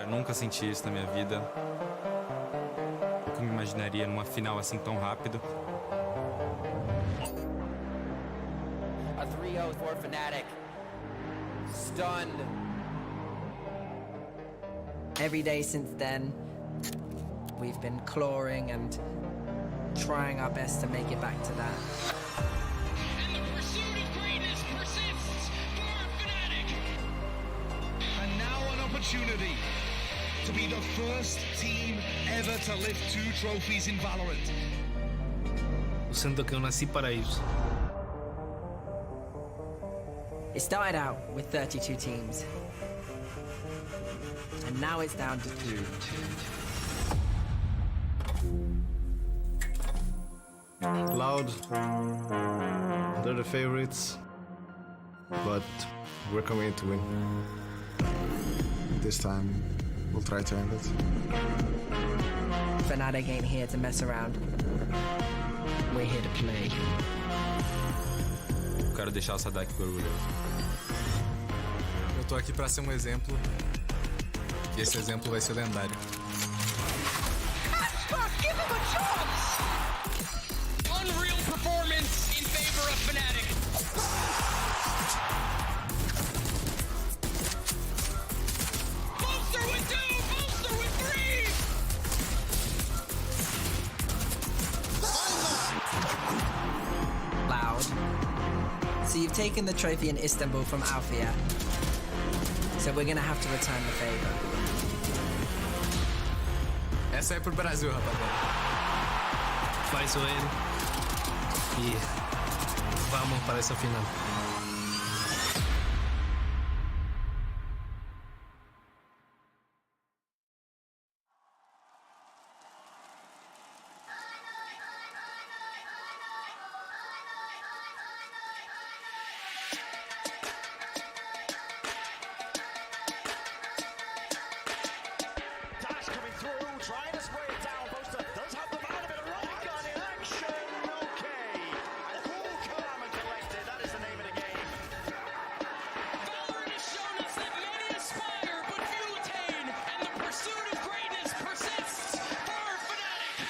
Cara, nunca senti isso na minha vida. Nunca me imaginaria numa final assim tão rápido. A 3-0 for Fnatic. Stunned. Every day since then, we've been clawing and trying our best to make it back to that. And the pursuit of greatness persists for Fnatic. And now an opportunity to be the first team ever to lift 2 trophies in Valorant. Eu sinto que eu nasci para isso. It started out with 32 teams, and now it's down to 2. Loud, they're the favorites, but we're coming to win. This time, we'll try to end it. Fnatic ain't here to mess around. We're here to play. Eu quero deixar o Sadak orgulhoso. Eu tô aqui pra ser um exemplo, e esse exemplo vai ser lendário. Give him a chance! Unreal performance in favor of Fnatic. Bolster with 2, Bolster with 3! Loud. So you've taken the trophy in Istanbul from Althea. So we're gonna have to return the favor. Essa é pro Brasil, rapaziada. Faz o N e vamos para essa final. Dash coming through, trying to spray it down. Boaster does have the man of it. A right gun in action. Okay. And cool, calm and collected. That is the name of the game. Valorant has shown us that many aspire, but few attain, and the pursuit of greatness persists for Fnatic.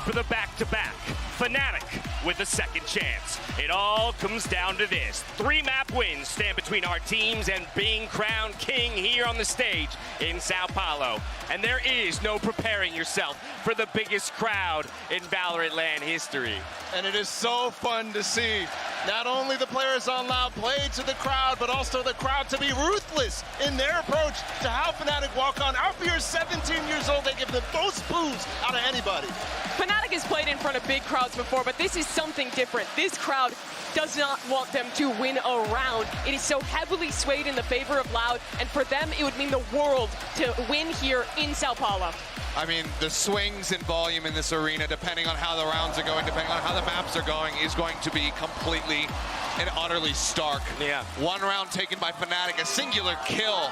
for the back-to-back. Fnatic with a second chance. It all comes down to this. 3-map wins stand between our teams and being crowned king here on the stage in São Paulo. And there is no preparing yourself for the biggest crowd in Valorant land history. And it is so fun to see not only the players on Loud play to the crowd, but also the crowd to be ruthless in their approach to how Fnatic walk on. Outfield 17 years old, they give the most boos out of anybody. Fnatic has played in front of big crowds before, but this is something different. This crowd does not want them to win a round. It is so heavily swayed in the favor of Loud, and for them, it would mean the world to win here in São Paulo. I mean, the swings in volume in this arena, depending on how the rounds are going, depending on how the maps are going, is going to be completely and utterly stark. Yeah. One round taken by Fnatic, a singular kill,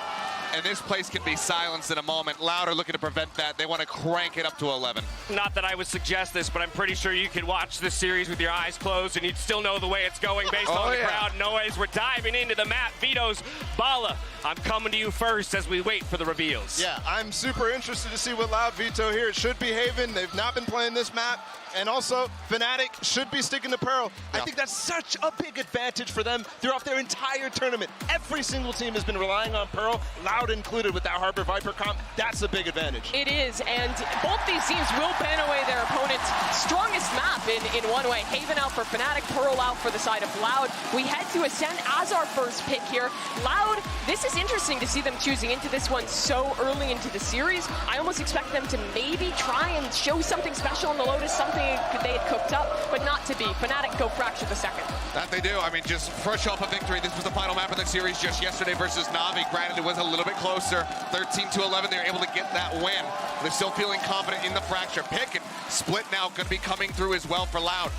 and this place can be silenced in a moment. Loud are looking to prevent that. They want to crank it up to 11. Not that I would suggest this, but I'm pretty sure you could watch this series with your eyes closed and you'd still know the way it's going based on the crowd noise. We're diving into the map. Vito's Bala, I'm coming to you first as we wait for the reveals. Yeah, I'm super interested to see what Loud Vito here. It should be Haven. They've not been playing this map. And also, Fnatic should be sticking to Pearl. I think that's such a big advantage for them throughout their entire tournament. Every single team has been relying on Pearl, Loud included with that Harbor Viper comp. That's a big advantage. It is, and both these teams will ban away their opponent's strongest map in one way. Haven out for Fnatic, Pearl out for the side of Loud. We head to Ascent as our first pick here. Loud, this is interesting to see them choosing into this one so early into the series. I almost expect them to maybe try and show something special on the Lotus, something they had cooked up, but not to be. Fnatic go fracture the second. That they do. I mean, just first show up a victory. This was the final map of the series just yesterday versus Na'Vi. Granted, it was a little bit closer. 13-11, they were able to get that win. They're still feeling confident in the fracture pick, and Split now going to be coming through as well for Loud.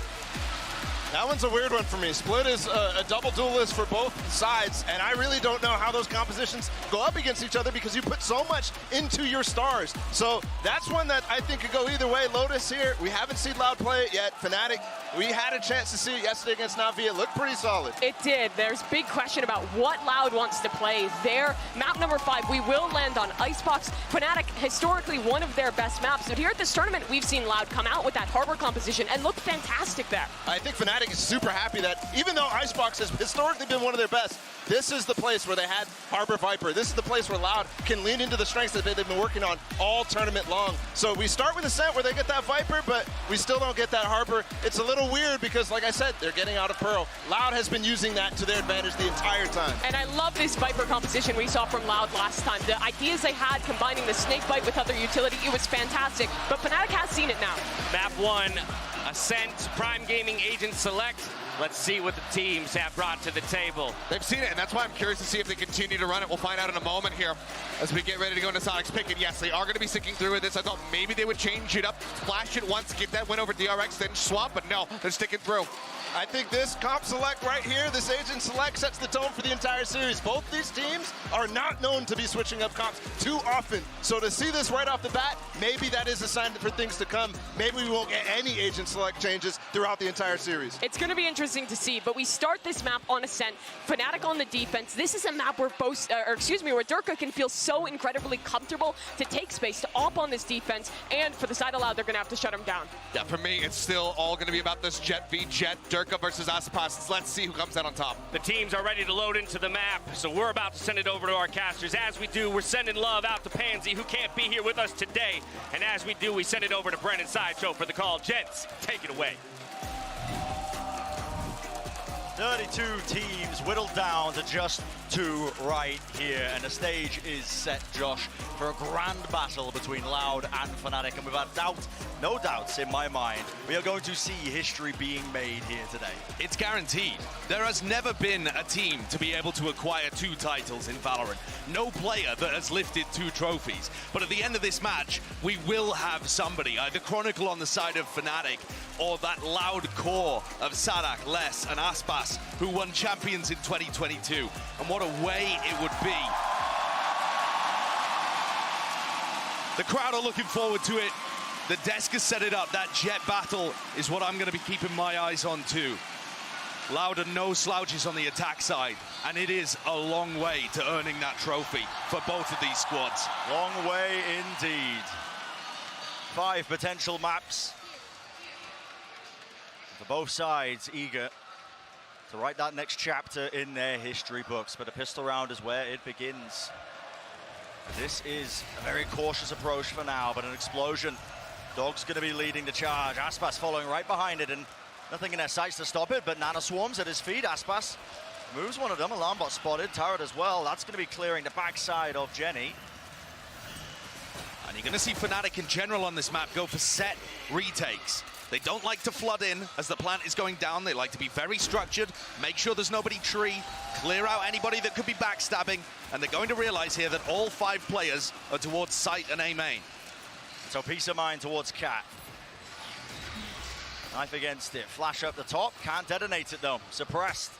That one's a weird one for me. Split is a double duelist for both sides, and I really don't know how those compositions go up against each other because you put so much into your stars. So that's one that I think could go either way. Lotus here, we haven't seen Loud play it yet. Fnatic, we had a chance to see it yesterday against Na'Vi. It looked pretty solid. It did. There's big question about what Loud wants to play there. Map number 5, we will land on Icebox. Fnatic, historically one of their best maps, but here at this tournament, we've seen Loud come out with that Harbor composition and look fantastic there. I think Fnatic is super happy that even though Icebox has historically been one of their best, this is the place where they had Harbor Viper. This is the place where Loud can lean into the strengths that they've been working on all tournament long. So we start with Ascent where they get that Viper, but we still don't get that Harbor. It's a little weird because, like I said, they're getting out of Pearl. Loud has been using that to their advantage the entire time. And I love this Viper composition we saw from Loud last time. The ideas they had combining the Snake Bite with other utility, it was fantastic. But Fnatic has seen it now. Map 1, Ascent, Prime Gaming Agent Select. Let's see what the teams have brought to the table. They've seen it, and that's why I'm curious to see if they continue to run it. We'll find out in a moment here as we get ready to go into Sonic's pick. And yes, they are going to be sticking through with this. I thought maybe they would change it up, flash it once, get that win over DRX, then swap, but no, they're sticking through. I think this comp select right here, this agent select sets the tone for the entire series. Both these teams are not known to be switching up comps too often. So to see this right off the bat, maybe that is a sign for things to come. Maybe we won't get any agent select changes throughout the entire series. It's going to be interesting to see, but we start this map on Ascent. Fnatic on the defense. This is a map where where Durka can feel so incredibly comfortable to take space, to op on this defense, and for the side of Loud, they're going to have to shut him down. Yeah, for me, it's still all going to be about this Jet v Jet, Durka versus Aspas. Let's see who comes out on top. The teams are ready to load into the map, so we're about to send it over to our casters. As we do, we're sending love out to Pansy, who can't be here with us today. And as we do, we send it over to Brennan Sideshow for the call. Gents, take it away. 32 teams whittled down to just 2 right here, and the stage is set, Josh, for a grand battle between Loud and Fnatic, and without doubt, no doubts in my mind, we are going to see history being made here today. It's guaranteed. There has never been a team to be able to acquire 2 titles in Valorant. No player that has lifted 2 trophies. But at the end of this match, we will have somebody, either Chronicle on the side of Fnatic, or that Loud core of Sadak, Les, and Aspas, who won Champions in 2022. And what a way it would be. The crowd are looking forward to it. The desk has set it up. That Jet battle is what I'm going to be keeping my eyes on too. Loud and no slouches on the attack side, and it is a long way to earning that trophy for both of these squads. Long way indeed. 5 potential maps. For both sides, eager to write that next chapter in their history books, but a pistol round is where it begins. This is a very cautious approach for now, but an explosion. Dog's going to be leading the charge. Aspas following right behind it, and nothing in their sights to stop it, but Nana swarms at his feet. Aspas moves one of them. Alarm bot spotted. Turret as well. That's going to be clearing the backside of Jenny. And you're going to see Fnatic in general on this map go for set retakes. They don't like to flood in as the plant is going down. They like to be very structured, make sure there's nobody tree, clear out anybody that could be backstabbing, and they're going to realize here that all 5 players are towards site and A main. So peace of mind towards Cat. Knife against it, flash up the top, can't detonate it though, suppressed.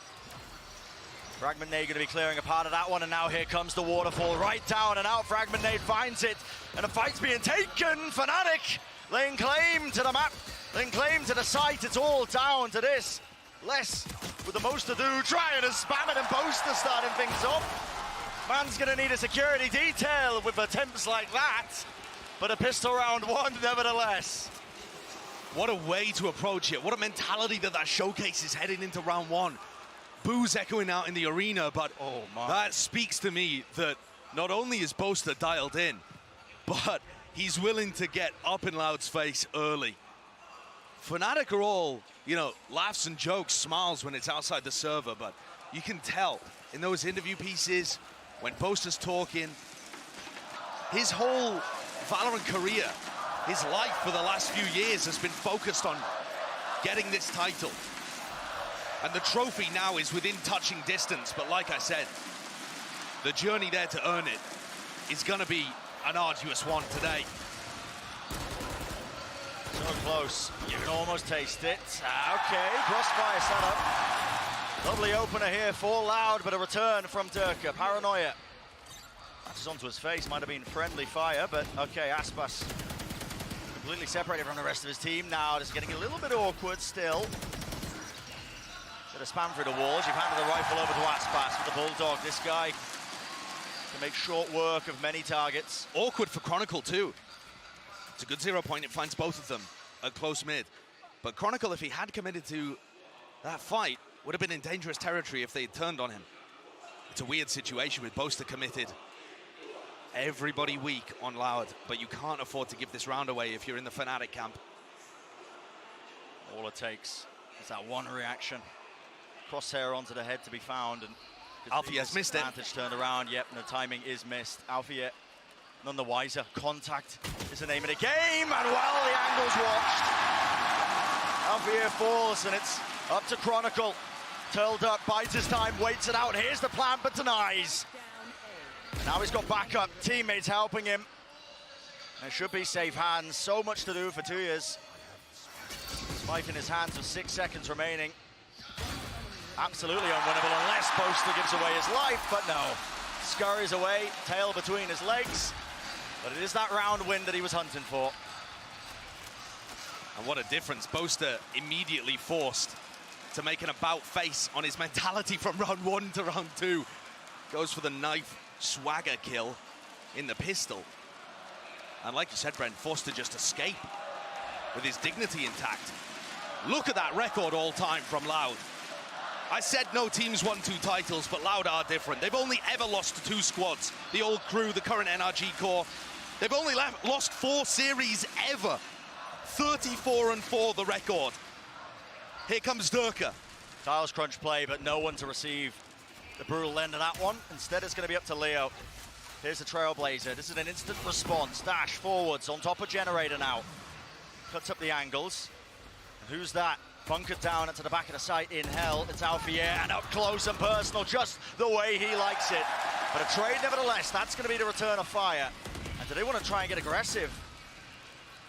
Fragment Nade going to be clearing a part of that one, and now here comes the waterfall, right down and out. Fragment Nade finds it, and a fight's being taken. Fnatic laying claim to the map, laying claim to the site. It's all down to this. Less with the most to do, trying to spam it, and Boaster starting things up. Man's going to need a security detail with attempts like that, but a pistol round one nevertheless. What a way to approach it. What a mentality that showcases heading into round one. Boos echoing out in the arena, but that speaks to me that not only is Boaster dialed in, but he's willing to get up in Loud's face early. Fnatic are all, you know, laughs and jokes, smiles when it's outside the server, but you can tell in those interview pieces, when Boaster's talking, his whole Valorant career, his life for the last few years has been focused on getting this title. And the trophy now is within touching distance, but like I said, the journey there to earn it is going to be an arduous one today. So close, you can almost taste it. Okay, crossfire setup. Lovely opener here for Loud, but a return from Durka. Paranoia matches onto his face, might have been friendly fire, but okay, Aspas completely separated from the rest of his team now. Just getting a little bit awkward still. Bit of spam through the walls. You've handed the rifle over to Aspas with the Bulldog. This guy can make short work of many targets. Awkward for Chronicle too. It's a good 0 point. It finds both of them at close mid. But Chronicle, if he had committed to that fight, would have been in dangerous territory if they had turned on him. It's a weird situation with Boaster committed. Everybody weak on Loud, but you can't afford to give this round away if you're in the Fnatic camp. All it takes is that one reaction. Crosshair onto the head to be found, and Alfier's missed it. Advantage turned around, yep, and the timing is missed. Alfier, none the wiser. Contact is the name of the game, and well, the angle's watched. Alfier falls, and it's up to Chronicle. Turled up, bides his time, waits it out. Here's the plan, but denies. Now he's got backup, teammates helping him. And it should be safe hands. So much to do for 2 years. Spike in his hands with 6 seconds remaining. Absolutely unwinnable unless Boaster gives away his life, but no. Scurries away, tail between his legs. But it is that round win that he was hunting for. And what a difference. Boaster immediately forced to make an about face on his mentality from round one to round two. Goes for the knife swagger kill in the pistol. And like you said, Brent, forced to just escape with his dignity intact. Look at that record all time from Loud. I said no teams won 2 titles, but Loud are different. They've only ever lost to 2 squads. The old crew, the current NRG core. They've only lost 4 series ever. 34-4 the record. Here comes Durka. Tiles crunch play, but no one to receive the brutal end of that one. Instead, it's going to be up to Leo. Here's the Trailblazer. This is an instant response. Dash forwards on top of Generator now. Cuts up the angles. And who's that? Bunkered down into the back of the site in hell. It's Alfier, and up close and personal, just the way he likes it. But a trade nevertheless. That's going to be the return of fire. And do they want to try and get aggressive?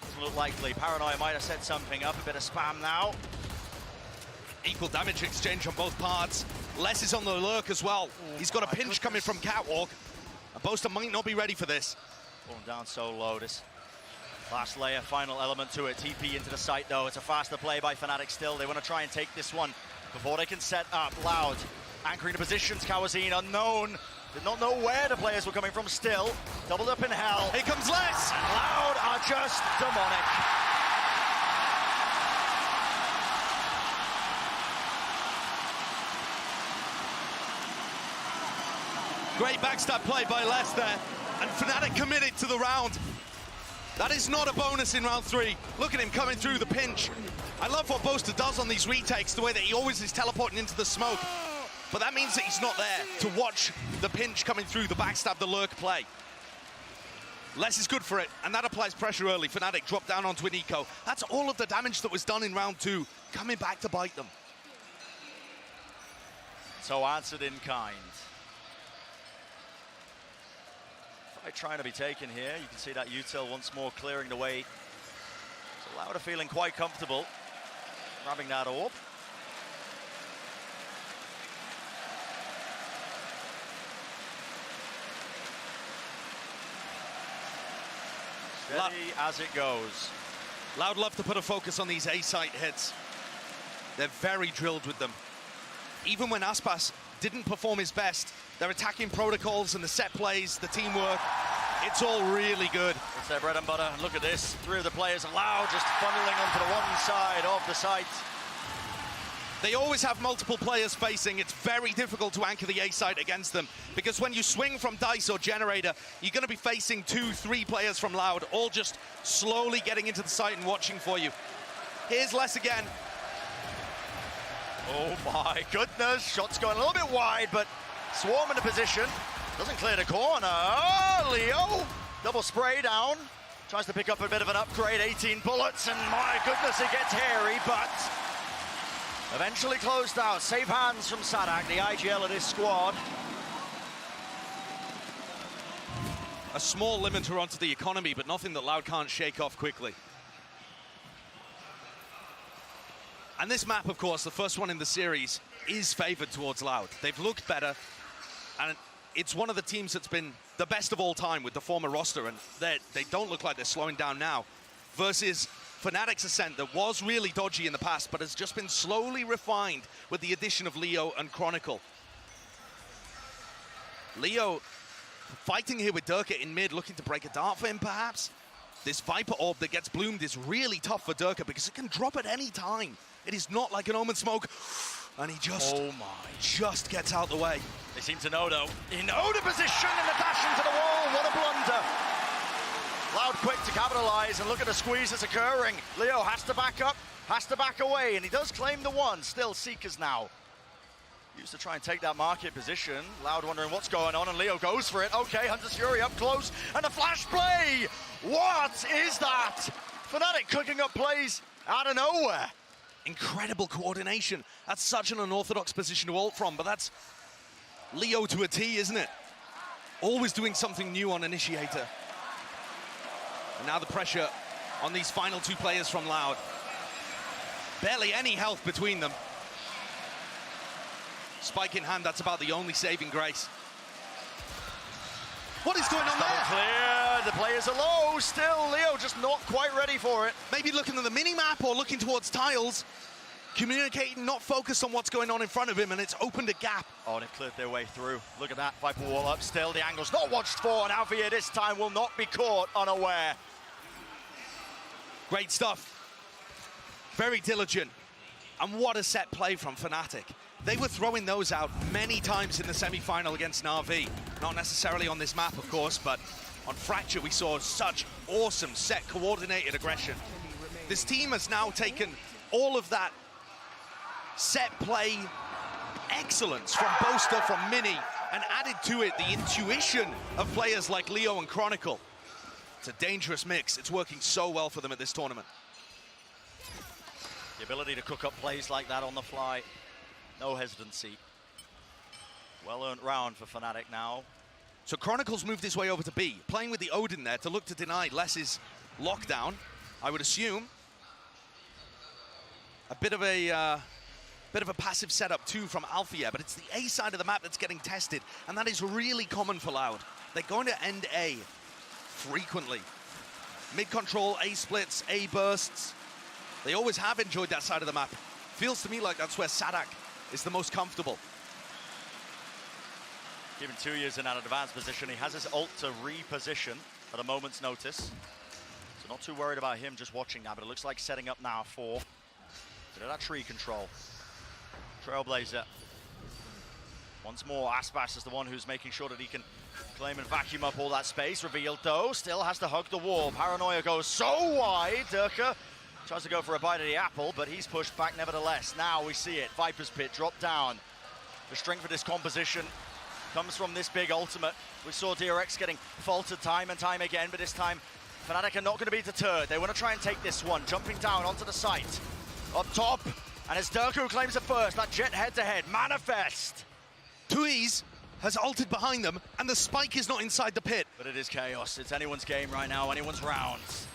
Doesn't look likely. Paranoia might have set something up. A bit of spam now. Equal damage exchange on both parts. Les is on the lurk as well. He's got a pinch coming from Catwalk. And Boaster might not be ready for this. Going down so low. This last layer, final element to it. TP into the site though. It's a faster play by Fnatic still. They want to try and take this one before they can set up. Loud anchoring the positions. Kawazine unknown. Did not know where the players were coming from still. Doubled up in hell. Here comes Les. Loud are just demonic. Great backstab play by Les there, and Fnatic committed to the round. That is not a bonus in round 3. Look at him coming through the pinch. I love what Boaster does on these retakes, the way that he always is teleporting into the smoke. But that means that he's not there to watch the pinch coming through, the backstab, the lurk play. Les is good for it, and that applies pressure early. Fnatic drop down onto an eco. That's all of the damage that was done in round 2, coming back to bite them. So answered in kind. Trying to be taken here. You can see that util once more clearing the way. So Loud are feeling quite comfortable grabbing that orb. Steady as it goes. Loud love to put a focus on these A-site hits. They're very drilled with them. Even when Aspas didn't perform his best, their attacking protocols and the set plays, the teamwork, it's all really good. It's their bread and butter. And look at this. 3 of the players allowed, just funneling onto the one side of the site. They always have multiple players facing. It's very difficult to anchor the A site against them, because when you swing from Dice or Generator, you're going to be facing 2, 3 players from Loud, all just slowly getting into the site and watching for you. Here's Les again. Oh my goodness, shots going a little bit wide, but Swarm into position. Doesn't clear the corner. Oh, Leo, double spray down. Tries to pick up a bit of an upgrade, 18 bullets, and my goodness, it gets hairy, but eventually closed out. Safe hands from Sadak, the IGL of this squad. A small limiter onto the economy, but nothing that Loud can't shake off quickly. And this map, of course, the first one in the series, is favored towards Loud. They've looked better, and it's one of the teams that's been the best of all time with the former roster, and they don't look like they're slowing down now, versus Fnatic's Ascent that was really dodgy in the past, but has just been slowly refined with the addition of Leo and Chronicle. Leo fighting here with Durka in mid, looking to break a dart for him, perhaps. This Viper Orb that gets bloomed is really tough for Durka because it can drop at any time. It is not like an Omen Smoke, and he just, just gets out the way. They seem to know, though. He know the position and the dash into the wall. What a blunder. Loud quick to capitalize, and look at the squeeze that's occurring. Leo has to back up, has to back away, and he does claim the one. Still Seekers now. Used to try and take that market position. Loud wondering what's going on, and Leo goes for it. Okay, Hunter's Fury up close, and a flash play! What is that? Fnatic cooking up plays out of nowhere. Incredible coordination. That's such an unorthodox position to ult from, but that's Leo to a T, isn't it? Always doing something new on Initiator. And now the pressure on these final 2 players from Loud. Barely any health between them. Spike in hand, that's about the only saving grace. What is going on there? Clear, the players are low, still Leo just not quite ready for it. Maybe looking at the mini-map or looking towards tiles, communicating, not focused on what's going on in front of him, and it's opened a gap. Oh, they've cleared their way through. Look at that, Viper wall up still, the angle's not watched for, and Alvia this time will not be caught unaware. Great stuff. Very diligent. And what a set play from Fnatic. They were throwing those out many times in the semi-final against Na'Vi. Not necessarily on this map, of course, but on Fracture we saw such awesome set coordinated aggression. This team has now taken all of that set play excellence from Boaster, from Mini, and added to it the intuition of players like Leo and Chronicle. It's a dangerous mix. It's working so well for them at this tournament. The ability to cook up plays like that on the fly. No hesitancy. Well-earned round for Fnatic now. So Chronicle's moved his way over to B, playing with the Odin there to look to deny Les's lockdown, I would assume. A bit of a passive setup too from Althea, but it's the A side of the map that's getting tested, and that is really common for Loud. They're going to end A frequently. Mid-control, A splits, A bursts. They always have enjoyed that side of the map. Feels to me like that's where Sadak is the most comfortable. Given 2 years in an advanced position, he has his ult to reposition at a moment's notice. So not too worried about him just watching now, but it looks like setting up now for bit of that tree control. Trailblazer. Once more, Aspas is the one who's making sure that he can claim and vacuum up all that space. Revealed though, still has to hug the wall. Paranoia goes so wide. Durka tries to go for a bite of the apple, but he's pushed back nevertheless. Now we see it. Viper's Pit drop down. The strength of this composition comes from this big ultimate. We saw DRX getting faltered time and time again, but this time Fnatic are not going to be deterred. They want to try and take this one, jumping down onto the site. Up top, and it's Durka who claims it first. That jet head-to-head, manifest. Tuiz has ulted behind them, and the spike is not inside the pit. But it is chaos. It's anyone's game right now, anyone's rounds.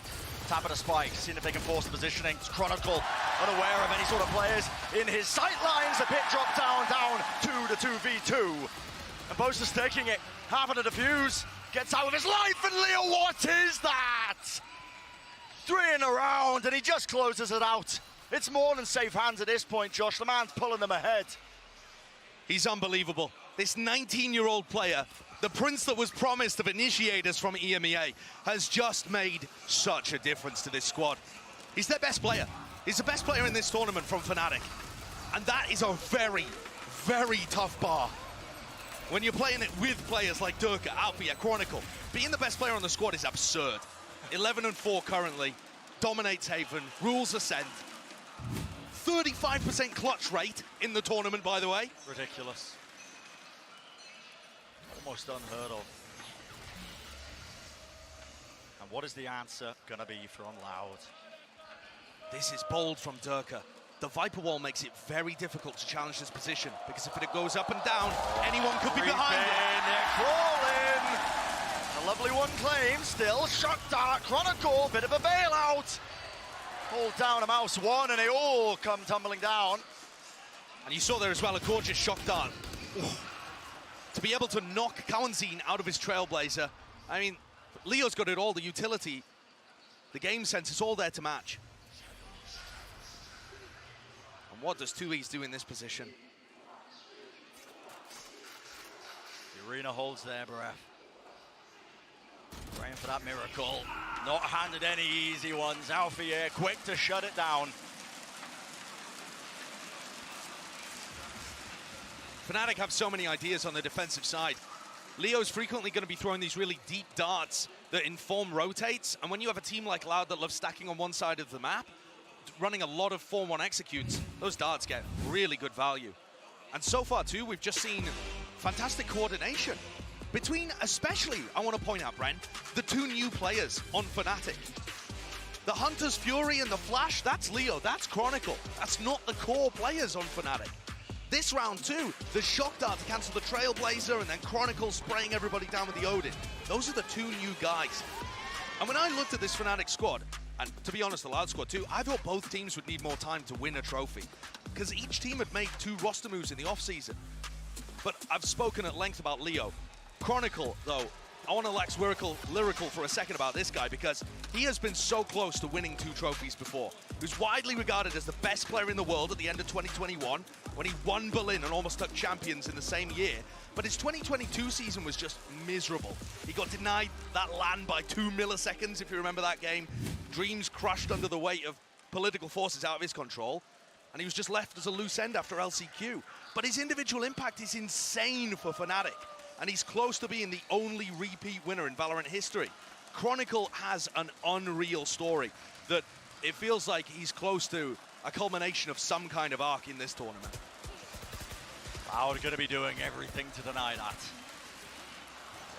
Tap at a spike, seeing if they can force the positioning. It's Chronicle, unaware of any sort of players in his sight lines. The pit drop down 2 to 2v2. And Bosa's taking it, having a defuse. Gets out of his life, and Leo, what is that? 3 in a round, and he just closes it out. It's more than safe hands at this point, Josh. The man's pulling them ahead. He's unbelievable. This 19-year-old player, the prince that was promised of initiators from EMEA, has just made such a difference to this squad. He's their best player. He's the best player in this tournament from Fnatic. And that is a very, very tough bar. When you're playing it with players like Durka, Alfia, Chronicle, being the best player on the squad is absurd. 11-4 currently, dominates Haven, rules Ascent. 35% clutch rate in the tournament, by the way. Ridiculous. Almost unheard of. And what is the answer gonna be from Loud? This is bold from Durka. The Viper Wall makes it very difficult to challenge this position, because if it goes up and down, anyone could be behind it. They're crawling. A lovely one claim, still shock dart, Chronicle, bit of a bailout. Hold down a mouse one, and they all come tumbling down. And you saw there as well a gorgeous shock dart. Ooh. To be able to knock Kawanzine out of his Trailblazer, I mean, Leo's got it all, the utility, the game sense, it's all there to match. And what does Tuiz do in this position? The arena holds their breath. Praying for that miracle. Not handed any easy ones. Alfia quick to shut it down. Fnatic have so many ideas on the defensive side. Leo's frequently going to be throwing these really deep darts that inform rotates, and when you have a team like Loud that loves stacking on one side of the map, running a lot of 4-1 executes, those darts get really good value. And so far too, we've just seen fantastic coordination between, especially, I want to point out, Bren, the 2 new players on Fnatic. The Hunter's Fury and the Flash, that's Leo, that's Chronicle. That's not the core players on Fnatic. This round too, the shock dart to cancel the Trailblazer, and then Chronicle spraying everybody down with the Odin. Those are the 2 new guys. And when I looked at this Fnatic squad, and to be honest, the Loud squad too, I thought both teams would need more time to win a trophy, because each team had made 2 roster moves in the offseason. But I've spoken at length about Leo. Chronicle, though, I want to wax lyrical for a second about this guy, because he has been so close to winning 2 trophies before. He was widely regarded as the best player in the world at the end of 2021, when he won Berlin and almost took Champions in the same year. But his 2022 season was just miserable. He got denied that LAN by 2 milliseconds, if you remember that game. Dreams crushed under the weight of political forces out of his control, and he was just left as a loose end after LCQ. But his individual impact is insane for Fnatic, and he's close to being the only repeat winner in Valorant history. Chronicle has an unreal story that it feels like he's close to a culmination of some kind of arc in this tournament. Loud are going to be doing everything to deny that.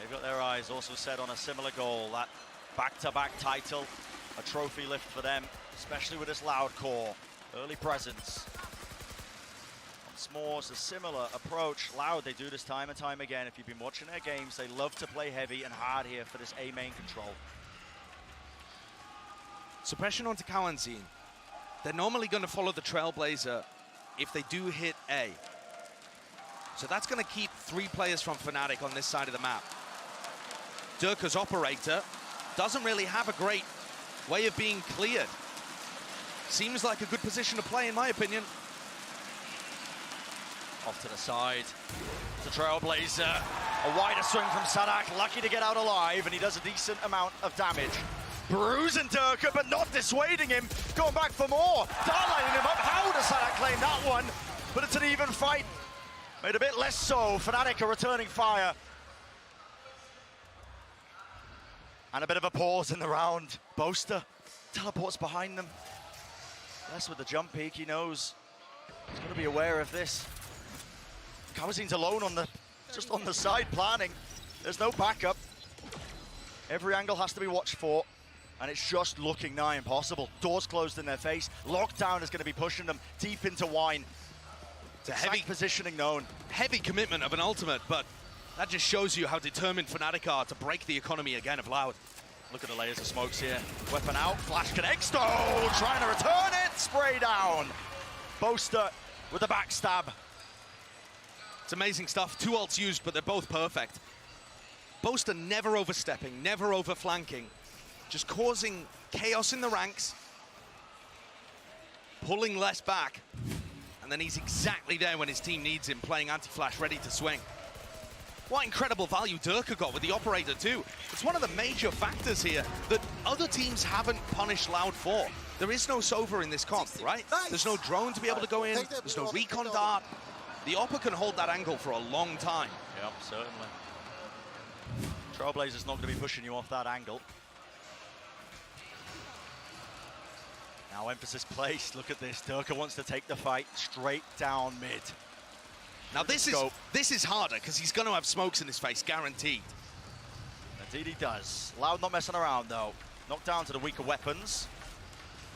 They've got their eyes also set on a similar goal, that back-to-back title, a trophy lift for them, especially with this Loud core. Early presence. S'mores, a similar approach. Loud, they do this time and time again. If you've been watching their games, they love to play heavy and hard here for this A main control. Suppression onto Kawanzine. They're normally going to follow the Trailblazer if they do hit A. So that's going to keep 3 players from Fnatic on this side of the map. Durka's operator doesn't really have a great way of being cleared. Seems like a good position to play, in my opinion. Off to the side. The Trailblazer. A wider swing from Sadak, lucky to get out alive, and he does a decent amount of damage. Bruising Durka, but not dissuading him. Going back for more. Darlighting him up. How does Sadak claim that one? But it's an even fight. Made a bit less so. Fnatic are returning fire. And a bit of a pause in the round. Boaster teleports behind them. Less with the jump peek, he knows. He's got to be aware of this. Kawazin's alone on the, just on the side planning. There's no backup. Every angle has to be watched for, and it's just looking nigh impossible. Doors closed in their face. Lockdown is going to be pushing them deep into wine. It's a heavy positioning known. Heavy commitment of an ultimate, but that just shows you how determined Fnatic are to break the economy again of Loud. Look at the layers of smokes here. Weapon out, flash connects. Oh, trying to return it. Spray down. Boaster with a backstab. It's amazing stuff. 2 ults used, but they're both perfect. Boaster never overstepping, never overflanking, just causing chaos in the ranks, pulling less back, and then he's exactly there when his team needs him, playing anti-flash, ready to swing. What incredible value Durka got with the operator too. It's one of the major factors here that other teams haven't punished Loud for. There is no Sova in this comp, right? There's no drone to be able to go in, there's no recon dart. The Opper can hold that angle for a long time. Yep, certainly. Trailblazer's not going to be pushing you off that angle. Now emphasis placed. Look at this. Durka wants to take the fight straight down mid. Now this is harder because he's going to have smokes in his face, guaranteed. Indeed he does. Loud not messing around though. Knocked down to the weaker weapons.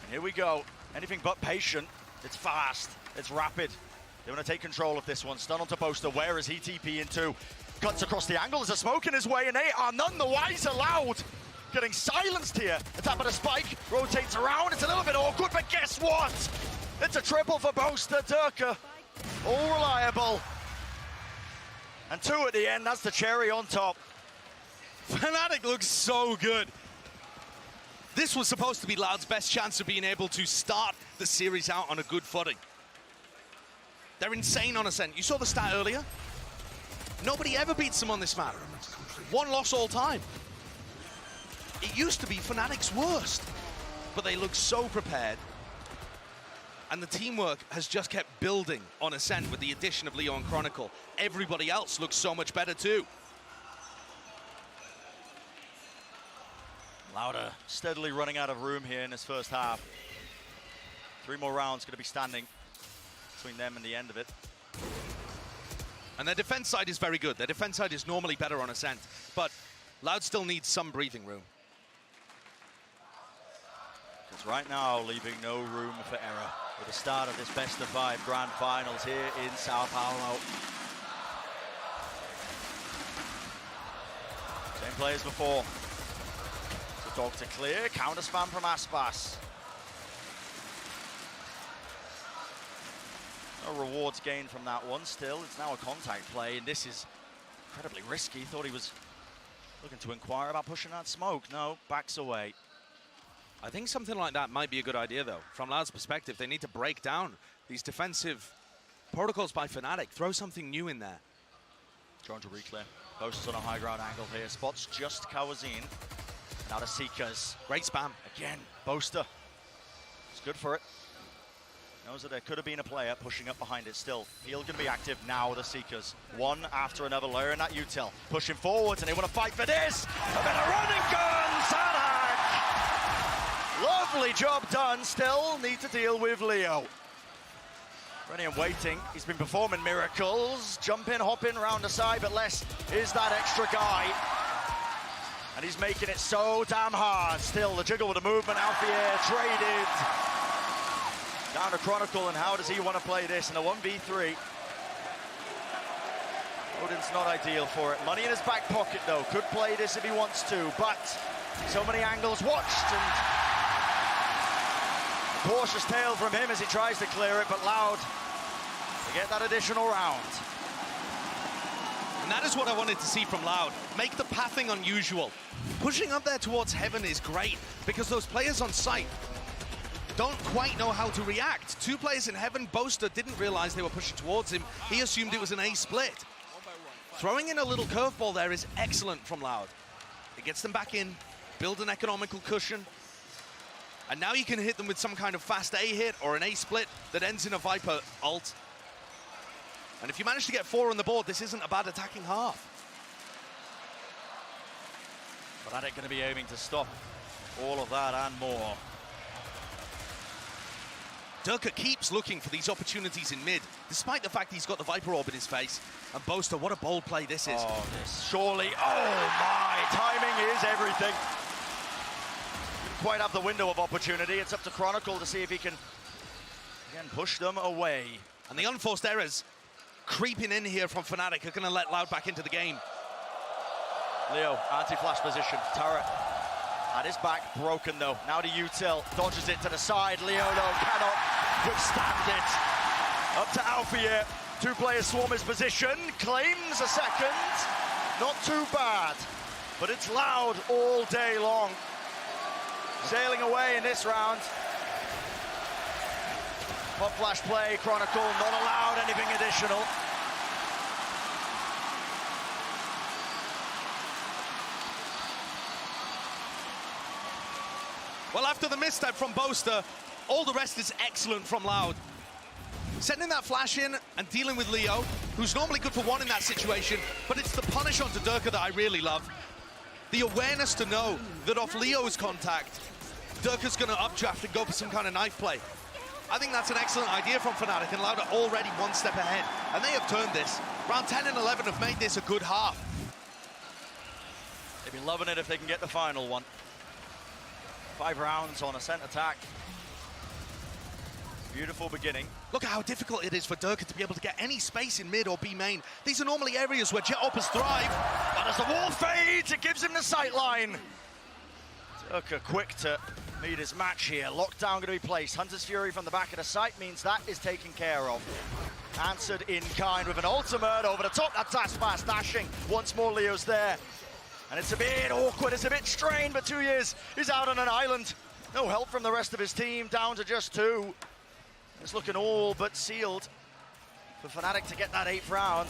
And here we go. Anything but patient. It's fast. It's rapid. They want to take control of this one. Stun onto Boaster. Where is he TP into? Cuts across the angle. There's a smoke in his way, and they are none the wiser. Loud getting silenced here. A tap of a spike. Rotates around. It's a little bit awkward, but guess what? It's a triple for Boaster. Durka. All reliable. And 2 at the end. That's the cherry on top. Fnatic looks so good. This was supposed to be Loud's best chance of being able to start the series out on a good footing. They're insane on Ascent. You saw the stat earlier? Nobody ever beats them on this map. 1 loss all time. It used to be Fnatic's worst, but they look so prepared. And the teamwork has just kept building on Ascent with the addition of Leon Chronicle. Everybody else looks so much better too. Lauda steadily running out of room here in this first half. 3 more rounds going to be standing between them and the end of it. And their defense side is very good. Their defense side is normally better on Ascent, but Loud still needs some breathing room. Because right now, leaving no room for error with the start of this best-of-5 grand finals here in São Paulo. Same play as before. So dog to clear, counter spam from Aspas. No rewards gained from that one still. It's now a contact play, and this is incredibly risky. Thought he was looking to inquire about pushing that smoke. No, backs away. I think something like that might be a good idea, though. From Loud's perspective, they need to break down these defensive protocols by Fnatic. Throw something new in there. Trying to reclear. Boaster's on a high ground angle here. Spots just Kawazin. Now to Seekers. Great spam. Again, Boaster. It's good for it. Knows that there could have been a player pushing up behind it still. Field can be active now, the Seekers. One after another, layering that util. Pushing forwards, and they want to fight for this. A bit of running gun, Sadak! Lovely job done, still need to deal with Leo. Ready and waiting, he's been performing miracles. Jumping, hopping around the side, but Les is that extra guy. And he's making it so damn hard. Still, the jiggle with the movement out the air, traded. Down to Chronicle, and how does he want to play this in a 1v3? Odin's not ideal for it. Money in his back pocket, though. Could play this if he wants to, but so many angles watched, and a cautious tail from him as he tries to clear it, but Loud to get that additional round. And that is what I wanted to see from Loud. Make the pathing unusual. Pushing up there towards Heaven is great, because those players on site don't quite know how to react. 2 players in Heaven, Boaster didn't realize they were pushing towards him. He assumed it was an A split. Throwing in a little curveball there is excellent from Loud. It gets them back in, build an economical cushion, and now you can hit them with some kind of fast A hit or an A split that ends in a Viper ult. And if you manage to get 4 on the board, this isn't a bad attacking half. Fnatic going to be aiming to stop all of that and more. Durka keeps looking for these opportunities in mid, despite the fact he's got the Viper Orb in his face. And Boaster, what a bold play this is. Oh, this surely, oh my, timing is everything. Didn't quite have the window of opportunity. It's up to Chronicle to see if he can, again, push them away. And the unforced errors creeping in here from Fnatic are going to let Loud back into the game. Leo, anti-flash position, turret. At his back, broken though. Now to Util, dodges it to the side. Leo though cannot withstand it. Up to Alfie. 2 players swarm his position, claims a second. Not too bad, but it's Loud all day long. Sailing away in this round. Pop flash play, Chronicle not allowed anything additional. Well, after the misstep from Boaster, all the rest is excellent from Loud. Sending that flash in and dealing with Leo, who's normally good for 1 in that situation, but it's the punish onto Durka that I really love. The awareness to know that off Leo's contact, Durka's going to updraft and go for some kind of knife play. I think that's an excellent idea from Fnatic, and Loud are already 1 step ahead, and they have turned this. Round 10 and 11 have made this a good half. They'd be loving it if they can get the final one. 5 rounds on a scent attack. Beautiful beginning. Look at how difficult it is for Durka to be able to get any space in mid or B main. These are normally areas where Jet Hoppers thrive. But as the wall fades, it gives him the sight line. Durka quick to meet his match here. Lockdown going to be placed. Hunter's Fury from the back of the site means that is taken care of. Answered in kind with an ultimate over the top. That's Aspas dashing. Once more Leo's there. And it's a bit awkward, it's a bit strained, but 2 years is out on an island. No help from the rest of his team, down to just 2. It's looking all but sealed for Fnatic to get that 8th round.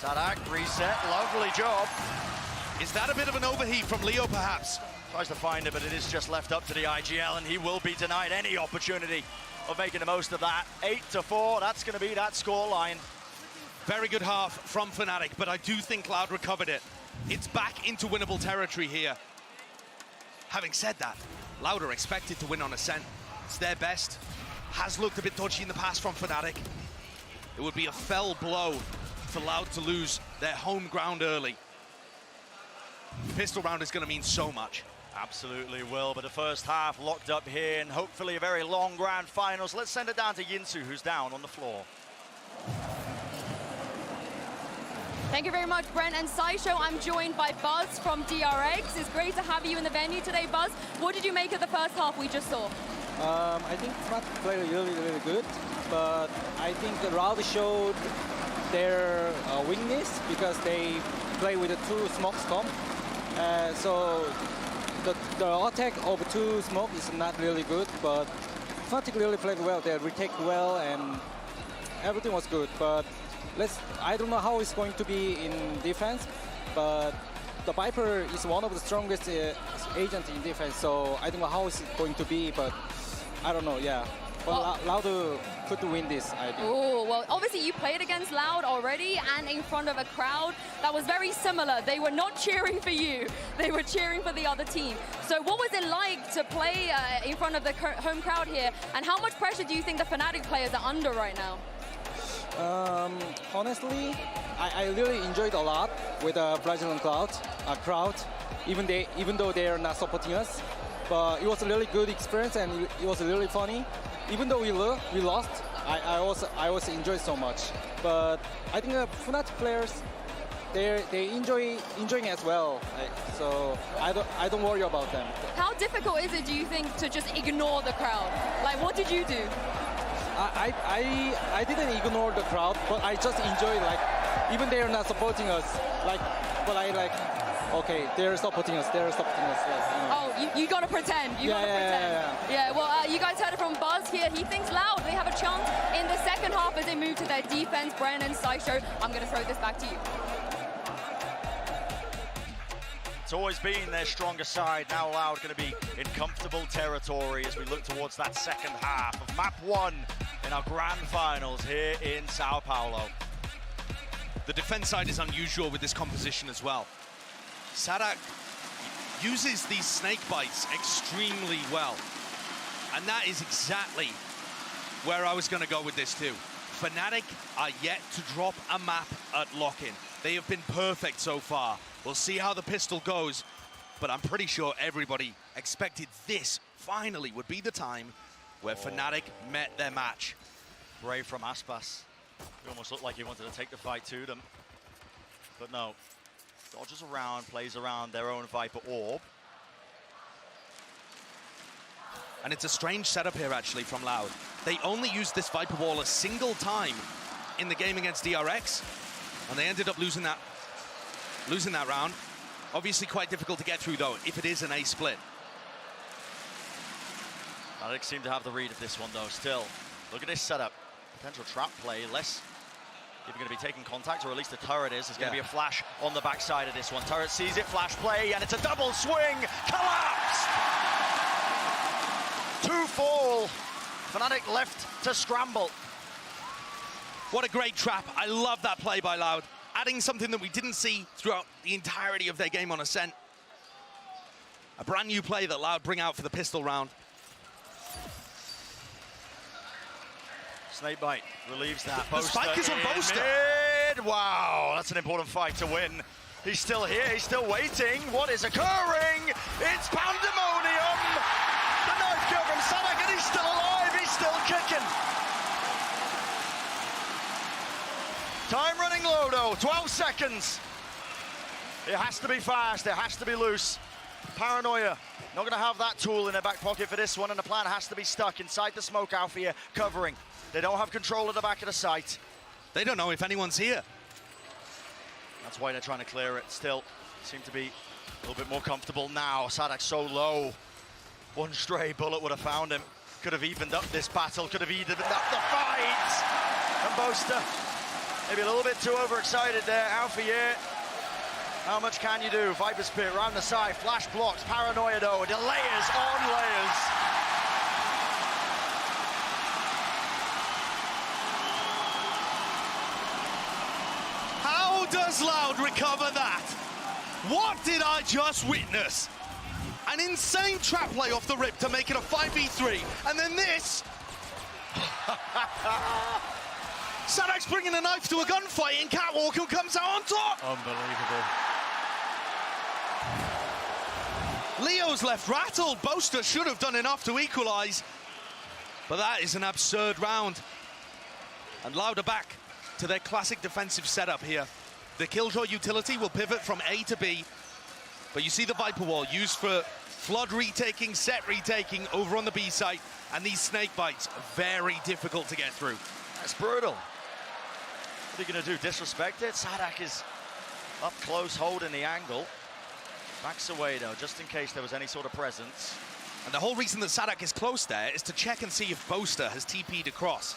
Sadak, reset, lovely job. Is that a bit of an overheat from Leo, perhaps? Tries to find it, but it is just left up to the IGL, and he will be denied any opportunity of making the most of that. 8-4, that's going to be that scoreline. Very good half from Fnatic, but I do think Loud recovered it. It's back into winnable territory here. Having said that, Loud are expected to win on Ascent. It's their best. Has looked a bit dodgy in the past from Fnatic. It would be a fell blow for Loud to lose their home ground early. Pistol round is going to mean so much. Absolutely will, but the first half locked up here, and hopefully a very long grand finals. Let's send it down to Yinsu, who's down on the floor. Thank you very much, Brent and Saisho. I'm joined by Buzz from DRX. It's great to have you in the venue today, Buzz. What did you make of the first half we just saw? I think Fnatic played really good, but I think the Loud showed their weakness because they play with the 2 smokes comp. So the attack of 2 smoke is not really good, but Fnatic really played well. They retake well and everything was good, but I don't know how it's going to be in defense, but the Viper is one of the strongest agents in defense, so I don't know how it's going to be, but I don't know, yeah. But Loud could win this, I think. Oh, well, obviously you played against Loud already and in front of a crowd that was very similar. They were not cheering for you. They were cheering for the other team. So what was it like to play in front of the home crowd here, and how much pressure do you think the Fnatic players are under right now? Honestly, I really enjoyed a lot with the Brazilian crowd, even though they are not supporting us. But it was a really good experience and it was really funny. Even though we lost, I also enjoyed so much. But I think the Fnatic players, they enjoying as well. So I don't worry about them. How difficult is it, do you think, to just ignore the crowd? Like, what did you do? I didn't ignore the crowd, but I just enjoyed, like, even they are not supporting us, okay, they're supporting us. Yes, Oh, you gotta pretend. You gotta pretend. Yeah, well, you guys heard it from Buzz here. He thinks Loud, they have a chance in the second half as they move to their defense. Bren and Saisho, I'm gonna throw this back to you. It's always been their stronger side. Now Loud going to be in comfortable territory as we look towards that second half of map 1 in our grand finals here in São Paulo. The defense side is unusual with this composition as well. Sadak uses these snake bites extremely well. And that is exactly where I was going to go with this too. Fnatic are yet to drop a map at lock-in. They have been perfect so far. We'll see how the pistol goes, but I'm pretty sure everybody expected this finally would be the time where Fnatic met their match. Brave from Aspas. He almost looked like he wanted to take the fight to them. But no. Dodges around, plays around their own Viper orb. And it's a strange setup here, actually, from Loud. They only used this Viper Wall a single time in the game against DRX, and they ended up losing that round. Obviously quite difficult to get through, though, if it is an A split. Fnatic seem to have the read of this one, though, still. Look at this setup. Potential trap play, less if you're going to be taking contact, or at least the turret is. There's going to be a flash on the backside of this one. Turret sees it, flash play, and it's a double swing. Collapse! 2 fall. Fnatic left to scramble. What a great trap. I love that play by Loud. Adding something that we didn't see throughout the entirety of their game on Ascent. A brand new play that Loud bring out for the pistol round. Snakebite relieves that. The spike is on Boaster. Mid. Wow, that's an important fight to win. He's still here, he's still waiting. What is occurring? It's pandemonium! The knife kill from Sadak, and he's still alive, he's still kicking. Time running low though, 12 seconds. It has to be fast, it has to be loose. Paranoia, not gonna have that tool in their back pocket for this one, and the plan has to be stuck inside the smoke out here, covering. They don't have control of the back of the site. They don't know if anyone's here. That's why they're trying to clear it. Still seem to be a little bit more comfortable now. Sadak's so low. One stray bullet would have found him. Could have evened up this battle, could have evened up the fight. And Boaster, maybe a little bit too overexcited there. Alphier, how much can you do? Viper Spear around the side, flash blocks, Paranoia though, the layers on layers. How does Loud recover that? What did I just witness? An insane trap play off the rip to make it a 5v3, and then this. Sadak's bringing a knife to a gunfight, and Catwalk who comes out on top. Unbelievable. Leo's left rattled. Boaster should have done enough to equalize, but that is an absurd round. And Loud are back to their classic defensive setup here. The Killjoy utility will pivot from A to B, but you see the Viper Wall used for flood retaking, set retaking over on the B site, and these snake bites very difficult to get through. That's brutal. What are you going to do, disrespect it? Sadak is up close, holding the angle. Backs away though, just in case there was any sort of presence. And the whole reason that Sadak is close there is to check and see if Boaster has TP'd across.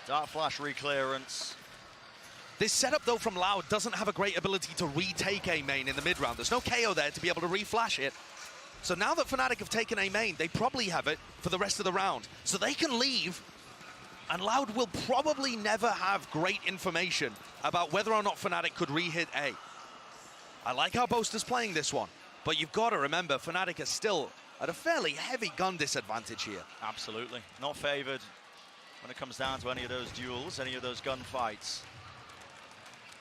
Dark flash reclearance. This setup, though, from Loud doesn't have a great ability to retake A main in the mid-round. There's no KO there to be able to reflash it. So now that Fnatic have taken A main, they probably have it for the rest of the round. So they can leave, and Loud will probably never have great information about whether or not Fnatic could re-hit A. I like how Boaster's playing this one, but you've got to remember, Fnatic is still at a fairly heavy gun disadvantage here. Absolutely. Not favored when it comes down to any of those duels, any of those gunfights.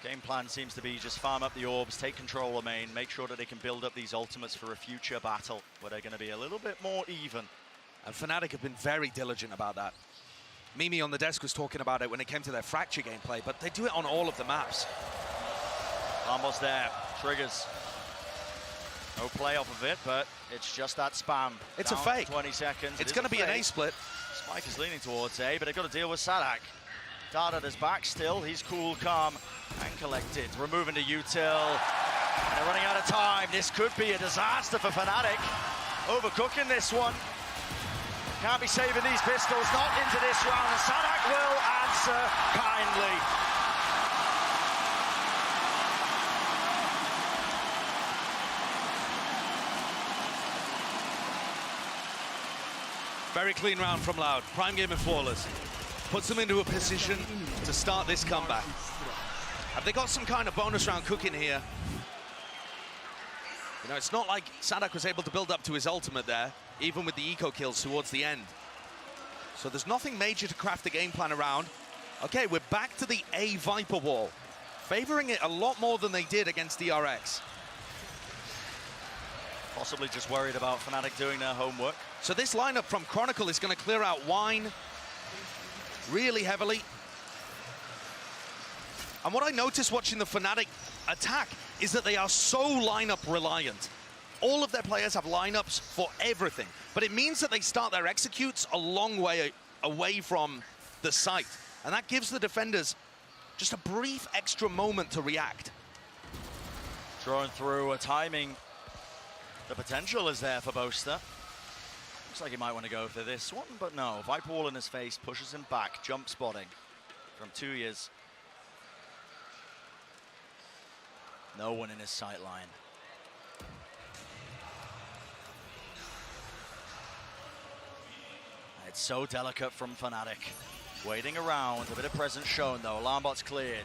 Game plan seems to be just farm up the orbs, take control of main, make sure that they can build up these ultimates for a future battle where they're going to be a little bit more even. And Fnatic have been very diligent about that. Mimi on the desk was talking about it when it came to their Fracture gameplay, but they do it on all of the maps. Almost there, triggers. No play off of it, but it's just that spam. It's down a fake. 20 seconds. It's going to be an A split. Spike is leaning towards A, but they've got to deal with Sadak. Dart at his back still, he's cool, calm, and collected. Removing the util, and they're running out of time. This could be a disaster for Fnatic. Overcooking this one. Can't be saving these pistols, not into this round, and Sadak will answer kindly. Very clean round from Loud. Prime game and flawless. Puts them into a position to start this comeback. Have they got some kind of bonus round cooking here? You know, it's not like Sadak was able to build up to his ultimate there, even with the eco kills towards the end. So there's nothing major to craft the game plan around. Okay, we're back to the A Viper wall, favoring it a lot more than they did against DRX. Possibly just worried about Fnatic doing their homework. So this lineup from Chronicle is going to clear out Wine really heavily. And what I noticed watching the Fnatic attack is that they are so lineup reliant. All of their players have lineups for everything, but it means that they start their executes a long way away from the site. And that gives the defenders just a brief extra moment to react. Drawing through a timing. The potential is there for Boaster. Looks like he might want to go for this one, but no. Viper wall in his face, pushes him back, jump spotting from 2 years. No one in his sight line. It's so delicate from Fnatic. Waiting around, a bit of presence shown though. Alarm bot's cleared.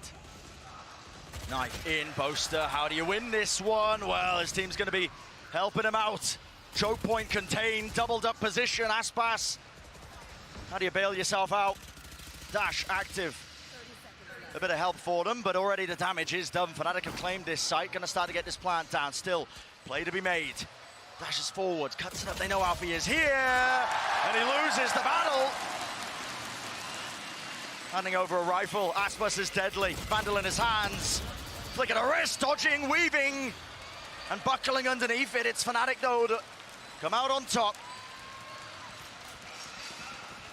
Knife in, Boaster. How do you win this one? Well, his team's going to be helping him out. Choke point contained, doubled up position. Aspas. How do you bail yourself out? Dash active. A bit of help for them, but already the damage is done. Fnatic have claimed this site. Going to start to get this plant down. Still, play to be made. Dashes forward, cuts it up. They know Alfie is here, and he loses the battle. Handing over a rifle. Aspas is deadly. Vandal in his hands. Flick of the wrist, dodging, weaving, and buckling underneath it. It's Fnatic though that come out on top.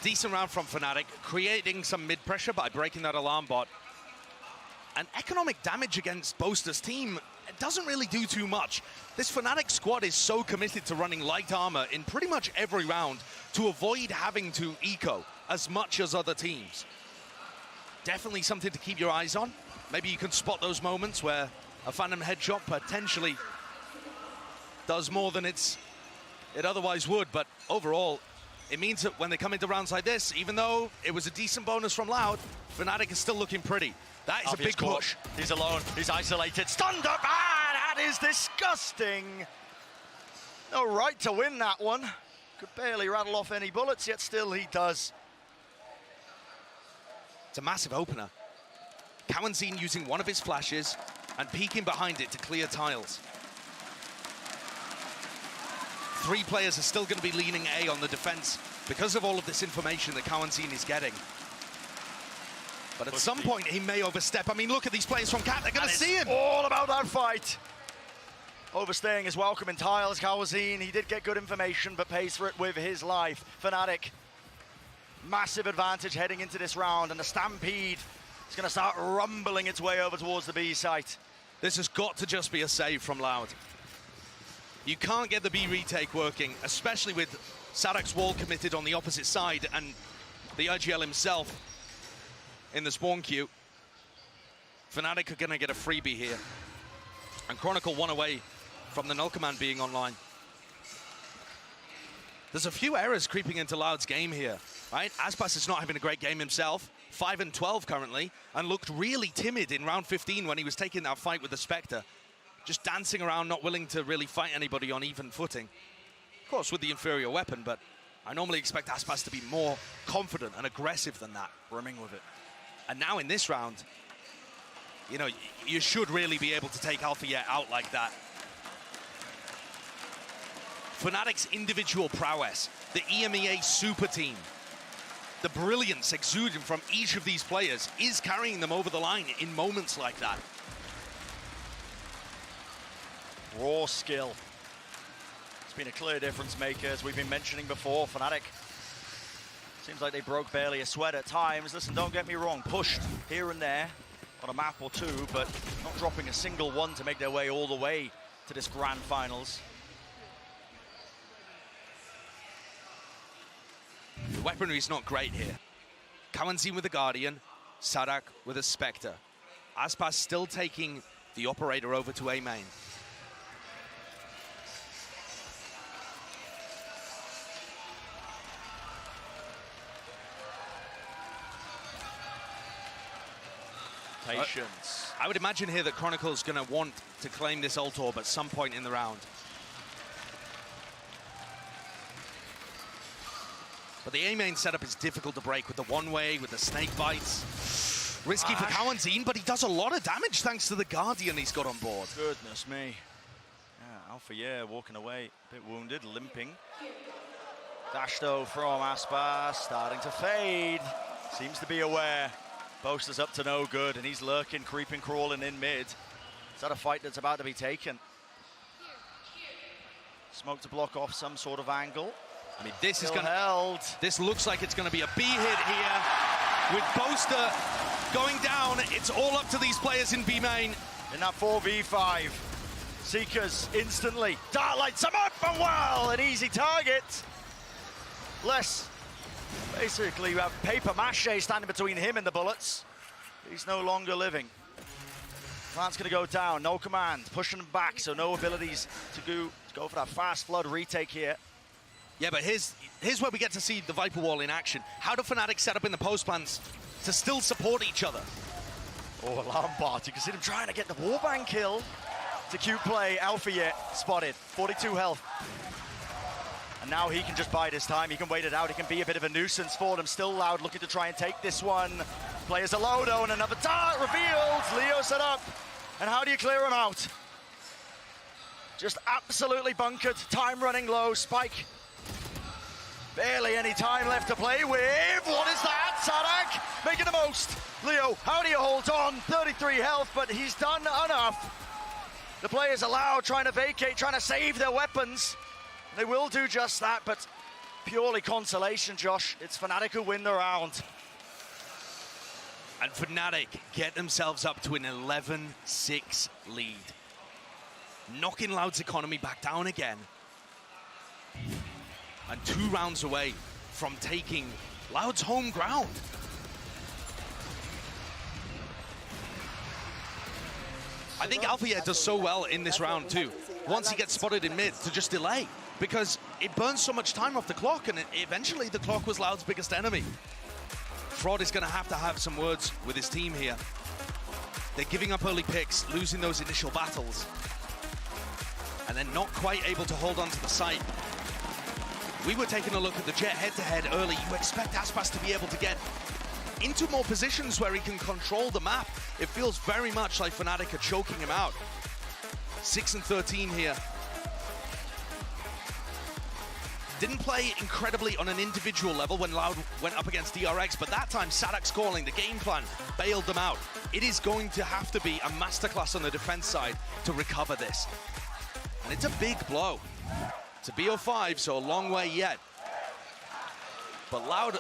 Decent round from Fnatic, creating some mid-pressure by breaking that alarm bot. And economic damage against Boaster's team, it doesn't really do too much. This Fnatic squad is so committed to running light armor in pretty much every round to avoid having to eco as much as other teams. Definitely something to keep your eyes on. Maybe you can spot those moments where a Phantom headshot potentially does more than it otherwise would, but overall, it means that when they come into rounds like this, even though it was a decent bonus from Loud, Fnatic is still looking pretty. That is a big push. He's alone, he's isolated, stunned up, that is disgusting. No right to win that one. Could barely rattle off any bullets, yet still he does. It's a massive opener. Cowanzine using one of his flashes and peeking behind it to clear tiles. 3 players are still going to be leaning A on the defense because of all of this information that Cowanzine is getting. But at some point, he may overstep. I mean, look at these players from Cat. They're going to see him. All about that fight. Overstaying his welcome in tiles. Cowanzine, he did get good information, but pays for it with his life. Fnatic, massive advantage heading into this round, and the Stampede is going to start rumbling its way over towards the B site. This has got to just be a save from Loud. You can't get the B retake working, especially with Sadak's wall committed on the opposite side and the IGL himself in the spawn queue. Fnatic are going to get a freebie here. And Chronicle 1 away from the null command being online. There's a few errors creeping into Loud's game here, right? Aspas is not having a great game himself. 5 and 12 currently, and looked really timid in round 15 when he was taking that fight with the Spectre. Just dancing around, not willing to really fight anybody on even footing. Of course, with the inferior weapon, but I normally expect Aspas to be more confident and aggressive than that. Brimming with it. And now in this round, you know, you should really be able to take Alpha out like that. Fnatic's individual prowess, the EMEA super team, the brilliance exuding from each of these players is carrying them over the line in moments like that. Raw skill. It's been a clear difference maker, as we've been mentioning before. Fnatic, seems like they broke barely a sweat at times. Listen, don't get me wrong, pushed here and there on a map or two, but not dropping a single one to make their way all the way to this grand finals. The weaponry is not great here. Cowanzine with the Guardian, Sadak with a Spectre. Aspas still taking the Operator over to A main. Patience. I would imagine here that Chronicle's going to want to claim this ult orb at some point in the round. But the A main setup is difficult to break with the one-way, with the snake bites. Risky for Cowanzine, but he does a lot of damage thanks to the Guardian he's got on board. Goodness me. Yeah, Alpha, yeah, walking away, a bit wounded, limping. Dash though from Aspar, starting to fade. Seems to be aware. Boaster's up to no good, and he's lurking, creeping, crawling in mid. Is that a fight that's about to be taken? Smoke to block off some sort of angle. I mean, this Still is going held. This looks like it's going to be a B hit here. With Boaster going down, it's all up to these players in B main. In that 4v5, Seekers instantly. Dart lights him up, and well, an easy target. Less. Basically, you have paper mache standing between him and the bullets. He's no longer living. Plant's going to go down, no command, pushing him back, so no abilities to go for that fast flood retake here. Yeah, but here's where we get to see the Viper Wall in action. How do Fnatic set up in the post plans to still support each other? Oh, alarm bot, you can see them trying to get the warband kill. To cute play, Alpha yet spotted, 42 health. And now he can just bide his time, he can wait it out, he can be a bit of a nuisance for them. Still Loud looking to try and take this one. Players are low though, and another dart revealed. Leo set up, and how do you clear him out? Just absolutely bunkered, time running low, Spike. Barely any time left to play with. What is that? Sadak making the most. Leo, how do you hold on? 33 health, but he's done enough. The players are Loud, trying to vacate, trying to save their weapons. They will do just that, but purely consolation, Josh. It's Fnatic who win the round. And Fnatic get themselves up to an 11-6 lead. Knocking Loud's economy back down again. And 2 rounds away from taking Loud's home ground. I think Alpha does so well in this round too, once he gets spotted in mid, to just delay, because it burns so much time off the clock, and eventually the clock was Loud's biggest enemy. Fraud is going to have some words with his team here. They're giving up early picks, losing those initial battles, and then not quite able to hold on to the site. We were taking a look at the Jet head-to-head early. You expect Aspas to be able to get into more positions where he can control the map. It feels very much like Fnatic are choking him out. 6-13 here. Didn't play incredibly on an individual level when Loud went up against DRX, but that time Sadak's calling, the game plan, bailed them out. It is going to have to be a masterclass on the defense side to recover this. And it's a big blow. It's a BO5, so a long way yet. But Loud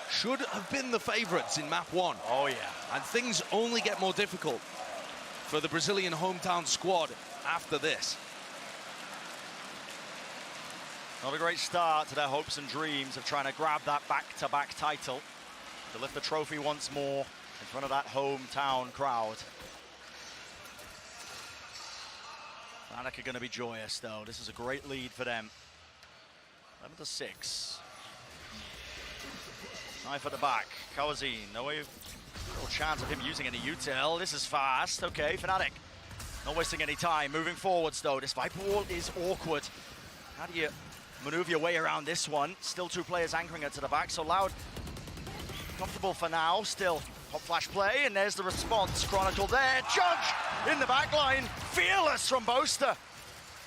should have been the favorites in map 1. Oh yeah. And things only get more difficult for the Brazilian hometown squad after this. Not a great start to their hopes and dreams of trying to grab that back-to-back title, to lift the trophy once more in front of that hometown crowd. Fnatic are going to be joyous, though. This is a great lead for them. 11-6. Knife at the back. Kawazine, no chance of him using any util. This is fast. Okay, Fnatic not wasting any time. Moving forwards, though. This Viper Wall is awkward. How do you maneuver your way around this one? Still 2 players anchoring it to the back, so Loud comfortable for now. Still hot flash play, and there's the response. Chronicle there. Judge in the back line. Fearless from Boaster.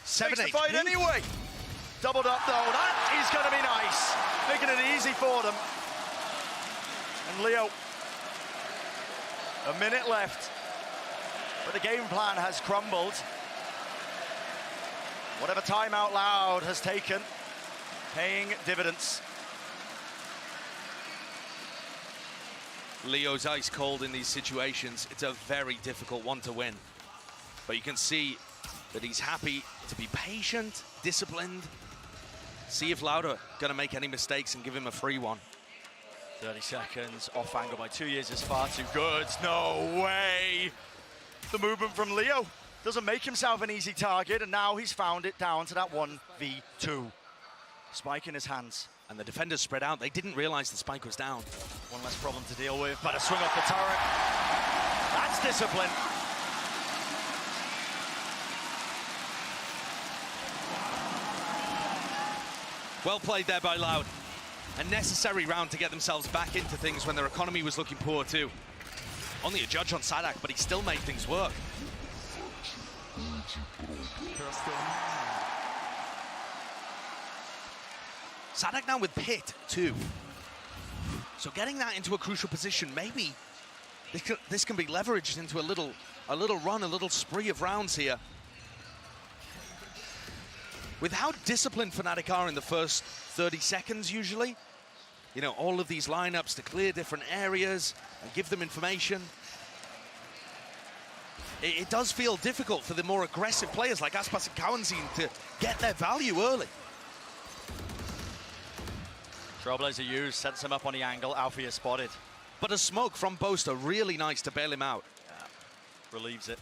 7 Takes the fight anyway. Doubled up, though. That is going to be nice. Making it easy for them. And Leo, a minute left. But the game plan has crumbled. Whatever timeout Loud has taken, paying dividends. Leo's ice cold in these situations. It's a very difficult one to win. But you can see that he's happy to be patient, disciplined. See if Loud are going to make any mistakes and give him a free one. 30 seconds, off angle by 2 years is far too good. No way! The movement from Leo doesn't make himself an easy target, and now he's found it down to that 1v2. Spike in his hands. And the defenders spread out. They didn't realize the spike was down. One less problem to deal with, but a swing off the turret. That's discipline. Well played there by Loud. A necessary round to get themselves back into things when their economy was looking poor too. Only a judge on Sadak, but he still made things work. Sadak now with Pit too. So getting that into a crucial position, maybe this can be leveraged into a little run, a little spree of rounds here. With how disciplined Fnatic are in the first 30 seconds usually, you know, all of these lineups to clear different areas and give them information. It does feel difficult for the more aggressive players like Aspas and Kawanzin to get their value early. Trailblazer used, sets him up on the angle, Alfie is spotted. But a smoke from Boaster, really nice to bail him out. Yeah, relieves it.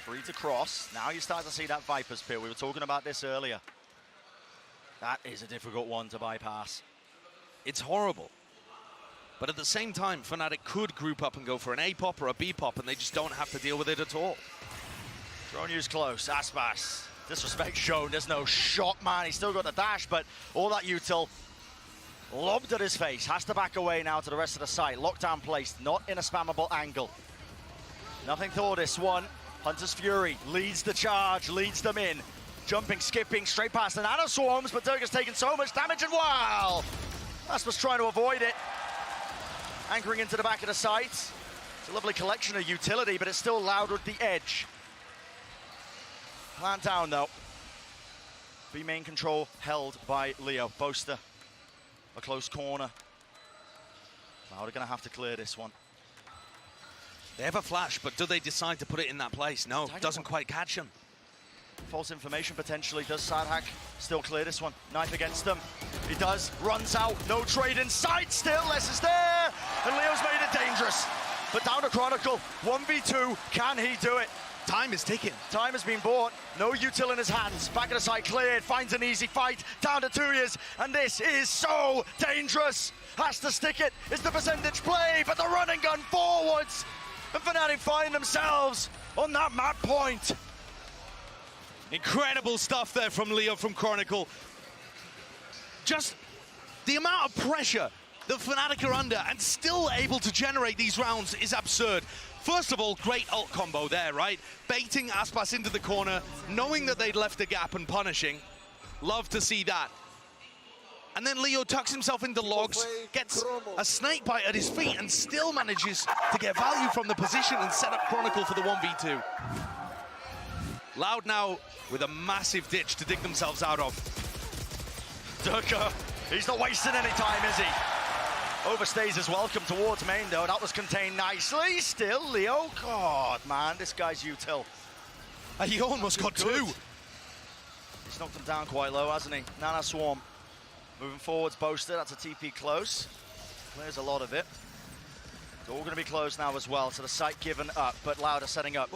Free to cross. Now you start to see that Viper's Pit. We were talking about this earlier. That is a difficult one to bypass. It's horrible. But at the same time, Fnatic could group up and go for an A pop or a B pop, and they just don't have to deal with it at all. Drone use close. Aspas. Disrespect shown. There's no shot, man. He's still got the dash, but all that util lobbed at his face. Has to back away now to the rest of the site. Lockdown placed, not in a spammable angle. Nothing for this one. Hunter's Fury leads the charge, leads them in. Jumping, skipping, straight past the Nano Swarms, but Dirk has taken so much damage, and wow! Aspas trying to avoid it. Anchoring into the back of the site. It's a lovely collection of utility, but it's still Loud with the edge. Plant down, though. B main control held by Leo. Boaster, a close corner. Loud are going to have to clear this one. They have a flash, but do they decide to put it in that place? No, doesn't quite catch him. False information potentially. Does Sadhack still clear this one? Knife against them. He does. Runs out. No trade inside still. Less is there. And Leo's made it dangerous. But down to Chronicle. 1v2. Can he do it? Time is ticking. Time has been bought. No util in his hands. Back of the side cleared. Finds an easy fight. Down to 2 years. And this is so dangerous. Has to stick it. It's the percentage play. But the run and gun forwards. And Fnatic find themselves on that map point. Incredible stuff there from Leo from Chronicle. Just the amount of pressure that Fnatic are under and still able to generate these rounds is absurd. First of all, great ult combo there, right? Baiting Aspas into the corner, knowing that they'd left a gap and punishing. Love to see that. And then Leo tucks himself into logs, gets a snake bite at his feet, and still manages to get value from the position and set up Chronicle for the 1v2. Loud now with a massive ditch to dig themselves out of. Durka, he's not wasting any time, is he? Overstays his welcome towards main, though. That was contained nicely. Still, Leo. God, man, this guy's util. He almost got two. He's knocked him down quite low, hasn't he? Nana Swarm. Moving forwards, Boaster. That's a TP close. Clears a lot of it. It's all going to be closed now as well. So the site given up, but Loud are setting up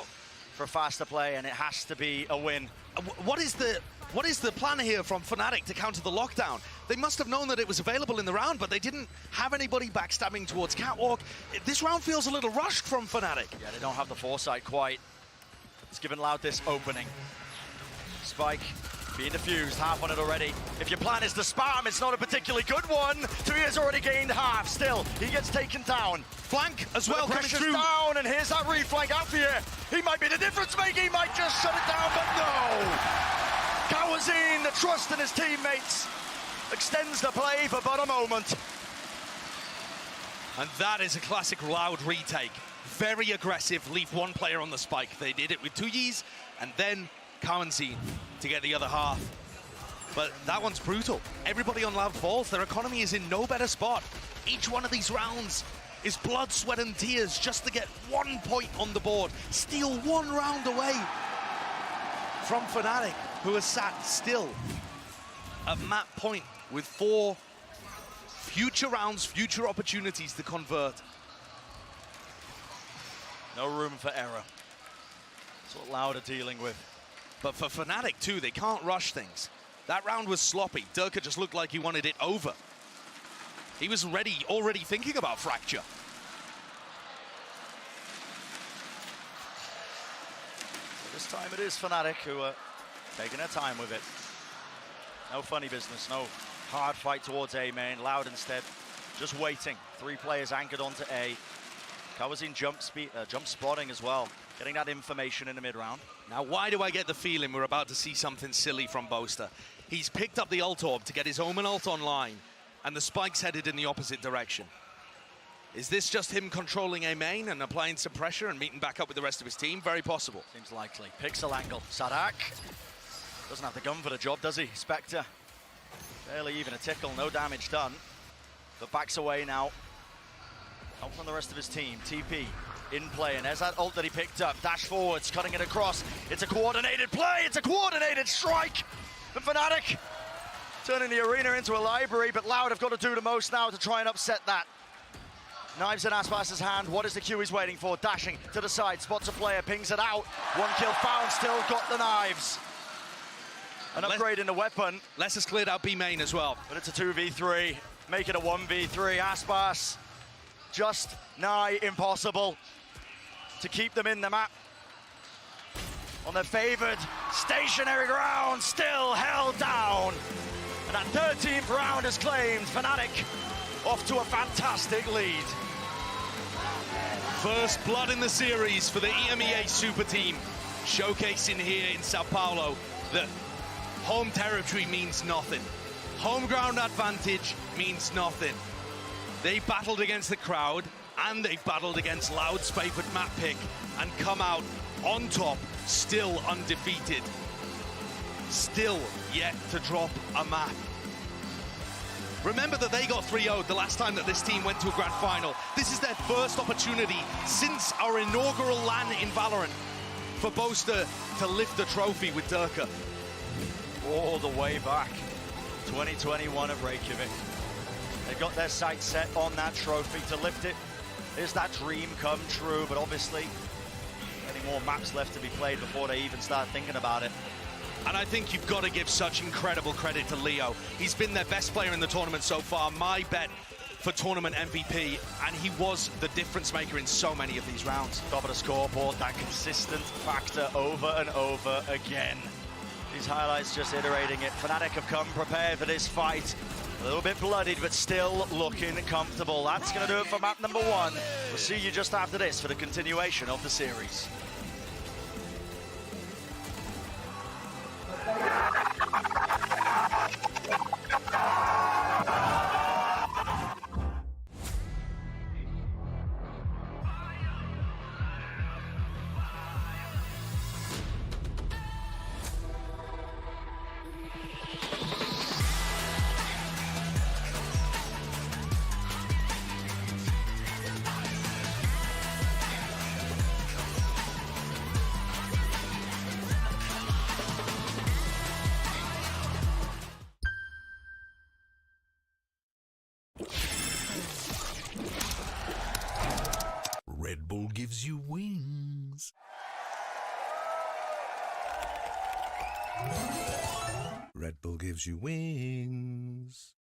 for a faster play, and it has to be a win. What is the plan here from Fnatic to counter the lockdown? They must have known that it was available in the round, but they didn't have anybody backstabbing towards Catwalk. This round feels a little rushed from Fnatic. Yeah, they don't have the foresight quite. It's given Loud this opening. Spike being defused, half on it already. If your plan is to spam, it's not a particularly good one. 2 years already gained half. Still, he gets taken down. Flank as well coming pressure's through. Down, and here's that reflank out for you. He might be the difference maker. He might just shut it down, but no. Kawazin, the trust in his teammates, extends the play for but a moment. And that is a classic Loud retake. Very aggressive, leave one player on the spike. They did it with 2Ys, and then Kawanzin to get the other half. But that one's brutal. Everybody on Loud falls. Their economy is in no better spot. Each one of these rounds is blood, sweat, and tears just to get 1 point on the board. Steal 1 round away from Fnatic, who has sat still at map point with 4 future rounds, future opportunities to convert. No room for error. That's what Loud are dealing with. But for Fnatic too, they can't rush things. That round was sloppy. Durka just looked like he wanted it over. He was already thinking about Fracture. This time it is Fnatic who are taking their time with it. No funny business, no hard fight towards A main. Loud instead, just waiting. 3 players anchored onto A. Covers in jump spotting as well, getting that information in the mid-round. Now, why do I get the feeling we're about to see something silly from Boaster? He's picked up the ult orb to get his Omen ult online, and the spike's headed in the opposite direction. Is this just him controlling A main and applying some pressure and meeting back up with the rest of his team? Very possible. Seems likely. Pixel angle. Sadak doesn't have the gun for the job, does he? Spectre, barely even a tickle, no damage done. But backs away now. Help from the rest of his team. TP in play, and there's that ult that he picked up. Dash forwards, cutting it across. It's a coordinated play. It's a coordinated strike. The Fnatic turning the arena into a library, but Loud have got to do the most now to try and upset that. Knives in Aspas's hand. What is the cue he's waiting for? Dashing to the side, spots a player, pings it out. 1 kill found, still got the knives. An upgrade in the weapon. Les has cleared out B main as well. But it's a 2v3. Make it a 1v3. Aspas just nigh impossible to keep them in the map. On their favored stationary ground, still held down. And that 13th round is claimed. Fnatic off to a fantastic lead. First blood in the series for the EMEA super team, showcasing here in São Paulo that home territory means nothing. Home ground advantage means nothing. They battled against the crowd, and they battled against Loud's favorite map pick, and come out on top, still undefeated. Still yet to drop a map. Remember that they got 3-0'd the last time that this team went to a grand final. This is their first opportunity since our inaugural LAN in Valorant for Boaster to lift the trophy with Durka. All the way back, 2021 of Reykjavik. They got their sights set on that trophy to lift it. Is that dream come true? But obviously, any more maps left to be played before they even start thinking about it. And I think you've got to give such incredible credit to Leo. He's been their best player in the tournament so far, my bet for tournament MVP, and he was the difference maker in so many of these rounds. Top of the scoreboard, that consistent factor over and over again. These highlights just iterating it. Fnatic have come prepared for this fight. A little bit bloodied, but still looking comfortable. That's going to do it for map number 1. We'll see you just after this for the continuation of the series. Red Bull gives you wings. Red Bull gives you wings.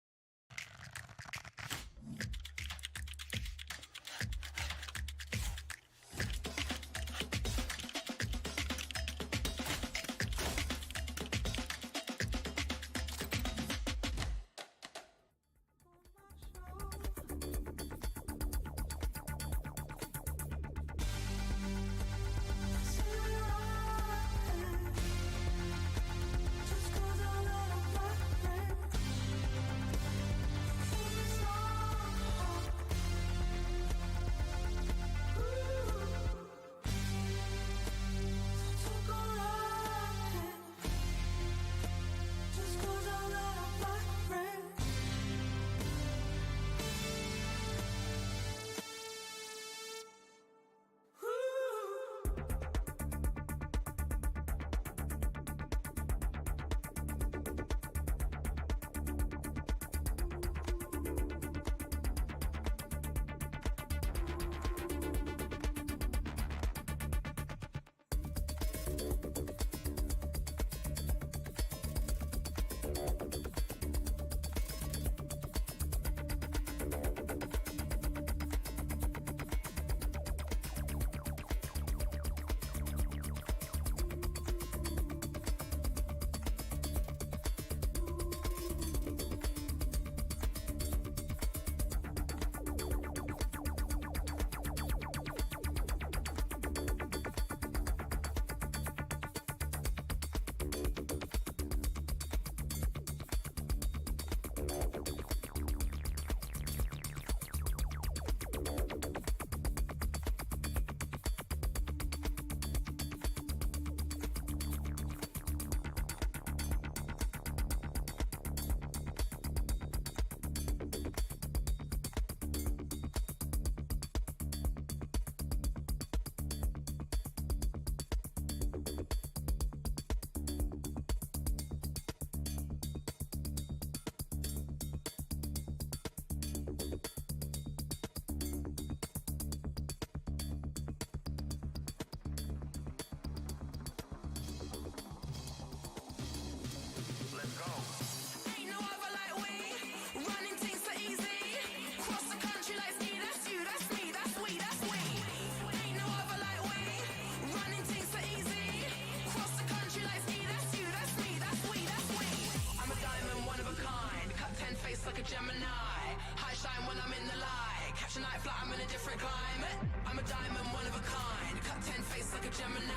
fly, I'm in a different climate. I'm a diamond, one of a kind. Cut 10 face like a Gemini.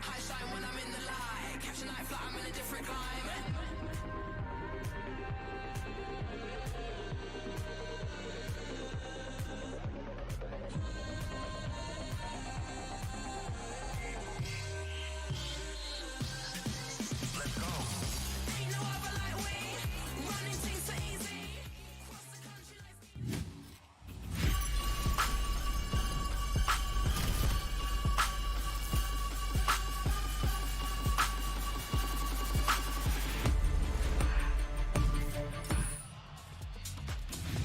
High shine when I'm in the light. Catch a night fly, I'm in a different climate.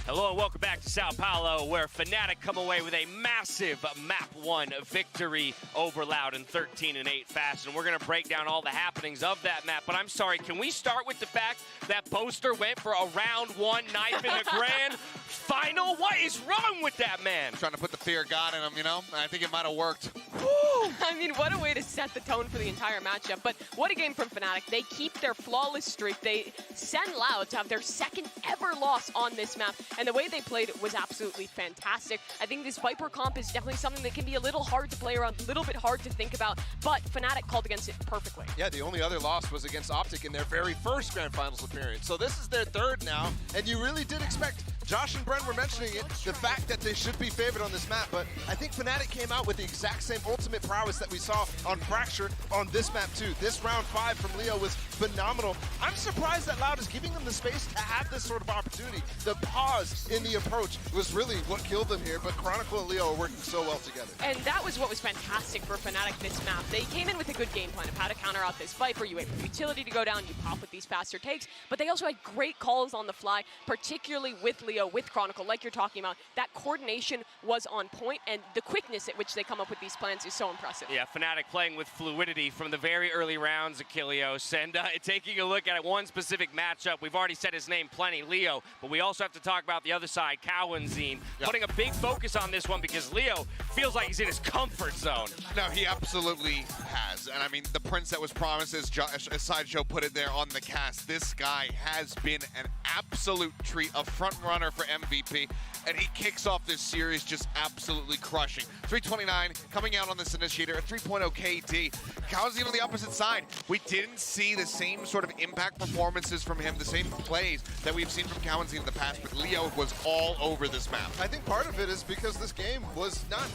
Hello and welcome back to Sao Paulo, where Fnatic come away with a massive Map 1 victory over Loud in 13-8 fashion. We're going to break down all the happenings of that map, but I'm sorry, can we start with the fact that Boaster went for a round 1 knife in the grand final? What is wrong with that man? Trying to put the fear of God in him, you know? I think it might have worked. I mean, what a way to set the tone for the entire matchup. But what a game from Fnatic. They keep their flawless streak. They send Loud to have their second ever loss on this map. And the way they played was absolutely fantastic. I think this Viper comp is definitely something that can be a little hard to play around, a little bit hard to think about, but Fnatic called against it perfectly. Yeah, the only other loss was against Optic in their very first Grand Finals appearance. So this is their third now, and you really did expect, Josh and Bren were mentioning it, the fact that they should be favored on this map, but I think Fnatic came out with the exact same ultimate prowess that we saw on Fracture on this map too. This round 5 from Leo was phenomenal. I'm surprised that Loud is giving them the space to have this sort of opportunity. The pause in the approach was really what killed them here, but Chronicle and Leo are working so well together. And that was what was fantastic for Fnatic this map. They came in with a good game plan of how to counter out this Viper. You wait for utility to go down, you pop with these faster takes, but they also had great calls on the fly, particularly with Leo, with Chronicle, like you're talking about. That coordination was on point, and the quickness at which they come up with these plans is so impressive. Yeah, Fnatic playing with fluidity from the very early rounds, Achilleos, and taking a look at one specific matchup. We've already said his name plenty, Leo, but we also have to talk about the other side, Cowanzine, putting a big focus on this one because Leo feels like he's in his comfort zone. No, he absolutely has. And I mean, the prince that was promised, as Sideshow put it there on the cast, this guy has been an absolute treat, a front runner for MVP, and he kicks off this series just absolutely crushing. 329 coming out on this initiator, a 3.0 KD. Cowanzine on the opposite side. We didn't see the same sort of impact performances from him, the same plays that we've seen from Cowanzine in the past, but Leo was all over this map. I think part of it is because this game was not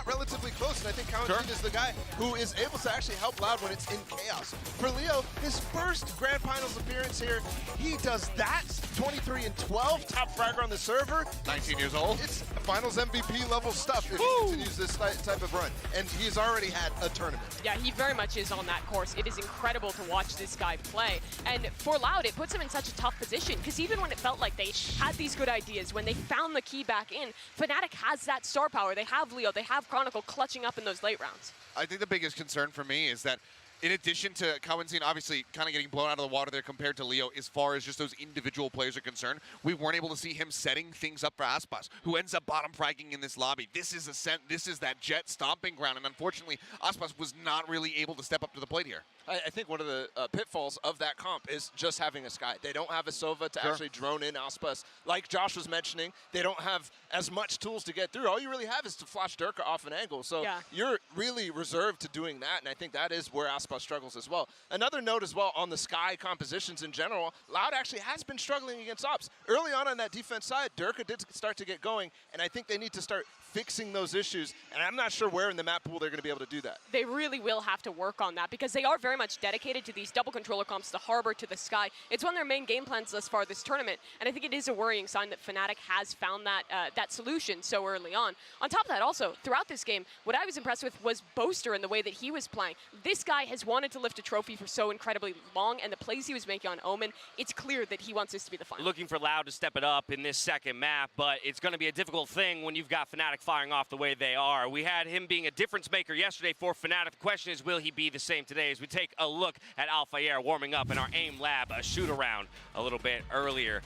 relatively close, and I think Cowanzine is the guy who is able to actually help Loud when it's in chaos. For Leo, his first Grand Finals appearance here, he does that. 23-12, top fragger on the server. 19 years old. It's Finals MVP level stuff if he continues this type of run, and he's already had a tournament. Yeah, he very much is on that course. It is incredible to watch this guy play, and for Loud, it puts him in such a tough position, because even when it felt like they had these good ideas, when they found the key back in, Fnatic has that star power. They have Leo, they have Chronicle clutching up in those late rounds. I think the biggest concern for me is that in addition to Cowanzine obviously kind of getting blown out of the water there compared to Leo, as far as just those individual players are concerned, we weren't able to see him setting things up for Aspas, who ends up bottom fragging in this lobby. This is that Jet stomping ground, and unfortunately, Aspas was not really able to step up to the plate here. I think one of the pitfalls of that comp is just having a Sky. They don't have a Sova to actually drone in Aspas. Like Josh was mentioning, they don't have as much tools to get through. All you really have is to flash Durka off an angle. So you're really reserved to doing that, and I think that is where Aspas struggles as well. Another note as well on the Sky compositions in general, Loud actually has been struggling against Ops. Early on that defense side, Durka did start to get going, and I think they need to start fixing those issues, and I'm not sure where in the map pool they're going to be able to do that. They really will have to work on that, because they are very much dedicated to these double controller comps, the Harbor to the Sky. It's one of their main game plans thus far this tournament, and I think it is a worrying sign that Fnatic has found that that solution so early on. On top of that, also, throughout this game, what I was impressed with was Boaster and the way that he was playing. This guy has wanted to lift a trophy for so incredibly long, and the plays he was making on Omen, it's clear that he wants this to be the final. Looking for Loud to step it up in this second map, but it's going to be a difficult thing when you've got Fnatic firing off the way they are. We had him being a difference maker yesterday for Fnatic. The question is, will he be the same today? As we take a look at Alphayer warming up in our AIM lab, a shoot around a little bit earlier.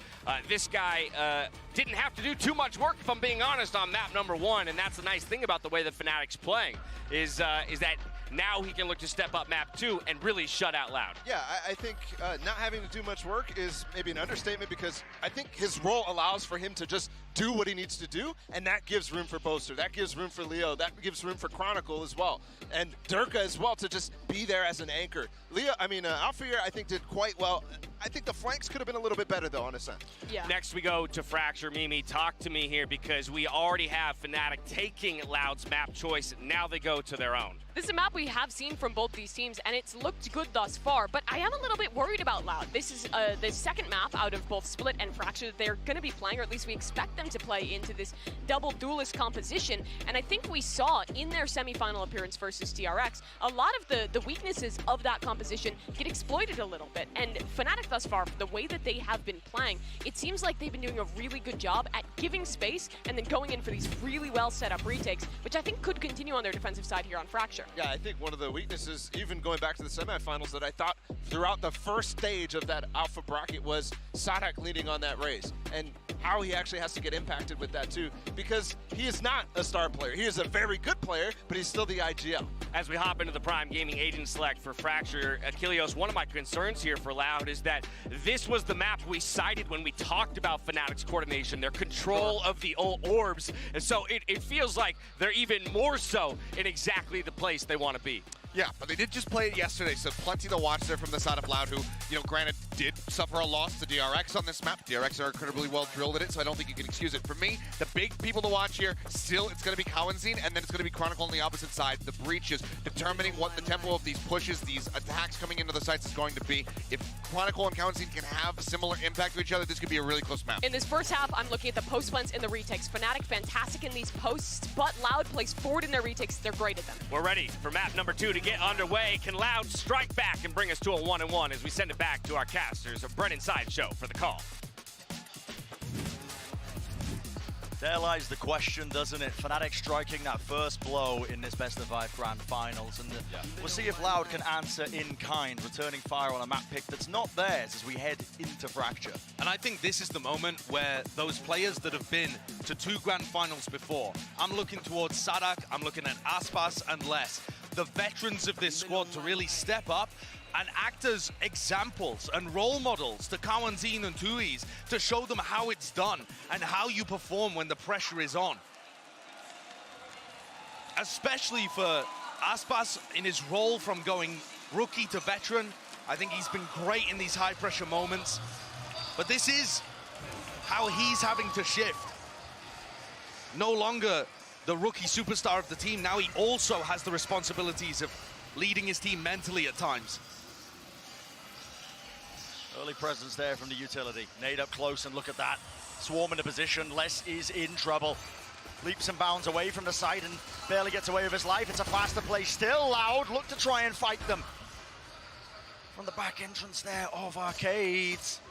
This guy didn't have to do too much work, if I'm being honest, on map number 1, and that's the nice thing about the way that Fnatic's playing, is that now he can look to step up map 2 and really shut out Loud. Yeah, I think not having to do much work is maybe an understatement, because I think his role allows for him to just do what he needs to do, and that gives room for Boaster, that gives room for Leo, that gives room for Chronicle as well, and Durka as well to just be there as an anchor. Alfir, I think, did quite well. I think the flanks could have been a little bit better, though, on Ascent. Yeah. Next we go to Fracture. Mimi, talk to me here, because we already have Fnatic taking Loud's map choice. Now they go to their own. This is a map we have seen from both these teams, and it's looked good thus far, but I am a little bit worried about Loud. This is the second map out of both Split and Fracture that they're going to be playing, or at least we expect them to play into this double duelist composition, and I think we saw in their semifinal appearance versus TRX, a lot of the weaknesses of that composition get exploited a little bit, and Fnatic thus far, the way that they have been playing, it seems like they've been doing a really good job at giving space and then going in for these really well set up retakes, which I think could continue on their defensive side here on Fracture. Yeah, I think one of the weaknesses, even going back to the semifinals, that I thought throughout the first stage of that alpha bracket was Sadak leading on that race, and how he actually has to get impacted with that too, because he is not a star player. He is a very good player, but he's still the IGL. As we hop into the Prime Gaming agent select for Fracture, Achilleos, one of my concerns here for Loud is that this was the map we cited when we talked about Fnatic's coordination, their control of the orbs, and so it feels like they're even more so in exactly the place they want to be. Yeah, but they did just play it yesterday, so plenty to watch there from the side of Loud, who, granted, did suffer a loss to DRX on this map. DRX are incredibly well drilled at it, so I don't think you can excuse it. For me, the big people to watch here, still, it's going to be Cowanzine, and then it's going to be Chronicle on the opposite side. The breaches, determining what the tempo of these pushes, these attacks coming into the sites is going to be. If Chronicle and Cowanzine can have a similar impact to each other, this could be a really close map. In this first half, I'm looking at the post plants and the retakes. Fnatic fantastic in these posts, but Loud plays forward in their retakes. They're great at them. We're ready for map number 2 to get underway. Can Loud strike back and bring us to a 1-1 as we send it back to our casters of Brennan Sideshow for the call? There lies the question, doesn't it? Fnatic striking that first blow in this best-of-5 grand finals, and we'll see if Loud can answer in kind, returning fire on a map pick that's not theirs as we head into Fracture. And I think this is the moment where those players that have been to 2 grand finals before, I'm looking towards Sadak, I'm looking at Aspas and Les, the veterans of this squad, to really step up and act as examples and role models to Cowanzine and Tuis to show them how it's done and how you perform when the pressure is on. Especially for Aspas in his role from going rookie to veteran. I think he's been great in these high pressure moments, but this is how he's having to shift. No longer the rookie superstar of the team, now he also has the responsibilities of leading his team mentally at times. Early presence there from the utility. Nade up close, and look at that. Swarm into position. Les is in trouble. Leaps and bounds away from the site and barely gets away with his life. It's a faster play still. Loud look to try and fight them. From the back entrance there of Arcades.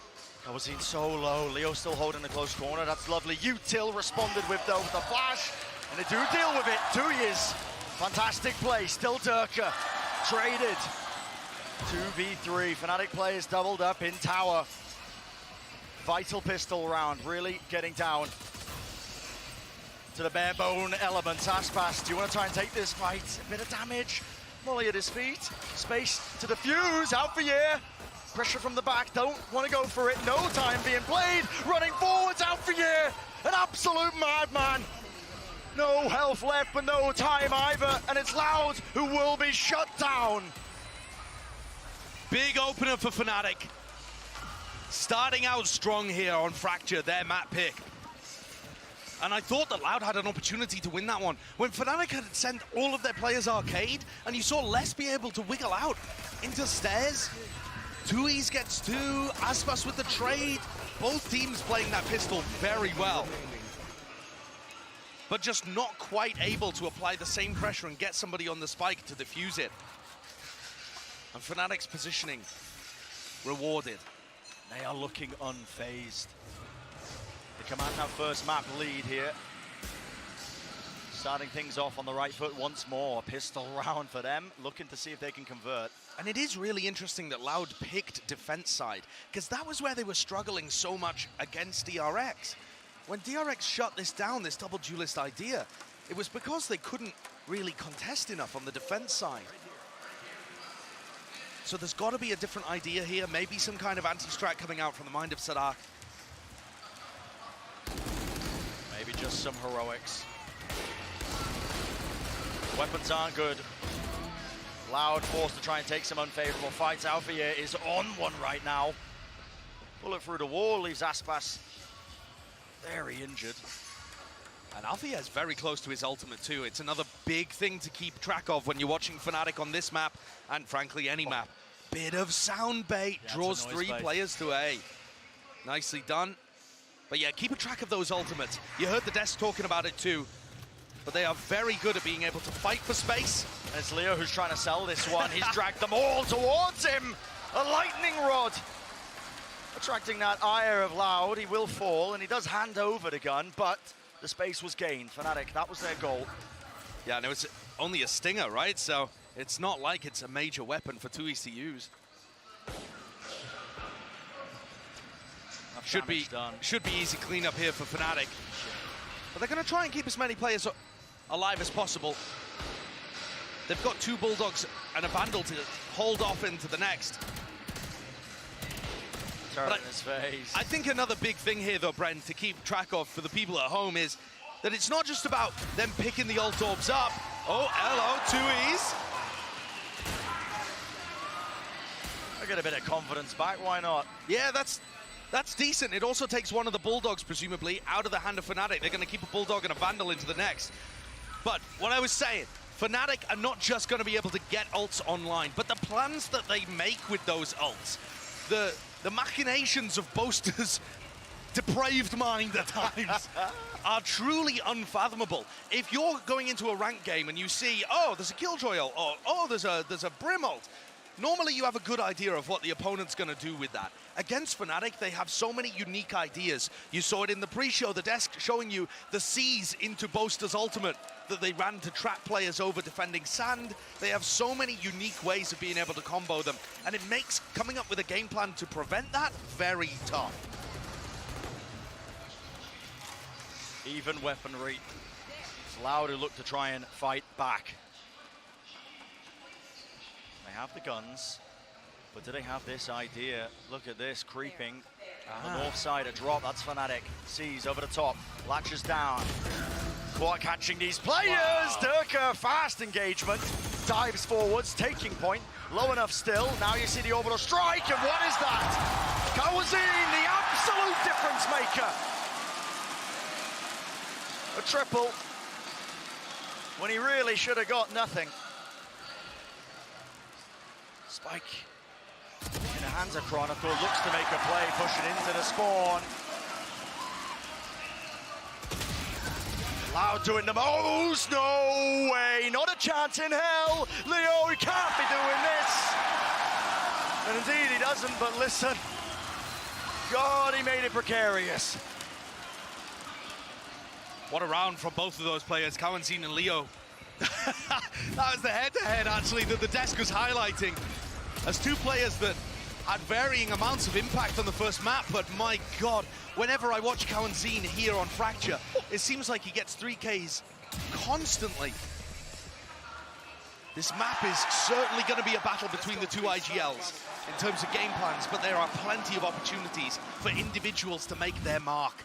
Cowanzine so low. Leo still holding the close corner. That's lovely. Util responded with, though, the flash. And they do deal with it. 2 years. Fantastic play. Still Durka. Traded. 2v3. Fnatic players doubled up in tower. Vital pistol round. Really getting down to the bare bone elements. Aspas, do you want to try and take this fight? A bit of damage. Molly at his feet. Space to defuse. Out for year. Pressure from the back. Don't want to go for it. No time being played. Running forwards. Out for year. An absolute madman. No health left, but no time either. And it's Loud who will be shut down. Big opener for Fnatic. Starting out strong here on Fracture, their map pick. And I thought that Loud had an opportunity to win that one. When Fnatic had sent all of their players arcade, and you saw Les be able to wiggle out into stairs. Tuis gets 2, Aspas with the trade. Both teams playing that pistol very well. But just not quite able to apply the same pressure and get somebody on the spike to defuse it. And Fnatic's positioning rewarded. They are looking unfazed. They command that first map lead here. Starting things off on the right foot once more. Pistol round for them, looking to see if they can convert. And it is really interesting that Loud picked defense side, because that was where they were struggling so much against DRX. When DRX shut this down, this double duelist idea, it was because they couldn't really contest enough on the defense side. So there's got to be a different idea here, maybe some kind of anti-strat coming out from the mind of Sadak. just some heroics. Weapons aren't good. Loud forced to try and take some unfavorable fights. Alfia is on one right now. Bullet through the wall leaves Aspas very injured. And Alfia is very close to his ultimate too. It's another big thing to keep track of when you're watching Fnatic on this map, and frankly any map. Bit of sound bait, draws 3 players to A. Nicely done. But yeah, keep a track of those ultimates. You heard the desk talking about it too. But they are very good at being able to fight for space. And it's Leo who's trying to sell this one. He's dragged them all towards him. A lightning rod. Attracting that ire of Loud. He will fall, and he does hand over the gun, but the space was gained. Fnatic, that was their goal. Yeah, and it was only a stinger, right? So it's not like it's a major weapon for 2Es to use. Should be easy cleanup here for Fnatic. But they're going to try and keep as many players alive as possible. They've got 2 Bulldogs and a Vandal to hold off into the next. But in his face. I think another big thing here, though, Brent, to keep track of for the people at home is that it's not just about them picking the ult orbs up. Oh, hello, 2Es. I get a bit of confidence back, why not? Yeah, that's decent. It also takes one of the Bulldogs, presumably, out of the hand of Fnatic. They're going to keep a Bulldog and a Vandal into the next. But what I was saying, Fnatic are not just going to be able to get ults online, but the plans that they make with those ults, the machinations of Boaster's depraved mind at times are truly unfathomable. If you're going into a ranked game and you see, oh, there's a Killjoy ult, or oh, there's a Brim ult, normally you have a good idea of what the opponent's going to do with that. Against Fnatic, they have so many unique ideas. You saw it in the pre-show, the desk showing you the C's into Boaster's ultimate that they ran to trap players over defending sand. They have so many unique ways of being able to combo them, and it makes coming up with a game plan to prevent that very tough. Even weaponry. It's Loud who look to try and fight back. They have the guns, but do they have this idea? Look at this, creeping. On the north side, a drop, that's Fnatic. Sees over the top, latches down. Quad catching these players! Wow. Durka, fast engagement. Dives forwards, taking point. Low enough still. Now you see the orbital strike, and what is that? Kawazin, the absolute difference maker. A triple when he really should have got nothing. Spike in the hands of Chronicle, looks to make a play, pushing into the spawn. Loud doing the most, no way, not a chance in hell. Leo, he can't be doing this. And indeed he doesn't, but listen, God, he made it precarious. What a round from both of those players, Kawazin and Leo. That was the head-to-head, actually, that the desk was highlighting. As 2 players that had varying amounts of impact on the first map, but my God, whenever I watch Kawazin here on Fracture, it seems like he gets 3Ks constantly. This map is certainly going to be a battle between the 2 IGLs in terms of game plans, but there are plenty of opportunities for individuals to make their mark.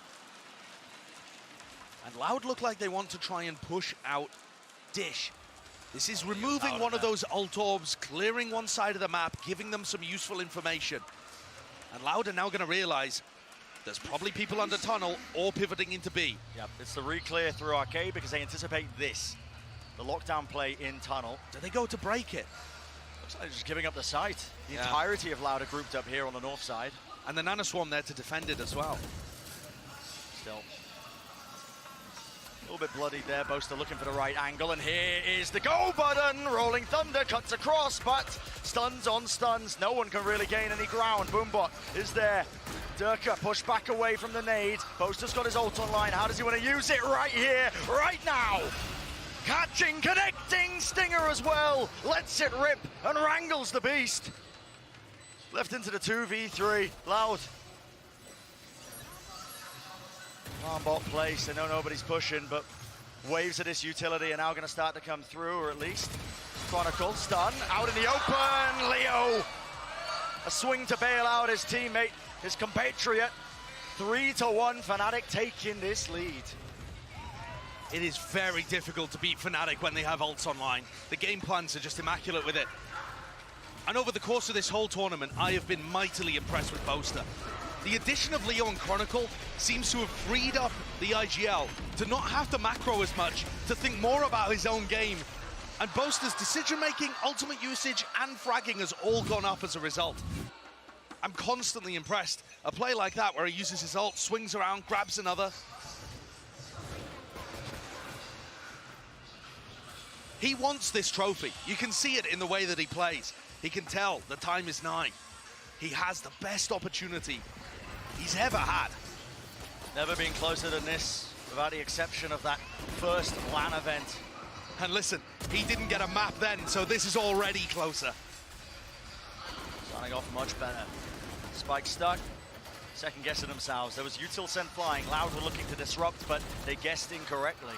And Loud look like they want to try and push out Dish. This is removing one of those ult orbs, clearing one side of the map, giving them some useful information. And Loud are now going to realize there's probably people under tunnel or pivoting into B. Yep, it's the re-clear through Arcade because they anticipate this. The lockdown play in tunnel. Do they go to break it? Looks like they're just giving up the site. The entirety of Loud are grouped up here on the north side. And the Nanoswarm there to defend it as well. Still a little bit bloodied there. Boaster looking for the right angle, and here is the go button. Rolling Thunder cuts across, but stuns on stuns. No one can really gain any ground. Boombot is there. Durka pushed back away from the nade. Boaster's got his ult online. How does he want to use it? Right here, right now. Catching, connecting, Stinger as well. Lets it rip and wrangles the beast. Left into the 2v3. Loud. On bot place, they know nobody's pushing, but waves of this utility are now going to start to come through, or at least Chronicle, stun, out in the open, Leo! A swing to bail out his teammate, his compatriot. 3-1, Fnatic taking this lead. It is very difficult to beat Fnatic when they have ults online. The game plans are just immaculate with it. And over the course of this whole tournament, I have been mightily impressed with Boaster. The addition of Leo and Chronicle seems to have freed up the IGL to not have to macro as much, to think more about his own game. And Boaster's decision-making, ultimate usage, and fragging has all gone up as a result. I'm constantly impressed. A play like that where he uses his ult, swings around, grabs another. He wants this trophy. You can see it in the way that he plays. He can tell the time is nigh. He has the best opportunity he's ever had. Never been closer than this, without the exception of that first LAN event. And listen, he didn't get a map then, so this is already closer. Starting off much better. Spike stuck, second guessing themselves. There was util sent flying. Loud were looking to disrupt, but they guessed incorrectly.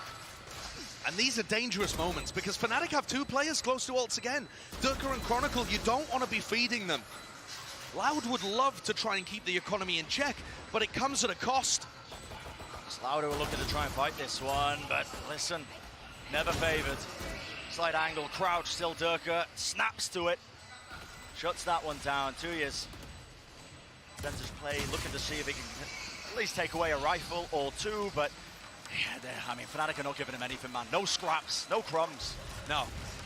And these are dangerous moments because Fnatic have two players close to ults again. Durka and Chronicle, you don't want to be feeding them. Loud would love to try and keep the economy in check, but it comes at a cost. It's Loud who are looking to try and fight this one, but listen, never favored. Slight angle, crouch, still Durka, snaps to it. Shuts that one down. 2 years. Defensive play, looking to see if he can at least take away a rifle or two, but yeah, I mean, Fnatic are not giving him anything, man. No scraps, no crumbs. No,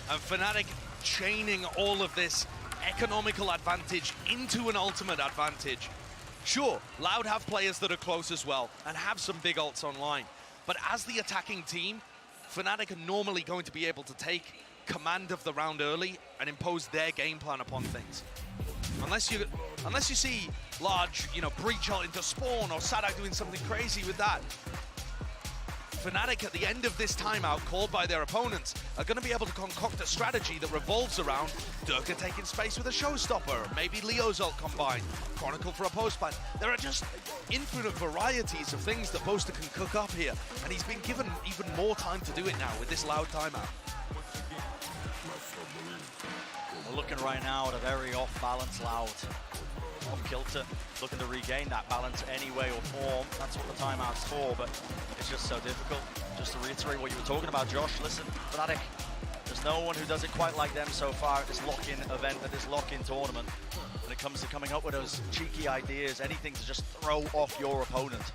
and Fnatic chaining all of this economical advantage into an ultimate advantage. Sure, Loud have players that are close as well and have some big ults online, but as the attacking team, Fnatic are normally going to be able to take command of the round early and impose their game plan upon things. Unless you see large, breach ult into spawn or Sadak doing something crazy with that. Fnatic at the end of this timeout called by their opponents are going to be able to concoct a strategy that revolves around Durka taking space with a showstopper, maybe Leo's ult combined, Chronicle for a post plant. There are just infinite varieties of things that Boaster can cook up here, and he's been given even more time to do it now with this Loud timeout. We're looking right now at a very off-balance Loud. Off kilter, looking to regain that balance any way or form. That's what the timeout's for, but it's just so difficult. Just to reiterate what you were talking about, Josh, listen, Fnatic, there's no one who does it quite like them so far at this lock-in event, at this lock-in tournament. When it comes to coming up with those cheeky ideas, anything to just throw off your opponent.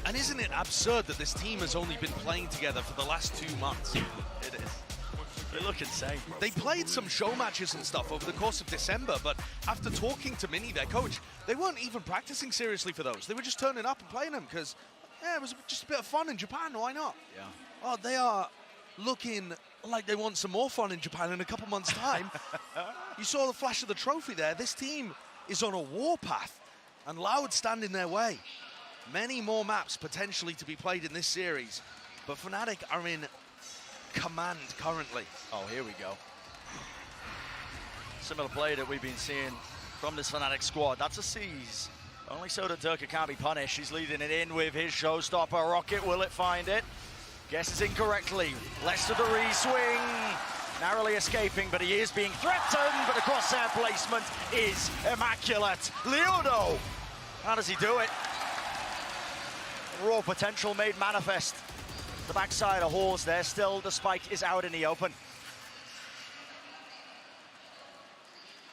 And isn't it absurd that this team has only been playing together for the last 2 months? It is. They look insane. They played some show matches and stuff over the course of December, but after talking to Minnie, their coach, they weren't even practicing seriously for those. They were just turning up and playing them because, yeah, it was just a bit of fun in Japan, why not? Yeah. Oh, they are looking like they want some more fun in Japan in a couple months' time. You saw the flash of the trophy there. This team is on a warpath, and Loud stand in their way. Many more maps potentially to be played in this series, but Fnatic are in command currently. Oh, here we go. Similar play that we've been seeing from this Fnatic squad. That's a seize. Only so that Durka can't be punished. He's leading it in with his showstopper rocket. Will it find it? Guesses incorrectly. Less to the re-swing. Narrowly escaping, but he is being threatened. But the crosshair placement is immaculate. Leono! How does he do it? Raw potential made manifest. The backside of Horse there, still the spike is out in the open.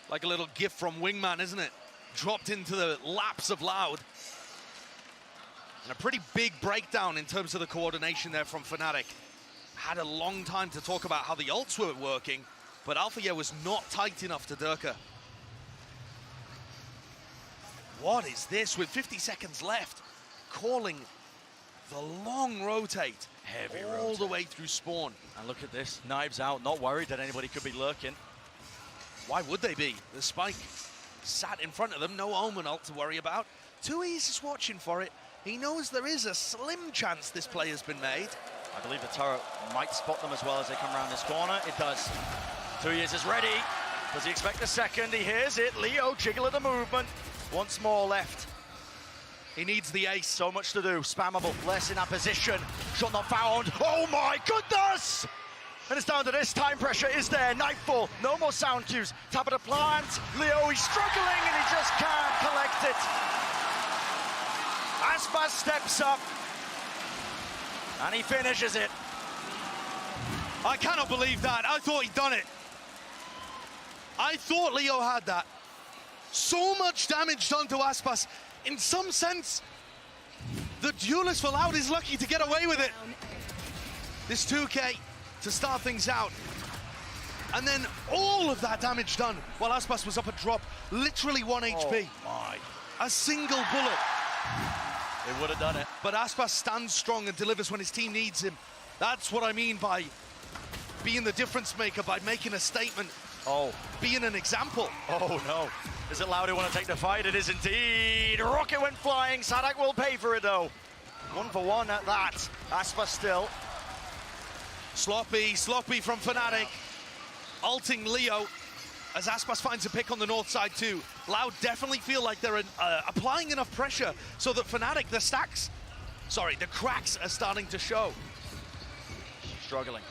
Like a little gift from Wingman, isn't it? Dropped into the laps of Loud. And a pretty big breakdown in terms of the coordination there from Fnatic. Had a long time to talk about how the ults were working, but Alpha was not tight enough to Durka. What is this with 50 seconds left? Calling the long rotate. Heavy all rotate. the way through spawn. And look at this, knives out, not worried that anybody could be lurking. Why would they be? The spike sat in front of them, no Omen ult to worry about. 2E's is watching for it. He knows there is a slim chance this play has been made. I believe the turret might spot them as well as they come around this corner. It does. 2 years is ready. Does he expect a second? He hears it. Leo, jiggle of the movement. Once more left. He needs the ace. So much to do. Spammable. Less in that position. Shot not found. Oh my goodness! And it's down to this. Time pressure is there. Nightfall. No more sound cues. Top of the plant. Leo, he's struggling and he just can't collect it. Aspas steps up. And he finishes it. I cannot believe that. I thought he'd done it. I thought Leo had that. So much damage done to Aspas. In some sense, the duelist for Loud is lucky to get away with it. This 2K to start things out. And then all of that damage done while Aspas was up a drop. Literally 1 HP. My. A single bullet. It would have done it. But Aspas stands strong and delivers when his team needs him. That's what I mean by being the difference maker, by making a statement. Oh. Being an example. Oh no. Is it Loud who want to take the fight? It is indeed. Rocket went flying. Sadak will pay for it though. 1 for 1 at that. Aspas still. Sloppy from Fnatic. Ulting Leo as Aspas finds a pick on the north side too. Loud definitely feel like they're applying enough pressure so that Fnatic, the cracks are starting to show. Struggling.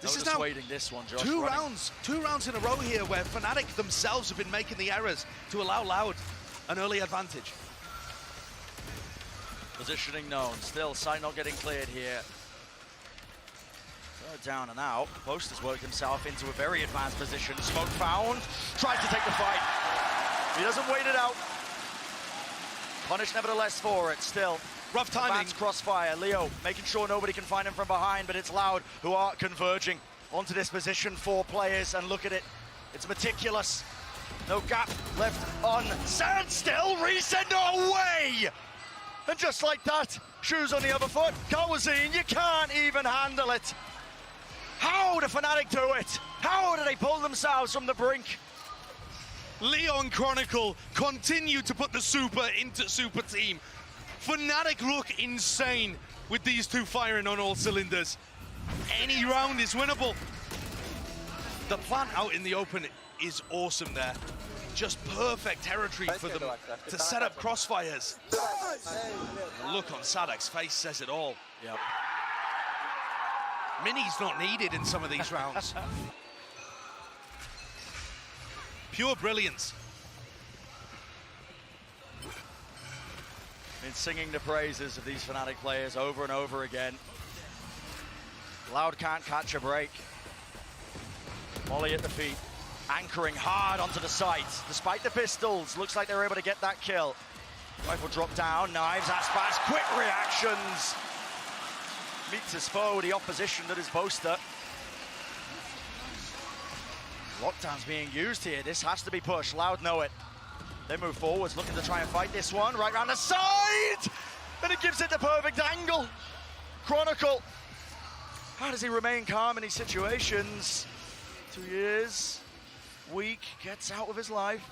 This No is now dissuading this one, Josh. 2 rounds in a row here where Fnatic themselves have been making the errors to allow Loud an early advantage. Positioning known. Still, sight not getting cleared here. Third down and out. Post has worked himself into a very advanced position. Smoke found. Tries to take the fight. He doesn't wait it out. Punished nevertheless for it. Still. Rough timing. Advanced crossfire. Leo making sure nobody can find him from behind, but it's Loud who are converging onto this position. 4 players, and look at it. It's meticulous. No gap left on standstill. Reset away! And just like that, shoes on the other foot. Kawazine, you can't even handle it. How did Fnatic do it? How did they pull themselves from the brink? Leo and Chronicle continue to put the super into super team. Fnatic look insane with these 2 firing on all cylinders. Any round is winnable. The plant out in the open is awesome there. Just perfect territory for them to set up crossfires. The look on Sadak's face says it all. Yep. Mini's not needed in some of these rounds. Pure brilliance. Been singing the praises of these Fnatic players over and over again. Loud can't catch a break. Molly at the feet, anchoring hard onto the site. Despite the pistols, looks like they were able to get that kill. Rifle drop down, knives, Aspas, quick reactions. Meets his foe, the opposition that is Boaster. Lockdown's being used here. This has to be pushed. Loud know it. They move forwards, looking to try and fight this one. Right round the side! And it gives it the perfect angle. Chronicle. How does he remain calm in these situations? 2 years. Weak, gets out of his life.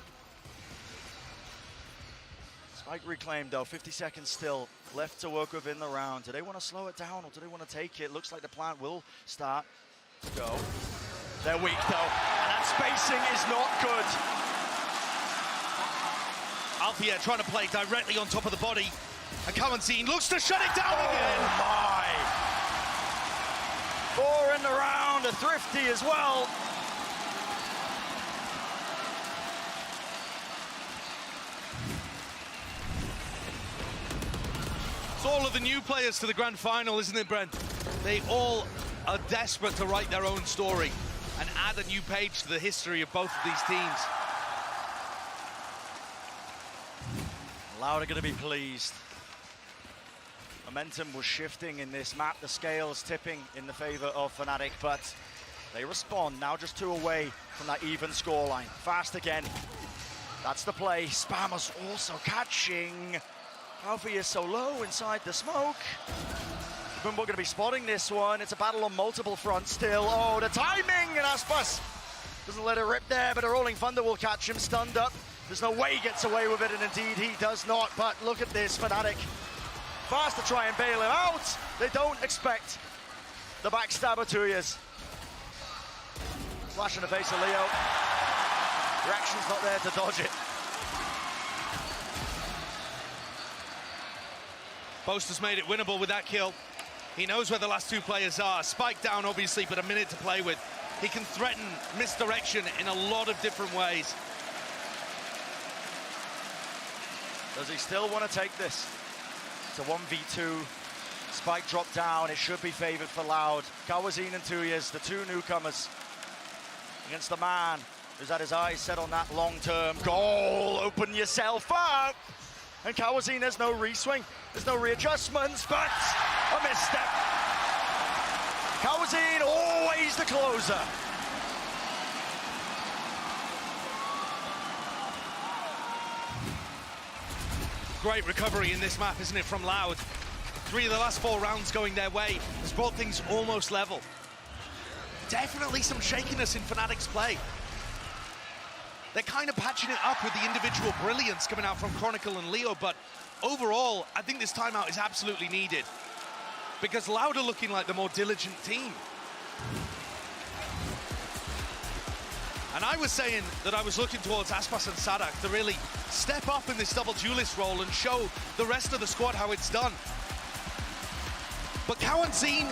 Spike reclaimed though, 50 seconds still left to work with in the round. Do they want to slow it down or do they want to take it? Looks like the plant will start to go. They're weak though, and that spacing is not good. Althea trying to play directly on top of the body. And Kawazine looks to shut it down again. My. 4 in the round, a thrifty as well. It's all of the new players to the grand final, isn't it, Brent? They all are desperate to write their own story and add a new page to the history of both of these teams. Loud are going to be pleased. Momentum was shifting in this map, the scales tipping in the favor of Fnatic, but they respond, now just 2 away from that even scoreline. Fast again, that's the play. Spammers also catching. Alfie is so low inside the smoke. We're going to be spotting this one. It's a battle on multiple fronts still. Oh, the timing, and Aspas doesn't let it rip there, but a Rolling Thunder will catch him, stunned up. There's no way he gets away with it, and indeed he does not, but look at this, Fnatic. Fast to try and bail him out. They don't expect the backstabber 2 years. Flash in the face of Leo. Reaction's not there to dodge it. Boaster's made it winnable with that kill. He knows where the last 2 players are. Spike down, obviously, but a minute to play with. He can threaten misdirection in a lot of different ways. Does he still want to take this? It's a 1v2 Spike dropped down, it should be favored for Loud. Kawazin and Tuyas, the two newcomers, against the man who's had his eyes set on that long-term goal. Open yourself up. And Kawazin, there's no re-swing, there's no readjustments, but a misstep. Kawazin, always the closer. Great recovery in this map, isn't it, from Loud? 3 of the last 4 rounds going their way has brought things almost level. Definitely some shakiness in Fnatic's play. They're kind of patching it up with the individual brilliance coming out from Chronicle and Leo, but overall, I think this timeout is absolutely needed because Loud are looking like the more diligent team. And I was saying that I was looking towards Aspas and Sadak to really step up in this double duelist role and show the rest of the squad how it's done. But Kawazin,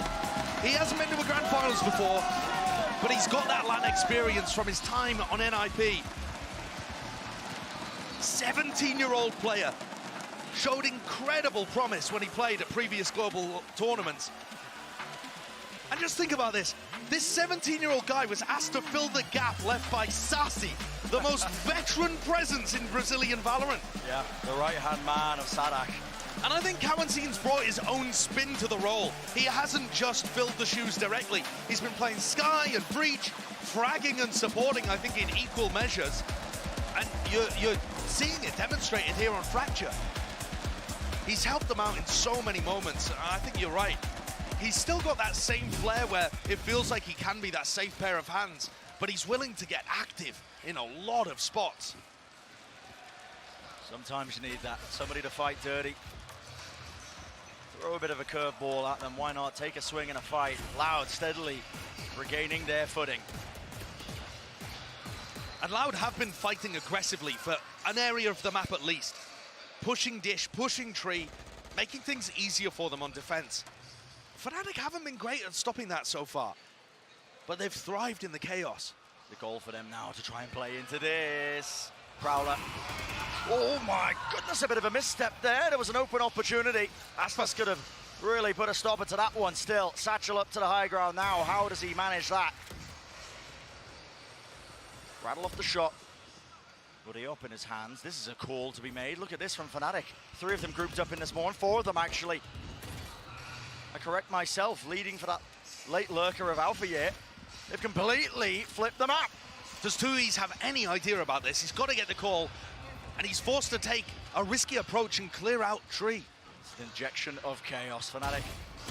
he hasn't been to a grand finals before, but he's got that LAN experience from his time on NIP. 17-year-old player, showed incredible promise when he played at previous global tournaments. And just think about this. This 17-year-old guy was asked to fill the gap left by Sassy, the most veteran presence in Brazilian Valorant. Yeah, the right-hand man of Sadak. And I think Kawazin's brought his own spin to the role. He hasn't just filled the shoes directly. He's been playing Sky and Breach, fragging and supporting, I think, in equal measures. And you're seeing it demonstrated here on Fracture. He's helped them out in so many moments. And I think you're right. He's still got that same flair where it feels like he can be that safe pair of hands, but he's willing to get active in a lot of spots. Sometimes you need that, somebody to fight dirty. Throw a bit of a curveball at them, why not? Take a swing in a fight. Loud steadily regaining their footing. And Loud have been fighting aggressively for an area of the map at least. Pushing Dish, pushing Tree, making things easier for them on defense. Fnatic haven't been great at stopping that so far, but they've thrived in the chaos. The goal for them now to try and play into this. Prowler. Oh my goodness, a bit of a misstep there. There was an open opportunity. Aspas could have really put a stopper to that one still. Satchel up to the high ground now. How does he manage that? Rattle off the shot. Buddy up in his hands. This is a call to be made. Look at this from Fnatic. 3 of them grouped up in this spawn. 4 of them actually. I correct myself, leading for that late lurker of Alpha yet. They've completely flipped the map. Does Tuis have any idea about this? He's got to get the call, and he's forced to take a risky approach and clear out Tree. It's an injection of chaos. Fnatic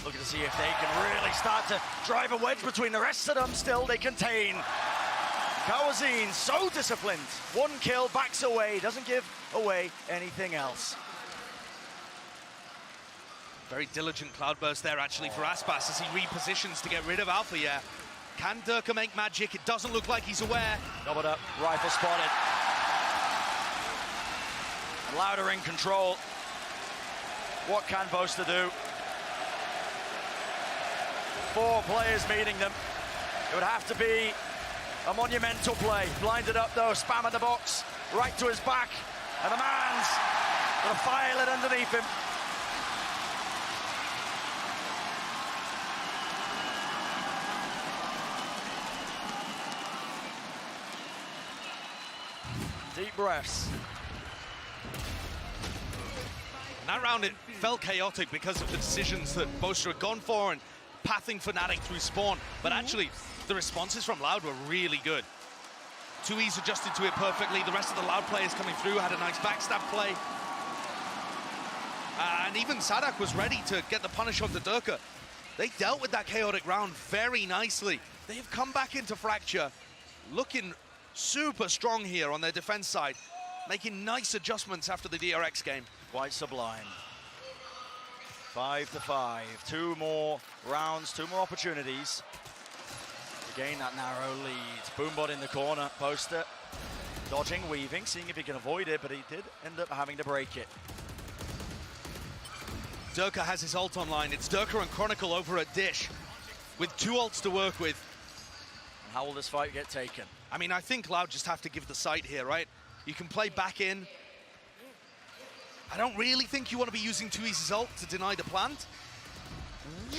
looking to see if they can really start to drive a wedge between the rest of them. Still, they contain. Kawazin, so disciplined. 1 kill, backs away, doesn't give away anything else. Very diligent cloudburst there actually for Aspas as he repositions to get rid of Alpha, yeah. Can Durka make magic? It doesn't look like he's aware. Doubled up, rifle spotted. Louder in control. What can Boaster do? 4 players meeting them. It would have to be a monumental play. Blinded up though, spam at the box, right to his back. And the man's gonna file it underneath him. Deep breaths. That round it felt chaotic because of the decisions that Boaster had gone for and pathing Fnatic through spawn. But actually, the responses from Loud were really good. Tuis adjusted to it perfectly. The rest of the Loud players coming through had a nice backstab play. And even Sadak was ready to get the punish onto Durka. They dealt with that chaotic round very nicely. They have come back into Fracture, looking super strong here on their defense side, making nice adjustments after the DRX game. Quite sublime. 5-5, 2 more rounds, 2 more opportunities to gain that narrow lead. Boombot in the corner, Boaster dodging, weaving, seeing if he can avoid it, but he did end up having to break it. Durka has his ult online. It's Durka and Chronicle over at Dish with 2 ults to work with. And how will this fight get taken? I mean, I think Loud just have to give the site here, right? You can play back in. I don't really think you want to be using Tuis' ult to deny the plant.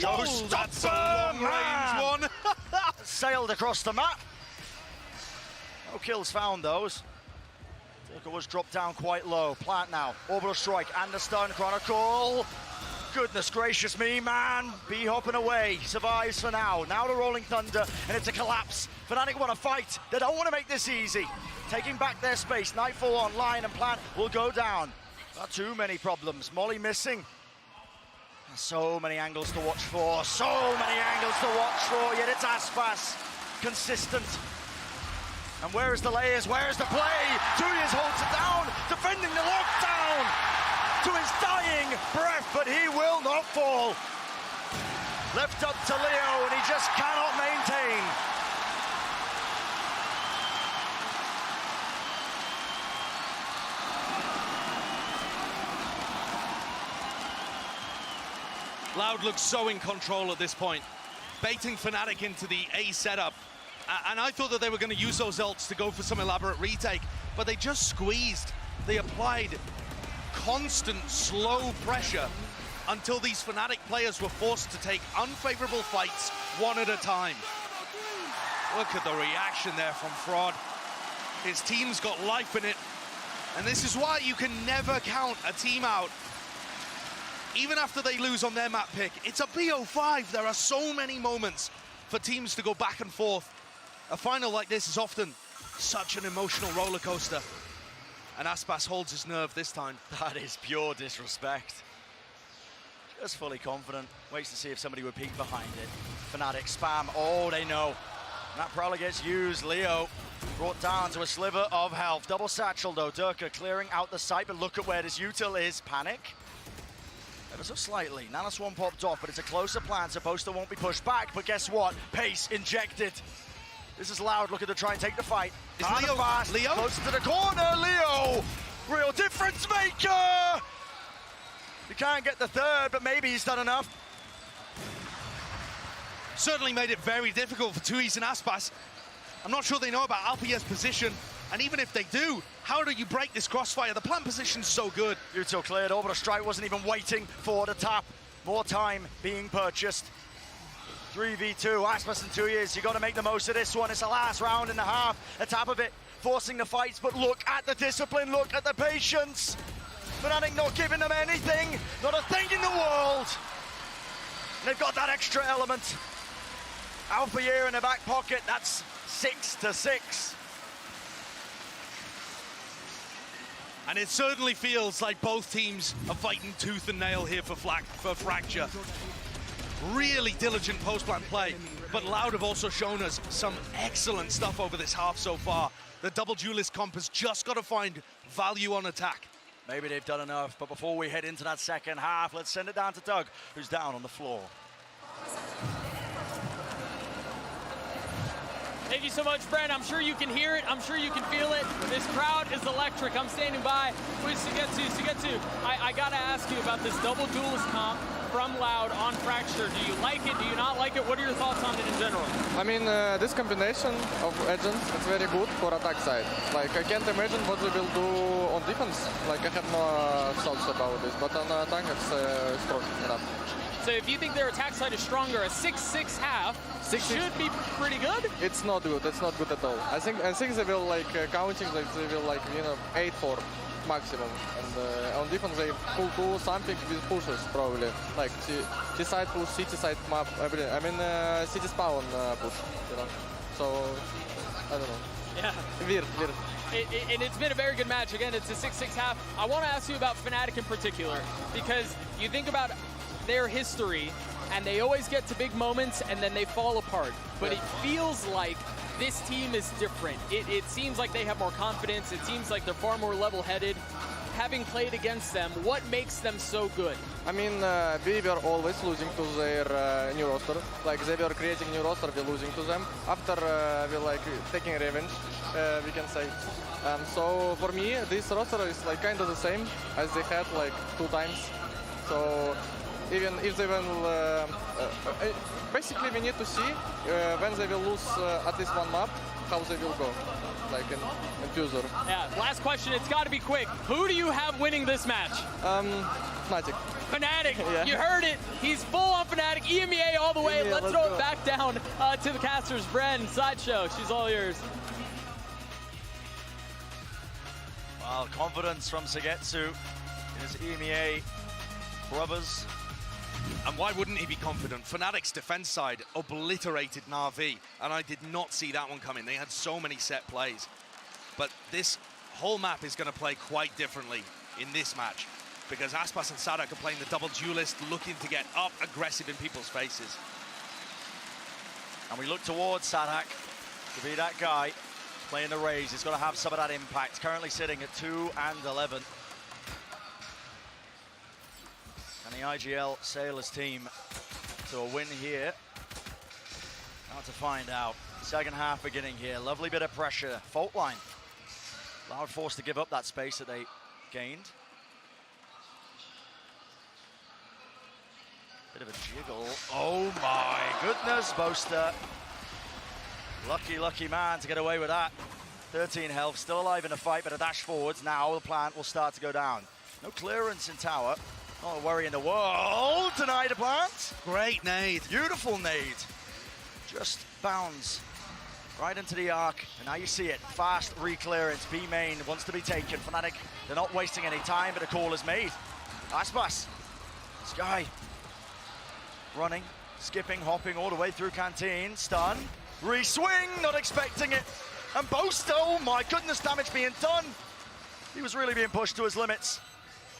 Whoa, that's a long-range one. Sailed across the map. No kills found, those. Durka was dropped down quite low. Plant now. Orbital strike and the stun. Chronicle. Goodness gracious me, man. Bee hopping away. Survives for now. Now the Rolling Thunder, and it's a collapse. Fnatic want to fight. They don't want to make this easy. Taking back their space. Nightfall online, and Plant will go down. Not too many problems. Molly missing. So many angles to watch for. So many angles to watch for. Yet it's Aspas. Consistent. And where is the layers? Where is the play? 2 years holds it down. Defending the lockdown. To his dying breath, but he will not fall. Left up to Leo, and he just cannot maintain. Loud looks so in control at this point, baiting Fnatic into the A setup. And I thought that they were going to use those ults to go for some elaborate retake, but they just squeezed. They applied constant slow pressure until these Fnatic players were forced to take unfavorable fights one at a time. Look at the reaction there from Fraud. His team's got life in it, and this is why you can never count a team out. Even after they lose on their map pick, it's a BO5. There are so many moments for teams to go back and forth. A final like this is often such an emotional roller coaster. And Aspas holds his nerve this time. That is pure disrespect. Just fully confident. Waits to see if somebody would peek behind it. Fnatic spam. Oh, they know. That probably gets used. Leo brought down to a sliver of health. Double satchel though. Durka clearing out the site, but look at where this util is. Panic. Ever so slightly. Nanoswarm popped off, but it's a closer plan, so Poster won't be pushed back. But guess what? Pace injected. This is Loud looking to try and take the fight. Is Leo fast? Leo? Closer to the corner. Leo! Real difference maker! He can't get the third, but maybe he's done enough. Certainly made it very difficult for Tuis and Aspas. I'm not sure they know about Alpia's position. And even if they do, how do you break this crossfire? The plant position's so good. Util cleared. Orbital strike wasn't even waiting for the tap. More time being purchased. 3v2, Aspas in 2 years. You got to make the most of this one. It's the last round and a half. The top of it, forcing the fights, but look at the discipline, look at the patience. Fnatic not giving them anything, not a thing in the world. They've got that extra element. Alpha Year in the back pocket, that's 6-6. And it certainly feels like both teams are fighting tooth and nail here for Fracture. Really diligent post-plant play, but Loud have also shown us some excellent stuff over this half so far. The double duelist comp has just got to find value on attack. Maybe they've done enough, but before we head into that second half, let's send it down to Doug, who's down on the floor. Thank you so much, Brent. I'm sure you can hear it. I'm sure you can feel it. This crowd is electric. I'm standing by with Sugetsu. I gotta ask you about this double duelist comp from Loud on Fracture. Do you like it? Do you not like it? What are your thoughts on it in general? I mean, this combination of agents is very good for attack side. Like, I can't imagine what they will do on defense. Like, I have no thoughts about this, but on attack it's strong enough. So if you think their attack side is stronger, a 6-6 half should be pretty good? It's not good. It's not good at all. I think they will like counting, like they will like 8-4 maximum. And on defense they could do something with pushes probably, like T side push, city side map, everything. I mean city spawn push, So I don't know. Yeah. Weird. And it's been a very good match. Again, it's a 6-6 half. I want to ask you about Fnatic in particular, because you think about their history, and they always get to big moments and then they fall apart. But it feels like this team is different. It seems like they have more confidence. It seems like they're far more level-headed. Having played against them, what makes them so good? I mean, we were always losing to their new roster. Like, they were creating new roster, we're losing to them. After we're like taking revenge, we can say. So for me, this roster is like kind of the same as they had like 2 times. So even if they will, basically we need to see when they will lose at least one map, how they will go, like in Fusor. Yeah, last question, it's got to be quick. Who do you have winning this match? Fnatic. Fnatic, Yeah. you heard it. He's full on Fnatic. EMEA all the way. EMEA, Let's let's throw go. it back down to the casters. Bren, Sideshow, she's all yours. Well, confidence from Sagetsu in his EMEA brothers. And why wouldn't he be confident? Fnatic's defense side obliterated Na'Vi, and I did not see that one coming. They had so many set plays. But this whole map is going to play quite differently in this match, because Aspas and Sadak are playing the double duelist, looking to get up aggressive in people's faces. And we look towards Sadak to be that guy playing the raise. He's got to have some of that impact. Currently sitting at 2 and 11. And the IGL Sailors team to a win here. Now to find out. Second half beginning here. Lovely bit of pressure. Fault line. Loud forced to give up that space that they gained. Bit of a jiggle. Oh my goodness, Boaster. Lucky man to get away with that. 13 health, still alive in the fight, but a dash forwards. Now the plant will start to go down. No clearance in tower. Not a worry in the world. Deny the plant. Great nade. Beautiful nade. Just bounds right into the arc. And now you see it. Fast re-clearance. B main wants to be taken. Fnatic, they're not wasting any time, but a call is made. Aspas. Sky. Running, skipping, hopping all the way through Canteen. Stun. Re-swing. Not expecting it. And Boaster. Oh my goodness, damage being done. He was really being pushed to his limits.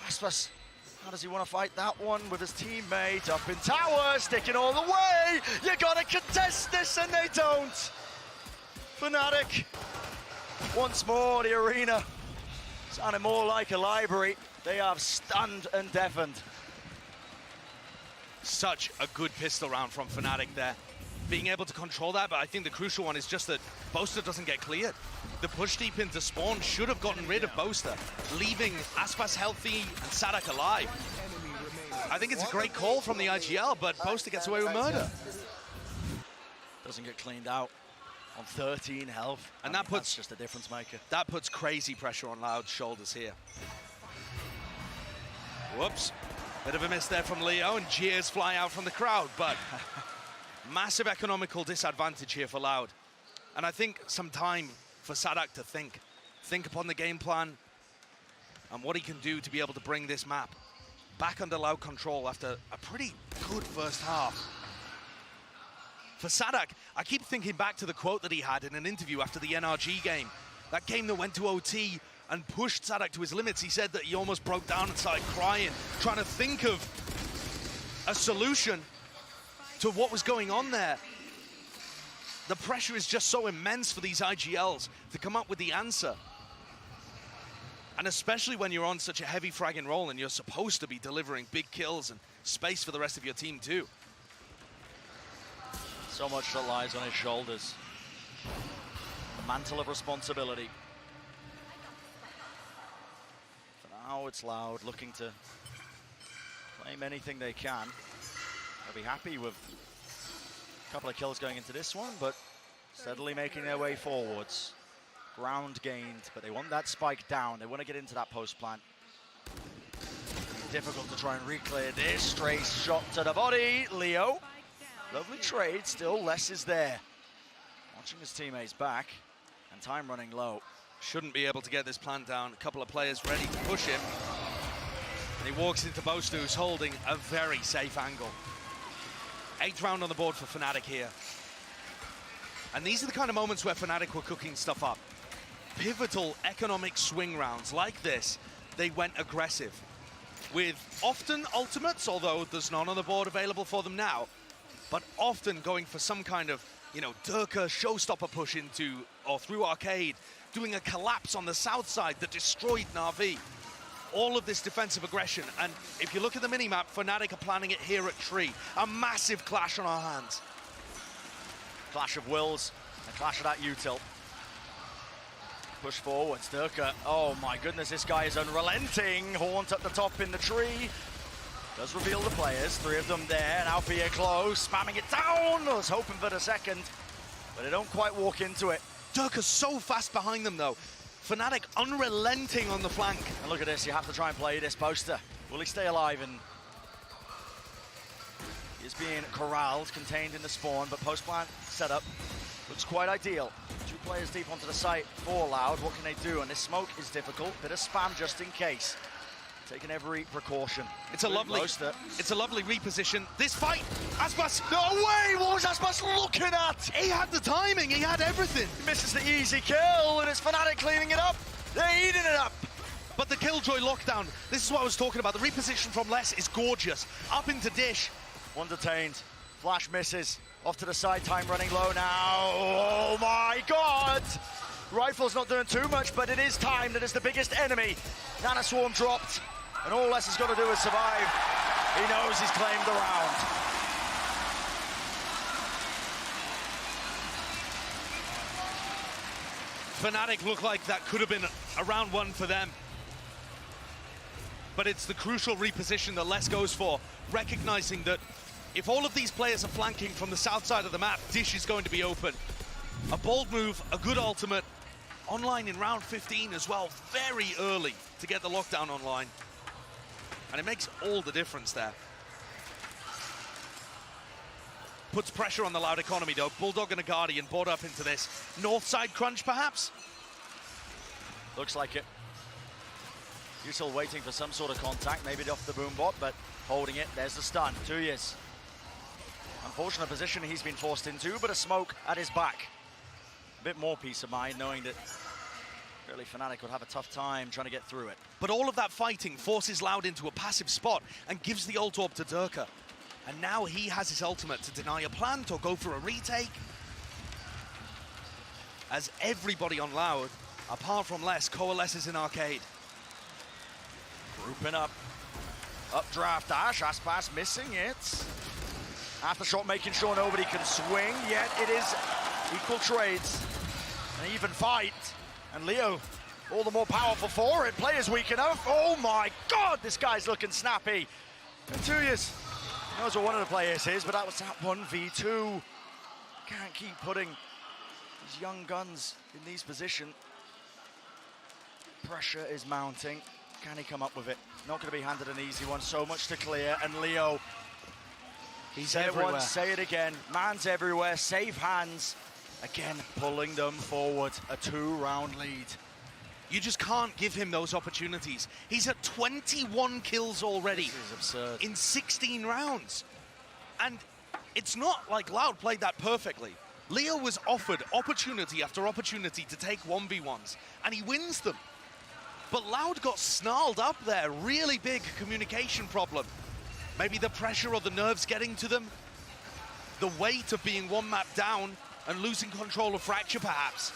Aspas. How does he want to fight that one with his teammate up in tower, sticking all the way? You gotta contest this, and they don't. Fnatic, once more, the arena sounding more like a library. They have stunned and deafened. Such a good pistol round from Fnatic there. Being able to control that, but I think the crucial one is just that Boaster doesn't get cleared. The push deep into spawn should have gotten rid of Boaster, leaving Aspas healthy and Sadak alive. I think it's a great call from the IGL, but Boaster gets away with murder. Doesn't get cleaned out on 13 health. And that puts that's just a difference maker. That puts crazy pressure on Loud's shoulders here. Whoops. Bit of a miss there from Leo, and jeers fly out from the crowd, but massive economical disadvantage here for Loud. And I think some time for Sadak to think upon the game plan and what he can do to be able to bring this map back under Loud control after a pretty good first half. For Sadak, I keep thinking back to the quote that he had in an interview after the NRG game. That game that went to OT and pushed Sadak to his limits. He said that he almost broke down and started crying, trying to think of a solution to what was going on there. The pressure is just so immense for these IGLs to come up with the answer. And especially when you're on such a heavy fragging roll and you're supposed to be delivering big kills and space for the rest of your team too. So much that lies on his shoulders. The mantle of responsibility. For now, it's Loud looking to claim anything they can. They'll be happy with a couple of kills going into this one, but steadily making their way forwards. Ground gained, but they want that spike down. They want to get into that post plant. Difficult to try and re-clear this. Stray shot to the body. Leo. Lovely trade, still less is there. Watching his teammates back, and time running low. Shouldn't be able to get this plant down. A couple of players ready to push him. And he walks into Boaster, who's holding a very safe angle. 8th round on the board for Fnatic here. And these are the kind of moments where Fnatic were cooking stuff up. Pivotal economic swing rounds like this, they went aggressive. With often ultimates, although there's none on the board available for them now, but often going for some kind of, Durka showstopper push into or through arcade, doing a collapse on the south side that destroyed Na'Vi. All of this defensive aggression, and if you look at the minimap, Fnatic are planning it here at Tree. A massive clash on our hands. Clash of wills, a clash of that util. Push forwards, Durka. Oh my goodness, this guy is unrelenting. Haunt at the top in the tree. Does reveal the players, 3 of them there. Now Pierre close, spamming it down. I was hoping for the second, but they don't quite walk into it. Durka's so fast behind them though. Fnatic unrelenting on the flank. And look at this, you have to try and play this Boaster. Will he stay alive and He's being corralled, contained in the spawn, but post-plant setup looks quite ideal. 2 players deep onto the site for Loud. What can they do? And this smoke is difficult. Bit of spam just in case. Taking every precaution. It's a lovely reposition. This fight, Aspas. No way! What was Aspas looking at? He had the timing. He had everything. He misses the easy kill, and it's Fnatic cleaning it up. They're eating it up. But the Killjoy lockdown. This is what I was talking about. The reposition from Les is gorgeous. Up into Dish. One detained. Flash misses. Off to the side, time running low now. Oh my God! Rifle's not doing too much, but it is time that is the biggest enemy. Nana Swarm dropped, and all Les has got to do is survive. He knows he's claimed the round. Fnatic look like that could have been a round 1 for them. But it's the crucial reposition that Les goes for, recognizing that if all of these players are flanking from the south side of the map, Dish is going to be open. A bold move, a good ultimate. Online in round 15 as well, very early to get the lockdown online. And it makes all the difference there. Puts pressure on the Loud economy though. Bulldog and a Guardian brought up into this. North side crunch perhaps? Looks like it. Util waiting for some sort of contact, maybe off the boom bot, but holding it. There's the stun. 2 years. Unfortunate position he's been forced into, but a smoke at his back. A bit more peace of mind knowing that really Fnatic would have a tough time trying to get through it. But all of that fighting forces Loud into a passive spot and gives the ult orb to Durka. And now he has his ultimate to deny a plant or go for a retake. As everybody on Loud, apart from Les, coalesces in Arcade. Grouping up. Updraft dash, Aspas missing it. Aftershock making sure nobody can swing, yet it is equal trades. An even fight. And Leo, all the more powerful for it. Players weak enough. Oh my God, this guy's looking snappy. And 2 years. He knows what one of the players is, but that was that 1v2. Can't keep putting these young guns in these positions. Pressure is mounting. Can he come up with it? Not going to be handed an easy one. So much to clear. And Leo, he's everywhere. Say it once, say it again. Man's everywhere. Safe hands. Again, pulling them forward. A 2-round lead. You just can't give him those opportunities. He's at 21 kills already. This is absurd. In 16 rounds. And it's not like Loud played that perfectly. Leo was offered opportunity after opportunity to take 1v1s, and he wins them. But Loud got snarled up there. Really big communication problem. Maybe the pressure or the nerves getting to them. The weight of being 1 map down and losing control of Fracture perhaps.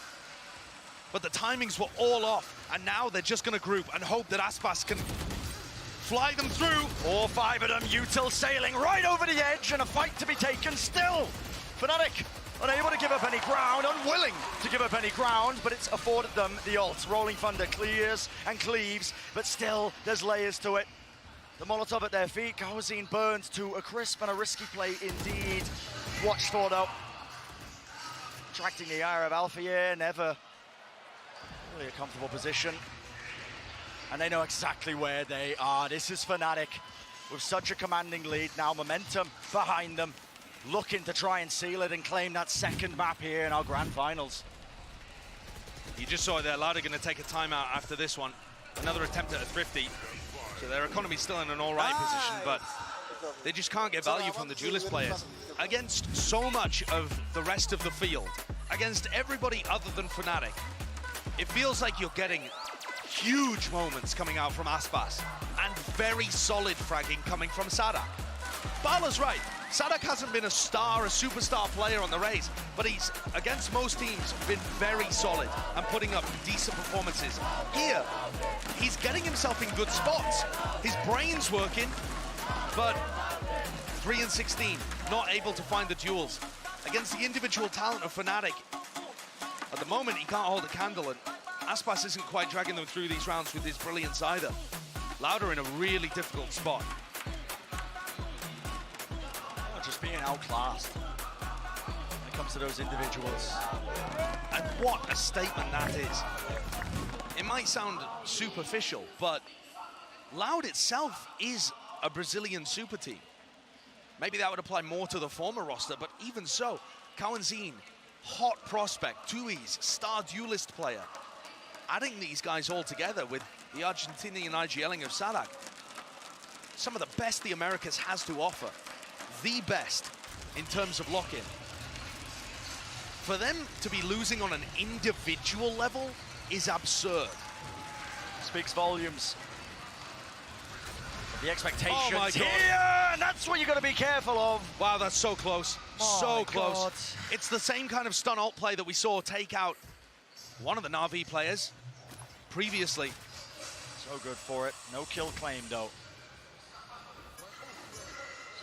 But the timings were all off, and now they're just going to group and hope that Aspas can fly them through. All 5 of them, Util sailing right over the edge, and a fight to be taken still. Fnatic unable to give up any ground, unwilling to give up any ground, but it's afforded them the ult. Rolling Thunder clears and cleaves, but still there's layers to it. The Molotov at their feet, Gaurzine burned to a crisp and a risky play indeed. Watched for though. Attracting the ire of Alphair, never really a comfortable position. And they know exactly where they are. This is Fnatic with such a commanding lead now, momentum behind them, looking to try and seal it and claim that second map here in our grand finals. You just saw it there, Loud are going to take a timeout after this one. Another attempt at a thrifty. So their economy's still in an all right position, but they just can't get value from the Duelist players. Against so much of the rest of the field, against everybody other than Fnatic, it feels like you're getting huge moments coming out from Aspas and very solid fragging coming from Sadak. Bala's right. Sadak hasn't been a superstar player on the race, but he's, against most teams, been very solid and putting up decent performances. Here, he's getting himself in good spots. His brain's working, but 3 and 16, not able to find the duels. Against the individual talent of Fnatic, at the moment, he can't hold a candle, and Aspas isn't quite dragging them through these rounds with his brilliance either. Loud are in a really difficult spot. Just being outclassed when it comes to those individuals. And what a statement that is. It might sound superficial, but Loud itself is a Brazilian super team. Maybe that would apply more to the former roster, but even so, Cowanzine, hot prospect, Tui's star duelist player. Adding these guys all together with the Argentinian IGLing of Sadak, some of the best the Americas has to offer, the best in terms of lock-in. For them to be losing on an individual level is absurd. Speaks volumes. The expectations oh my here, God. and that's what you got to be careful of. Wow, that's so close. Oh so close. God. It's the same kind of stun ult play that we saw take out one of the Na'Vi players previously. So good for it. No kill claim, though.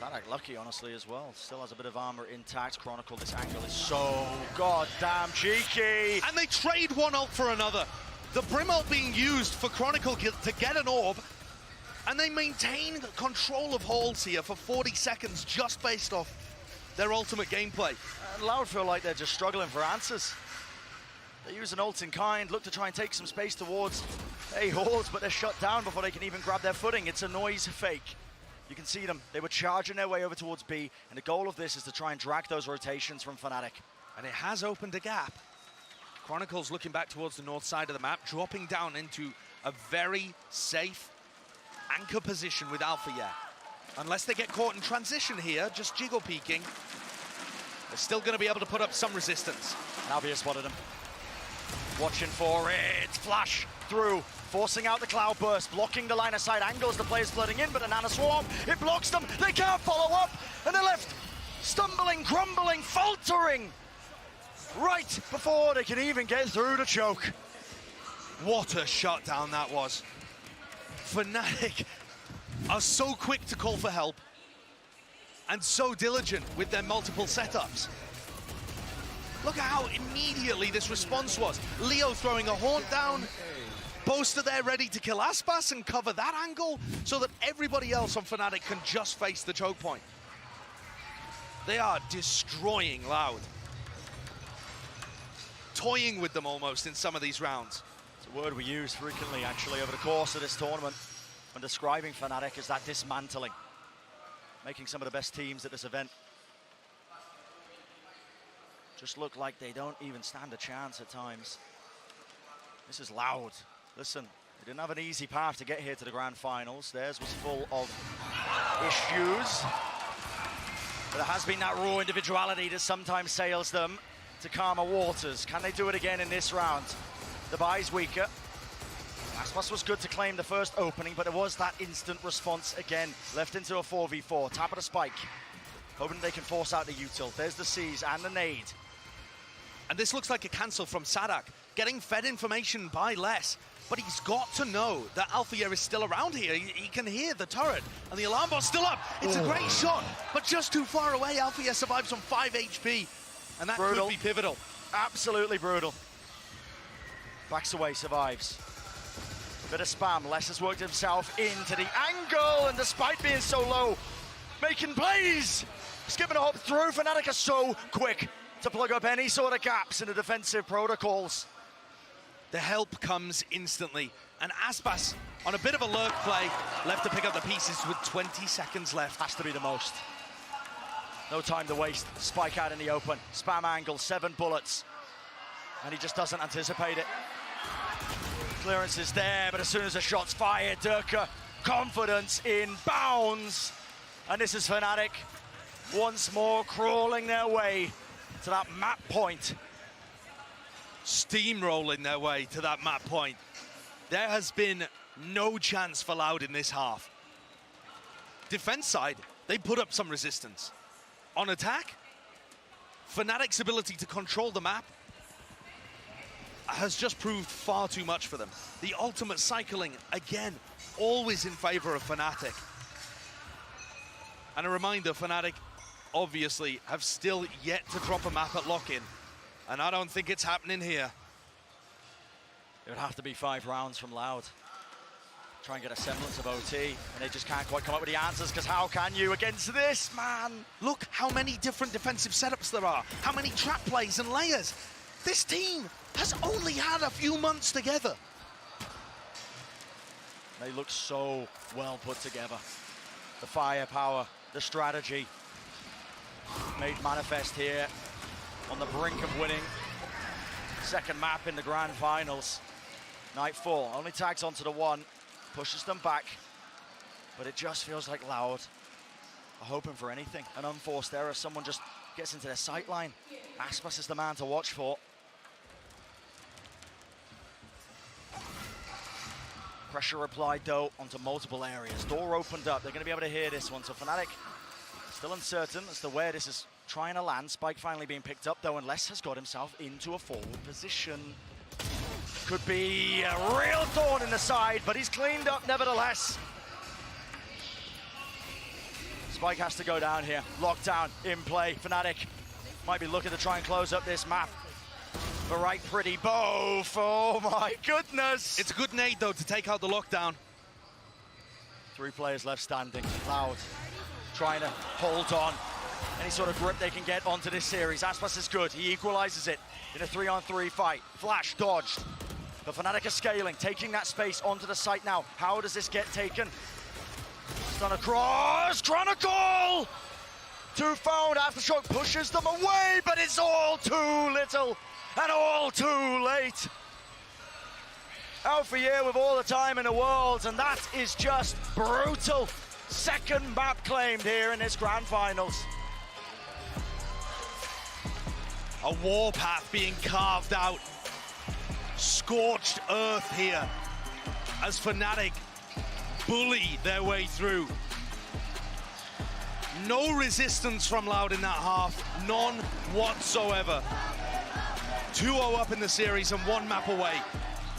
Sadak lucky, honestly, as well. Still has a bit of armor intact. Chronicle, this angle is so goddamn cheeky. And they trade one ult for another. The Brim ult being used for Chronicle to get an orb, and they maintain control of halls here for 40 seconds just based off their ultimate gameplay. And Loud feel like they're just struggling for answers. They use an ult in kind, look to try and take some space towards halls, but they're shut down before they can even grab their footing. It's a noise fake. You can see them. They were charging their way over towards B, and the goal of this is to try and drag those rotations from Fnatic. And it has opened a gap. Chronicle's looking back towards the north side of the map, dropping down into a very safe anchor position with Alpha yet. Unless they get caught in transition here, just jiggle peeking, they're still going to be able to put up some resistance. Alpha spotted him. Watching for it. Flash through, forcing out the cloud burst, blocking the line of sight angles. The players flooding in, but a Nana Swarm, it blocks them. They can't follow up, and they're left stumbling, grumbling, faltering right before they can even get through the choke. What a shutdown that was. Fnatic are so quick to call for help and so diligent with their multiple setups. Look at how immediately this response was. Leo throwing a haunt down, Boaster there ready to kill Aspas and cover that angle so that everybody else on Fnatic can just face the choke point. They are destroying Loud. Toying with them almost in some of these rounds. It's a word we use frequently, actually, over the course of this tournament when describing Fnatic as that dismantling, making some of the best teams at this event just look like they don't even stand a chance at times. This is Loud. Listen, they didn't have an easy path to get here to the grand finals. Theirs was full of issues. But there has been that raw individuality that sometimes sails them to calmer waters. Can they do it again in this round? The buy's weaker. Aspas was good to claim the first opening, but there was that instant response again. Left into a 4v4, tap of the spike. Hoping they can force out the util. There's the C's and the nade. And this looks like a cancel from Sadak, getting fed information by less. But he's got to know that Althea is still around here. He can hear the turret, and the alarm bot's still up. It's a great shot, but just too far away. Althea survives on 5 HP, and that Brutal. could be pivotal. Absolutely brutal. Backs away, survives. Bit of spam. Les has worked himself into the angle, and despite being so low, making plays. Skipping a hop through. Fnatic are so quick to plug up any sort of gaps in the defensive protocols. The help comes instantly, and Aspas on a bit of a lurk play, left to pick up the pieces with 20 seconds left. Has to be the most. No time to waste. Spike out in the open. Spam angle, 7 bullets. And he just doesn't anticipate it. Clearance is there, but as soon as the shot's fired, Durka, confidence in bounds. And this is Fnatic once more crawling their way to that map point. Steamrolling their way to that map point. There has been no chance for Loud in this half. Defense side, they put up some resistance. On attack, Fnatic's ability to control the map has just proved far too much for them. The ultimate cycling, again, always in favor of Fnatic. And a reminder, Fnatic obviously have still yet to drop a map at lock-in, and I don't think it's happening here. It would have to be 5 rounds from Loud. Try and get a semblance of OT, and they just can't quite come up with the answers, because how can you against this, man? Look how many different defensive setups there are, how many trap plays and layers. This team has only had a few months together. They look so well put together. The firepower, the strategy, made manifest here on the brink of winning. Second map in the grand finals. Nightfall only tags onto the one, pushes them back, but it just feels like Loud are hoping for anything. An unforced error, someone just gets into their sight line. Aspas is the man to watch for. Pressure applied though onto multiple areas. Door opened up, they're gonna be able to hear this one. So Fnatic still uncertain as to where this is trying to land. Spike finally being picked up though, and Les has got himself into a forward position. Could be a real thorn in the side, but he's cleaned up nevertheless. Spike has to go down here. Lockdown in play. Fnatic might be looking to try and close up this map. But right, pretty both. Oh my goodness. It's a good nade though to take out the lockdown. 3 players left standing. Loud trying to hold on. Any sort of grip they can get onto this series. Aspas is good. He equalizes it in a 3-on-3 fight. Flash dodged. The Fnatic are scaling, taking that space onto the site now. How does this get taken? Stun across. Chronicle! 2 found. Aftershock pushes them away, but it's all too little and all too late. Out for year with all the time in the world, and that is just brutal. Second map claimed here in this grand finals. A warpath being carved out. Scorched earth here as Fnatic bully their way through. No resistance from Loud in that half, none whatsoever. 2-0 up in the series and 1 map away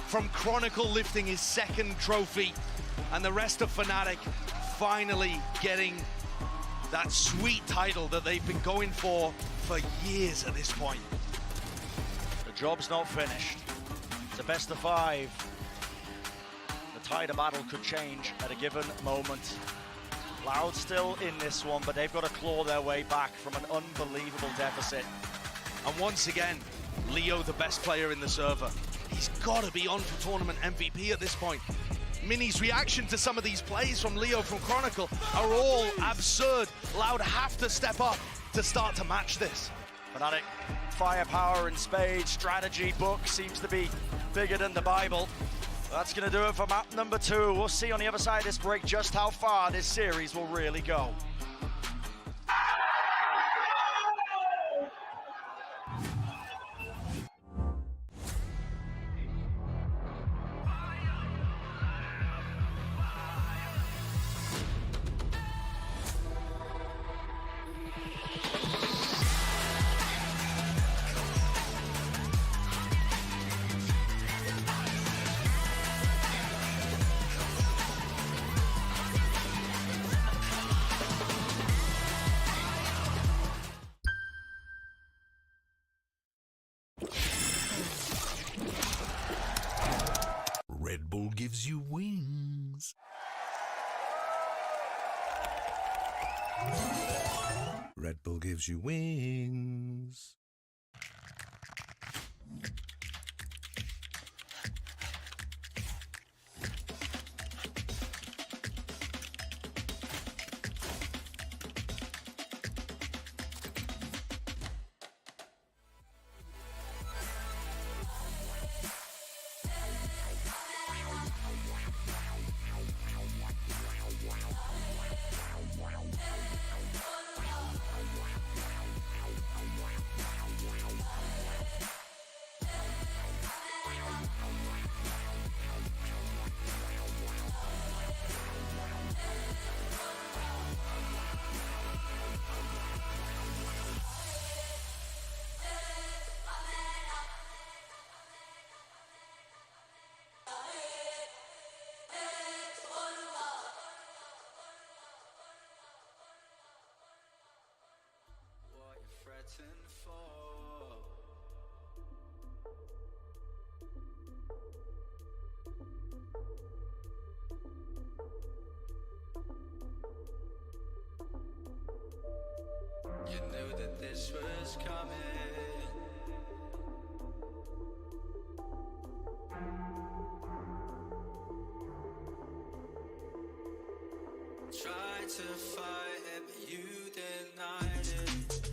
from Chronicle lifting his second trophy, and the rest of Fnatic finally getting that sweet title that they've been going for years at this point. The job's not finished. It's a best of 5. The tide of battle could change at a given moment. Loud still in this one, but they've got to claw their way back from an unbelievable deficit. And once again, Leo, the best player in the server. He's got to be on for tournament MVP at this point. Mini's reaction to some of these plays from Leo from Chronicle are all absurd. Loud have to step up to start to match this. Fnatic, firepower in spades, strategy book seems to be bigger than the Bible. That's going to do it for map number 2. We'll see on the other side of this break just how far this series will really go. Red Bull gives you wings. Red Bull gives you wings. You knew that this was coming. Tried to fight it, but you denied it.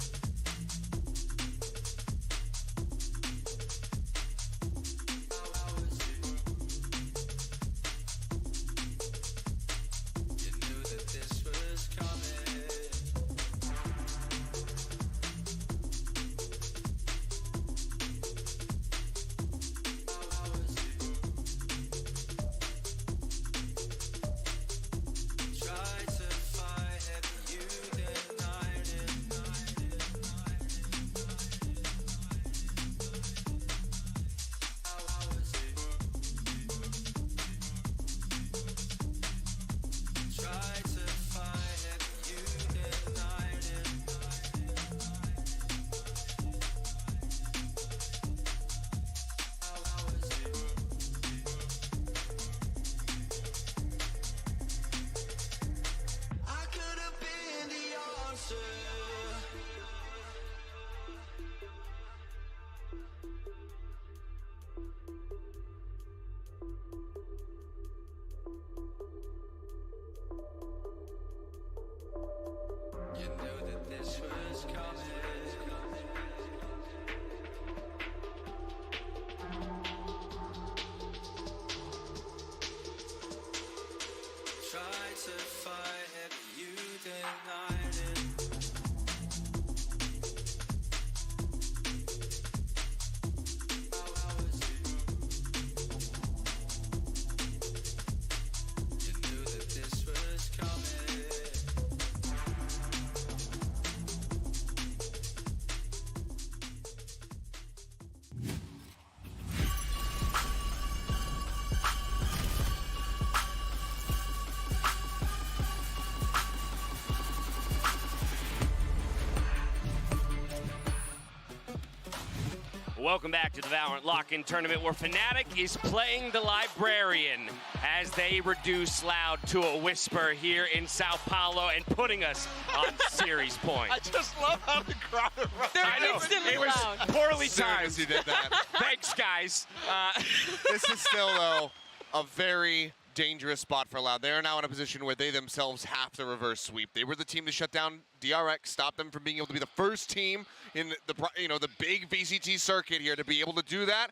Welcome back to the VALORANT Lock-In Tournament, where Fnatic is playing the Librarian as they reduce Loud to a whisper here in Sao Paulo and putting us on series point. I just love how the crowd erupted. I know, it was poorly timed. You did that. Thanks, guys. This is still, though, a very dangerous spot for Loud. They are now in a position where they themselves have to reverse sweep. They were the team to shut down DRX, stop them from being able to be the first team in the big VCT circuit here to be able to do that.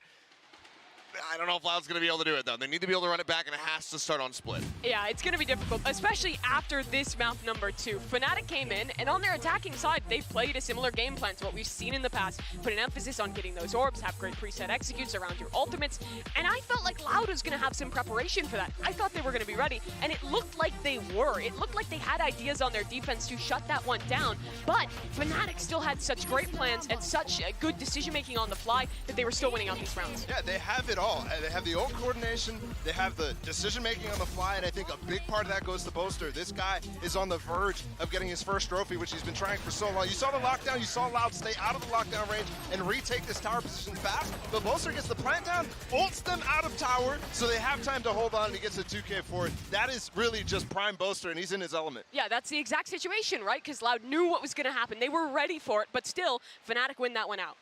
I don't know if Loud's going to be able to do it, though. They need to be able to run it back, and it has to start on split. Yeah, it's going to be difficult, especially after this map number 2. Fnatic came in, and on their attacking side, they played a similar game plan to what we've seen in the past. Put an emphasis on getting those orbs, have great preset executes around your ultimates, and I felt like Loud was going to have some preparation for that. I thought they were going to be ready, and it looked like they were. It looked like they had ideas on their defense to shut that one down, but Fnatic still had such great plans and such good decision-making on the fly that they were still winning out these rounds. Yeah, they have it all. They have the ult coordination, they have the decision-making on the fly, and I think a big part of that goes to Boaster. This guy is on the verge of getting his first trophy, which he's been trying for so long. You saw the lockdown, you saw Loud stay out of the lockdown range and retake this tower position fast, but Boaster gets the plant down, ults them out of tower, so they have time to hold on, and he gets a 2K for it. That is really just prime Boaster, and he's in his element. Yeah, that's the exact situation, right? Because Loud knew what was going to happen. They were ready for it, but still, Fnatic win that one out.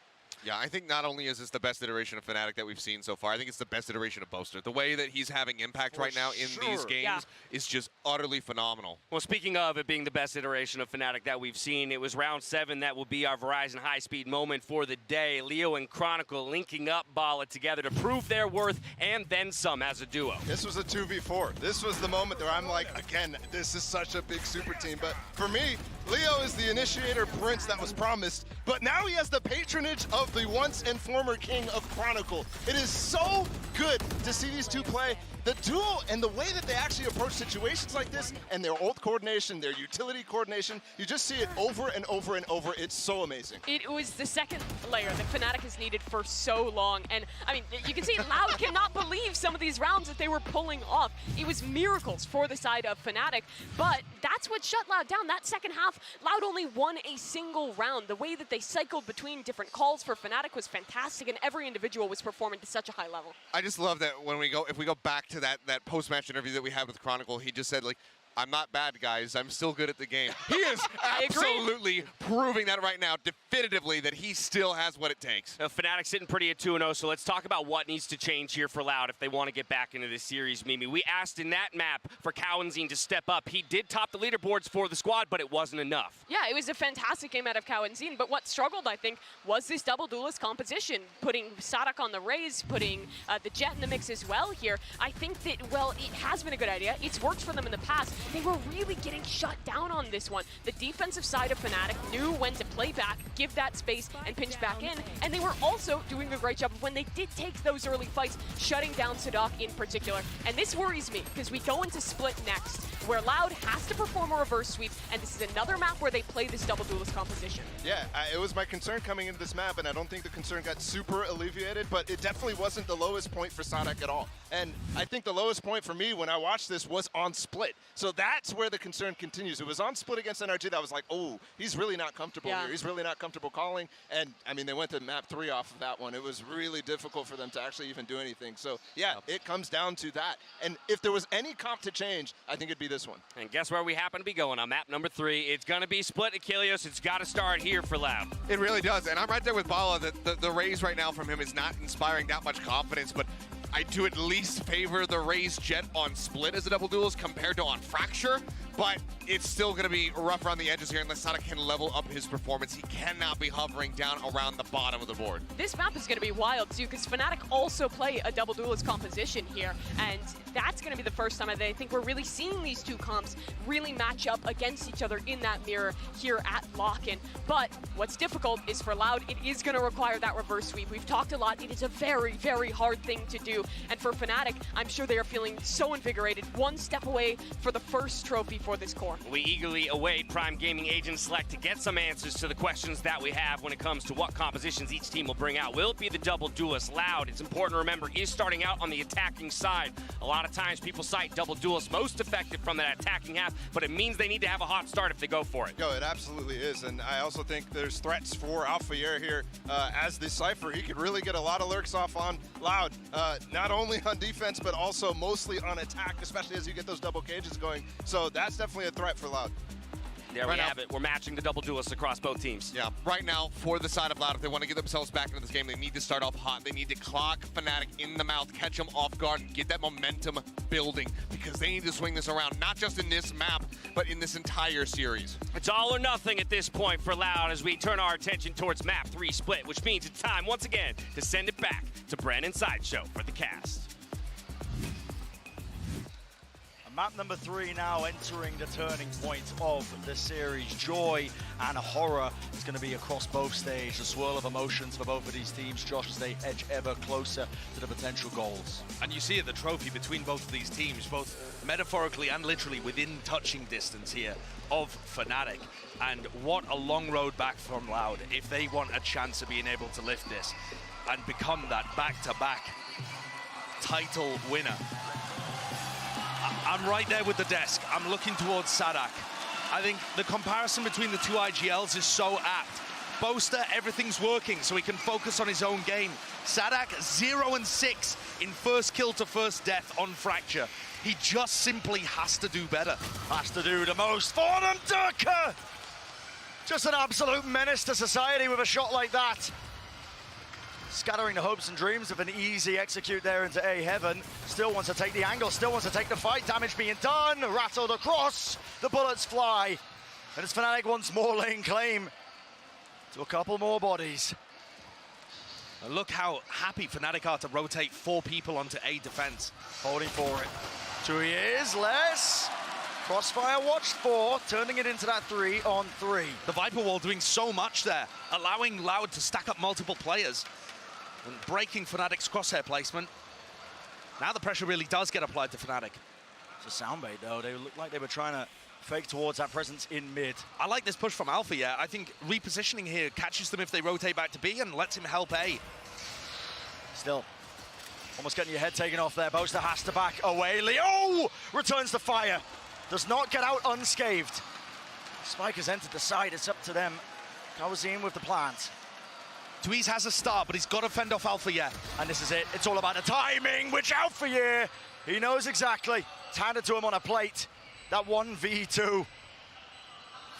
Yeah, I think not only is this the best iteration of Fnatic that we've seen so far, I think it's the best iteration of Boaster. The way that he's having impact right now in these games is just utterly phenomenal. Well, speaking of it being the best iteration of Fnatic that we've seen, it was round 7 that will be our Verizon high-speed moment for the day. Leo and Chronicle linking up Bala together to prove their worth and then some as a duo. This was a 2v4. This was the moment where I'm like, again, this is such a big super team. But for me, Leo is the initiator prince that was promised, but now he has the patronage of the once and former king of Chronicle. It is so good to see these two play. The duel and the way that they actually approach situations like this and their ult coordination, their utility coordination, you just see it over and over and over. It's so amazing. It was the second layer that Fnatic has needed for so long. And, I mean, you can see Loud cannot believe some of these rounds that they were pulling off. It was miracles for the side of Fnatic, but that's what shut Loud down. That second half, Loud only won a single round. The way that they cycled between different calls for Fnatic was fantastic, and every individual was performing to such a high level. I just love that if we go back to that post-match interview that we had with Chronicle, he just said, like, I'm not bad, guys. I'm still good at the game. He is absolutely proving that right now, definitively, that he still has what it takes. Fnatic sitting pretty at 2-0, so let's talk about what needs to change here for Loud if they want to get back into this series, Mimi. We asked in that map for Cowanzine to step up. He did top the leaderboards for the squad, but it wasn't enough. Yeah, it was a fantastic game out of Cowanzine, but what struggled, I think, was this double duelist composition, putting Sadak on the Raze, putting the Jet in the mix as well here. I think that, well, it has been a good idea. It's worked for them in the past. They were really getting shut down on this one. The defensive side of Fnatic knew when to play back, give that space, and pinch back in, and they were also doing a great job of when they did take those early fights, shutting down Sadak in particular. And this worries me, because we go into split next, where Loud has to perform a reverse sweep, and this is another map where they play this double duelist composition. Yeah, it was my concern coming into this map, and I don't think the concern got super alleviated, but it definitely wasn't the lowest point for Sadak at all. And I think the lowest point for me when I watched this was on split. So that's where the concern continues. It was on split against NRG that was like, oh, he's really not comfortable here. He's really not comfortable calling. And, I mean, they went to map 3 off of that one. It was really difficult for them to actually even do anything. So, yeah, it comes down to that. And if there was any comp to change, I think it'd be this one. And guess where we happen to be going on map number 3? It's going to be split Achilles. It's got to start here for Loud. It really does. And I'm right there with Bala. The Raze right now from him is not inspiring that much confidence, but I do at least favor the Raze Jet on split as a double duelist compared to on Fracture, but it's still going to be rough around the edges here unless Sadak can level up his performance. He cannot be hovering down around the bottom of the board. This map is going to be wild too, because Fnatic also play a double duelist composition here, and that's going to be the first time I think we're really seeing these two comps really match up against each other in that mirror here at Lock-In. But what's difficult is for Loud, it is going to require that reverse sweep. We've talked a lot. It is a very, very hard thing to do. And for Fnatic, I'm sure they are feeling so invigorated, one step away for the first trophy for this core. We eagerly await Prime Gaming Agent Select to get some answers to the questions that we have when it comes to what compositions each team will bring out. Will it be the double duelist? Loud, it's important to remember, is starting out on the attacking side. A lot of times people cite double duelist most effective from that attacking half, but it means they need to have a hot start if they go for it. Yo, it absolutely is, and I also think there's threats for Alphayer here as this Cypher. He could really get a lot of lurks off on Loud, not only on defense, but also mostly on attack, especially as you get those double cages going. So that's definitely a threat for Loud. There we have it. We're matching the double duelists across both teams. Yeah, right now, for the side of Loud, if they want to get themselves back into this game, they need to start off hot. They need to clock Fnatic in the mouth, catch them off guard, and get that momentum building, because they need to swing this around, not just in this map, but in this entire series. It's all or nothing at this point for Loud as we turn our attention towards map 3 split, which means it's time, once again, to send it back to Brandon Sideshow for the cast. Map number 3 now entering the turning point of the series. Joy and horror is going to be across both stages. A swirl of emotions for both of these teams, Josh, as they edge ever closer to the potential goals. And you see the trophy between both of these teams, both metaphorically and literally within touching distance here of Fnatic. And what a long road back from Loud if they want a chance of being able to lift this and become that back-to-back title winner. I'm right there with the desk. I'm looking towards Sadak. I think the comparison between the two IGLs is so apt. Boaster, everything's working, so he can focus on his own game. Sadak, 0-6 in first kill to first death on Fracture. He just simply has to do better. Has to do the most for them, Durka! Just an absolute menace to society with a shot like that. Scattering the hopes and dreams of an easy execute there into A heaven. Still wants to take the angle, still wants to take the fight. Damage being done, rattled across. The bullets fly. And it's Fnatic once more laying claim to a couple more bodies. And look how happy Fnatic are to rotate 4 people onto A defense. Holding for it. 2 years, less. Crossfire watched 4, turning it into that 3-on-3. The Viper Wall doing so much there, allowing Loud to stack up multiple players and breaking Fnatic's crosshair placement. Now the pressure really does get applied to Fnatic. It's a soundbait though. They looked like they were trying to fake towards that presence in mid. I like this push from Alpha, yeah. I think repositioning here catches them if they rotate back to B and lets him help A. Still, almost getting your head taken off there. Boaster has to back away. Leo returns the fire. Does not get out unscathed. Spike has entered the side. It's up to them. Kawazim with the plant. Dweez has a start, but he's got to fend off Alphayer. And this is it. It's all about the timing, which Alphayer, he knows exactly. It's handed to him on a plate. That 1v2.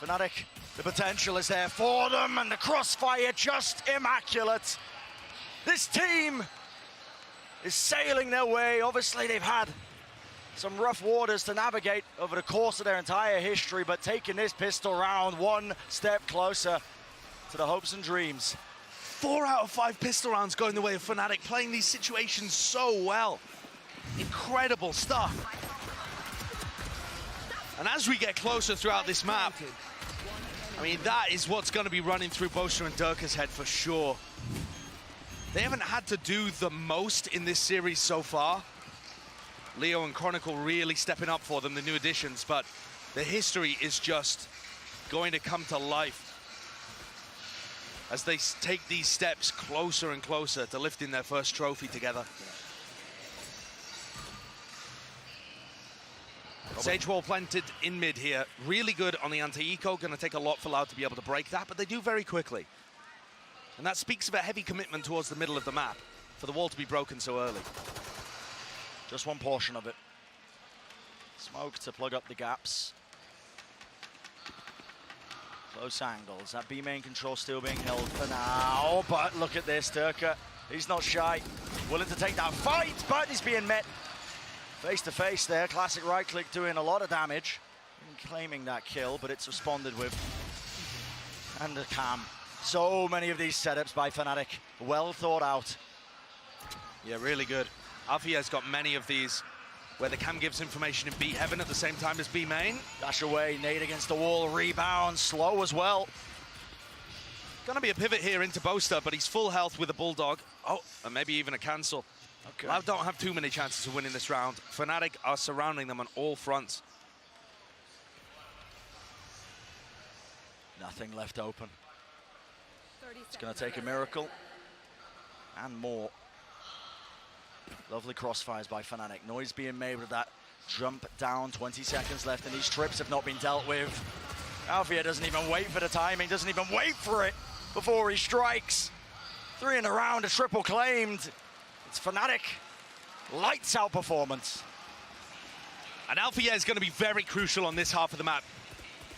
Fnatic, the potential is there for them, and the crossfire just immaculate. This team is sailing their way. Obviously, they've had some rough waters to navigate over the course of their entire history, but taking this pistol round one step closer to the hopes and dreams. 4 out of 5 pistol rounds going the way of Fnatic, playing these situations so well. Incredible stuff. And as we get closer throughout this map, I mean, that is what's going to be running through Boaster and Durka's head for sure. They haven't had to do the most in this series so far. Leo and Chronicle really stepping up for them, the new additions, but the history is just going to come to life as they take these steps closer and closer to lifting their first trophy together. Sage Wall planted in mid here. Really good on the anti-eco. Going to take a lot for Loud to be able to break that, but they do very quickly. And that speaks of a heavy commitment towards the middle of the map for the wall to be broken so early. Just one portion of it. Smoke to plug up the gaps. Close angles. That B main control still being held for now. But look at this, Durka. He's not shy. Willing to take that fight, but he's being met face to face there. Classic right click doing a lot of damage. Claiming that kill, but it's responded with. And the cam. So many of these setups by Fnatic. Well thought out. Yeah, really good. Alfier's got many of these where the cam gives information in B heaven at the same time as B main. Dash away, nade against the wall, rebound, slow as well. Gonna be a pivot here into Boaster, but he's full health with a Bulldog. Oh, and maybe even a cancel. Okay. Loud don't have too many chances of winning this round. Fnatic are surrounding them on all fronts. Nothing left open. It's going to take a miracle and more. Lovely crossfires by Fnatic. Noise being made with that jump down. 20 seconds left, and these trips have not been dealt with. Alfia doesn't even wait for the timing, doesn't even wait for it before he strikes. 3 in a round, a triple claimed. It's Fnatic. Lights out performance. And Alfia is going to be very crucial on this half of the map.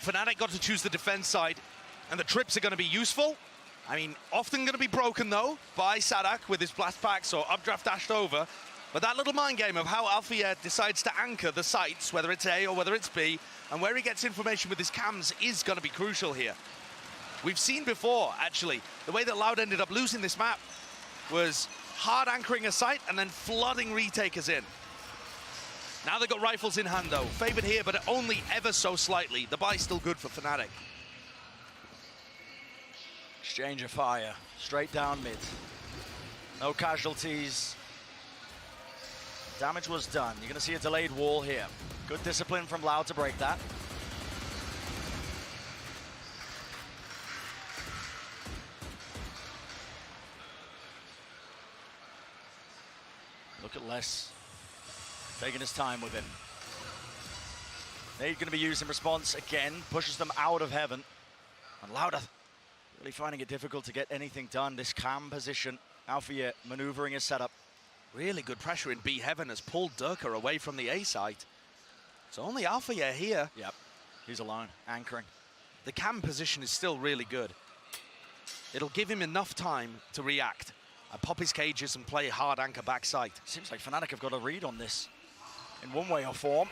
Fnatic got to choose the defense side, and the trips are going to be useful. I mean, often going to be broken, though, by Sadak with his blast packs or updraft dashed over. But that little mind game of how Alfia decides to anchor the sites, whether it's A or whether it's B, and where he gets information with his cams is going to be crucial here. We've seen before, actually, the way that Loud ended up losing this map was hard anchoring a site and then flooding retakers in. Now they've got rifles in hand, though. Favored here, but only ever so slightly. The buy's still good for Fnatic. Exchange of fire, straight down mid. No casualties. Damage was done. You're gonna see a delayed wall here. Good discipline from Loud to break that. Look at Les, taking his time with him. Nade gonna be used in response again, pushes them out of heaven. And Loud really finding it difficult to get anything done. This cam position, Alfia maneuvering his setup. Really good pressure in B heaven has pulled Durka away from the A site. It's only Alfia here. Yep, he's alone, anchoring. The cam position is still really good. It'll give him enough time to react. Pop his cages and play hard anchor back site. Seems like Fnatic have got a read on this in one way or form.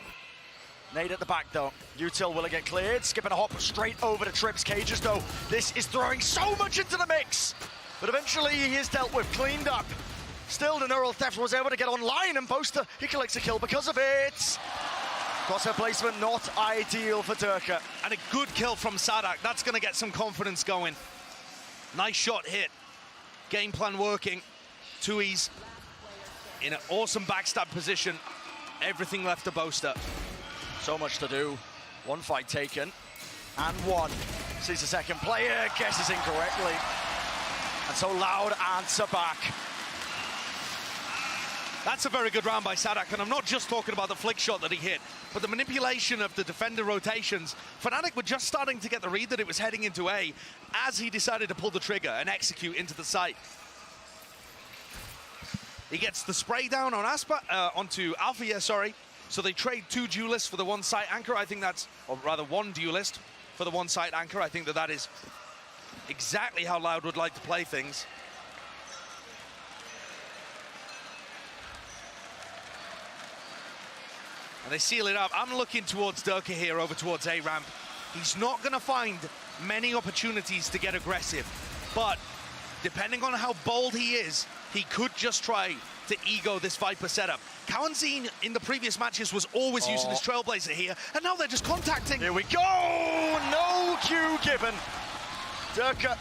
Nade at the back though. Util, will it get cleared? Skipping a hop straight over to Trips cages though. This is throwing so much into the mix. But eventually he is dealt with, cleaned up. Still the neural theft was able to get online, and Boaster, he collects a kill because of it. Crosshair placement not ideal for Durka. And a good kill from Sadak. That's going to get some confidence going. Nice shot hit. Game plan working. Tui's in an awesome backstab position. Everything left to Boaster. So much to do. One fight taken, and one. Sees the second player, guesses incorrectly. And so Loud answer back. That's a very good round by Sadak, and I'm not just talking about the flick shot that he hit, but the manipulation of the defender rotations. Fnatic were just starting to get the read that it was heading into A as he decided to pull the trigger and execute into the site. He gets the spray down on onto Alfia, sorry. So they trade 2 duelists for the 1 site anchor. I think that's, or rather 1 duelist for the 1 site anchor. I think that that is exactly how Loud would like to play things. And they seal it up. I'm looking towards Durka here, over towards A-ramp. He's not going to find many opportunities to get aggressive, but depending on how bold he is, he could just try to ego this Viper setup. Kawanzine in the previous matches was always using his Trailblazer here, and now they're just contacting. Here we go! No cue given. Durka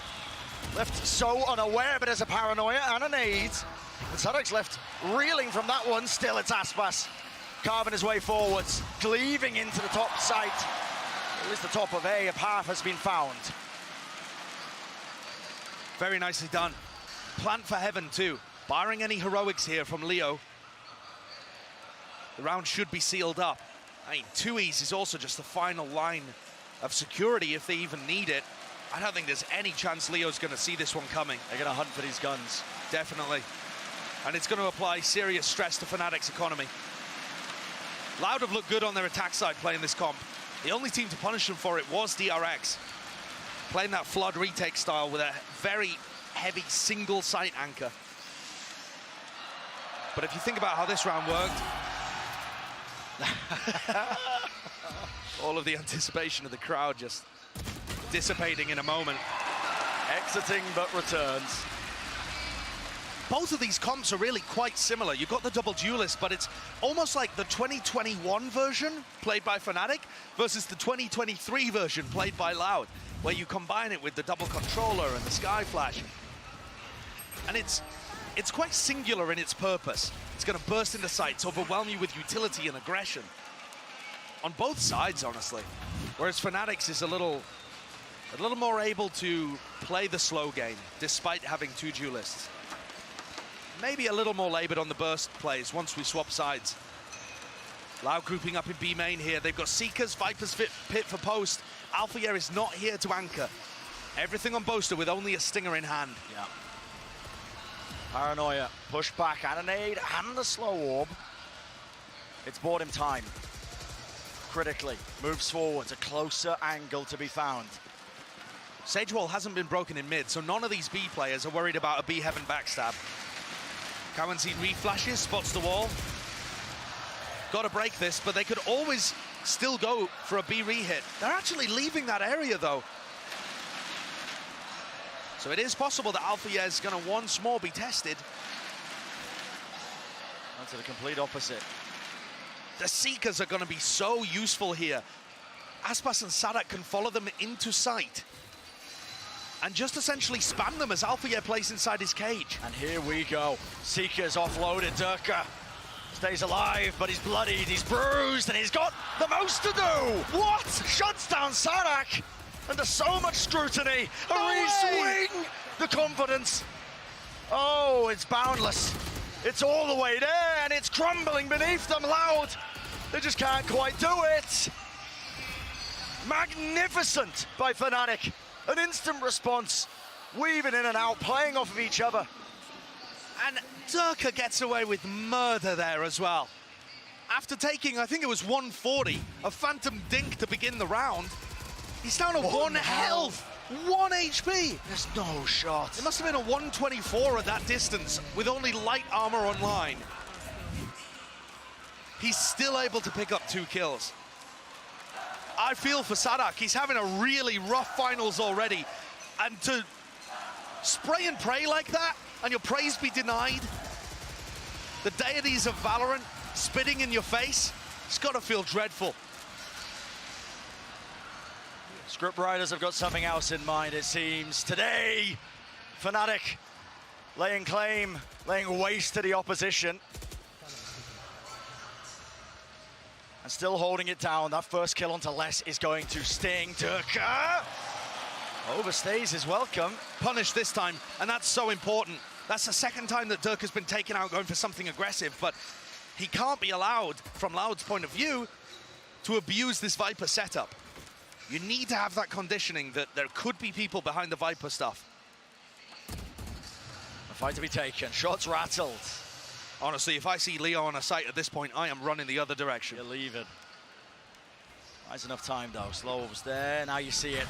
left so unaware, but there's a paranoia and a nade. And Sadak's left reeling from that one. Still, it's Aspas carving his way forwards, cleaving into the top site. At least the top of A, a path has been found. Very nicely done. Plant for heaven too. Barring any heroics here from Leo, the round should be sealed up. I mean, 2Es is also just the final line of security if they even need it. I don't think there's any chance Leo's going to see this one coming. They're going to hunt for these guns. Definitely. And it's going to apply serious stress to Fnatic's economy. Loud have looked good on their attack side playing this comp. The only team to punish them for it was DRX. Playing that flood retake style with a very heavy single site anchor. But if you think about how this round worked, all of the anticipation of the crowd just dissipating in a moment. Exiting but returns. Both of these comps are really quite similar. You've got the double duelist, but it's almost like the 2021 version played by Fnatic versus the 2023 version played by Loud, where you combine it with the double controller and the Sky Flash. And it's quite singular in its purpose. It's going to burst into sights, overwhelm you with utility and aggression. On both sides, honestly. Whereas Fnatic's is a little A little more able to play the slow game, despite having two duelists. Maybe a little more labored on the burst plays once we swap sides. Loud grouping up in B main here. They've got Seekers, Vipers pit for post. Alpha is not here to anchor. Everything on Boaster with only a stinger in hand. Yeah. Paranoia, push back, and a nade, and the slow orb. It's bought him time. Critically, moves forward, a closer angle to be found. Sage wall hasn't been broken in mid, so none of these B players are worried about a B heaven backstab. Cowan's reflashes, spots the wall. Got to break this, but they could always still go for a B re-hit. They're actually leaving that area, though. So it is possible that Alpha is going to once more be tested. That's the complete opposite. The Seekers are going to be so useful here. Aspas and Sadak can follow them into sight and just essentially spam them as Alpha plays inside his cage. And here we go. Seekers offloaded. Durka stays alive, but he's bloodied, he's bruised, and he's got the most to do. What? Shuts down Sadak under so much scrutiny. A re-swing. The confidence. Oh, it's boundless. It's all the way there, and it's crumbling beneath them. Loud. They just can't quite do it. Magnificent by Fnatic. An instant response, weaving in and out, playing off of each other. And Durka gets away with murder there as well. After taking, I think it was 140, a phantom dink to begin the round, he's down to 1 health, 1 HP. There's no shot. It must have been a 124 at that distance with only light armor online. He's still able to pick up 2 kills. I feel for Sadak, he's having a really rough finals already. And to spray and pray like that, and your praise be denied, the deities of Valorant spitting in your face, it's got to feel dreadful. Script writers have got something else in mind, it seems. Today, Fnatic laying claim, laying waste to the opposition. And still holding it down. That first kill onto Les is going to sting. Durka overstays his welcome. Punished this time, and that's so important. That's the second time that Durka's been taken out going for something aggressive, but he can't be allowed, from Loud's point of view, to abuse this Viper setup. You need to have that conditioning that there could be people behind the Viper stuff. A fight to be taken. Shots rattled. Honestly, if I see Leo on a site at this point, I am running the other direction. You leave it. Nice enough time, though. Slow was there. Now you see it.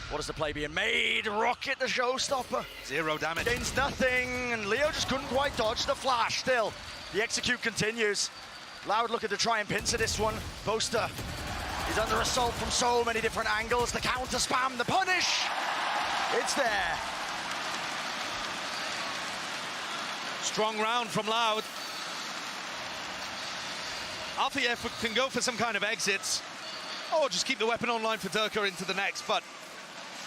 What is the play being made? Rocket the showstopper. 0 damage. Gains nothing, and Leo just couldn't quite dodge the flash. Still, the execute continues. Loud looking to try and pincer this one. Boaster is under assault from so many different angles. The counter spam, the punish. It's there. Strong round from Loud. Alpha can go for some kind of exits, or just keep the weapon online for Durka into the next, but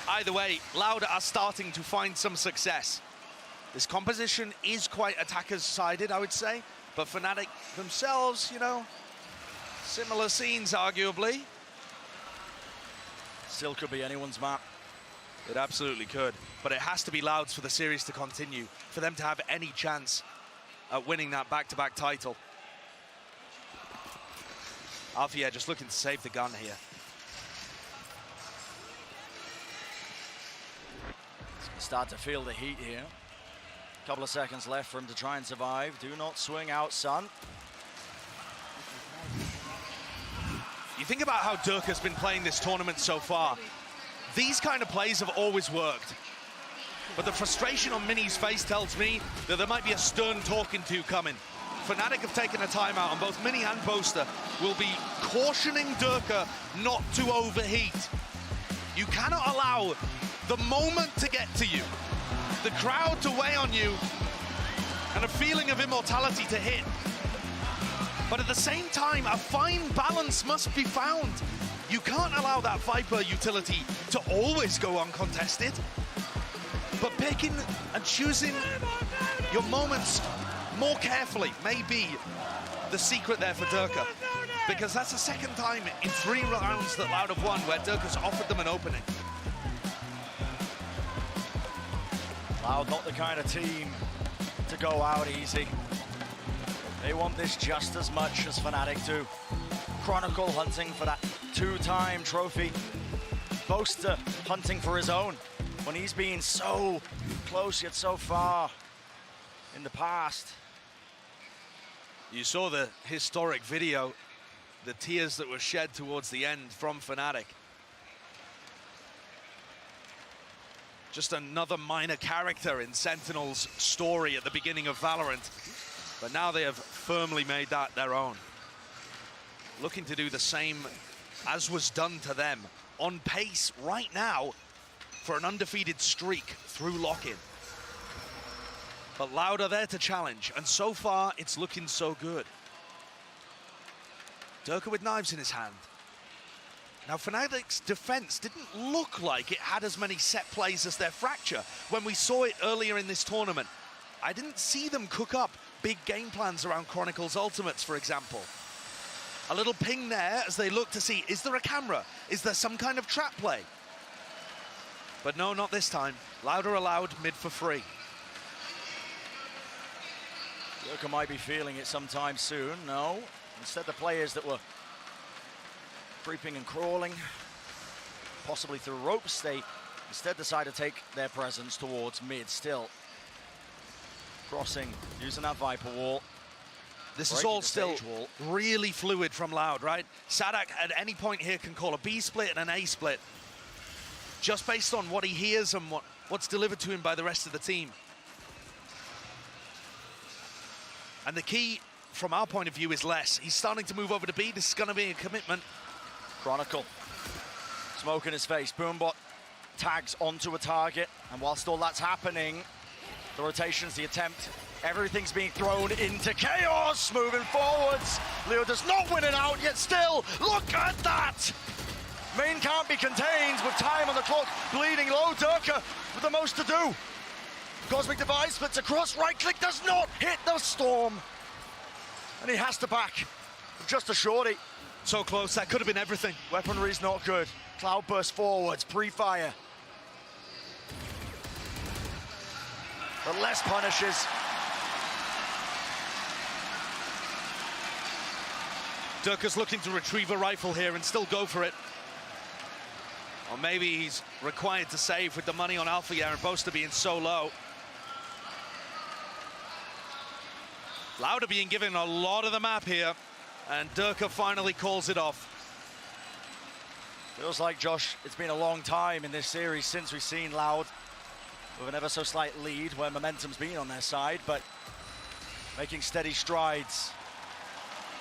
either way, Loud are starting to find some success. This composition is quite attackers-sided, I would say, but Fnatic themselves, you know, similar scenes, arguably. Still could be anyone's map. It absolutely could, but it has to be Loud's for the series to continue, for them to have any chance at winning that back-to-back title. Alpha just looking to save the gun here. Start to feel the heat here. Couple of seconds left for him to try and survive. Do not swing out, son. You think about how Durka's been playing this tournament so far. These kind of plays have always worked. But the frustration on Mini's face tells me that there might be a stern talking to coming. Fnatic have taken a timeout, and both Mini and Boaster will be cautioning Durka not to overheat. You cannot allow the moment to get to you, the crowd to weigh on you, and a feeling of immortality to hit. But at the same time, a fine balance must be found. You can't allow that Viper utility to always go uncontested. But picking and choosing your moments more carefully may be the secret there for Durka. Because that's the second time in 3 rounds that Loud have won where Durka's offered them an opening. Loud not the kind of team to go out easy. They want this just as much as Fnatic do. Chronicle hunting for that two-time trophy. Boaster hunting for his own when he's been so close yet so far in the past. You saw the historic video, the tears that were shed towards the end from Fnatic. Just another minor character in Sentinel's story at the beginning of Valorant. But now they have firmly made that their own. Looking to do the same as was done to them. On pace right now for an undefeated streak through lock-in. But Loud are there to challenge, and so far it's looking so good. Durka with knives in his hand. Now Fnatic's defense didn't look like it had as many set plays as their Fracture when we saw it earlier in this tournament. I didn't see them cook up big game plans around Chronicle's ultimates, for example. A little ping there as they look to see, is there a camera? Is there some kind of trap play? But no, not this time. Loud are allowed mid for free. Durka might be feeling it sometime soon. No, instead the players that were creeping and crawling, possibly through ropes, they instead decide to take their presence towards mid still. Crossing, using that Viper wall. This is all still really fluid from Loud, right? Sadak at any point here can call a B split and an A split, just based on what he hears and what's delivered to him by the rest of the team. And the key from our point of view is less. He's starting to move over to B. This is going to be a commitment. Chronicle, smoke in his face. Boombot tags onto a target, and whilst all that's happening, the rotations, the attempt, everything's being thrown into chaos. Moving forwards, Leo does not win it out, yet still, look at that! Main can't be contained with time on the clock, bleeding low. Durka with the most to do. Cosmic Device splits across, right click does not hit the Storm. And he has to back, just a shorty. So close, that could have been everything. Weaponry's not good. Cloudburst forwards, pre-fire. But less punishes. Durka's looking to retrieve a rifle here and still go for it. Or maybe he's required to save with the money on Alpha Year and Boaster being so low. Loud are being given a lot of the map here, and Durka finally calls it off. Feels like, Josh, it's been a long time in this series since we've seen Loud with an ever so slight lead where momentum's been on their side, but making steady strides.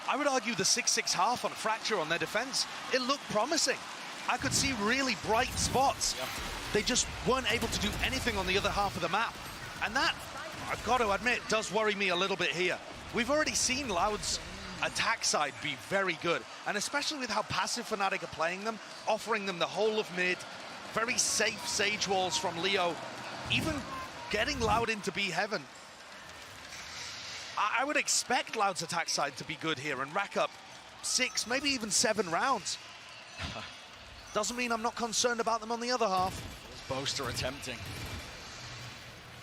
I would argue the 6-6 half on Fracture on their defense, it looked promising. I could see really bright spots. Yep. They just weren't able to do anything on the other half of the map. And that, I've got to admit, does worry me a little bit here. We've already seen Loud's attack side be very good, and especially with how passive Fnatic are playing them, offering them the whole of mid, very safe Sage walls from Leo, even getting Loud into B heaven. I would expect Loud's attack side to be good here and rack up 6, maybe even 7 rounds. Doesn't mean I'm not concerned about them on the other half. Boaster attempting.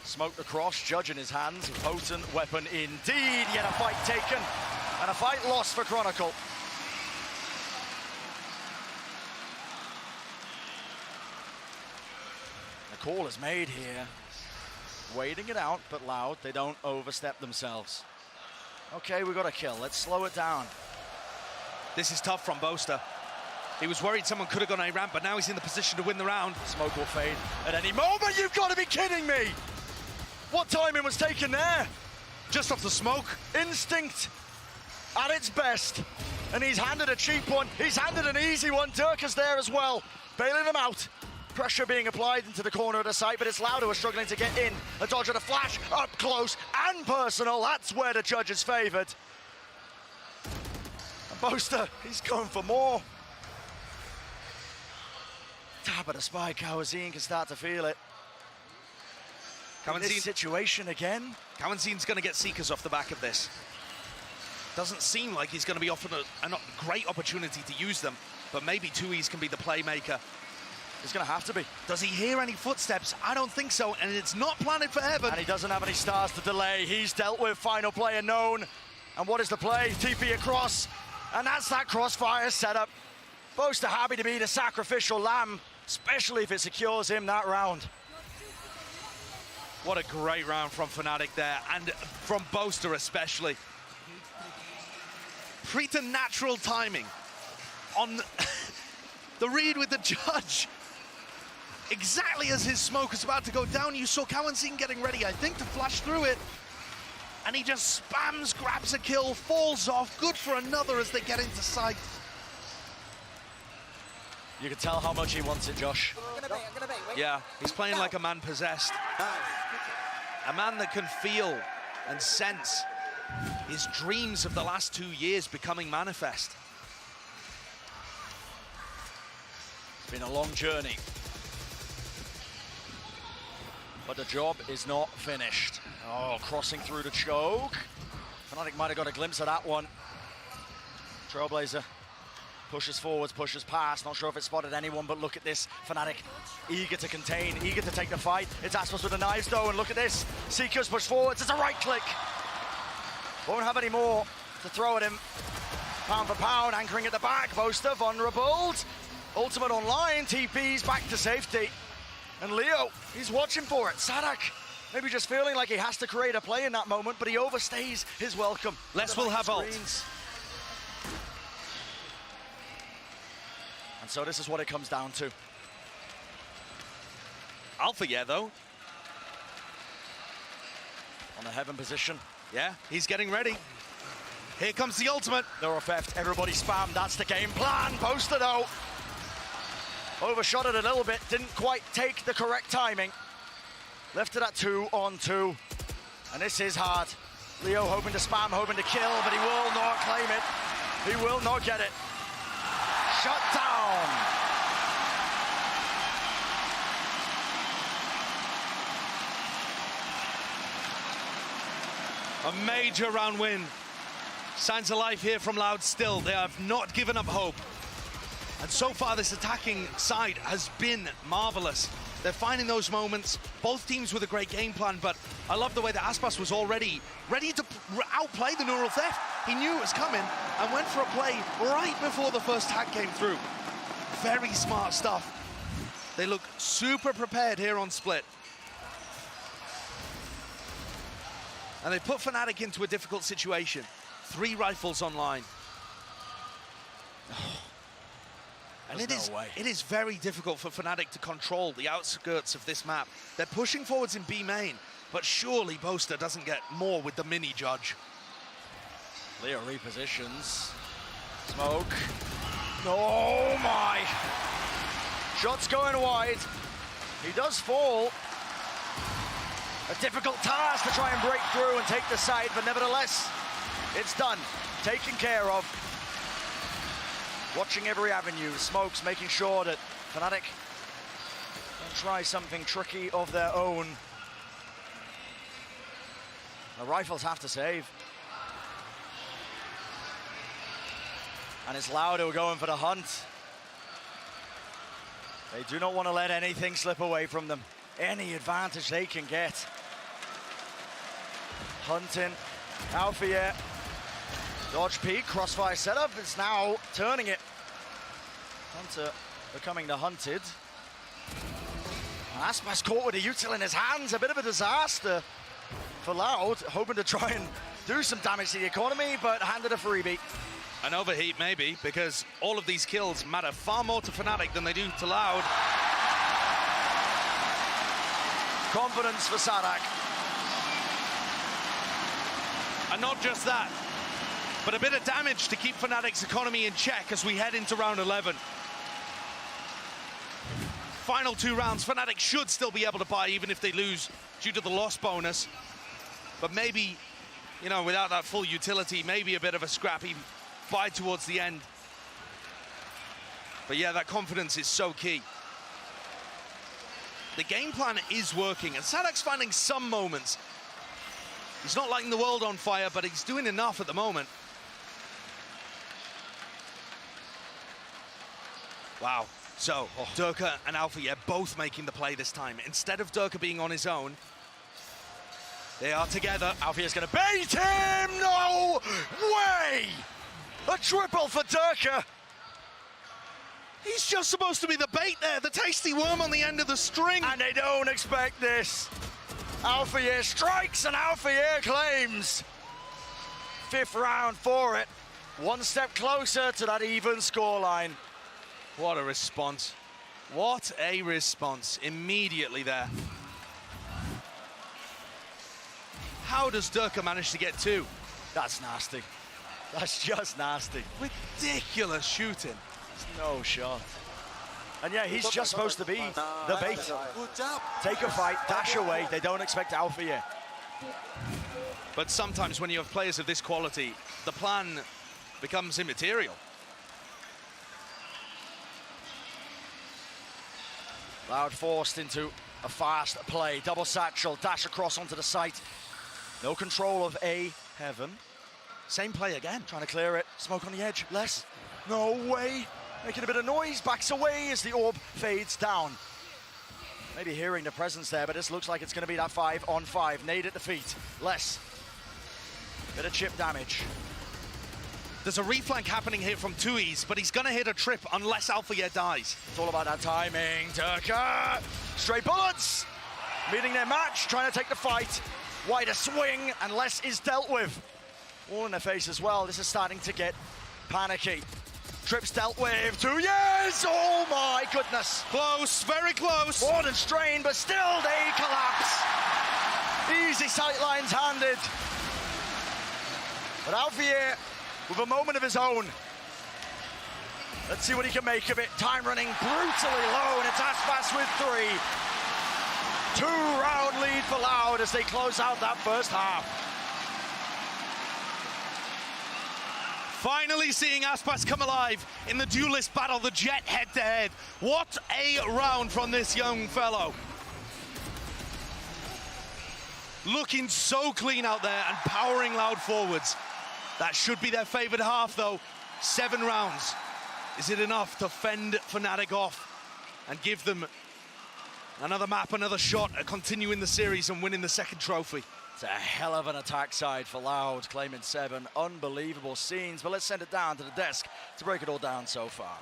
Smoked across, Judge in his hands, potent weapon indeed, yet a fight taken and a fight lost for Chronicle. The call is made here. Waiting it out, but Loud, they don't overstep themselves. Okay, we got a kill, let's slow it down. This is tough from Boaster. He was worried someone could have gone A ramp, but now he's in the position to win the round. Smoke will fade at any moment, you've got to be kidding me! What timing was taken there? Just off the smoke. Instinct at its best. And he's handed a cheap one, he's handed an easy one. Durka's there as well, bailing him out. Pressure being applied into the corner of the site, but it's Loud who are struggling to get in. A dodge and a flash, up close and personal. That's where the judge is favoured. And Boaster, he's going for more. Tap at a spike, Kawazine can start to feel it. In this situation again. Kawazine's going to get Seekers off the back of this. Doesn't seem like he's going to be offered a great opportunity to use them, but maybe 2Es can be the playmaker. He's going to have to be. Does he hear any footsteps? I don't think so, and it's not planted for Heaven. And he doesn't have any stars to delay. He's dealt with, final player known. And what is the play? TP across, and that's that crossfire setup. Boaster happy to be the sacrificial lamb, especially if it secures him that round. What a great round from Fnatic there, and from Boaster especially. Preternatural timing on the read with the judge. Exactly as his smoke was about to go down, you saw Kawanseen getting ready, I think, to flash through it. And he just spams, grabs a kill, falls off. Good for another as they get into sight. You can tell how much he wants it, Josh. Yeah, he's playing like a man possessed. A man that can feel and sense his dreams of the last 2 years becoming manifest. It's been a long journey. But the job is not finished. Oh, crossing through the choke. Fnatic might have got a glimpse of that one. Trailblazer pushes forwards, pushes past. Not sure if it spotted anyone, but look at this. Fnatic eager to contain, eager to take the fight. It's Aspas with the knives though, and look at this. Seekers push forwards, it's a right click. Won't have any more to throw at him. Pound for pound, anchoring at the back. Boaster vulnerable. Ultimate online, TP's back to safety. And Leo, he's watching for it. Sadak, maybe just feeling like he has to create a play in that moment, but he overstays his welcome. Les will have ult. And so this is what it comes down to. Alpha, yeah, though. On the Heaven position. Yeah, he's getting ready. Here comes the ultimate. Neurotheft, everybody spam, that's the game plan. Boaster though. Overshot it a little bit, didn't quite take the correct timing. Left it at 2-on-2. And this is hard. Leo hoping to spam, hoping to kill, but he will not claim it. He will not get it. Shut down. A major round win. Signs of life here from Loud still. They have not given up hope. And so far, this attacking side has been marvelous. They're finding those moments, both teams with a great game plan, but I love the way that Aspas was already ready to outplay the Neural Theft. He knew it was coming and went for a play right before the first tag came through. Very smart stuff. They look super prepared here on Split. And they put Fnatic into a difficult situation. 3 rifles online. And it is very difficult for Fnatic to control the outskirts of this map. They're pushing forwards in B main, but surely Boaster doesn't get more with the mini judge. Leo repositions. Smoke. Oh my! Shots going wide. He does fall. A difficult task to try and break through and take the side, but nevertheless, it's done. Taken care of. Watching every avenue. Smokes making sure that Fnatic don't try something tricky of their own. The rifles have to save. And it's Loud who are going for the hunt. They do not want to let anything slip away from them. Any advantage they can get. Hunting. Alfie. Dodge peek, crossfire setup. It's now turning it. Hunter becoming the hunted. Aspas caught with a util in his hands. A bit of a disaster for Loud. Hoping to try and do some damage to the economy, but handed a freebie. An overheat maybe, because all of these kills matter far more to Fnatic than they do to Loud. Confidence for Sadak. And not just that, but a bit of damage to keep Fnatic's economy in check as we head into round 11. Final 2 rounds, Fnatic should still be able to buy even if they lose due to the loss bonus. But maybe, you know, without that full utility, maybe a bit of a scrappy buy towards the end. But yeah, that confidence is so key. The game plan is working, and Sadak's finding some moments. He's not lighting the world on fire, but he's doing enough at the moment. Wow. So, Durka and Alpha, both making the play this time. Instead of Durka being on his own, they are together. Alfia's going to bait him! No way! A triple for Durka. He's just supposed to be the bait there, the tasty worm on the end of the string. And they don't expect this. Alfia strikes and Alfia claims. 5th round for it. One step closer to that even scoreline. What a response. What a response immediately there. How does Durka manage to get 2? That's nasty. That's just nasty. Ridiculous shooting. No shot. And yeah, he's just supposed to be the bait. Take a fight, dash away. They don't expect Alfia. But sometimes when you have players of this quality, the plan becomes immaterial. Loud forced into a fast play. Double satchel, dash across onto the site. No control of A, Heaven. Same play again. Trying to clear it. Smoke on the edge. Less. No way. Making a bit of noise. Backs away as the orb fades down. Maybe hearing the presence there, but this looks like it's going to be that 5-on-5. Nade at the feet. Less. Bit of chip damage. There's a reflank happening here from Tui's, but he's going to hit a trip unless Alpha dies. It's all about that timing. Durka. Straight bullets. Meeting their match. Trying to take the fight. Wider swing, and less is dealt with. All in their face as well. This is starting to get panicky. Trips dealt with. 2 years! Oh my goodness. Close, very close. More than strained, but still they collapse. Easy sightlines handed. But Alfier with a moment of his own. Let's see what he can make of it. Time running brutally low, and it's Aspas with 3. 2-round lead for Loud as they close out that first half. Finally seeing Aspas come alive in the duelist battle, the Jet head-to-head. What a round from this young fellow. Looking so clean out there and powering Loud forwards. That should be their favored half, though. 7 rounds. Is it enough to fend Fnatic off and give them another map, another shot at continuing the series and winning the second trophy? It's a hell of an attack side for Loud, claiming 7. Unbelievable scenes, but let's send it down to the desk to break it all down so far.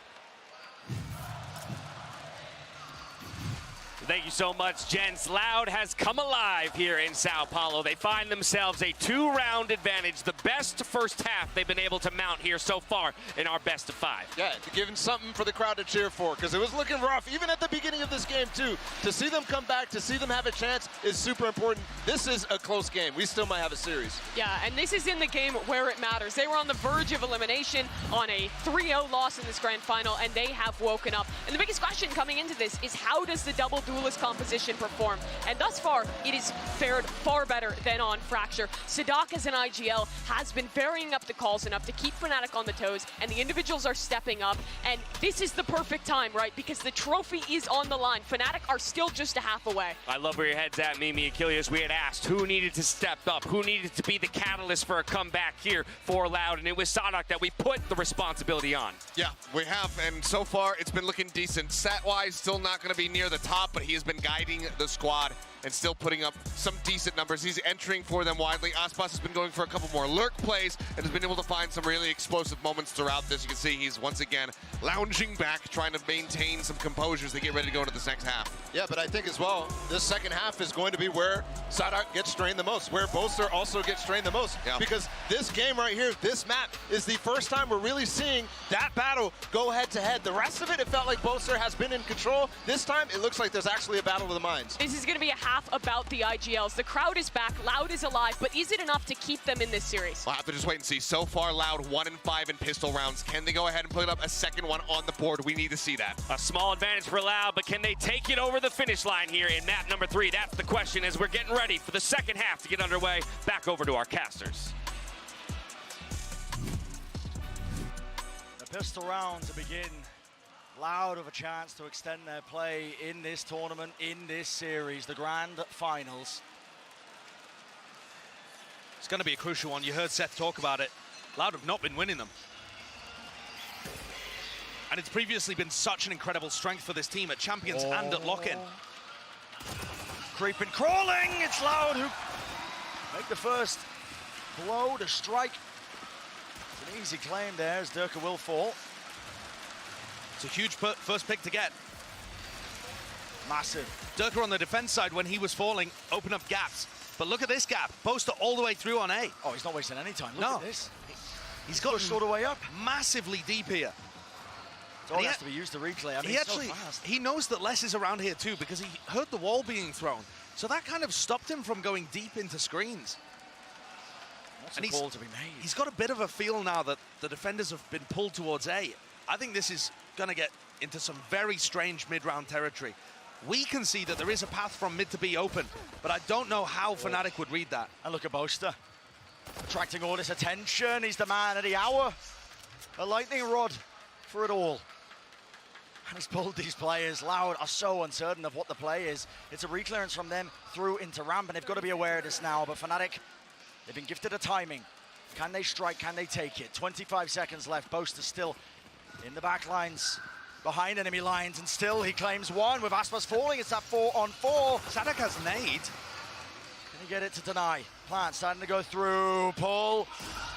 Thank you so much, gents. Loud has come alive here in Sao Paulo. They find themselves a 2-round advantage, the best first half they've been able to mount here so far in our best of 5. Yeah, giving something for the crowd to cheer for, because it was looking rough, even at the beginning of this game, too. To see them come back, to see them have a chance is super important. This is a close game. We still might have a series. Yeah, and this is in the game where it matters. They were on the verge of elimination on a 3-0 loss in this grand final, and they have woken up. And the biggest question coming into this is, how does the double duelist composition perform? And thus far, it has fared far better than on Fracture. Sadak as an IGL has been varying up the calls enough to keep Fnatic on the toes, and the individuals are stepping up. And this is the perfect time, right? Because the trophy is on the line. Fnatic are still just a half away. I love where your head's at, Mimi Achilles. We had asked who needed to step up, who needed to be the catalyst for a comeback here for Loud, and it was Sadak that we put the responsibility on. Yeah, we have, and so far it's been looking decent. Stat-wise, still not going to be near the top, but he has been guiding the squad and still putting up some decent numbers. He's entering for them widely. Aspas has been going for a couple more lurk plays and has been able to find some really explosive moments throughout this. You can see he's once again lounging back, trying to maintain some composure as they get ready to go into this next half. Yeah, but I think as well, this second half is going to be where Sadak gets strained the most, where Bolster also gets strained the most. Yeah. Because this game right here, this map, is the first time we're really seeing that battle go head-to-head. The rest of it, it felt like Bolster has been in control. This time, it looks like there's actually a battle of the minds. This is going to be a half about the IGLs. The crowd is back, Loud is alive, but is it enough to keep them in this series? We'll have to just wait and see. So far, Loud 1-5 in pistol rounds. Can they go ahead and put up a second one on the board? We need to see that. A small advantage for Loud, but can they take it over the finish line here in map number 3? That's the question as we're getting ready for the second half to get underway. Back over to our casters. The pistol round to begin. Loud of a chance to extend their play in this tournament, in this series, the grand finals. It's going to be a crucial one. You heard Seth talk about it. Loud have not been winning them. And it's previously been such an incredible strength for this team at Champions and at Lock-in. Creeping, crawling, it's Loud who make the first blow to strike. It's an easy claim there as Durka will fall. It's a huge first pick to get. Massive. Durka on the defense side, when he was falling, opened up gaps. But look at this gap. Boaster all the way through on A. Oh, he's not wasting any time. Look at this. He's got pushed all the way up. Massively deep here. It all has to be used to replay. I mean, so fast. He knows that Les is around here too because he heard the wall being thrown. So that kind of stopped him from going deep into screens. What's a call to be made? He's got a bit of a feel now that the defenders have been pulled towards A. I think this is going to get into some very strange mid-round territory. We can see that there is a path from mid to B open, but I don't know how Fnatic would read that. And look at Boaster, attracting all this attention. He's the man of the hour. A lightning rod for it all. And he's pulled these players. Loud are so uncertain of what the play is. It's a reclearance from them through into ramp, and they've got to be aware of this now. But Fnatic, they've been gifted a timing. Can they strike? Can they take it? 25 seconds left. Boaster still in the back lines, behind enemy lines, and still he claims one. With Aspas falling, it's that 4-on-4. Sadak has nade. Can he get it to deny? Plant starting to go through. Pull.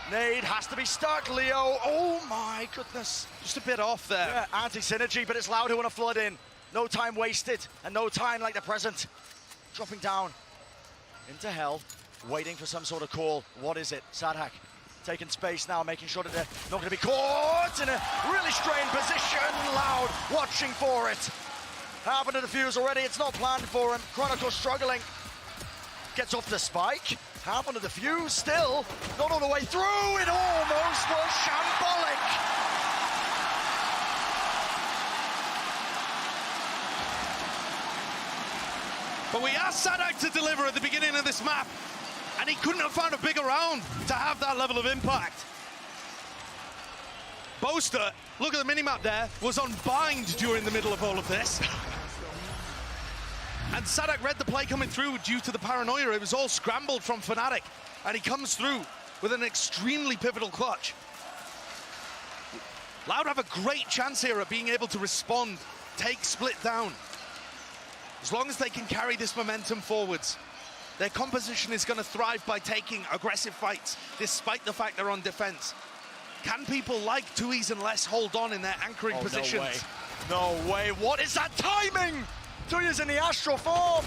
Nade has to be stuck. Leo, oh my goodness. Just a bit off there. Yeah, anti-synergy, but it's Loud who want to flood in. No time wasted, and no time like the present. Dropping down into hell, waiting for some sort of call. What is it? Sadhak taking space now, making sure that they're not going to be caught in a really strained position. Loud watching for it. Happened to the fuse already. It's not planned for him. Chronicle struggling. Gets off the spike. Happened to the fuse. Still not all the way through. It almost was shambolic. But we asked Sadak to deliver at the beginning of this map, and he couldn't have found a bigger round to have that level of impact. Boaster, look at the minimap there, was on bind during the middle of all of this. And Sadak read the play coming through due to the paranoia. It was all scrambled from Fnatic, and he comes through with an extremely pivotal clutch. Loud have a great chance here at being able to respond, take split down. As long as they can carry this momentum forwards, their composition is going to thrive by taking aggressive fights, despite the fact they're on defense. Can people like Tui's and Les hold on in their anchoring positions? No way. What is that timing? Tui's in the astral form.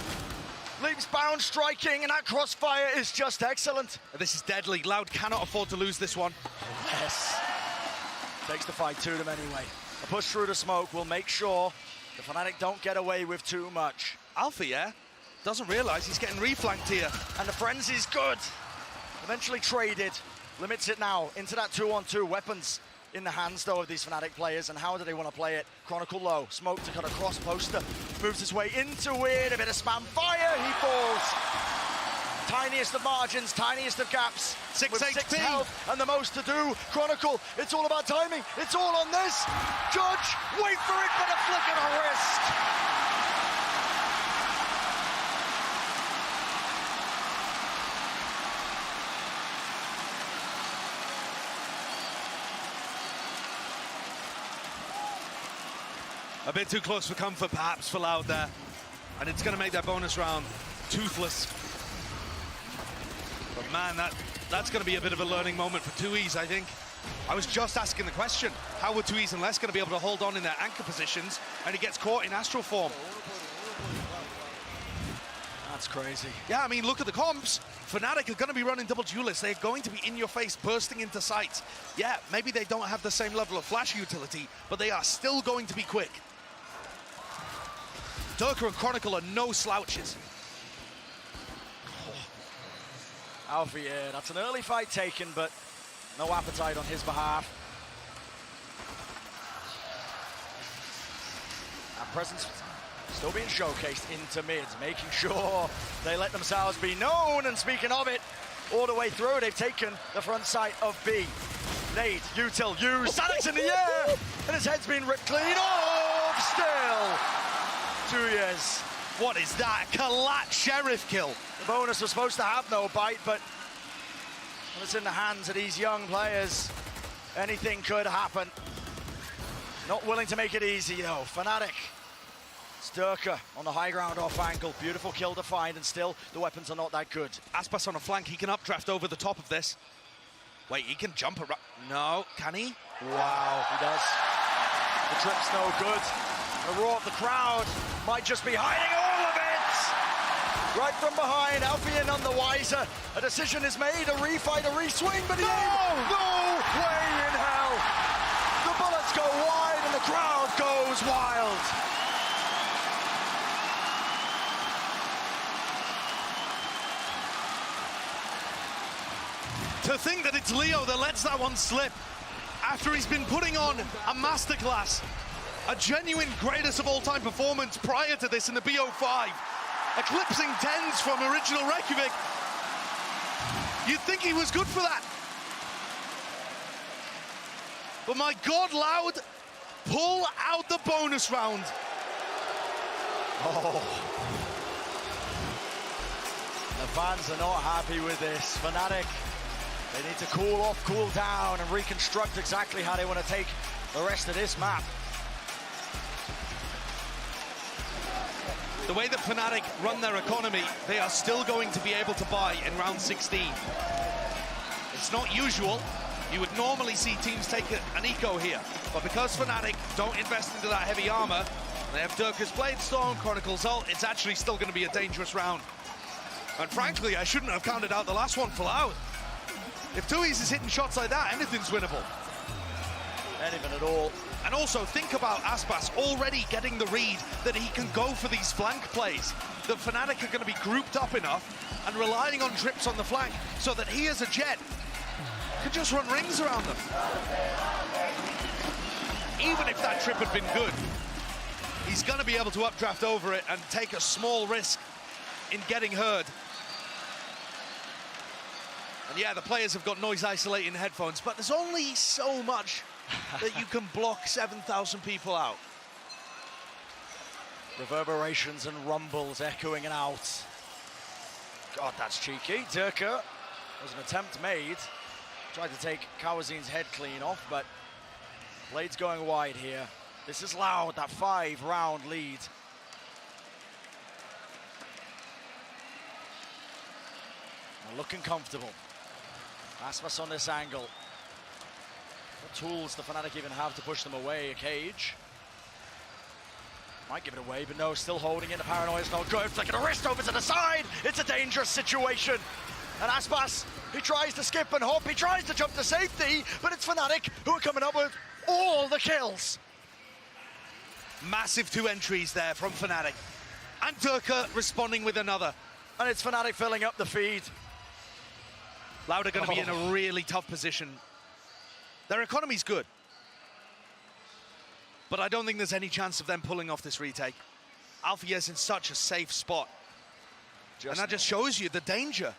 Leaps bound, striking, and that crossfire is just excellent. This is deadly. Loud cannot afford to lose this one. Yes. Takes the fight to them anyway. A push through the smoke will make sure the Fnatic don't get away with too much. Alpha, yeah? Doesn't realize he's getting reflanked here. And the frenzy's good. Eventually traded. Limits it now into that 2-on-2. Weapons in the hands, though, of these Fnatic players. And how do they want to play it? Chronicle low. Smoke to cut across. Poster moves his way into it. A bit of spam fire. He falls. Tiniest of margins, tiniest of gaps. 6 HP. Health and the most to do. Chronicle, it's all about timing. It's all on this. Judge, wait for it, but a flick of the wrist. A bit too close for comfort, perhaps, for Loud there. And it's going to make that bonus round toothless. But man, that's going to be a bit of a learning moment for Tui's, I think. I was just asking the question, how were Tui's and Les going to be able to hold on in their anchor positions? And he gets caught in astral form. That's crazy. Yeah, I mean, look at the comps. Fnatic are going to be running double duelists. They're going to be in your face, bursting into sights. Yeah, maybe they don't have the same level of flash utility, but they are still going to be quick. Durka and Chronicle are no slouches. Alpha, yeah, that's an early fight taken, but no appetite on his behalf. Our presence still being showcased into mid, making sure they let themselves be known. And speaking of it, all the way through, they've taken the front side of B. Nade, util, use, Sadak's in the air, and his head's been ripped clean off still. 2 years. What is that? Collat Sheriff kill. The bonus was supposed to have no bite, but when it's in the hands of these young players, anything could happen. Not willing to make it easy though. Fnatic. Sturka on the high ground off angle. Beautiful kill to find, and still the weapons are not that good. Aspas on a flank, he can updraft over the top of this. Wait, he can jump around. No, can he? Wow, he does. The trip's no good. The roar of the crowd might just be hiding all of it. Right from behind, Alfian none the wiser. A decision is made, a refight, a reswing, but he ain't. No way in hell. The bullets go wide and the crowd goes wild. To think that it's Leo that lets that one slip after he's been putting on a masterclass, a genuine greatest of all time performance prior to this in the BO5, eclipsing 10s from original Reykjavik. You'd think he was good for that. But my God, Loud, pull out the bonus round. Oh. The fans are not happy with this. Fnatic, they need to cool off, cool down, and reconstruct exactly how they want to take the rest of this map. The way that Fnatic run their economy, they are still going to be able to buy in round 16. It's not usual. You would normally see teams take an eco here, but because Fnatic don't invest into that heavy armor, they have Durka's Bladestorm, Chronicle's ult, it's actually still going to be a dangerous round. And frankly, I shouldn't have counted out the last one for Loud. If Tui's is hitting shots like that, anything's winnable. Anything at all. And also think about Aspas already getting the read that he can go for these flank plays. That Fnatic are going to be grouped up enough and relying on trips on the flank so that he as a Jet can just run rings around them. Even if that trip had been good, he's going to be able to updraft over it and take a small risk in getting heard. And yeah, the players have got noise isolating headphones, but there's only so much that you can block 7,000 people out. Reverberations and rumbles echoing out. God, that's cheeky. Durka, was an attempt made. Tried to take Kawazin's head clean off, but Blade's going wide here. This is Loud, that 5-round lead. They're looking comfortable. Aspas on this angle. What tools the Fnatic even have to push them away? A cage. Might give it away, but no, still holding it. The paranoia's not good. Flicking a wrist over to the side. It's a dangerous situation. And Aspas, he tries to skip and hop. He tries to jump to safety, but it's Fnatic who are coming up with all the kills. Massive 2 entries there from Fnatic. And Durka responding with another. And it's Fnatic filling up the feed. Loud are going to be in a really tough position. Their economy's good. But I don't think there's any chance of them pulling off this retake. Alfia's in such a safe spot. And that just shows you the danger.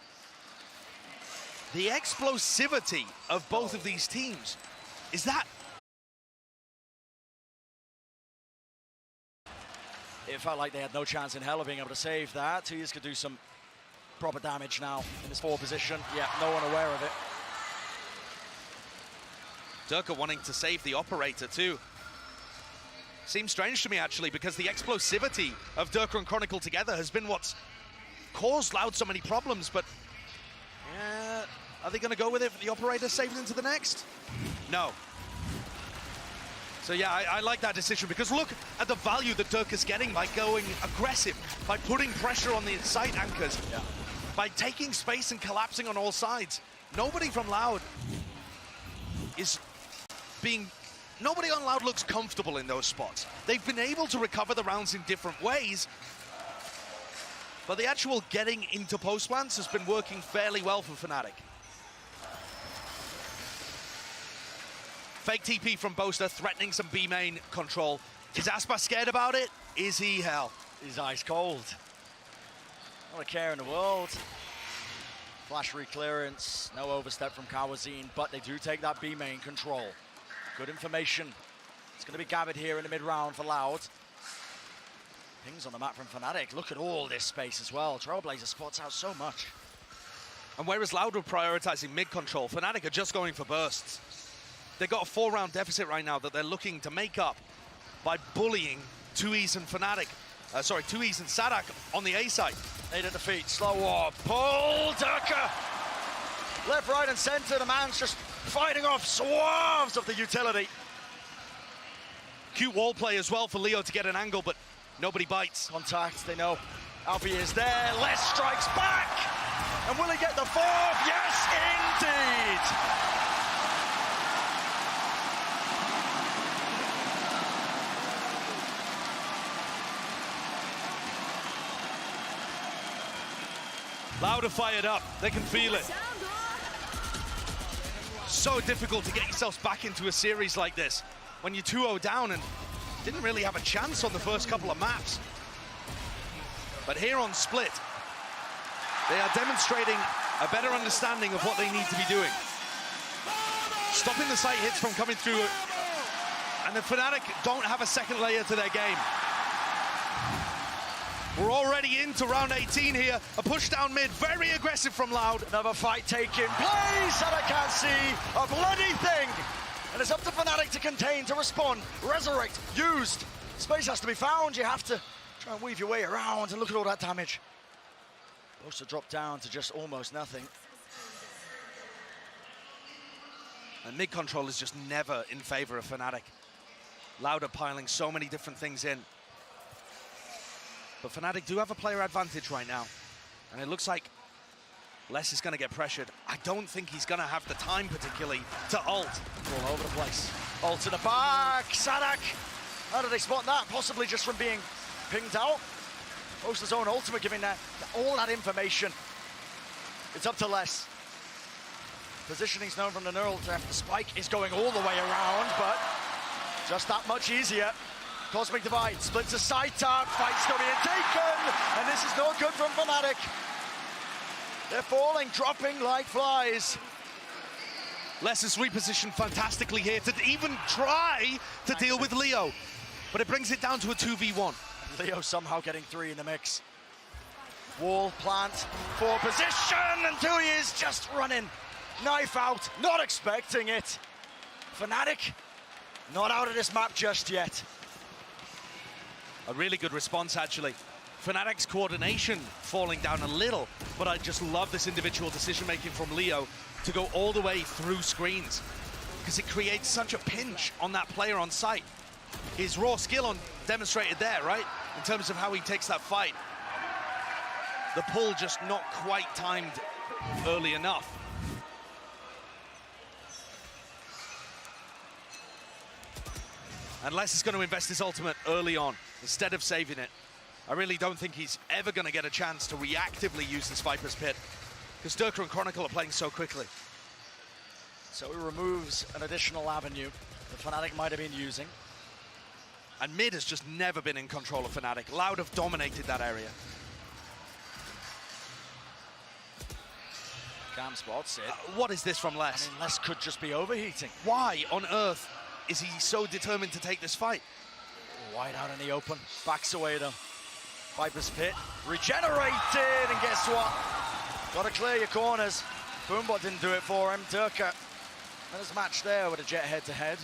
The explosivity of both of these teams. Is that... It felt like they had no chance in hell of being able to save that. Tears could do some proper damage now in this 4 position. Yeah, no one aware of it. Durka wanting to save the operator too. Seems strange to me actually, because the explosivity of Durka and Chronicle together has been what's caused Loud so many problems, but yeah, are they going to go with it for the operator saved into the next? No. So yeah, I like that decision, because look at the value that Durka's getting by going aggressive, by putting pressure on the site anchors, by taking space and collapsing on all sides. Nobody from Loud is being... Nobody on Loud looks comfortable in those spots. They've been able to recover the rounds in different ways, but the actual getting into post plants has been working fairly well for Fnatic. Fake TP from Boaster, threatening some B main control. Is Aspas scared about it? Is he? Hell. He's ice cold. Not a care in the world. Flash re-clearance, no overstep from Kawazin, but they do take that B main control. Good information. It's going to be gathered here in the mid-round for Loud. Pings on the map from Fnatic. Look at all this space as well. Trailblazer spots out so much. And whereas Loud were prioritizing mid control, Fnatic are just going for bursts. They've got a 4-round deficit right now that they're looking to make up by bullying 2Es and Fnatic. 2Es and Sadak on the A side. 8 at the feet, slow war, pull, Durka! Left, right, and center, the man's just fighting off swarms of the utility. Cute wall play as well for Leo to get an angle, but nobody bites. Contact, they know. Alfie is there, Les strikes back! And will he get the 4th? Yes, indeed! Loud are fired up, they can feel it. So difficult to get yourselves back into a series like this when you're 2-0 down and didn't really have a chance on the first couple of maps. But here on Split, they are demonstrating a better understanding of what they need to be doing. Stopping the site hits from coming through, and the Fnatic don't have a second layer to their game. We're already into round 18 here. A push down mid, very aggressive from Loud. Another fight taking place, and I can't see a bloody thing. And it's up to Fnatic to contain, to respond, resurrect, used. Space has to be found. You have to try and weave your way around, and look at all that damage. Supposed to drop down to just almost nothing. And mid control is just never in favor of Fnatic. Loud are piling so many different things in. But Fnatic do have a player advantage right now. And it looks like Les is going to get pressured. I don't think he's going to have the time, particularly, to ult. All over the place. Ult to the back, Sadak. How did they spot that? Possibly just from being pinged out. Boaster's own ultimate giving that all that information. It's up to Les. Positioning's known from the neural draft. The spike is going all the way around, but just that much easier. Cosmic Divide splits a side tap, fight's still being taken, and this is no good from Fnatic. They're falling, dropping like flies. Les is repositioned fantastically here to even try to deal with Leo, but it brings it down to a 2v1. Leo somehow getting 3 in the mix. Wall, plant, 4 position, and 2 is just running. Knife out, not expecting it. Fnatic, not out of this map just yet. A really good response, actually. Fnatic's coordination falling down a little, but I just love this individual decision-making from Leo to go all the way through screens, because it creates such a pinch on that player on site. His raw skill on demonstrated there, right? In terms of how he takes that fight. The pull just not quite timed early enough. And Les is going to invest his ultimate early on, instead of saving it. I really don't think he's ever going to get a chance to reactively use this Viper's Pit, because Durka and Chronicle are playing so quickly. So it removes an additional avenue that Fnatic might have been using. And mid has just never been in control of Fnatic. Loud have dominated that area. Cam spots it. What is this from Les? I mean, Les could just be overheating. Why on earth is he so determined to take this fight? Wide out in the open, backs away though. Viper's Pit regenerated, and guess what? Gotta clear your corners. Boombot didn't do it for him. Durka and his match there with a Jet head-to-head.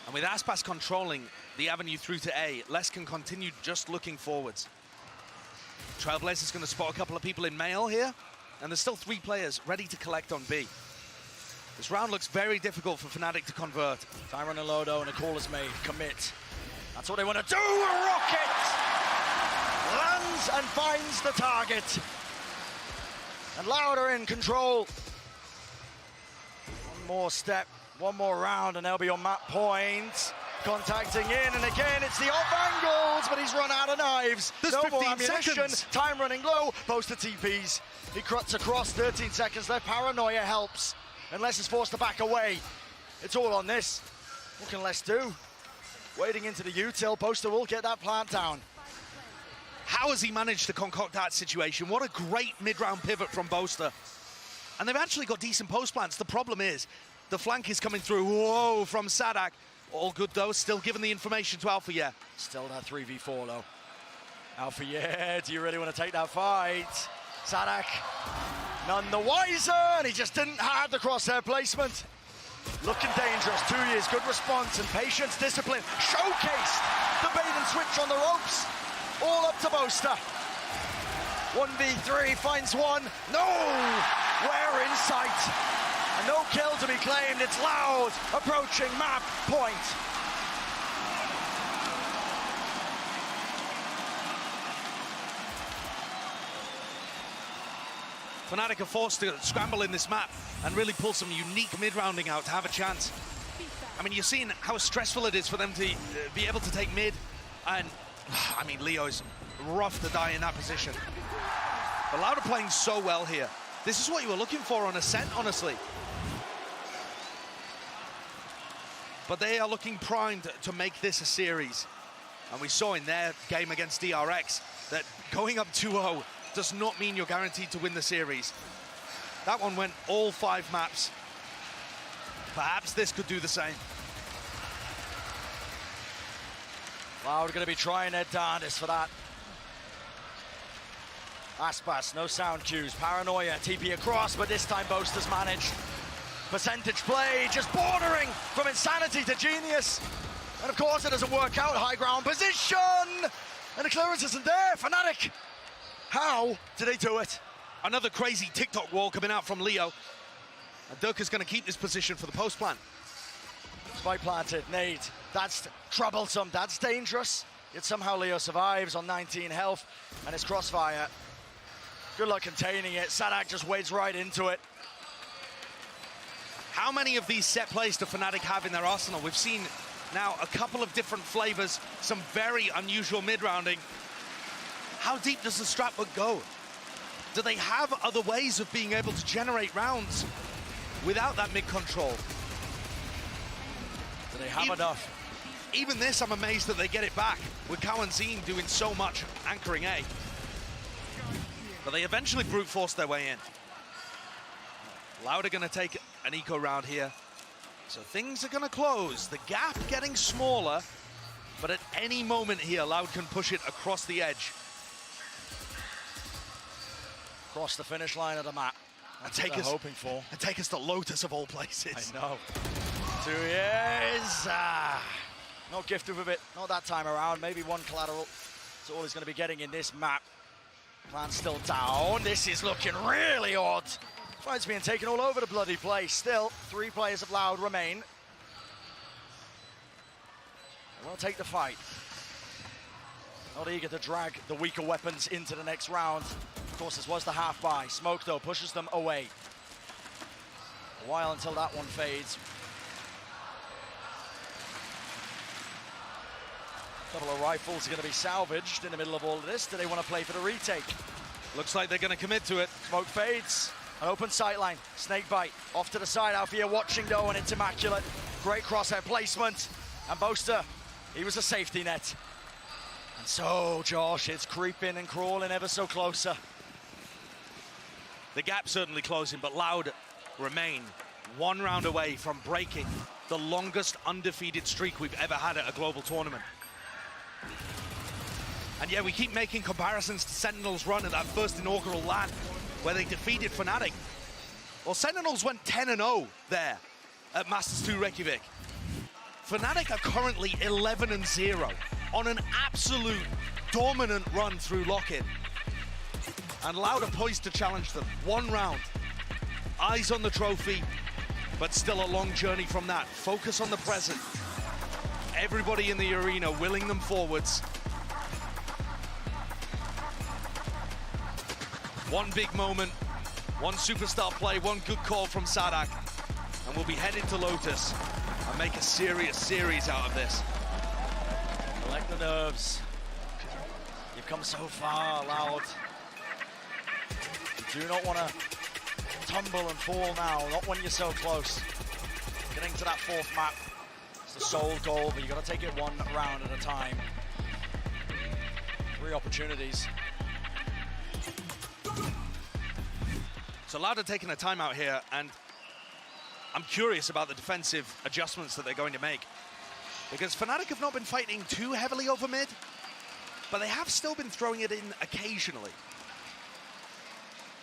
And with Aspas controlling the avenue through to A, Les can continue just looking forwards. Trailblazer is going to spot a couple of people in mail here, and there's still 3 players ready to collect on B. This round looks very difficult for Fnatic to convert. Tyron and Lodo, and a call is made. Commit. That's what they want to do. Rocket lands and finds the target. And Loud are in control. One more step, one more round, and they'll be on map point. Contacting in, and again, it's the off angles, but he's run out of knives. There's no 15 more ammunition. seconds. Time running low. Poster TPs. He cuts across. 13 seconds left. Paranoia helps. Unless is forced to back away. It's all on this. What can Les do? Wading into the util. Poster will get that plant down. How has he managed to concoct that situation? What a great mid-round pivot from Boaster. And they've actually got decent post plants. The problem is the flank is coming through. Whoa, from Sadak. All good though, still giving the information to Alpha, yeah. Still that 3v4 though. Alpha, yeah, do you really want to take that fight? Sadak None the wiser, and he just didn't have the crosshair placement. Looking dangerous, 2 years, good response and patience, discipline. Showcased the bait and switch on the ropes. All up to Boaster. 1v3, finds one. No! We're in sight. And no kill to be claimed. It's Loud approaching map point. Fnatic are forced to scramble in this map and really pull some unique mid-rounding out to have a chance. I mean, you're seeing how stressful it is for them to be able to take mid. And, I mean, Leo's rough to die in that position. But Loud are playing so well here. This is what you were looking for on Ascent, honestly. But they are looking primed to make this a series. And we saw in their game against DRX that going up 2-0 does not mean you're guaranteed to win the series. That one went all 5 maps. Perhaps this could do the same. Loud going to be trying their darndest for that. Aspas, no sound cues. Paranoia, TP across, but this time Boaster's managed. Percentage play, just bordering from insanity to genius. And of course it doesn't work out. High ground position! And the clearance isn't there. Fnatic, how did they do it? Another crazy TikTok wall coming out from Leo. And Dirk is going to keep this position for the post plant. Spike planted, nade. That's troublesome, that's dangerous. Yet somehow Leo survives on 19 health. And his crossfire. Good luck containing it. Sadak just wades right into it. How many of these set plays do Fnatic have in their arsenal? We've seen now a couple of different flavors, some very unusual mid-rounding. How deep does the strapbook go? Do they have other ways of being able to generate rounds without that mid-control? Do they have enough? Even this, I'm amazed that they get it back, with Cowan Zine doing so much anchoring A. But they eventually brute force their way in. Loud are going to take an eco round here. So things are going to close. The gap getting smaller, but at any moment here, Loud can push it across the edge. Across the finish line of the map. That's what they're hoping for. And take us to Lotus of all places. I know. 2 years. Not gifted with it, not that time around. Maybe one collateral. That's all he's going to be getting in this map. Plan's still down. This is looking really odd. Fight's being taken all over the bloody place. Still, 3 players of Loud remain. They will take the fight. Not eager to drag the weaker weapons into the next round. Of course, this was the half buy. Smoke, though, pushes them away. A while until that one fades. A couple of rifles are going to be salvaged in the middle of all of this. Do they want to play for the retake? Looks like they're going to commit to it. Smoke fades. An open sightline. Snake bite. Off to the side. Alfia watching, though, and it's immaculate. Great crosshair placement. And Boaster, he was a safety net. And so, Josh, it's creeping and crawling ever so closer. The gap's certainly closing, but Loud remain 1 round away from breaking the longest undefeated streak we've ever had at a global tournament. And yeah, we keep making comparisons to Sentinel's run at that first inaugural LAN where they defeated Fnatic. Well, Sentinels went 10-0 there at Masters 2 Reykjavik. Fnatic are currently 11-0 on an absolute dominant run through lock-in. And Loud are poised to challenge them. 1 round. Eyes on the trophy, but still a long journey from that. Focus on the present. Everybody in the arena willing them forwards. 1 big moment, 1 superstar play, 1 good call from Sadak. And we'll be headed to Lotus and make a serious series out of this. Collect the nerves. You've come so far, Loud. You do not want to tumble and fall now, not when you're so close. Getting to that 4th map. It's the sole goal, but you've got to take it 1 round at a time. 3 opportunities. So Loud are taking a timeout here, and I'm curious about the defensive adjustments that they're going to make. Because Fnatic have not been fighting too heavily over mid, but they have still been throwing it in occasionally.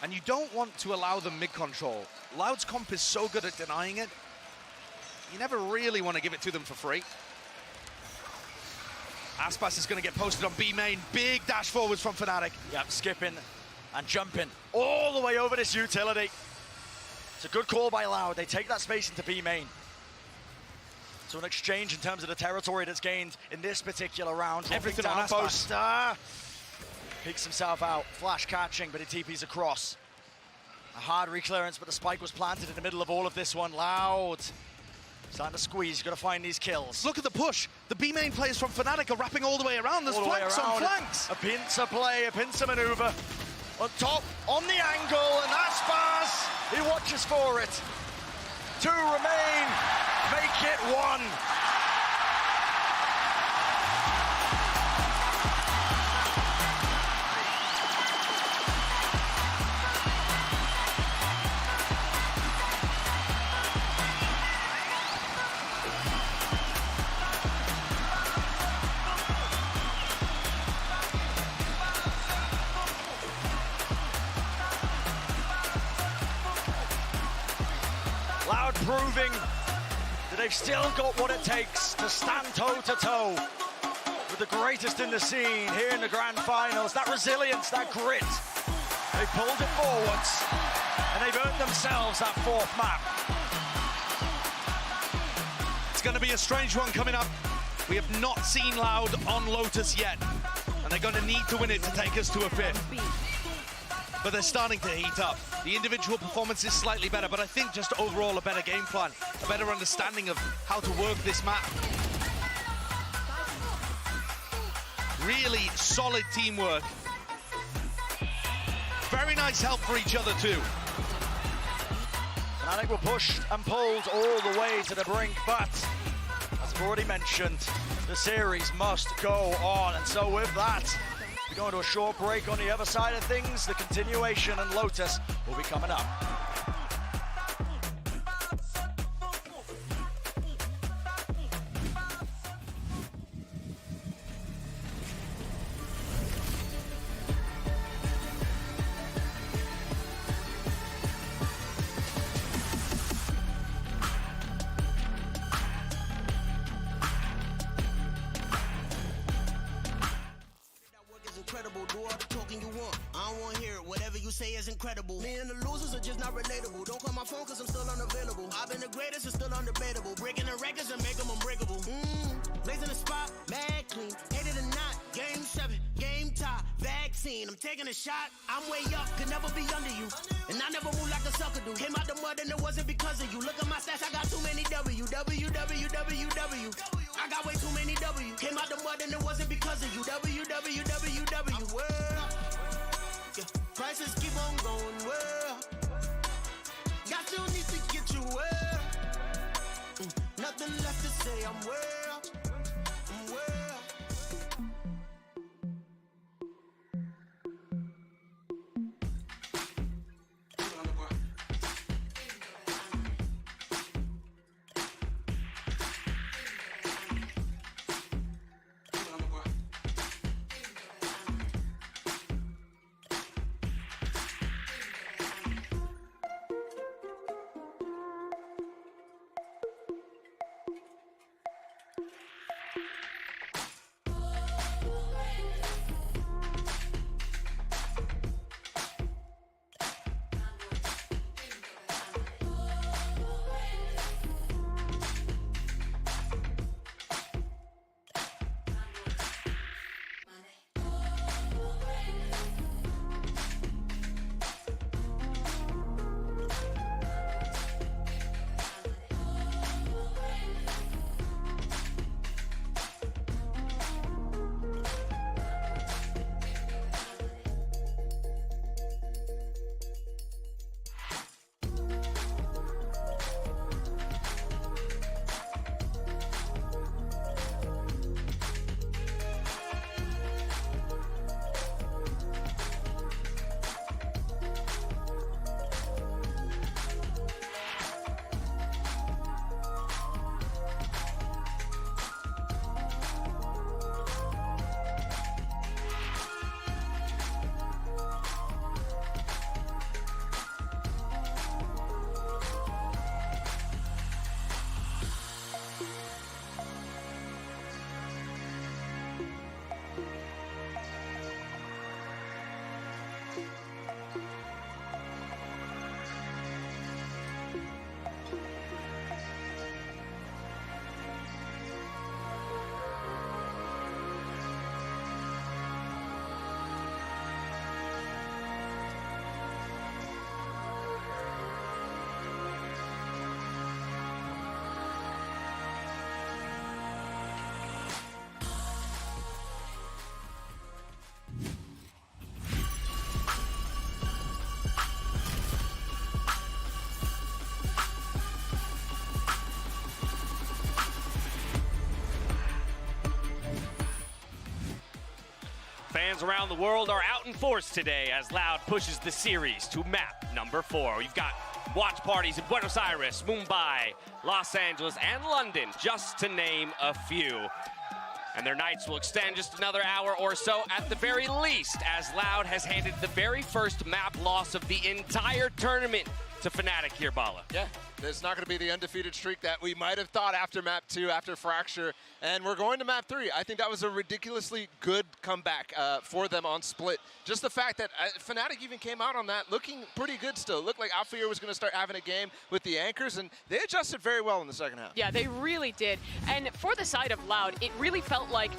and you don't want to allow them mid-control. Loud's comp is so good at denying it, you never really want to give it to them for free. Aspas is going to get posted on B main. Big dash forwards from Fnatic. Yep, skipping and jumping all the way over this utility. It's a good call by Loud. They take that space into B main. So an exchange in terms of the territory that's gained in this particular round. Everything on outpost. Peeks himself out. Flash catching, but he TPs across. A hard reclearance, but the spike was planted in the middle of all of this one. Loud. Starting to squeeze, you've got to find these kills. Look at the push. The B main players from Fnatic are wrapping all the way around. There's flanks on flanks. A pincer play, a pincer maneuver. On top, on the angle, and Aspas, he watches for it. 2 remain, make it 1. Loud proving that they've still got what it takes to stand toe-to-toe with the greatest in the scene here in the grand finals. That resilience, that grit, they pulled it forwards, and they've earned themselves that 4th map. It's going to be a strange one coming up. We have not seen Loud on Lotus yet, and they're going to need to win it to take us to a 5th. But they're starting to heat up. The individual performance is slightly better, but I think just overall a better game plan, a better understanding of how to work this map. Really solid teamwork. Very nice help for each other too. And I think we're pushed and pulled all the way to the brink, but as I've already mentioned, the series must go on. And so with that, we're going to a short break. On the other side of things, the continuation and Lotus will be coming up. Incredible. Me and the losers are just not relatable. Don't call my phone cause I'm still unavailable. I've been the greatest, it's still undebatable. Breaking the records and make them unbreakable. Blazing the spot, mad clean. Hate it or not, game 7, game tie, vaccine. I'm taking a shot, I'm way up, could never be under you. And I never move like a sucker do. Came out the mud and it wasn't because of you. Look at my stats, I got too many W. I got way too many W. Came out the mud and it wasn't because of you. W. I'm way up. Yeah. Prices keep on going well. Got you need to get you well. Nothing left to say, I'm well. I'm well. fans around the world are out in force today as Loud pushes the series to map number 4. We've got watch parties in Buenos Aires, Mumbai, Los Angeles, and London, just to name a few. And their nights will extend just another hour or so at the very least, as Loud has handed the very first map loss of the entire tournament to Fnatic here, Bala. Yeah, there's not going to be the undefeated streak that we might have thought after map 2, after Fracture, and we're going to map 3. I think that was a ridiculously good comeback for them on Split. Just the fact that Fnatic even came out on that looking pretty good still. It looked like Alfir was going to start having a game with the anchors, and they adjusted very well in the second half. Yeah, they really did. And for the side of Loud, it really felt like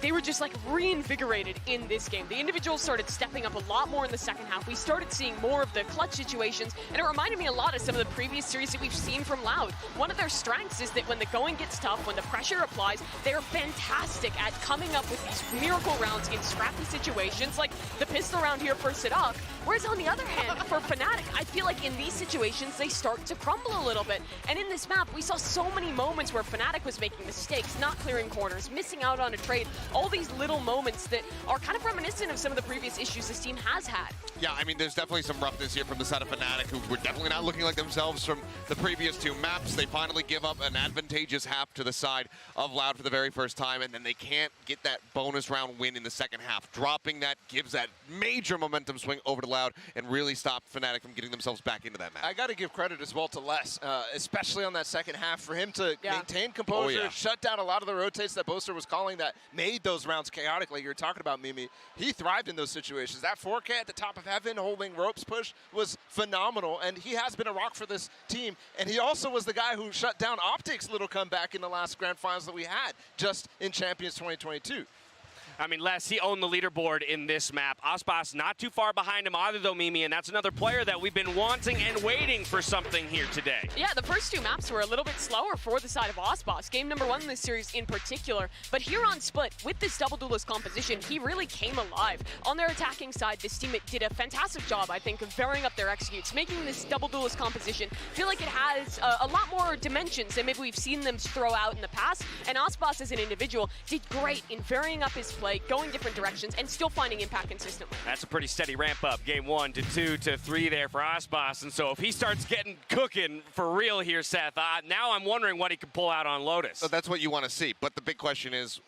they were just like reinvigorated in this game. The individuals started stepping up a lot more in the second half. We started seeing more of the clutch situations, and it reminded me a lot of some of the previous series that we've seen from Loud. One of their strengths is that when the going gets tough, when the pressure applies, they're fantastic at coming up with these miracle rounds in scrappy situations, like the pistol round here for Sadok. Whereas on the other hand, for Fnatic, I feel like in these situations, they start to crumble a little bit. And in this map, we saw so many moments where Fnatic was making mistakes, not clearing corners, missing out on a trade, all these little moments that are kind of reminiscent of some of the previous issues this team has had. Yeah, I mean, there's definitely some roughness here from the side of Fnatic, who were definitely not looking like themselves from the previous 2 maps. They finally give up an advantageous half to the side of Loud for the very first time, and then they can't get that bonus round win in the second half. Dropping that gives that major momentum swing over to Loud and really stop Fnatic from getting themselves back into that match. I got to give credit as well to Les, especially on that second half, for him to maintain composure, shut down a lot of the rotates that Boaster was calling that made those rounds chaotic, like you were talking about, Mimi. He thrived in those situations. That 4K at the top of heaven holding ropes push was phenomenal, and he has been a rock for this team. And he also was the guy who shut down Optic's little comeback in the last grand finals that we had just in Champions 2022. I mean, Les, he owned the leaderboard in this map. Aspas not too far behind him either, though, Mimi, and that's another player that we've been wanting and waiting for something here today. Yeah, the first 2 maps were a little bit slower for the side of Aspas. Game number 1 in this series in particular. But here on Split, with this double duelist composition, he really came alive. On their attacking side, this team did a fantastic job, I think, of varying up their executes, making this double duelist composition feel like it has a lot more dimensions than maybe we've seen them throw out in the past. And Aspas, as an individual, did great in varying up his play, going different directions, and still finding impact consistently. That's a pretty steady ramp up. Game 1 to 2 to 3 there for Aspas. And so if he starts getting cooking for real here, Seth, now I'm wondering what he can pull out on Lotus. So that's what you want to see. But the big question is,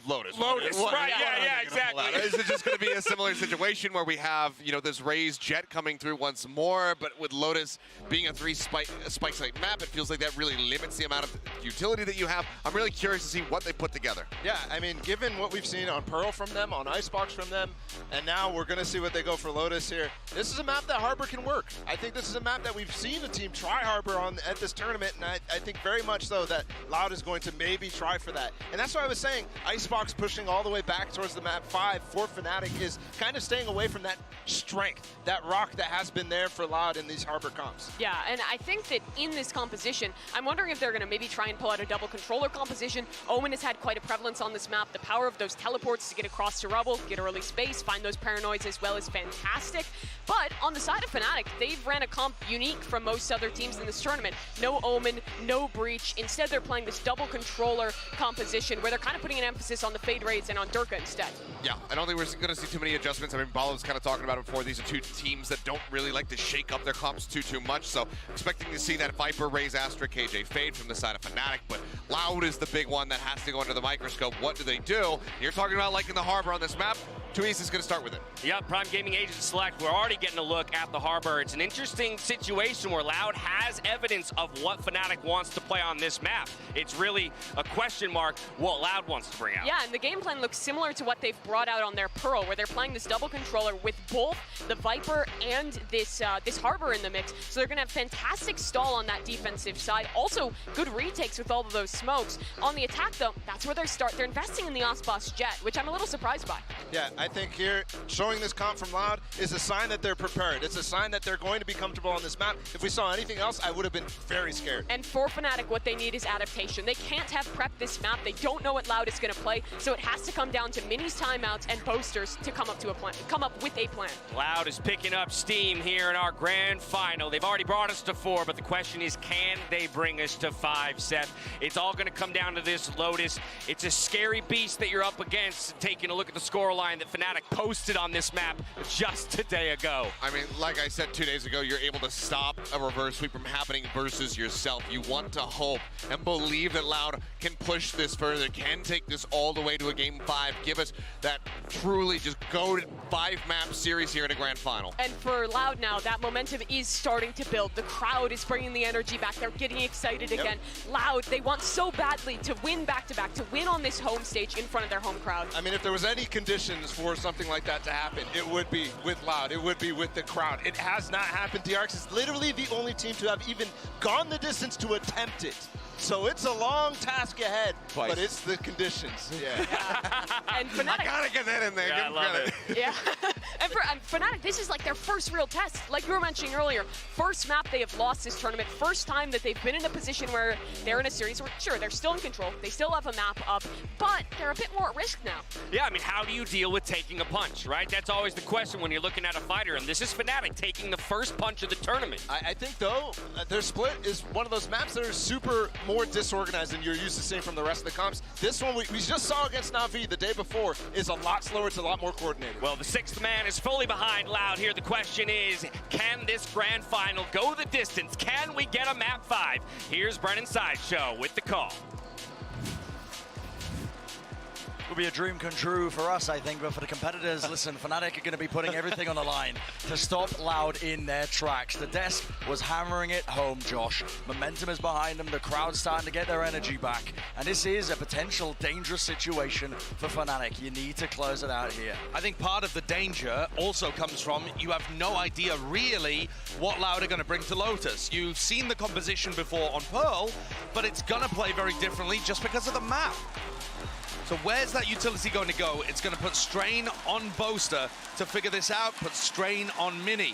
Lotus. Right, yeah, exactly. Is it just going to be a similar situation where we have, you know, this raised jet coming through once more, but with Lotus being a 3 spike site map, it feels like that really limits the amount of utility that you have. I'm really curious to see what they put together. Yeah, I mean, given what we've seen on Pearl from them, on Icebox from them, and now we're going to see what they go for Lotus here. This is a map that Harbor can work. I think this is a map that we've seen a team try Harbor on at this tournament, and I think very much so that Loud is going to maybe try for that. And that's why I was saying Icebox pushing all the way back towards the map 5 for Fnatic is kind of staying away from that strength, that rock that has been there for Loud in these Harbor comps. Yeah, and I think that in this composition, I'm wondering if they're going to maybe try and pull out a double controller composition. Omen has had quite a prevalence on this map. The power of those teleports to get across to rubble, get early space, find those paranoids as well is fantastic. But on the side of Fnatic, they've ran a comp unique from most other teams in this tournament. No Omen, no Breach. Instead, they're playing this double controller composition where they're kind of putting an emphasis on the fade raids and on Durka instead. Yeah, I don't think we're going to see too many adjustments. I mean, Bala was kind of talking about it before. These are 2 teams that don't really like to shake up their comps too much, so expecting to see that Viper raise Astra KJ fade from the side of Fnatic, but Loud is the big one that has to go under the microscope. What do? You're talking about liking the Harbor on this map. 2East is going to start with it. Yep, Prime Gaming Agent Select. We're already getting a look at the Harbor. It's an interesting situation where Loud has evidence of what Fnatic wants to play on this map. It's really a question mark what Loud wants to bring out. Yeah, and the game plan looks similar to what they've brought out on their Pearl, where they're playing this double controller with both the Viper and this Harbor in the mix. So they're going to have fantastic stall on that defensive side. Also, good retakes with all of those smokes. On the attack, though, that's where they're investing in the Aspas Jet, which I'm a little surprised by. Yeah, I think here, showing this comp from Loud is a sign that they're prepared. It's a sign that they're going to be comfortable on this map. If we saw anything else, I would have been very scared. And for Fnatic, what they need is adaptation. They can't have prepped this map. They don't know what Loud is going to play, so it has to come down to minis, timeouts, and boasters to come up with a plan. Loud is picking up steam here in our grand final. They've already brought us to 4, but the question is, can they bring us to 5, Seth? It's all going to come down to this Lotus. It's a scary beast that you're up against. Taking a look at the scoreline that Fnatic posted on this map just a day ago. I mean, like I said 2 days ago, you're able to stop a reverse sweep from happening versus yourself. You want to hope and believe that Loud can push this further, can take this all the way to a Game 5, give us that truly just goated 5-map series here in a grand final. And for Loud now, that momentum is starting to build. The crowd is bringing the energy back. They're getting excited again. Loud, they want so badly to win back-to-back, to win on this home stage in front of their home crowd. I mean, if there was any conditions for something like that to happen, it would be with Loud. It would be with the crowd. It has not happened. DRX is literally the only team to have even gone the distance to attempt it. So it's a long task ahead, but it's the conditions. Yeah. And Fnatic, I gotta get that in there. Yeah, Give I them love credit. yeah. And for Fnatic, this is like their first real test. Like you were mentioning earlier, first map they have lost this tournament. First time that they've been in a position where they're in a series where, sure, they're still in control. They still have a map up, but they're a bit more at risk now. Yeah, I mean, how do you deal with taking a punch, right? That's always the question when you're looking at a fighter, and this is Fnatic taking the first punch of the tournament. I think, though, their split is one of those maps that are super more disorganized than you're used to seeing from the rest of the comps. This one we just saw against Na'Vi the day before is a lot slower. It's a lot more coordinated. Well, the sixth man is fully behind Loud here. The question is, can this grand final go the distance? Can we get a map 5? Here's Brennan Sideshow with the call. Will be a dream come true for us, I think, but for the competitors, listen, Fnatic are going to be putting everything on the line to stop Loud in their tracks. The desk was hammering it home, Josh. Momentum is behind them. The crowd's starting to get their energy back, and this is a potential dangerous situation for Fnatic. You need to close it out here. I think part of the danger also comes from you have no idea really what Loud are going to bring to Lotus. You've seen the composition before on Pearl, but it's going to play very differently just because of the map. So where's that utility going to go? It's going to put strain on Boaster to figure this out, put strain on Mini.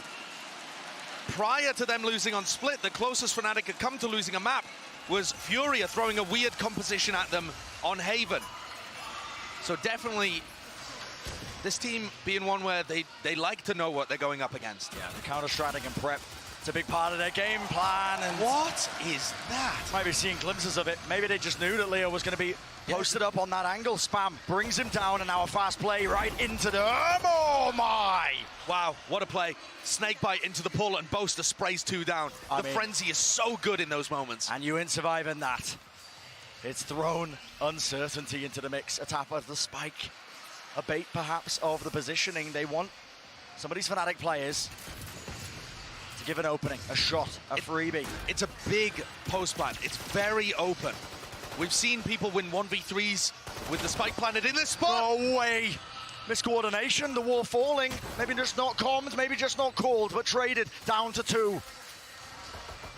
Prior to them losing on Split, the closest Fnatic had come to losing a map was Furia throwing a weird composition at them on Haven. So definitely this team being one where they like to know what they're going up against. Yeah, the counter-strategy and prep. It's a big part of their game plan. And what is that? Might be seeing glimpses of it. Maybe they just knew that Leo was going to be posted up on that angle. Spam brings him down, and now a fast play right into the... Oh, my! Wow, what a play. Snakebite into the pull, and Boaster sprays 2 down. The frenzy is so good in those moments. And you ain't surviving that. It's thrown uncertainty into the mix. A tap of the spike. A bait, perhaps, of the positioning. They want some of these Fnatic players to give an opening, a shot, a freebie. It's a big post plant. It's very open. We've seen people win 1v3s with the spike planted in this spot. No way. Miscoordination, the wall falling. Maybe just not commed, maybe just not called, but traded down to 2.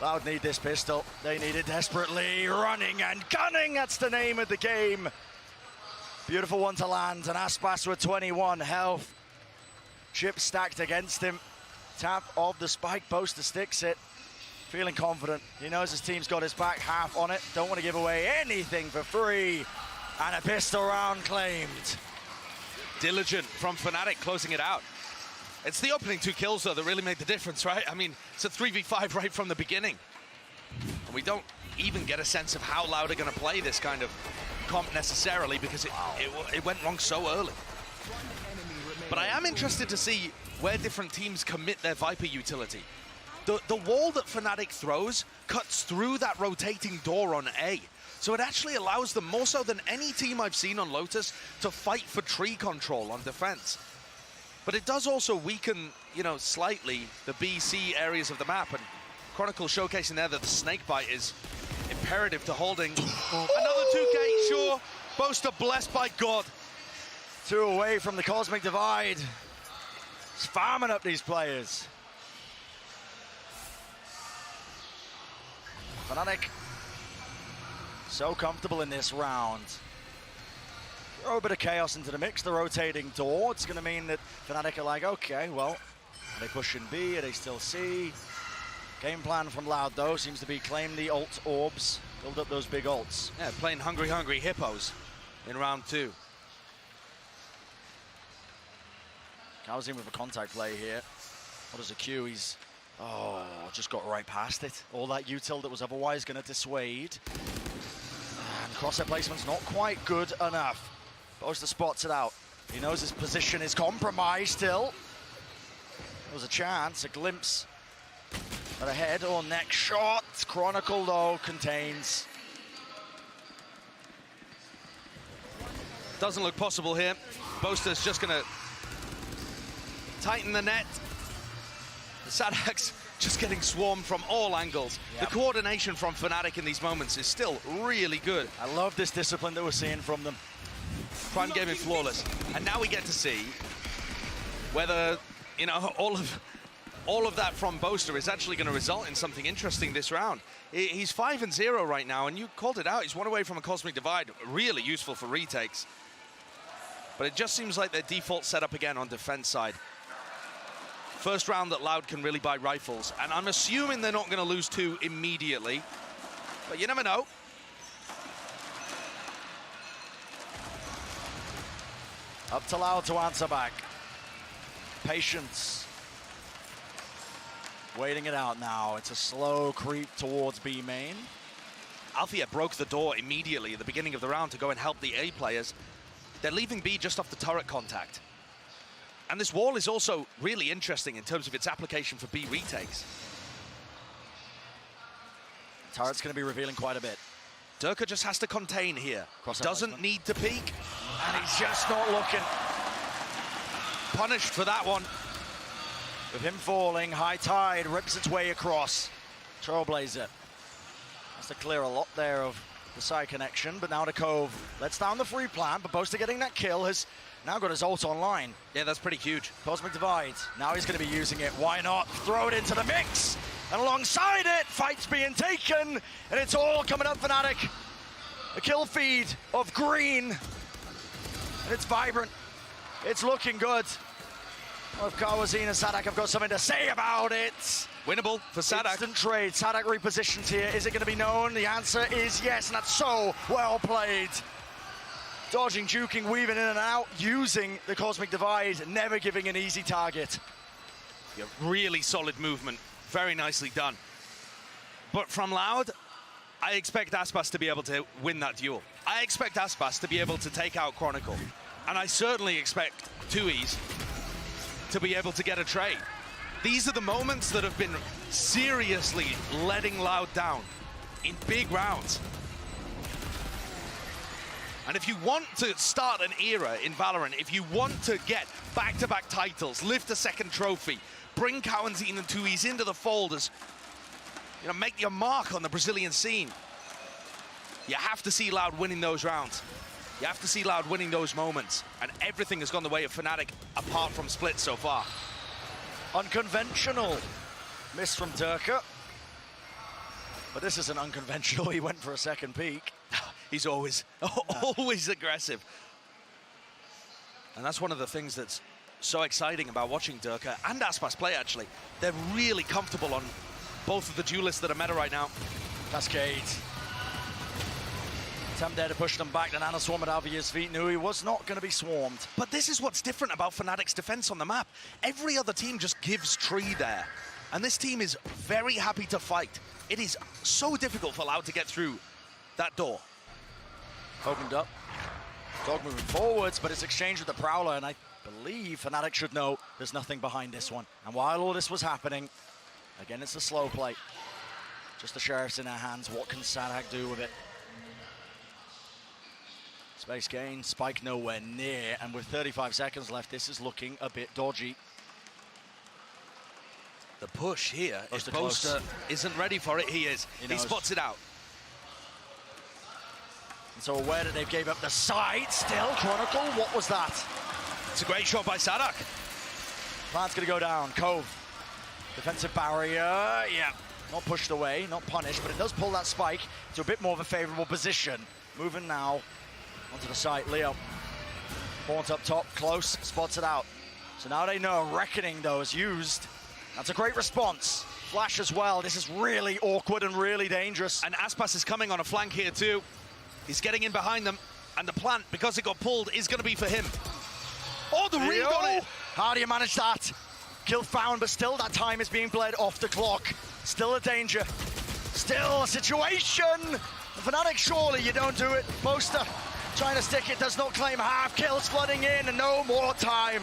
Loud need this pistol. They need it desperately. Running and gunning, that's the name of the game. Beautiful one to land, and Aspas with 21 health. Chip stacked against him. Tap of the spike, Boaster sticks it. Feeling confident. He knows his team's got his back, half on it. Don't want to give away anything for free. And a pistol round claimed. Diligent from Fnatic closing it out. It's the opening 2 kills, though, that really made the difference, right? I mean, it's a 3v5 right from the beginning. And we don't even get a sense of how Loud are going to play this kind of comp necessarily, because it went wrong so early. But I am interested to see where different teams commit their Viper utility. The wall that Fnatic throws cuts through that rotating door on A. So it actually allows them, more so than any team I've seen on Lotus, to fight for tree control on defense. But it does also weaken, you know, slightly the BC areas of the map. And Chronicle showcasing there that the snakebite is imperative to holding. Another 2K, sure. Boaster blessed by God. 2 away from the Cosmic Divide. It's farming up these players. Fnatic so comfortable in this round. Throw a bit of chaos into the mix, the rotating door. It's going to mean that Fnatic are like, okay, well, are they pushing B? Are they still C? Game plan from Loud, though, seems to be claim the ult orbs, build up those big ults. Yeah, playing Hungry Hungry Hippos in round 2. Cows in with a contact play here. What is a Q? He's, just got right past it. All that util that was otherwise going to dissuade. And crosshair placement's not quite good enough. Boaster spots it out. He knows his position is compromised still. There was a chance, a glimpse at a head or neck shot. Chronicle, though, contains. Doesn't look possible here. Boaster's just going to tighten the net. Sadak's just getting swarmed from all angles. Yep. The coordination from Fnatic in these moments is still really good. I love this discipline that we're seeing from them. Prime gaming flawless. And now we get to see whether, you know, all of that from Boaster is actually going to result in something interesting this round. He's 5-0 right now, and you called it out. He's one away from a Cosmic Divide, really useful for retakes. But it just seems like their default setup again on defense side. First round that Loud can really buy rifles, and I'm assuming they're not going to lose 2 immediately, but you never know. Up to Loud to answer back. Patience. Waiting it out now. It's a slow creep towards B main. Althea broke the door immediately at the beginning of the round to go and help the A players. They're leaving B just off the turret contact. And this wall is also really interesting in terms of its application for B retakes. Turret's going to be revealing quite a bit. Durka just has to contain here. Doesn't need to peek. And he's just not looking. Punished for that one. With him falling, High Tide rips its way across. Trailblazer has to clear a lot there of the side connection, but now to Cove. Lets down the free plant, but Boaster getting that kill has now got his ult online. Yeah, that's pretty huge. Cosmic Divide. Now he's going to be using it. Why not? Throw it into the mix. And alongside it, fight's being taken. And it's all coming up Fnatic. A kill feed of green. And it's vibrant. It's looking good. Well, if Kawazine and Sadak have got something to say about it. Winnable for Sadak. Instant trade. Sadak repositions here. Is it going to be known? The answer is yes, and that's so well played. Dodging, juking, weaving in and out, using the Cosmic Divide, never giving an easy target. Yeah, really solid movement. Very nicely done. But from Loud, I expect Aspas to be able to win that duel. I expect Aspas to be able to take out Chronicle. And I certainly expect Tui's to be able to get a trade. These are the moments that have been seriously letting Loud down in big rounds. And if you want to start an era in Valorant, if you want to get back-to-back titles, lift a second trophy, bring Kawazine and Tui's into the fold as, you know, make your mark on the Brazilian scene, you have to see Loud winning those rounds. You have to see Loud winning those moments. And everything has gone the way of Fnatic, apart from Split so far. Unconventional miss from Durka. But this isn't unconventional. He went for a second peek. He's always aggressive. And that's one of the things that's so exciting about watching Durka and Aspas play, actually. They're really comfortable on both of the duelists that are meta right now. Cascade. Attempt there to push them back. The Nano Swarm at Alvia's feet knew he was not going to be swarmed. But this is what's different about Fnatic's defense on the map. Every other team just gives tree there. And this team is very happy to fight. It is so difficult for Loud to get through that door. Opened up. Dog moving forwards, but it's exchanged with the Prowler, and I believe Fnatic should know there's nothing behind this one. And while all this was happening, again, it's a slow play. Just the Sheriff's in their hands. What can Sadak do with it? Space gain, spike nowhere near, and with 35 seconds left, this is looking a bit dodgy. The push here, Close if to close. Boaster isn't ready for it, he is. He spots it out. And so aware that they've gave up the side, still, Chronicle, what was that? It's a great shot by Sadak. Plant's gonna go down, Cove. Defensive barrier, yeah. Not pushed away, not punished, but it does pull that spike to a bit more of a favorable position. Moving now onto the site, Leo. Bourne's up top, close, spots it out. So now they know Reckoning, though, is used. That's a great response. Flash as well. This is really awkward and really dangerous. And Aspas is coming on a flank here too. He's getting in behind them. And the plant, because it got pulled, is going to be for him. Oh, the read on it! How do you manage that? Kill found, but still that time is being bled off the clock. Still a danger. Still a situation. Fnatic, surely you don't do it. Boaster trying to stick it, does not claim half. Kills flooding in, and no more time.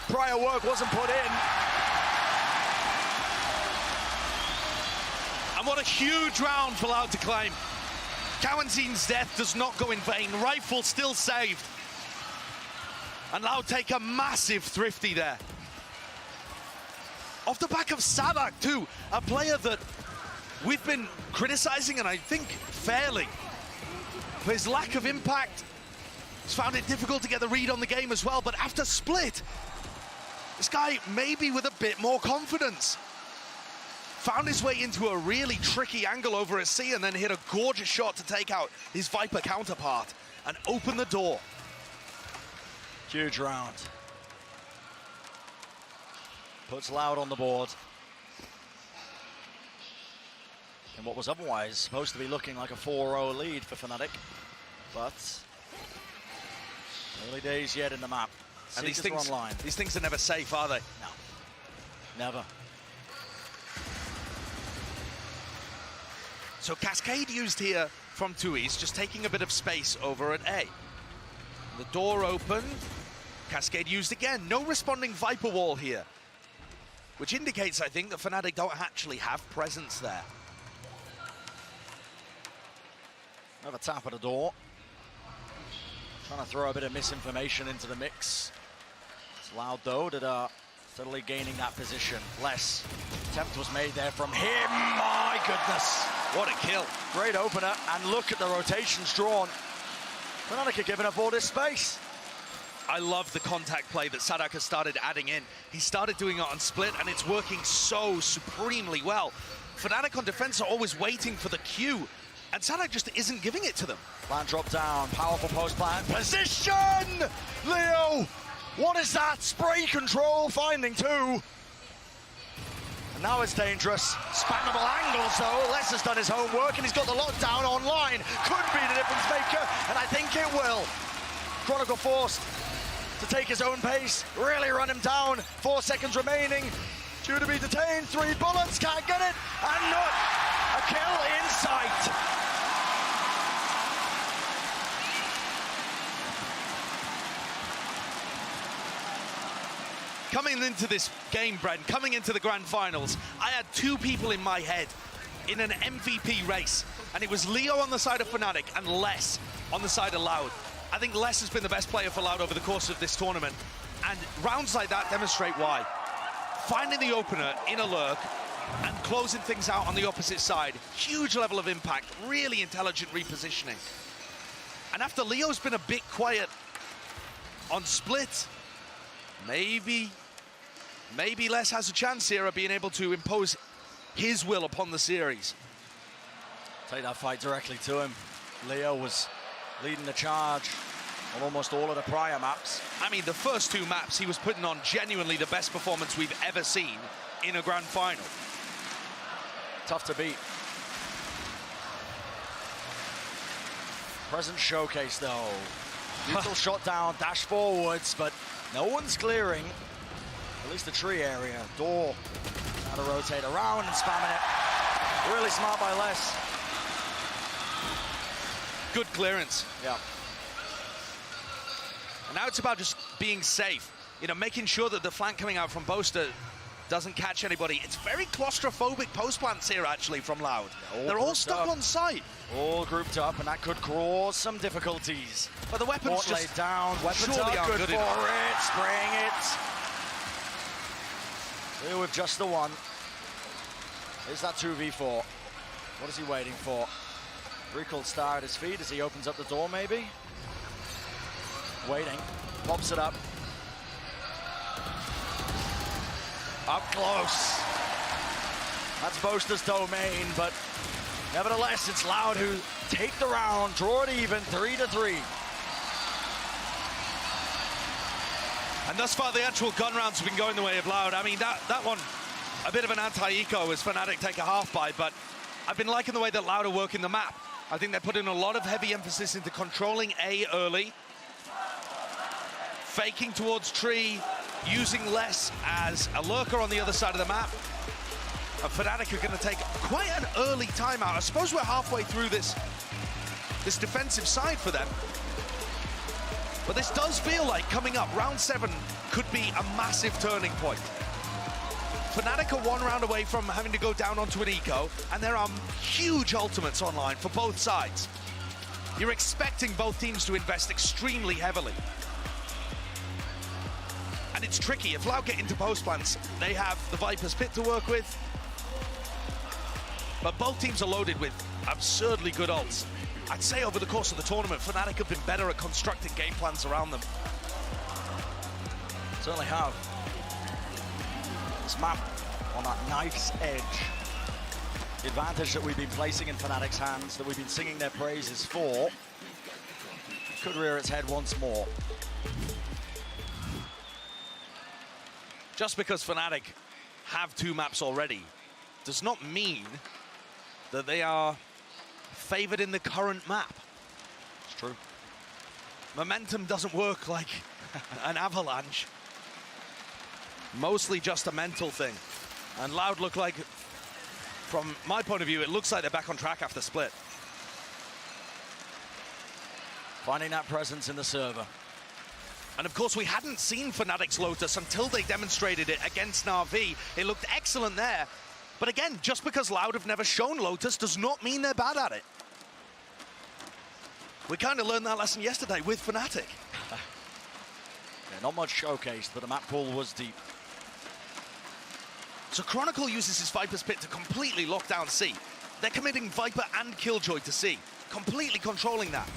Prior work wasn't put in. And what a huge round for Loud to claim. Cowanzin's death does not go in vain. Rifle still saved. And Loud take a massive thrifty there. Off the back of Sadak too, a player that we've been criticizing, and I think fairly, for his lack of impact. He's found it difficult to get the read on the game as well, but after Split, this guy maybe with a bit more confidence. Found his way into a really tricky angle over a C and then hit a gorgeous shot to take out his Viper counterpart and open the door. Huge round. Puts Loud on the board. And what was otherwise supposed to be looking like a 4-0 lead for Fnatic. But early days yet in the map. And these things are never safe, are they? No, never. So Cascade used here from Tui's, just taking a bit of space over at A. The door open, Cascade used again. No responding Viper wall here, which indicates, I think, that Fnatic don't actually have presence there. Another tap at the door. Trying to throw a bit of misinformation into the mix. It's Loud though that are steadily gaining that position. Less attempt was made there from him. My goodness. What a kill. Great opener, and look at the rotations drawn. Fnatic are giving up all this space. I love the contact play that Sadak has started adding in. He started doing it on Split, and it's working so supremely well. Fnatic on defense are always waiting for the cue, and Sadak just isn't giving it to them. Plant drop down, powerful post plant position! Leo, what is that? Spray control finding two. And now it's dangerous. Spammable angles though. Les has done his homework and he's got the lockdown online. Could be the difference maker, and I think it will. Chronicle forced to take his own pace, really run him down. 4 seconds remaining. Due to be detained, 3 bullets, can't get it, and not a kill in sight. Coming into this game, Brent, coming into the grand finals, I had 2 people in my head in an MVP race, and it was Leo on the side of Fnatic and Les on the side of Loud. I think Les has been the best player for Loud over the course of this tournament, and rounds like that demonstrate why. Finding the opener in a lurk and closing things out on the opposite side, huge level of impact, really intelligent repositioning. And after Leo's been a bit quiet on Split, maybe Les has a chance here of being able to impose his will upon the series. Take that fight directly to him. Leo was leading the charge on almost all of the prior maps. I mean, the first 2 maps, he was putting on genuinely the best performance we've ever seen in a grand final. Tough to beat. Present showcase though. Neutral shot down, dash forwards, but no one's clearing. At least the tree area. Door. Now to rotate around and spamming it. Really smart by Les. Good clearance. Yeah. And now it's about just being safe. You know, making sure that the flank coming out from Boaster doesn't catch anybody. It's very claustrophobic post plants here, actually, from Loud. They're all stuck on site. All grouped up, and that could cause some difficulties. But the weapons Port just laid down. Weapons surely are aren't good good for enough. it. Spraying it. Here with just the one. Is that 2v4? What is he waiting for? Recall star at his feet as he opens up the door, maybe? Waiting. Pops it up. Up close. That's Boaster's domain, but nevertheless, it's Loud who take the round, draw it even, 3-3. And thus far, the actual gun rounds have been going the way of Loud. I mean, that one, a bit of an anti-eco as Fnatic take a half buy, but I've been liking the way that Loud are working the map. I think they're putting a lot of heavy emphasis into controlling A early, faking towards tree, using Les as a lurker on the other side of the map. And Fnatic are going to take quite an early timeout. I suppose we're halfway through this defensive side for them. But this does feel like coming up, round 7 could be a massive turning point. Fnatic are 1 round away from having to go down onto an eco, and there are huge ultimates online for both sides. You're expecting both teams to invest extremely heavily. And it's tricky. If Loud get into post plants, they have the Viper's Pit to work with. But both teams are loaded with absurdly good ults. I'd say over the course of the tournament, Fnatic have been better at constructing game plans around them. Certainly have. This map on that knife's edge. The advantage that we've been placing in Fnatic's hands, that we've been singing their praises for, could rear its head once more. Just because Fnatic have 2 maps already does not mean that they are favored in the current map. It's true. Momentum doesn't work like an avalanche. Mostly just a mental thing. And Loud look like, from my point of view, it looks like they're back on track after split. Finding that presence in the server. And of course, we hadn't seen Fnatic's Lotus until they demonstrated it against Na'Vi. It looked excellent there. But again, just because Loud have never shown Lotus does not mean they're bad at it. We kind of learned that lesson yesterday with Fnatic. Yeah, not much showcased, but the map pool was deep. So Chronicle uses his Viper's Pit to completely lock down C. They're committing Viper and Killjoy to C, completely controlling that.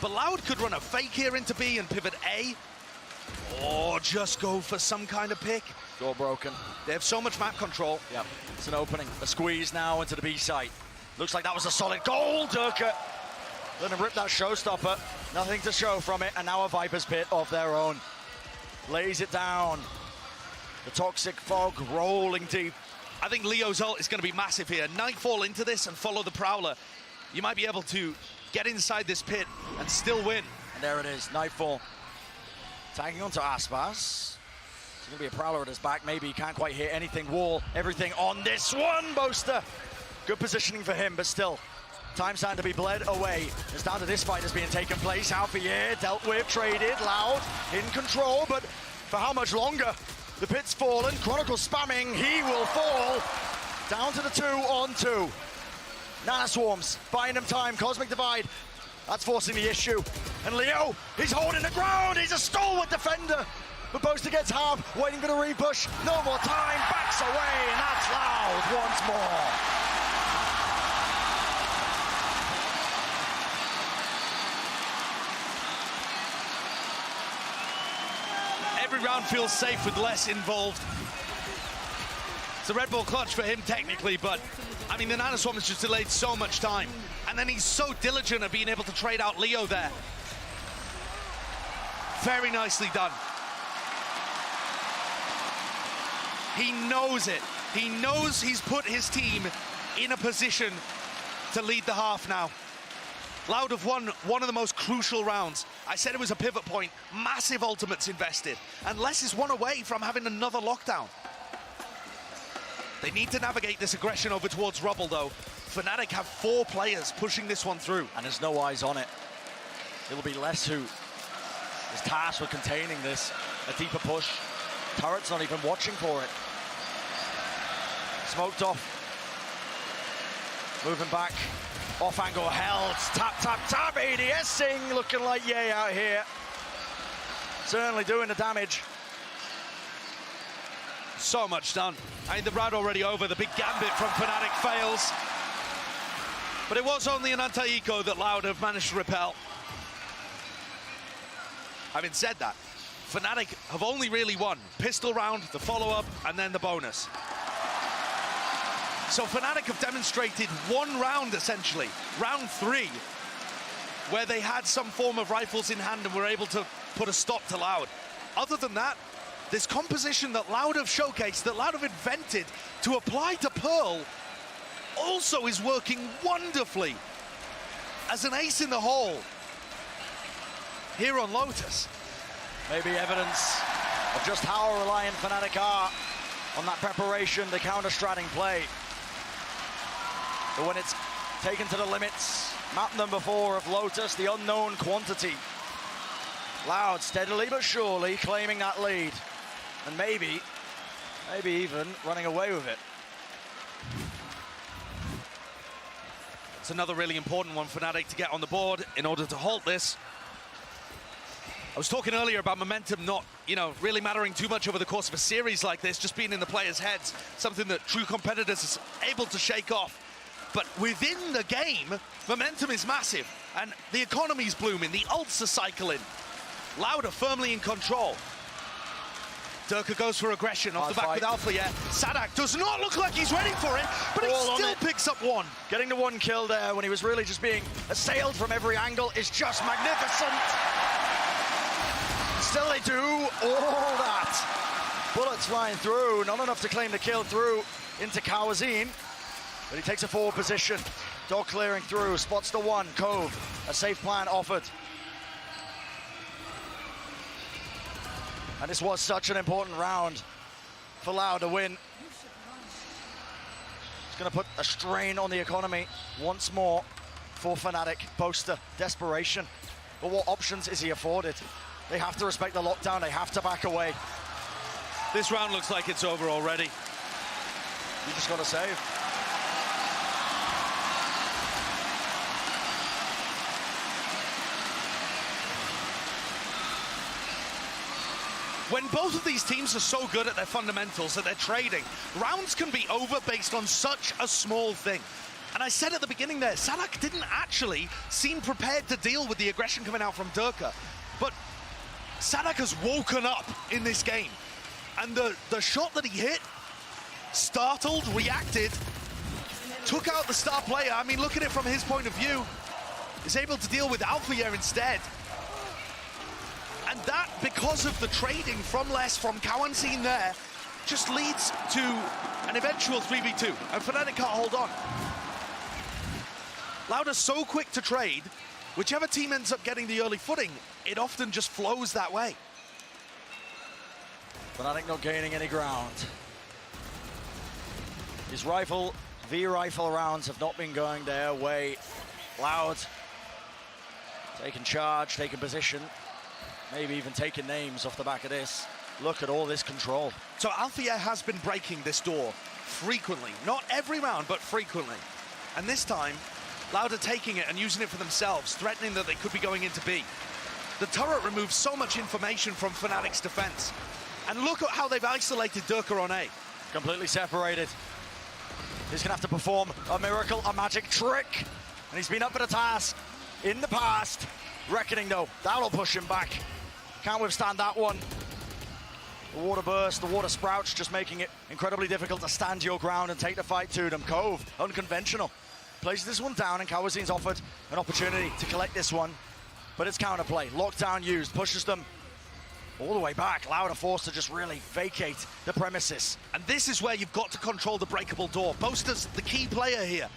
But Loud could run a fake here into B and pivot A, or just go for some kind of pick. Door broken. They have so much map control. Yep, it's an opening. A squeeze now into the B site. Looks like that was a solid goal, Durka. Let him rip that showstopper. Nothing to show from it, and now a Viper's Pit of their own. Lays it down. The toxic fog rolling deep. I think Leo's ult is going to be massive here. Nightfall into this and follow the Prowler. You might be able to get inside this pit and still win. And there it is, Nightfall. Tagging onto Aspas. It's going to be a Prowler at his back. Maybe he can't quite hit anything. Wall, everything on this one, Boaster. Good positioning for him, but still. Time's time to be bled away. It's down to this fight that's being taken place. Alfier dealt with, traded, Loud, in control, but for how much longer? The pit's fallen, Chronicle spamming, he will fall. Down to the 2-on-2. Nana Swarms, buying him time, Cosmic Divide. That's forcing the issue. And Leo, he's holding the ground, he's a stalwart defender. But Boaster gets half, waiting for the repush. No more time, backs away, and that's Loud once more. Every round feels safe with less involved. It's a Red Bull clutch for him technically, but I mean, the Nana Swarm has just delayed so much time. And then he's so diligent at being able to trade out Leo there. Very nicely done. He knows it. He knows he's put his team in a position to lead the half now. Loud have won one of the most crucial rounds. I said it was a pivot point, massive ultimates invested, and Les is one away from having another lockdown. They need to navigate this aggression over towards Rubble though. Fnatic have 4 players pushing this one through. And there's no eyes on it. It'll be Les who is tasked with containing this. A deeper push. Turret's not even watching for it. Smoked off. Moving back. Off angle held, tap, tap, tap, ADSing, looking like yay out here. Certainly doing the damage. So much done. I mean, the round already over, the big gambit from Fnatic fails. But it was only an anti-eco that Loud have managed to repel. Having said that, Fnatic have only really won pistol round, the follow-up, and then the bonus. So Fnatic have demonstrated one round, essentially, round 3, where they had some form of rifles in hand and were able to put a stop to Loud. Other than that, this composition that Loud have showcased, that Loud have invented to apply to Pearl, also is working wonderfully as an ace in the hole here on Lotus. Maybe evidence of just how reliant Fnatic are on that preparation, the counter-stratting play. But when it's taken to the limits, map number 4 of Lotus, the unknown quantity. Loud steadily but surely claiming that lead. And maybe even running away with it. It's another really important one for Fnatic to get on the board in order to halt this. I was talking earlier about momentum not, really mattering too much over the course of a series like this, just being in the players' heads, something that true competitors are able to shake off. But within the game, momentum is massive, and the economy's blooming, the ults are cycling. Loud are firmly in control. Durka goes for aggression off the back with Alpha, yeah. Sadak does not look like he's ready for it, but he still picks up one. Getting the one kill there when he was really just being assailed from every angle is just magnificent. Still they do all that. Bullets flying through, not enough to claim the kill through into Kawazin. But he takes a forward position. Dog clearing through, spots the one. Cove, a safe plan offered. And this was such an important round for Loud to win. It's going to put a strain on the economy once more for Fnatic. Boaster, desperation. But what options is he afforded? They have to respect the lockdown. They have to back away. This round looks like it's over already. You just got to save. When both of these teams are so good at their fundamentals, at their trading, rounds can be over based on such a small thing. And I said at the beginning there, Sadak didn't actually seem prepared to deal with the aggression coming out from Durka. But Sadak has woken up in this game. And the shot that he hit, startled, reacted, took out the star player. I mean, look at it from his point of view. Is able to deal with Alpha instead. And that, because of the trading from Les, from Kawazin there, just leads to an eventual 3v2. And Fnatic can't hold on. Loud are so quick to trade, whichever team ends up getting the early footing, it often just flows that way. Fnatic not gaining any ground. His rifle, V-rifle rounds have not been going their way. Loud taking charge, taking position. Maybe even taking names off the back of this. Look at all this control. So Althea has been breaking this door frequently. Not every round, but frequently. And this time, Loud are taking it and using it for themselves, threatening that they could be going into B. The turret removes so much information from Fnatic's defense. And look at how they've isolated Durka on A. Completely separated. He's gonna have to perform a miracle, a magic trick. And he's been up for the task in the past. Reckoning though, that'll push him back. Can't withstand that one. The water burst, the water sprouts, just making it incredibly difficult to stand your ground and take the fight to them. Cove, unconventional. Plays this one down, and Kawazin's offered an opportunity to collect this one. But it's counterplay. Lockdown used, pushes them all the way back. Loud are forced to just really vacate the premises. And this is where you've got to control the breakable door. Boaster's the key player here.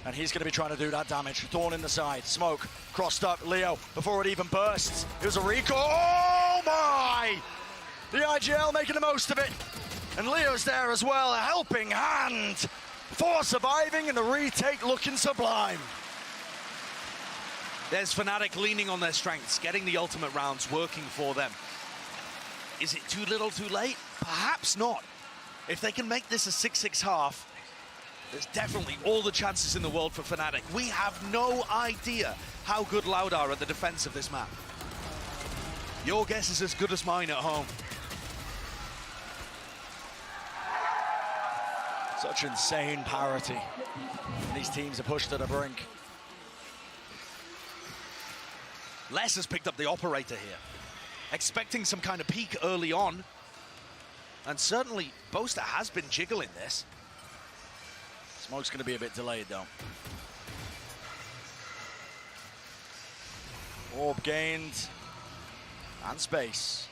And he's going to be trying to do that damage. Thorn in the side. Smoke crossed up. Leo, before it even bursts. It was a recall. Oh my! The IGL making the most of it. And Leo's there as well. A helping hand for surviving, and the retake looking sublime. There's Fnatic leaning on their strengths, getting the ultimate rounds working for them. Is it too little too late? Perhaps not. If they can make this a 6-6 half, there's definitely all the chances in the world for Fnatic. We have no idea how good Loud are at the defense of this map. Your guess is as good as mine at home. Such insane parity. These teams are pushed to the brink. Les has picked up the operator here, expecting some kind of peak early on. And certainly, Boaster has been jiggling this. Smoke's going to be a bit delayed, though. Orb gained. And space.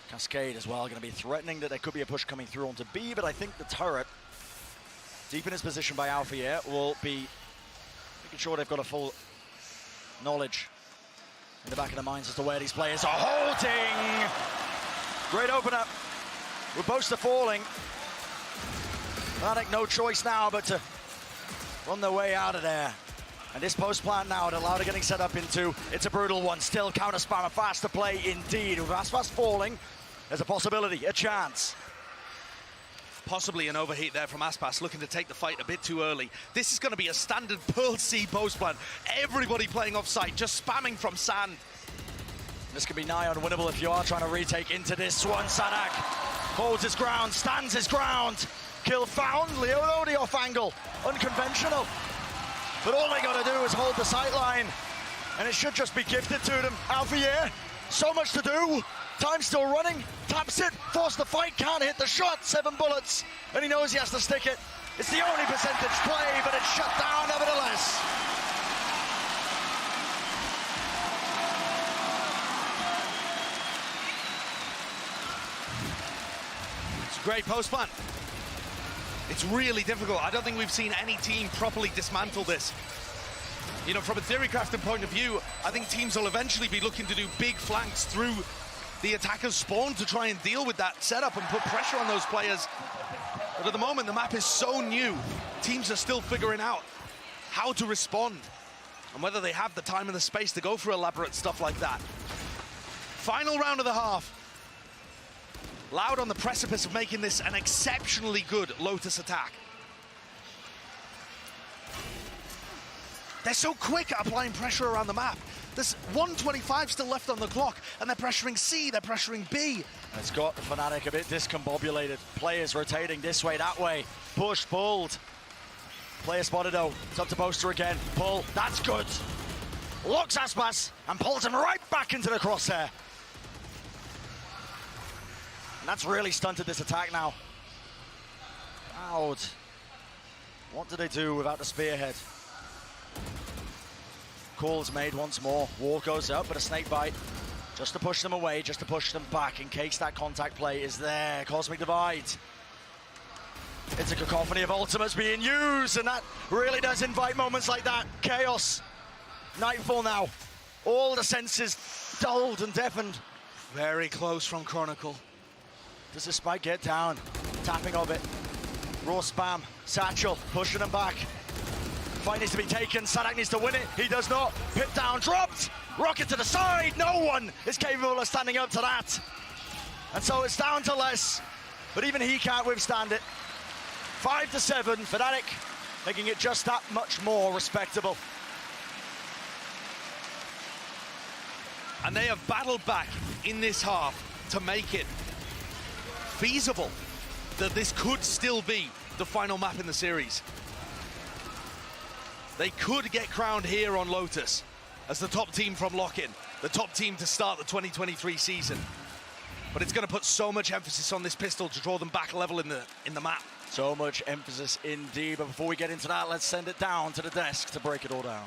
Cascade as well, going to be threatening that there could be a push coming through onto B, but I think the turret, deep in his position by Alpha here, will be making sure they've got a full knowledge in the back of their minds as to where these players are holding. Great opener with Boaster falling. Fnatic no choice now but to run their way out of there. And this post plan now that Loud are getting set up into, it's a brutal one. Still counter spam, a faster play indeed. With Aspas falling, there's a possibility, a chance. Possibly an overheat there from Aspas, looking to take the fight a bit too early. This is going to be a standard Pearl C post plan. Everybody playing off site, just spamming from sand. This could be nigh unwinnable if you are trying to retake into this one. Sanak holds his ground, stands his ground. Kill found, Leonodi off angle, unconventional. But all they got to do is hold the sight line, and it should just be gifted to them. Alfier, so much to do. Time still running, taps it, forced the fight, can't hit the shot. 7 bullets, and he knows he has to stick it. It's the only percentage play, but it's shut down nevertheless. It's a great post plan. It's really difficult. I don't think we've seen any team properly dismantle this. You know, from a theory crafting point of view, I think teams will eventually be looking to do big flanks through the attacker's spawn to try and deal with that setup and put pressure on those players. But at the moment, the map is so new. Teams are still figuring out how to respond and whether they have the time and the space to go for elaborate stuff like that. Final round of the half. Loud on the precipice of making this an exceptionally good Lotus attack. They're so quick at applying pressure around the map. There's 125 still left on the clock, and they're pressuring C, they're pressuring B. It's got Fnatic a bit discombobulated. Players rotating this way, that way. Push, pulled. Player spotted though. It's up to Boaster again. Pull, that's good. Locks Aspas and pulls him right back into the crosshair. And that's really stunted this attack now. Out. What do they do without the spearhead? Call's made once more. War goes up, but a snake bite. Just to push them away, just to push them back in case that contact play is there. Cosmic Divide. It's a cacophony of ultimates being used, and that really does invite moments like that. Chaos. Nightfall now. All the senses dulled and deafened. Very close from Chronicle. Does the spike get down? Tapping of it. Raw spam. Satchel pushing him back. Fight needs to be taken. Sadak needs to win it. He does not. Pip down, dropped. Rocket to the side. No one is capable of standing up to that. And so it's down to less. But even he can't withstand it. 5-7. Fnatic making it just that much more respectable. And they have battled back in this half to make it feasible that this could still be the final map in the series. They could get crowned here on Lotus as the top team from Lock-In, the top team to start the 2023 season. But it's going to put so much emphasis on this pistol to draw them back a level in the map. So much emphasis indeed. But before we get into that, let's send it down to the desk to break it all down.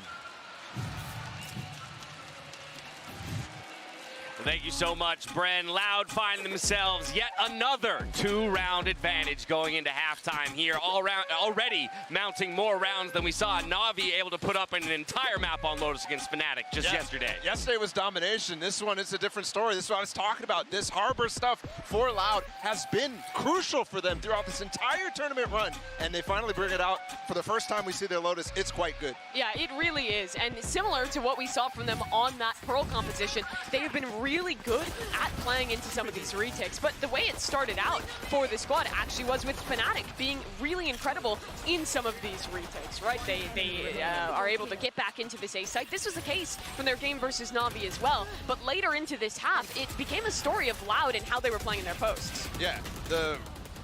Thank you so much, Bren. Loud find themselves yet another 2-round advantage going into halftime here. Already mounting more rounds than we saw Na'Vi able to put up in an entire map on Lotus against Fnatic just yesterday. Yesterday was domination. This one is a different story. This is what I was talking about. This Harbor stuff for Loud has been crucial for them throughout this entire tournament run. And they finally bring it out. For the first time we see their Lotus, it's quite good. Yeah, it really is. And similar to what we saw from them on that Pearl competition, they have been really good at playing into some of these retakes. But the way it started out for the squad actually was with Fnatic being really incredible in some of these retakes, right? They are able to get back into this A site. This was the case from their game versus Na'Vi as well. But later into this half, it became a story of Loud and how they were playing in their posts. Yeah, the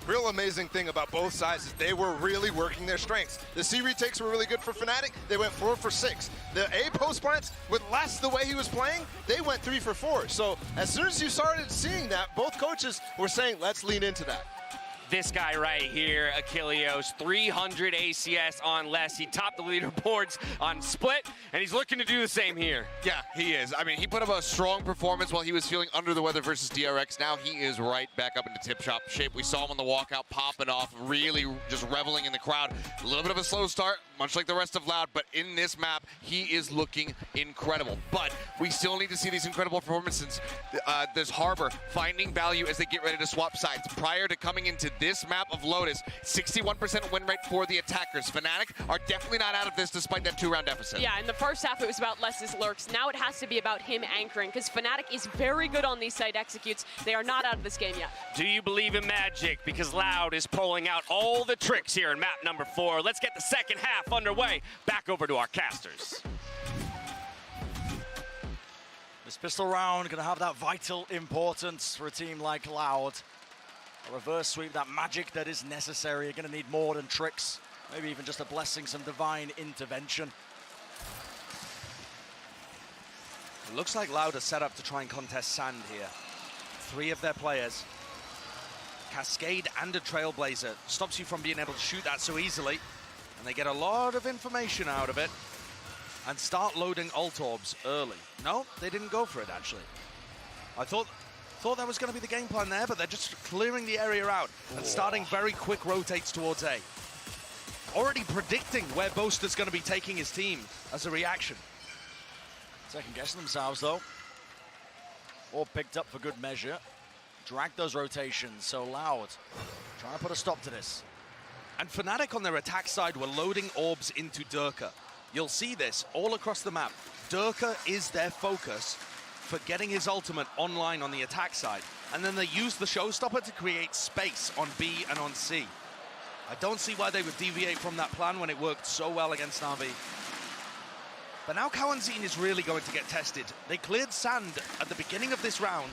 real amazing thing about both sides is they were really working their strengths. The C retakes were really good for Fnatic. They went 4 for 6. The A post plants, with Les the way he was playing, they went 3 for 4. So as soon as you started seeing that, both coaches were saying, let's lean into that. This guy right here, Achilleos, 300 ACS on Les. He topped the leaderboards on Split, and he's looking to do the same here. Yeah, he is. I mean, he put up a strong performance while he was feeling under the weather versus DRX. Now he is right back up into tip-top shape. We saw him on the walkout popping off, really just reveling in the crowd. A little bit of a slow start, much like the rest of Loud, but in this map, he is looking incredible. But we still need to see these incredible performances. This Harbor finding value as they get ready to swap sides. Prior to coming into this map of Lotus. 61% win rate for the attackers. Fnatic are definitely not out of this despite that 2-round deficit. Yeah, in the first half it was about Les's lurks. Now it has to be about him anchoring, because Fnatic is very good on these side executes. They are not out of this game yet. Do you believe in magic? Because Loud is pulling out all the tricks here in map number 4. Let's get the second half underway. Back over to our casters. This pistol round gonna have that vital importance for a team like Loud. A reverse sweep, that magic that is necessary. You're gonna need more than tricks. Maybe even just a blessing, some divine intervention. It looks like Loud are set up to try and contest Sand here. 3 of their players. Cascade and a Trailblazer stops you from being able to shoot that so easily. And they get a lot of information out of it. And start loading ult orbs early. No, they didn't go for it, actually. I thought that was going to be the game plan there, but they're just clearing the area out and starting very quick rotates towards A. Already predicting where Boaster's going to be taking his team as a reaction. Second guessing themselves, though. All picked up for good measure. Drag those rotations, so Loud trying to put a stop to this. And Fnatic on their attack side were loading orbs into Durka. You'll see this all across the map. Durka is their focus for getting his ultimate online on the attack side. And then they use the showstopper to create space on B and on C. I don't see why they would deviate from that plan when it worked so well against Na'Vi. But now Kawanzin is really going to get tested. They cleared Sand at the beginning of this round.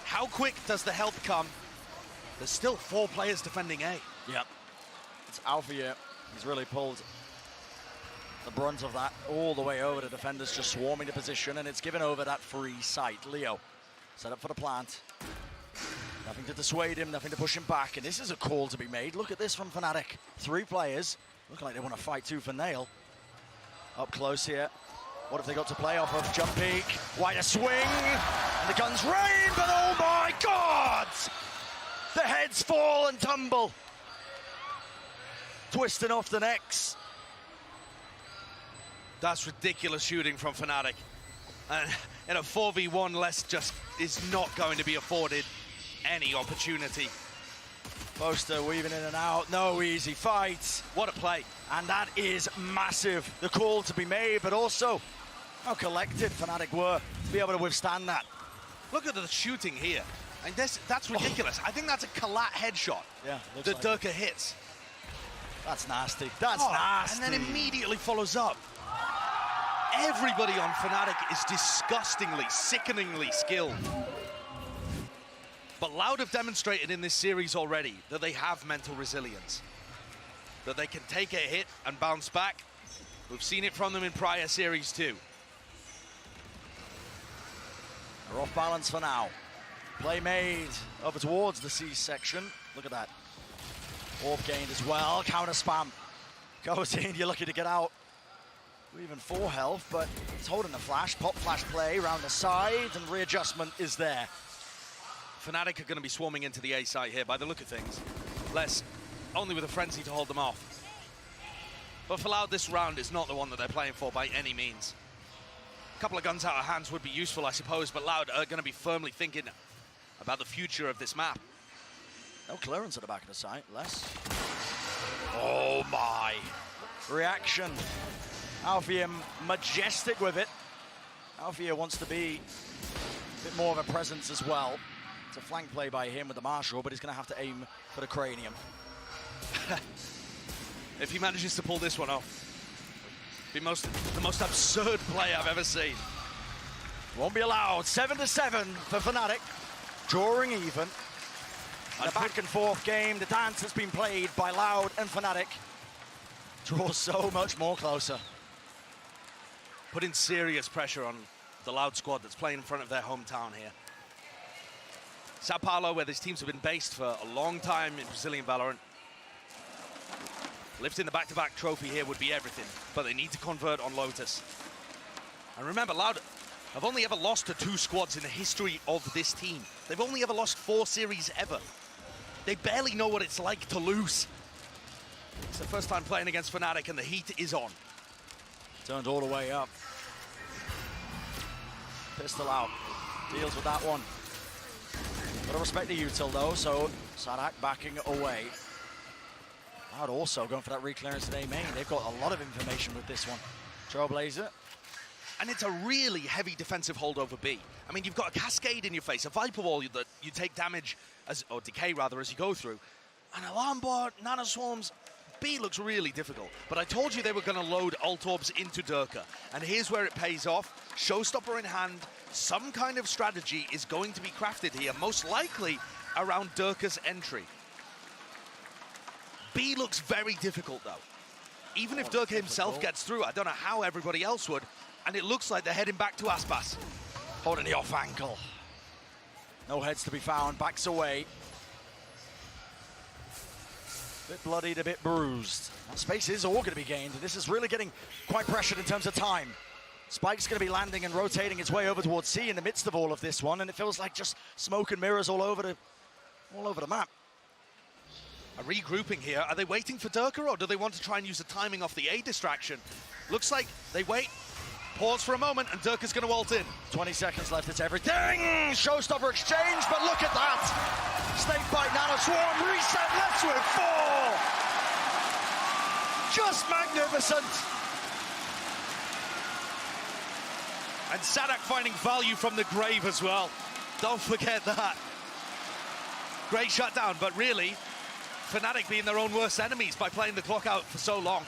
How quick does the help come? There's still 4 players defending A. Yep. It's Alpha here. He's really pulled the brunt of that all the way over to defenders just swarming the position, and it's given over that free site. Leo set up for the plant. Nothing to dissuade him, nothing to push him back, and this is a call to be made. Look at this from Fnatic. 3 players, looking like they want to fight tooth and nail. Up close here. What have they got to play off of? Jump peek, wider swing, and the guns rain, but oh my God! The heads fall and tumble. Twisting off the necks. That's ridiculous shooting from Fnatic. And in a 4v1, Les just is not going to be afforded any opportunity. Boaster weaving in and out, no easy fight. What a play. And that is massive. The call to be made, but also how collected Fnatic were to be able to withstand that. Look at the shooting here. And that's ridiculous. I think that's a Kalat headshot. Yeah, that like Durka hits. That's nasty. That's nasty. And then immediately follows up. Everybody on Fnatic is disgustingly, sickeningly skilled. But Loud have demonstrated in this series already that they have mental resilience. That they can take a hit and bounce back. We've seen it from them in prior series too. They're off balance for now. Play made over towards the C section. Look at that. Orb gained as well. Counter spam. Goes in, you're lucky to get out. Even 4 health, but he's holding the flash. Pop flash play around the side, and readjustment is there. Fnatic are going to be swarming into the A site here by the look of things. Les, only with a frenzy to hold them off. But for Loud, this round is not the one that they're playing for by any means. A couple of guns out of hands would be useful, I suppose, but Loud are going to be firmly thinking about the future of this map. No clearance at the back of the site, Les. Oh my. Reaction. Alfie majestic with it. Alfie wants to be a bit more of a presence as well. It's a flank play by him with the Marshall, but he's going to have to aim for the cranium. If he manages to pull this one off, be the most absurd play I've ever seen. Won't be allowed. 7-7 for Fnatic. Drawing even. And a back and forth game. The dance has been played by Loud and Fnatic. Draws so much more closer. Putting serious pressure on the Loud squad that's playing in front of their hometown here. São Paulo, where these teams have been based for a long time in Brazilian Valorant. Lifting the back-to-back trophy here would be everything, but they need to convert on Lotus. And remember, Loud have only ever lost to 2 squads in the history of this team. They've only ever lost 4 series ever. They barely know what it's like to lose. It's the first time playing against Fnatic, and the heat is on. Turned all the way up. Pistol out. Deals with that one. Gotta respect the util though, so Sadak backing away. Loud also going for that reclearance today, main. They've got a lot of information with this one. Trailblazer. And it's a really heavy defensive hold over B. I mean, you've got a cascade in your face, a Viper Wall that you take damage, or decay rather, as you go through. An Alarm Bot, Nanoswarms, B looks really difficult. But I told you they were going to load Ult Orbs into Durka. And here's where it pays off. Showstopper in hand, some kind of strategy is going to be crafted here, most likely around Durka's entry. B looks very difficult, though. Even if Durka himself gets through, I don't know how everybody else would. And it looks like they're heading back to Aspas. Holding the off ankle. No heads to be found, backs away. Bit bloodied, a bit bruised. That space is all going to be gained. This is really getting quite pressured in terms of time. Spike's going to be landing and rotating its way over towards C in the midst of all of this one, and it feels like just smoke and mirrors all over the map. A regrouping here. Are they waiting for Durka, or do they want to try and use the timing off the A distraction? Looks like they wait. Pause for a moment, and Durka's going to ult in. 20 seconds left, it's everything. Showstopper exchange, but look at that. Snakebite, Nanoswarm, reset, left with 4. Just magnificent. And Sadak finding value from the grave as well. Don't forget that. Great shutdown, but really, Fnatic being their own worst enemies by playing the clock out for so long.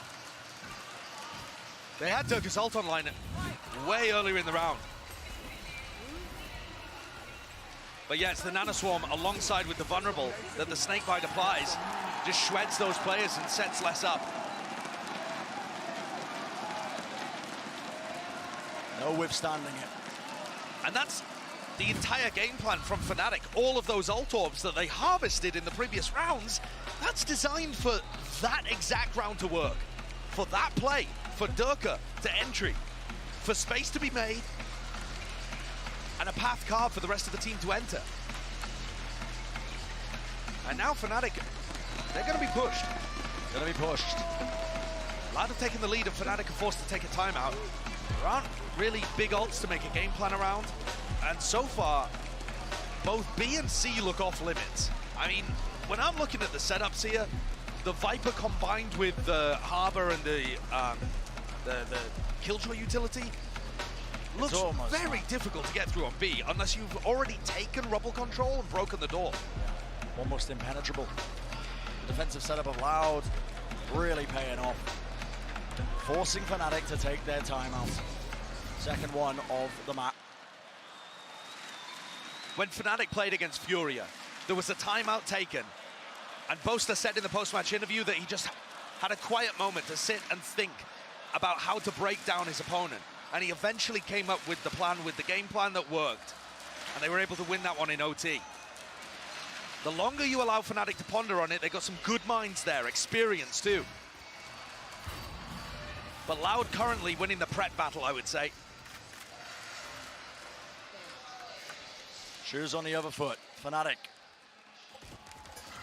They had Durka's ult online way earlier in the round. But yeah, it's the Nanoswarm alongside with the Vulnerable that the Snakebite applies. Just shreds those players and sets less up. No withstanding it. And that's the entire game plan from Fnatic. All of those ult orbs that they harvested in the previous rounds, that's designed for that exact round to work. For that play, for Durka to entry, for space to be made, and a path carved for the rest of the team to enter. And now Fnatic, they're going to be pushed. Going to be pushed. Loud have taken the lead, and Fnatic are forced to take a timeout. There aren't really big ults to make a game plan around, and so far, both B and C look off limits. I mean, when I'm looking at the setups here, the Viper combined with the Harbor and the Killjoy utility looks very difficult to get through on B, unless you've already taken Rubble control and broken the door. Yeah, almost impenetrable. The defensive setup of Loud really paying off. Forcing Fnatic to take their timeout. Second one of the map. When Fnatic played against Furia, there was a timeout taken, and Boaster said in the post-match interview that he just had a quiet moment to sit and think about how to break down his opponent. And he eventually came up with the plan, with the game plan that worked. And they were able to win that one in OT. The longer you allow Fnatic to ponder on it, they got some good minds there, experience too. But Loud currently winning the Pret battle, I would say. Shoes on the other foot, Fnatic.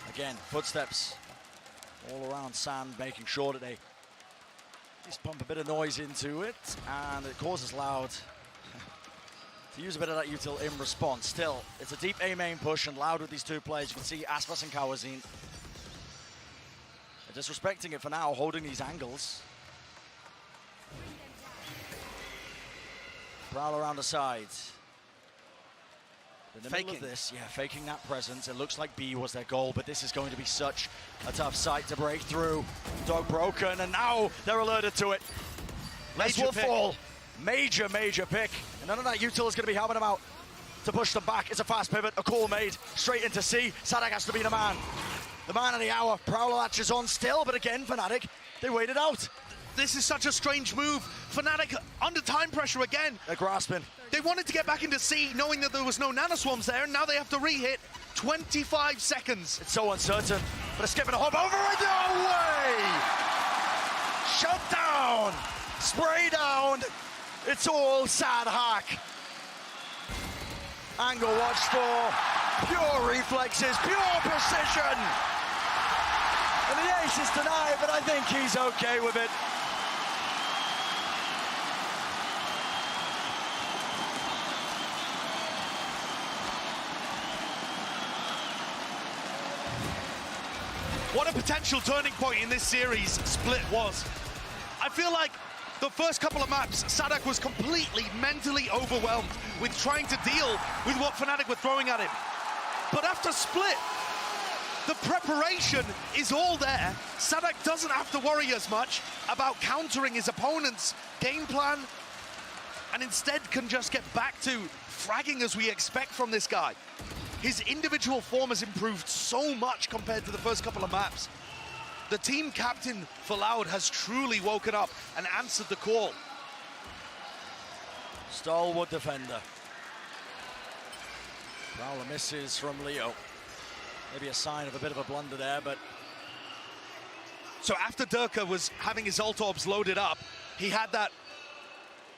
Again, footsteps all around sand, making sure that they just pump a bit of noise into it, and it causes Loud to use a bit of that util in response. Still, it's a deep A main push, and Loud with these two players. You can see Aspas and Kawazin. They're disrespecting it for now, holding these angles. Prowl around the sides. In the middle of this, yeah, faking that presence. It looks like B was their goal, but this is going to be such a tough sight to break through. Dog broken, and now they're alerted to it. Less will fall. Major, major pick. And none of that util is going to be helping them out to push them back. It's a fast pivot, a call made, straight into C. Sadak has to be the man. The man of the hour. Prowler latches on still, but again, Fnatic, they waited out. This is such a strange move. Fnatic under time pressure again. They're grasping. They wanted to get back into C, knowing that there was no nanoswarms there, and now they have to re-hit. 25 seconds. It's so uncertain, but it's skipping a hop over it. No way! Shut down! Spray down! It's all sad hack. Angle watch for pure reflexes, pure precision. And the ace is denied, but I think he's okay with it. what a potential turning point in this series Split was. I feel like the first couple of maps, Sadak was completely mentally overwhelmed with trying to deal with what Fnatic were throwing at him. But after Split, the preparation is all there. Sadak doesn't have to worry as much about countering his opponent's game plan, and instead can just get back to fragging as we expect from this guy. His individual form has improved so much compared to the first couple of maps. The team captain for Loud has truly woken up and answered the call. Stalwart defender. Prowler misses from Leo. Maybe a sign of a bit of a blunder there, but... So after Durka was having his ult orbs loaded up, he had that,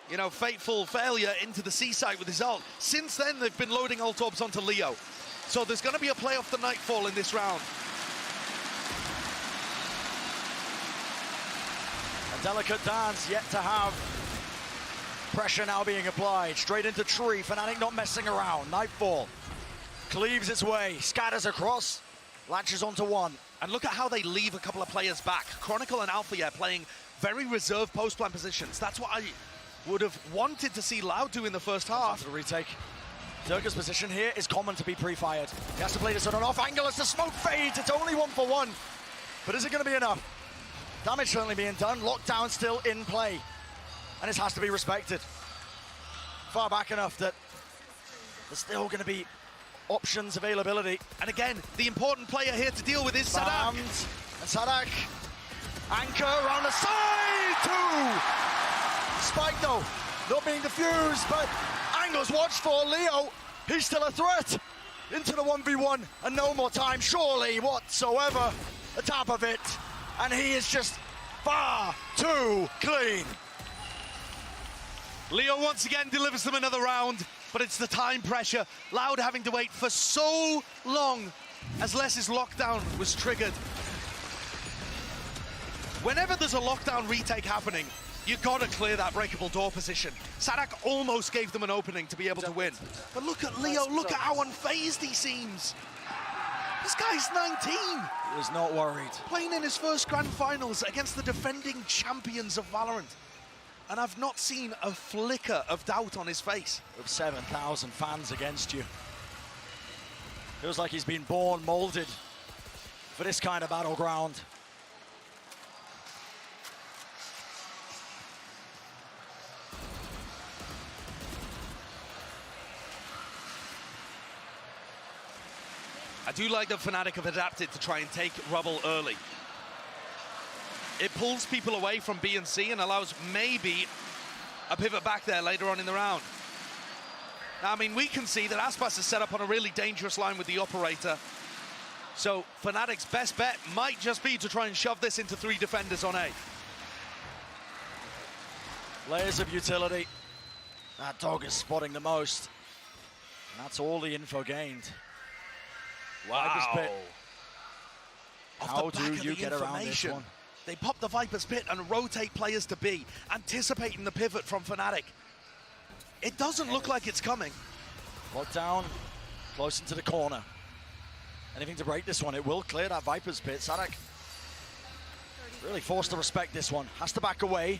you know, fateful failure into the C site with his ult. Since then, they've been loading ult orbs onto Leo. So there's going to be a play off the Nightfall in this round. A delicate dance yet to have. Pressure now being applied. Straight into tree. Fnatic not messing around. Nightfall cleaves its way. Scatters across. Latches onto one. And look at how they leave a couple of players back. Chronicle and Alpha playing very reserved post-plan positions. That's what I would have wanted to see Loud do in the first half. The retake. Durka's position here is common to be pre-fired. He has to play this on an off angle as the smoke fades. It's only 1-for-1. But is it going to be enough? Damage certainly being done. Lockdown still in play. And this has to be respected. Far back enough that there's still going to be options availability. And again, the important player here to deal with is Sadak. And Sadak, anchor around the side, two! Spike though, not being diffused, but angles watched for Leo. He's still a threat into the 1v1 and no more time, surely whatsoever. The top of it, and he is just far too clean. Leo once again delivers them another round, but it's the time pressure. Loud having to wait for so long as Les's lockdown was triggered. Whenever there's a lockdown retake happening, you gotta clear that breakable door position. Sadak almost gave them an opening to be able to win. But look at Leo, look at how unfazed he seems. This guy's 19. He was not worried. Playing in his first grand finals against the defending champions of Valorant. And I've not seen a flicker of doubt on his face. With 7,000 fans against you. Feels like he's been born, molded for this kind of battleground. I do like that Fnatic have adapted to try and take Rubble early. It pulls people away from B and C and allows maybe a pivot back there later on in the round. Now, I mean, we can see that Aspas is set up on a really dangerous line with the operator. So Fnatic's best bet might just be to try and shove this into 3 defenders on A. Layers of utility. That dog is spotting the most. And that's all the info gained. Viper's Pit. How do you get around this one? They pop the Viper's Pit and rotate players to B, anticipating the pivot from Fnatic. It doesn't look like it's coming. Lockdown, close into the corner. Anything to break this one, it will clear that Viper's Pit. Sadak really forced to respect this one. Has to back away.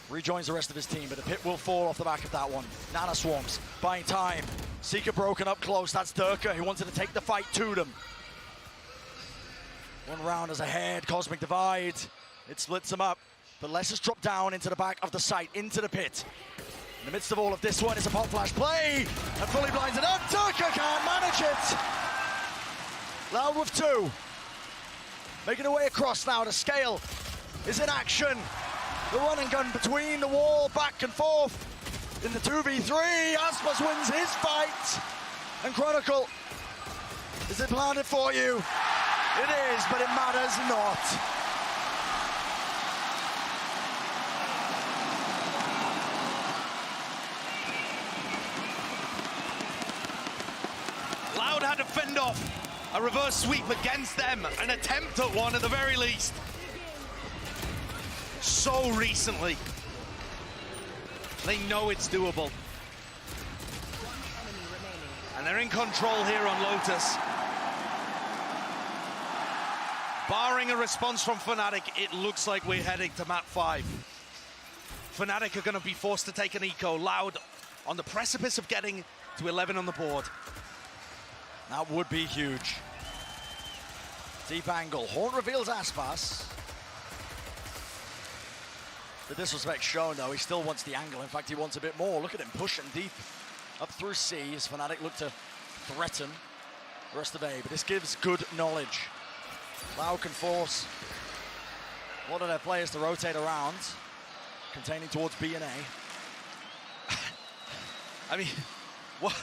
Rejoins the rest of his team, but the pit will fall off the back of that one. Nana Swarms, buying time. Seeker broken up close, that's Durka, who wanted to take the fight to them. One round is ahead, Cosmic Divide. It splits them up, but Les has dropped down into the back of the site, into the pit. In the midst of all of this one, it's a pop flash play, and fully blinds it up. Durka can't manage it. Loud with 2. Making their way across now to Scale. Is in action. The run and gun between the wall, back and forth. In the 2v3, Aspas wins his fight. And Chronicle, is it planted for you? It is, but it matters not. Loud had to fend off a reverse sweep against them, an attempt at one at the very least. So recently. They know it's doable. And they're in control here on Lotus. Barring a response from Fnatic, it looks like we're heading to map 5. Fnatic are going to be forced to take an eco. Loud on the precipice of getting to 11 on the board. That would be huge. Deep angle. Horn reveals Aspas. The disrespect shown, though. He still wants the angle. In fact, he wants a bit more. Look at him pushing deep up through C as Fnatic look to threaten the rest of A. But this gives good knowledge. Loud can force a lot of their players to rotate around, containing towards B and A. I mean, what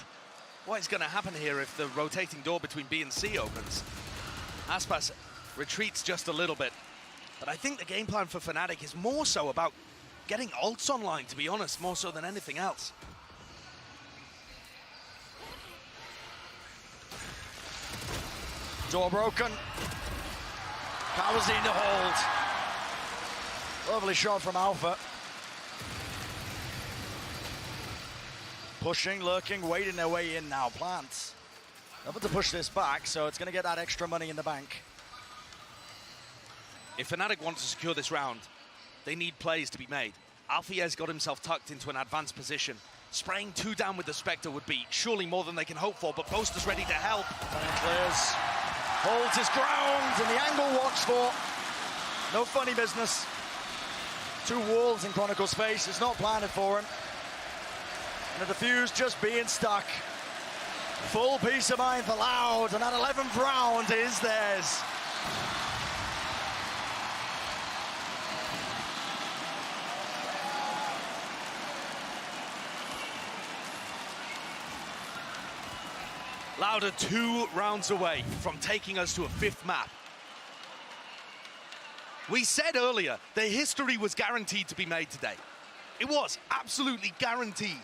is going to happen here if the rotating door between B and C opens? Aspas retreats just a little bit. But I think the game plan for Fnatic is more so about getting ults online, to be honest, more so than anything else. Door broken. Kawazine to hold. Lovely shot from Alpha. Pushing, lurking, waiting their way in now. Plants. Able to push this back, so it's going to get that extra money in the bank. If Fnatic want to secure this round, they need plays to be made. Alfiez got himself tucked into an advanced position. Spraying 2 down with the Spectre would be surely more than they can hope for, but Boaster's ready to help. And clears. Holds his ground, and the angle watched for. No funny business. 2 walls in Chronicle's face. It's not planted for him. And the defuse just being stuck. Full peace of mind for Loud, and that 11th round is theirs. Loud are 2 rounds away from taking us to a 5th map. We said earlier their history was guaranteed to be made today. It was absolutely guaranteed.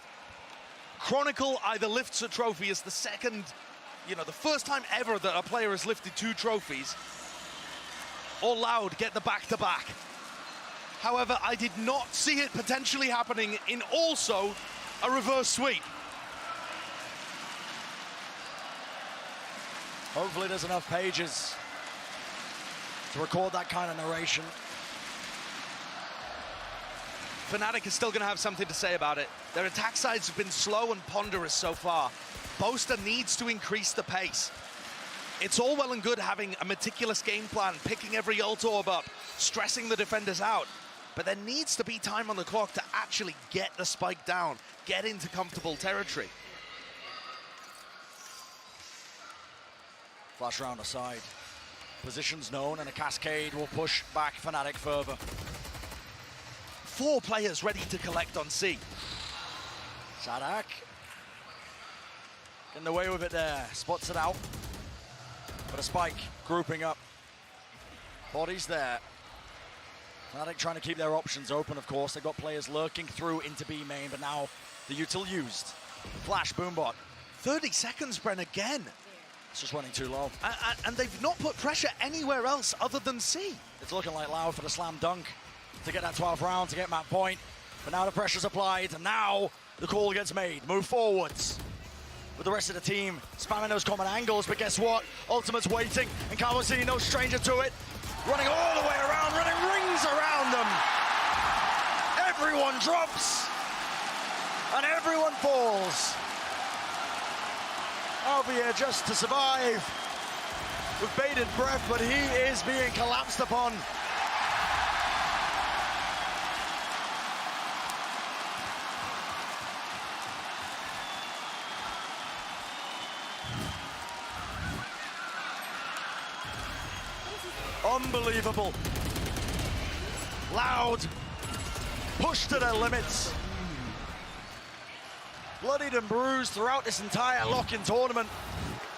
Chronicle either lifts a trophy as the second, the first time ever that a player has lifted 2 trophies, or Loud get the back-to-back. However, I did not see it potentially happening in also a reverse sweep. Hopefully there's enough pages to record that kind of narration. Fnatic is still going to have something to say about it. Their attack sides have been slow and ponderous so far. Boaster needs to increase the pace. It's all well and good having a meticulous game plan, picking every ult orb up, stressing the defenders out. But there needs to be time on the clock to actually get the spike down, get into comfortable territory. Flash round aside. Positions known, and a cascade will push back Fnatic further. 4 players ready to collect on C. Sadak getting away with it there. Spots it out. But a spike grouping up. Bodies there. Fnatic trying to keep their options open, of course. They've got players lurking through into B main, but now the util used. Flash, boombot. 30 seconds, Bren, again. It's just running too low. And they've not put pressure anywhere else other than C. It's looking like Loud for the slam dunk to get that 12th round, to get map point. But now the pressure's applied, and now the call gets made. Move forwards. With the rest of the team spamming those common angles, but guess what? Ultimate's waiting, and Kawazine, no stranger to it. Running all the way around, running rings around them. Everyone drops, and everyone falls. Alvier just to survive with bated breath, but he is being collapsed upon. Unbelievable. Loud, pushed to their limits. Bloodied and bruised throughout this entire lock-in tournament.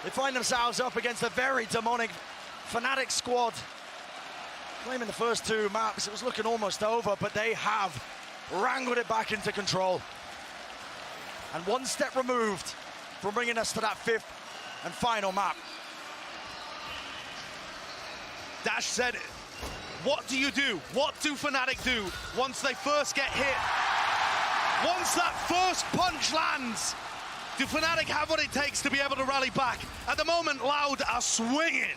They find themselves up against a very demonic Fnatic squad. Claiming the first 2 maps, it was looking almost over, but they have wrangled it back into control. And 1 step removed from bringing us to that 5th and final map. Dash said, what do you do? What do Fnatic do once they first get hit? Once that first punch lands, do Fnatic have what it takes to be able to rally back? At the moment, Loud are swinging.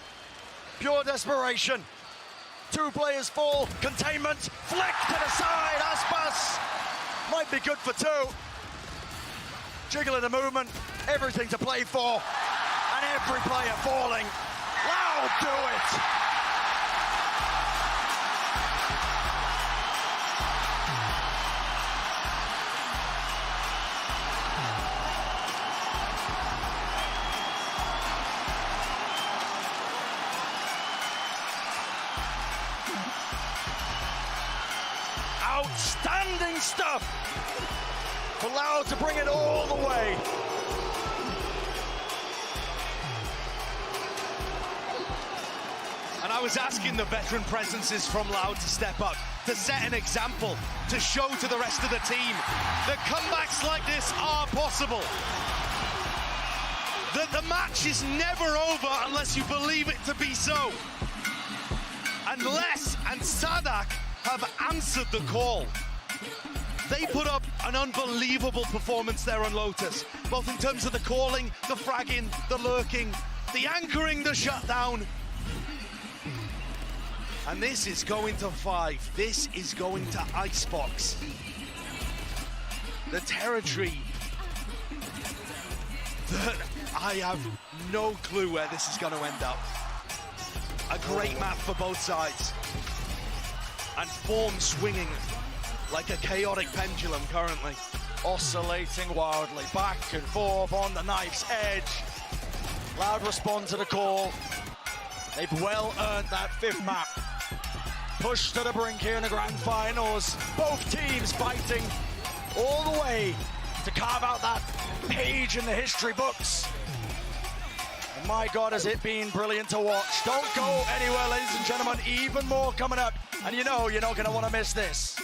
Pure desperation. 2 players fall. Containment, flick to the side. Aspas might be good for 2. Jiggling the movement, everything to play for. And every player falling. Loud do it. Outstanding stuff for Loud to bring it all the way. And I was asking the veteran presences from Loud to step up, to set an example, to show to the rest of the team that comebacks like this are possible. That the match is never over unless you believe it to be so. And Les and Sadak have answered the call. They put up an unbelievable performance there on Lotus, both in terms of the calling, the fragging, the lurking, the anchoring, the shutdown. And this is going to 5. This is going to Icebox. The territory that I have no clue where this is going to end up. A great map for both sides. And form swinging like a chaotic pendulum currently. Oscillating wildly, back and forth on the knife's edge. Loud respond to the call. They've well earned that 5th map. Pushed to the brink here in the grand finals. Both teams fighting all the way to carve out that page in the history books. And my God, has it been brilliant to watch. Don't go anywhere, ladies and gentlemen. Even more coming up. And you know you're not going to want to miss this.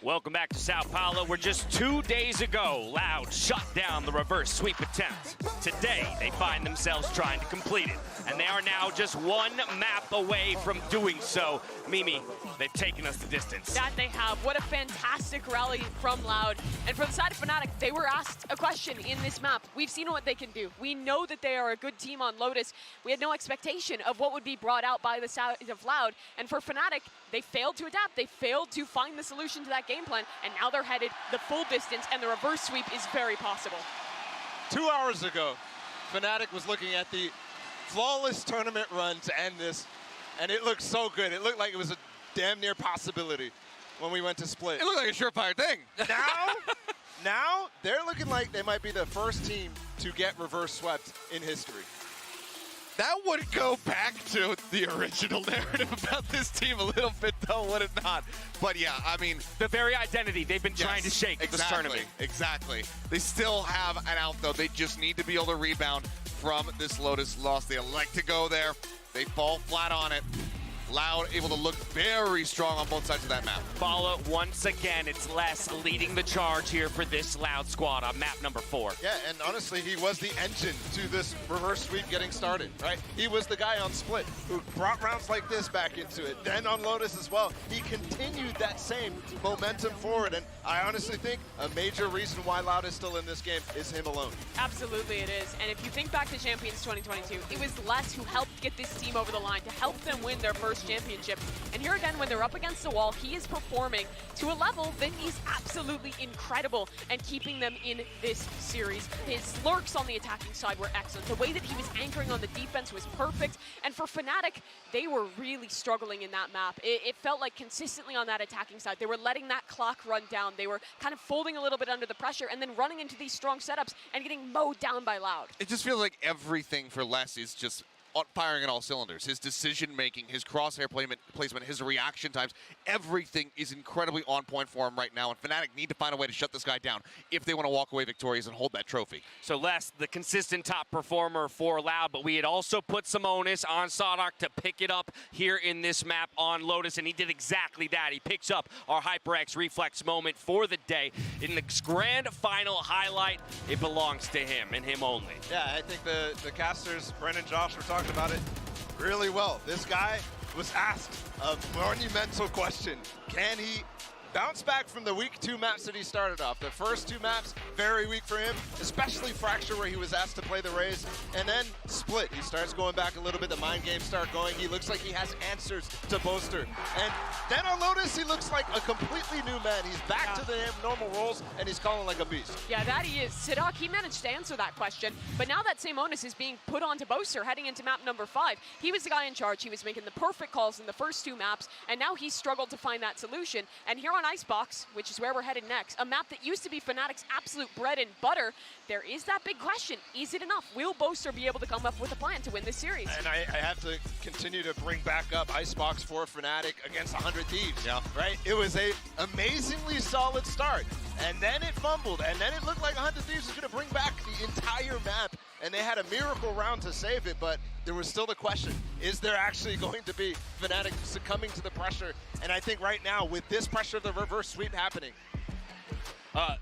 Welcome back to Sao Paulo, where just 2 days ago, Loud shut down the reverse sweep attempt. Today, they find themselves trying to complete it, and they are now just one map away from doing so. Mimi, they've taken us the distance. That they have. What a fantastic rally from Loud. And for the side of Fnatic, they were asked a question in this map. We've seen what they can do. We know that they are a good team on Lotus. We had no expectation of what would be brought out by the side of Loud. And for Fnatic, they failed to adapt. They failed to find the solution to that game plan. And now they're headed the full distance, and the reverse sweep is very possible. 2 hours ago, Fnatic was looking at the flawless tournament run to end this, and it looked so good. It looked like it was a damn near possibility when we went to split. It looked like a surefire thing. Now they're looking like they might be the first team to get reverse swept in history. That would go back to the original narrative about this team a little bit, though, would it not? But yeah, I mean, the very identity they've been trying to shake this tournament. Exactly. They still have an out, though. They just need to be able to rebound from this Lotus loss. They like to go there. They fall flat on it. Loud able to look very strong on both sides of that map. Follow once again, it's Les leading the charge here for this Loud squad on map number 4. Yeah, and honestly, he was the engine to this reverse sweep getting started, right? He was the guy on Split who brought rounds like this back into it. Then on Lotus as well, he continued that same momentum forward, and I honestly think a major reason why Loud is still in this game is him alone. Absolutely it is, and if you think back to Champions 2022, it was Les who helped get this team over the line to help them win their first championship. And here again, when they're up against the wall, he is performing to a level that is absolutely incredible and keeping them in this series. His lurks on the attacking side were excellent. The way that he was anchoring on the defense was perfect. And for Fnatic, they were really struggling in that map. It felt like consistently on that attacking side, they were letting that clock run down. They were kind of folding a little bit under the pressure and then running into these strong setups and getting mowed down by Loud. It just feels like everything for Les is just firing on all cylinders. His decision-making, his crosshair placement, his reaction times, everything is incredibly on point for him right now, and Fnatic need to find a way to shut this guy down if they want to walk away victorious and hold that trophy. So Les, the consistent top performer for Loud, but we had also put some onus on Sodak to pick it up here in this map on Lotus, and he did exactly that. He picks up our HyperX reflex moment for the day. In the grand final highlight, it belongs to him and him only. Yeah, I think the casters, Brennan and Josh, were talking about it really well. This guy was asked a monumental question. Can he bounce back from the weak 2 maps that he started off? The first 2 maps, very weak for him, especially Fracture, where he was asked to play the Raze, and then Split. He starts going back a little bit, the mind games start going. He looks like he has answers to Boaster. And then on Lotus, he looks like a completely new man. He's back to the normal roles, and he's calling like a beast. Yeah, that he is. Sidak, he managed to answer that question, but now that same onus is being put onto Boaster heading into map number 5. He was the guy in charge. He was making the perfect calls in the first 2 maps, and now he's struggled to find that solution. And here on Icebox, which is where we're headed next, a map that used to be Fnatic's absolute bread and butter, there is that big question. Is it enough? Will Boaster be able to come up with a plan to win this series? And I have to continue to bring back up Icebox for Fnatic against 100 Thieves, right? It was a amazingly solid start, and then it fumbled, and then it looked like 100 Thieves was going to bring back the entire map, and they had a miracle round to save it, but there was still the question, is there actually going to be Fnatic succumbing to the pressure? And I think right now, with this pressure of the reverse sweep happening,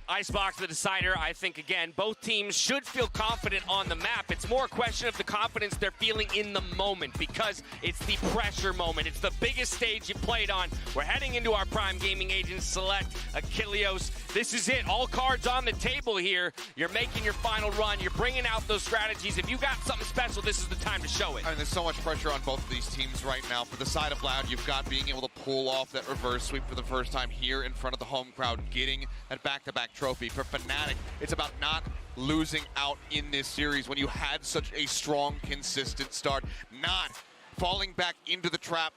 Icebox, the decider, I think, again, both teams should feel confident on the map. It's more a question of the confidence they're feeling in the moment, because it's the pressure moment. It's the biggest stage you played on. We're heading into our Prime Gaming Agents Select Achilleos. This is it. All cards on the table here. You're making your final run. You're bringing out those strategies. If you got something special, this is the time to show it. I mean, there's so much pressure on both of these teams right now. For the side of Loud, you've got being able to pull off that reverse sweep for the first time here in front of the home crowd, getting that back-to-back trophy. For Fnatic, it's about not losing out in this series when you had such a strong, consistent start, not falling back into the trap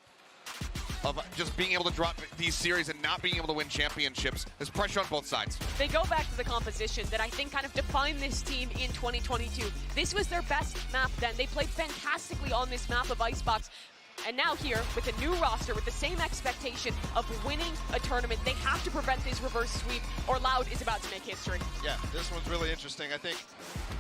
of just being able to drop these series and not being able to win championships. There's pressure on both sides. They go back to the composition that I think kind of defined this team in 2022. This was their best map then. They played fantastically on this map of Icebox. And now here, with a new roster, with the same expectation of winning a tournament, they have to prevent this reverse sweep or Loud is about to make history. Yeah, this one's really interesting. I think,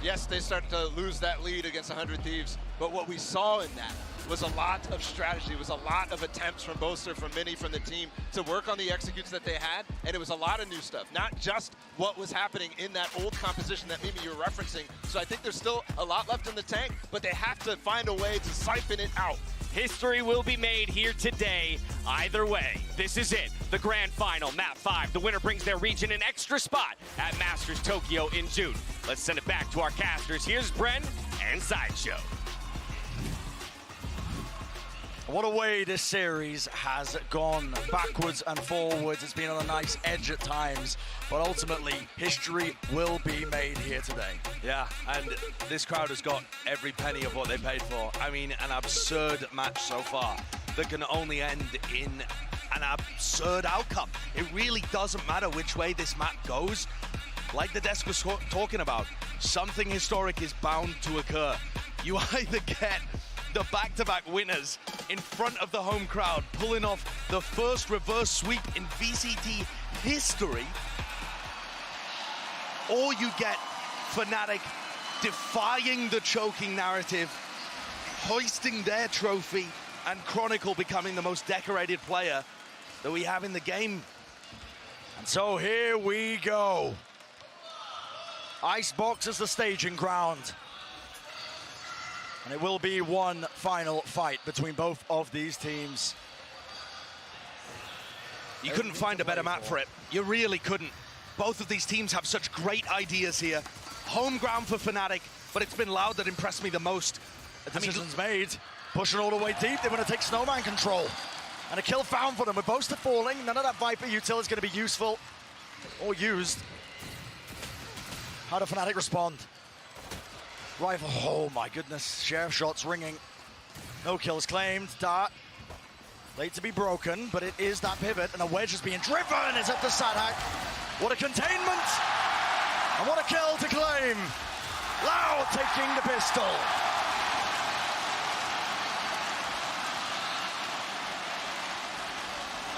yes, they started to lose that lead against 100 Thieves, but what we saw in that was a lot of strategy, was a lot of attempts from Boaster, from Mini, from the team to work on the executes that they had, and it was a lot of new stuff, not just what was happening in that old composition that Mimi you were referencing. So I think there's still a lot left in the tank, but they have to find a way to siphon it out. History will be made here today. Either way, this is it. The grand final, map 5. The winner brings their region an extra spot at Masters Tokyo in June. Let's send it back to our casters. Here's Bren and Sideshow. What a way this series has gone backwards and forwards. It's been on a nice edge at times, but ultimately, history will be made here today. Yeah, and this crowd has got every penny of what they paid for. I mean, an absurd match so far that can only end in an absurd outcome. It really doesn't matter which way this map goes. Like the desk was talking about, something historic is bound to occur. You either get the back-to-back winners in front of the home crowd, pulling off the first reverse sweep in VCT history, or you get Fnatic defying the choking narrative, hoisting their trophy, and Chronicle becoming the most decorated player that we have in the game. And so here we go. Icebox is the staging ground. And it will be one final fight between both of these teams. You couldn't find a better map for it. You really couldn't. Both of these teams have such great ideas here. Home ground for Fnatic, but it's been Loud that impressed me the most. The decision's made. Pushing all the way deep. They want to take Snowman control. And a kill found for them. With Boaster falling, none of that Viper util is going to be useful or used. How do Fnatic respond? Rifle, oh my goodness, Sheriff shots ringing. No kills claimed, Dart. Late to be broken, but it is that pivot, and a wedge is being driven. It's up to Sadhak. What a containment! And what a kill to claim. Loud taking the pistol.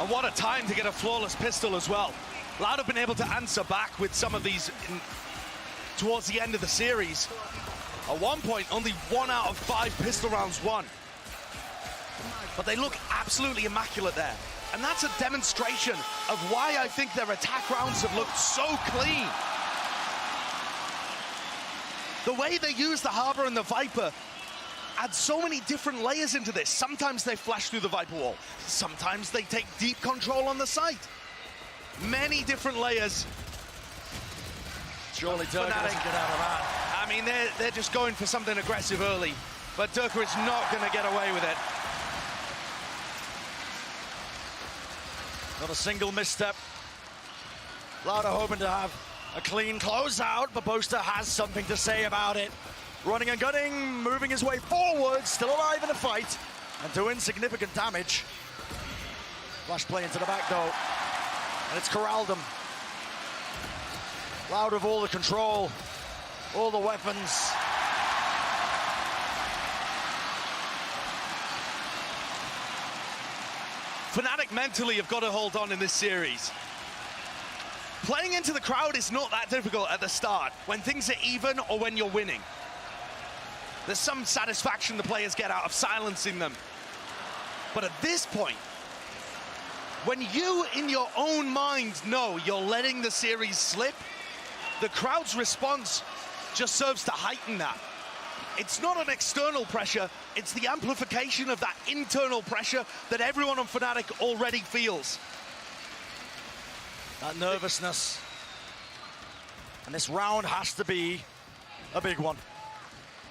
And what a time to get a flawless pistol as well. Loud have been able to answer back with some of these towards the end of the series. At one point, only 1 out of 5 pistol rounds won. But they look absolutely immaculate there. And that's a demonstration of why I think their attack rounds have looked so clean. The way they use the Harbor and the Viper add so many different layers into this. Sometimes they flash through the Viper wall. Sometimes they take deep control on the site. Many different layers. Surely Durka doesn't get out of that. I mean, they're just going for something aggressive early, but Durka is not going to get away with it. Not a single misstep. Loud are hoping to have a clean closeout, but Boaster has something to say about it. Running and gunning, moving his way forward, still alive in the fight, and doing significant damage. Flash play into the back though, and it's corralled him. Loud with all the control, all the weapons. Fnatic mentally have got to hold on in this series. Playing into the crowd is not that difficult at the start, when things are even or when you're winning. There's some satisfaction the players get out of silencing them. But at this point, when you in your own mind know you're letting the series slip, the crowd's response just serves to heighten that. It's not an external pressure, it's the amplification of that internal pressure that everyone on Fnatic already feels. That nervousness. And this round has to be a big one.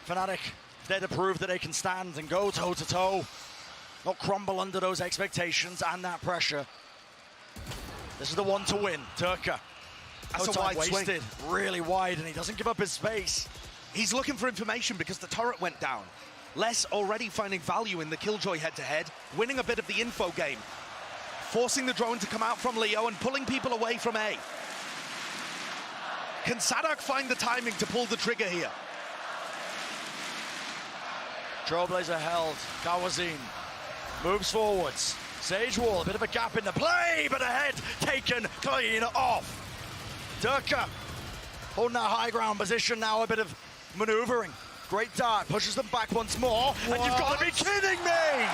Fnatic, there to prove that they can stand and go toe-to-toe, not crumble under those expectations and that pressure. This is the one to win, Durka. That's a wide wasted, really wide, and he doesn't give up his space. He's looking for information because the turret went down. Les already finding value in the Killjoy head-to-head, winning a bit of the info game, forcing the drone to come out from Leo and pulling people away from A. Can Sadhak find the timing to pull the trigger here? Trailblazer held, Kawazin. Moves forwards. Sage Wall, a bit of a gap in the play, but a head taken clean off. Durka holding that high ground position now, a bit of maneuvering. Great dart, pushes them back once more, and you've got to be kidding me!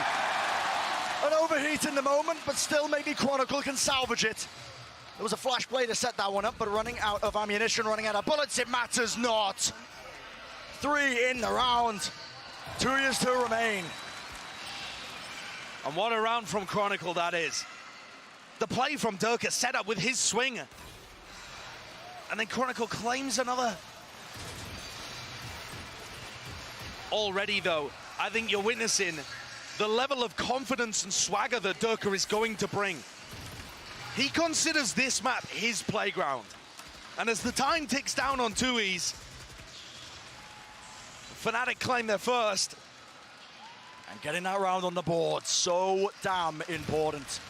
An overheat in the moment, but still maybe Chronicle can salvage it. There was a flash play to set that one up, but running out of ammunition, running out of bullets, it matters not. 3 in the round, 2 years to remain. And what a round from Chronicle that is. The play from Durka set up with his swing. And then Chronicle claims another. Already though, I think you're witnessing the level of confidence and swagger that Durka is going to bring. He considers this map his playground. And as the time ticks down on 2Es, Fnatic claim their first. And getting that round on the board, so damn important.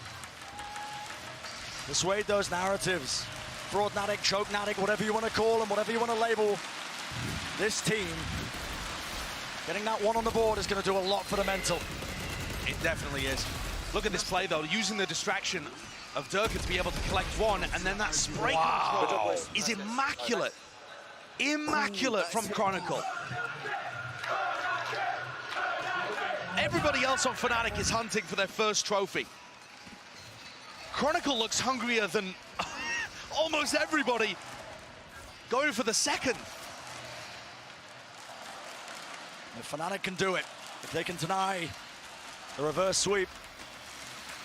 Persuade those narratives. Fraudnatic, chokenatic, whatever you want to call them, whatever you want to label this team. Getting that one on the board is going to do a lot for the mental. It definitely is. Look at this play though, using the distraction of Durka to be able to collect one, and then that spray control is immaculate. Immaculate from Chronicle. Everybody else on Fnatic is hunting for their first trophy. Chronicle looks hungrier than almost everybody, going for the second. If Fnatic can do it, if they can deny the reverse sweep,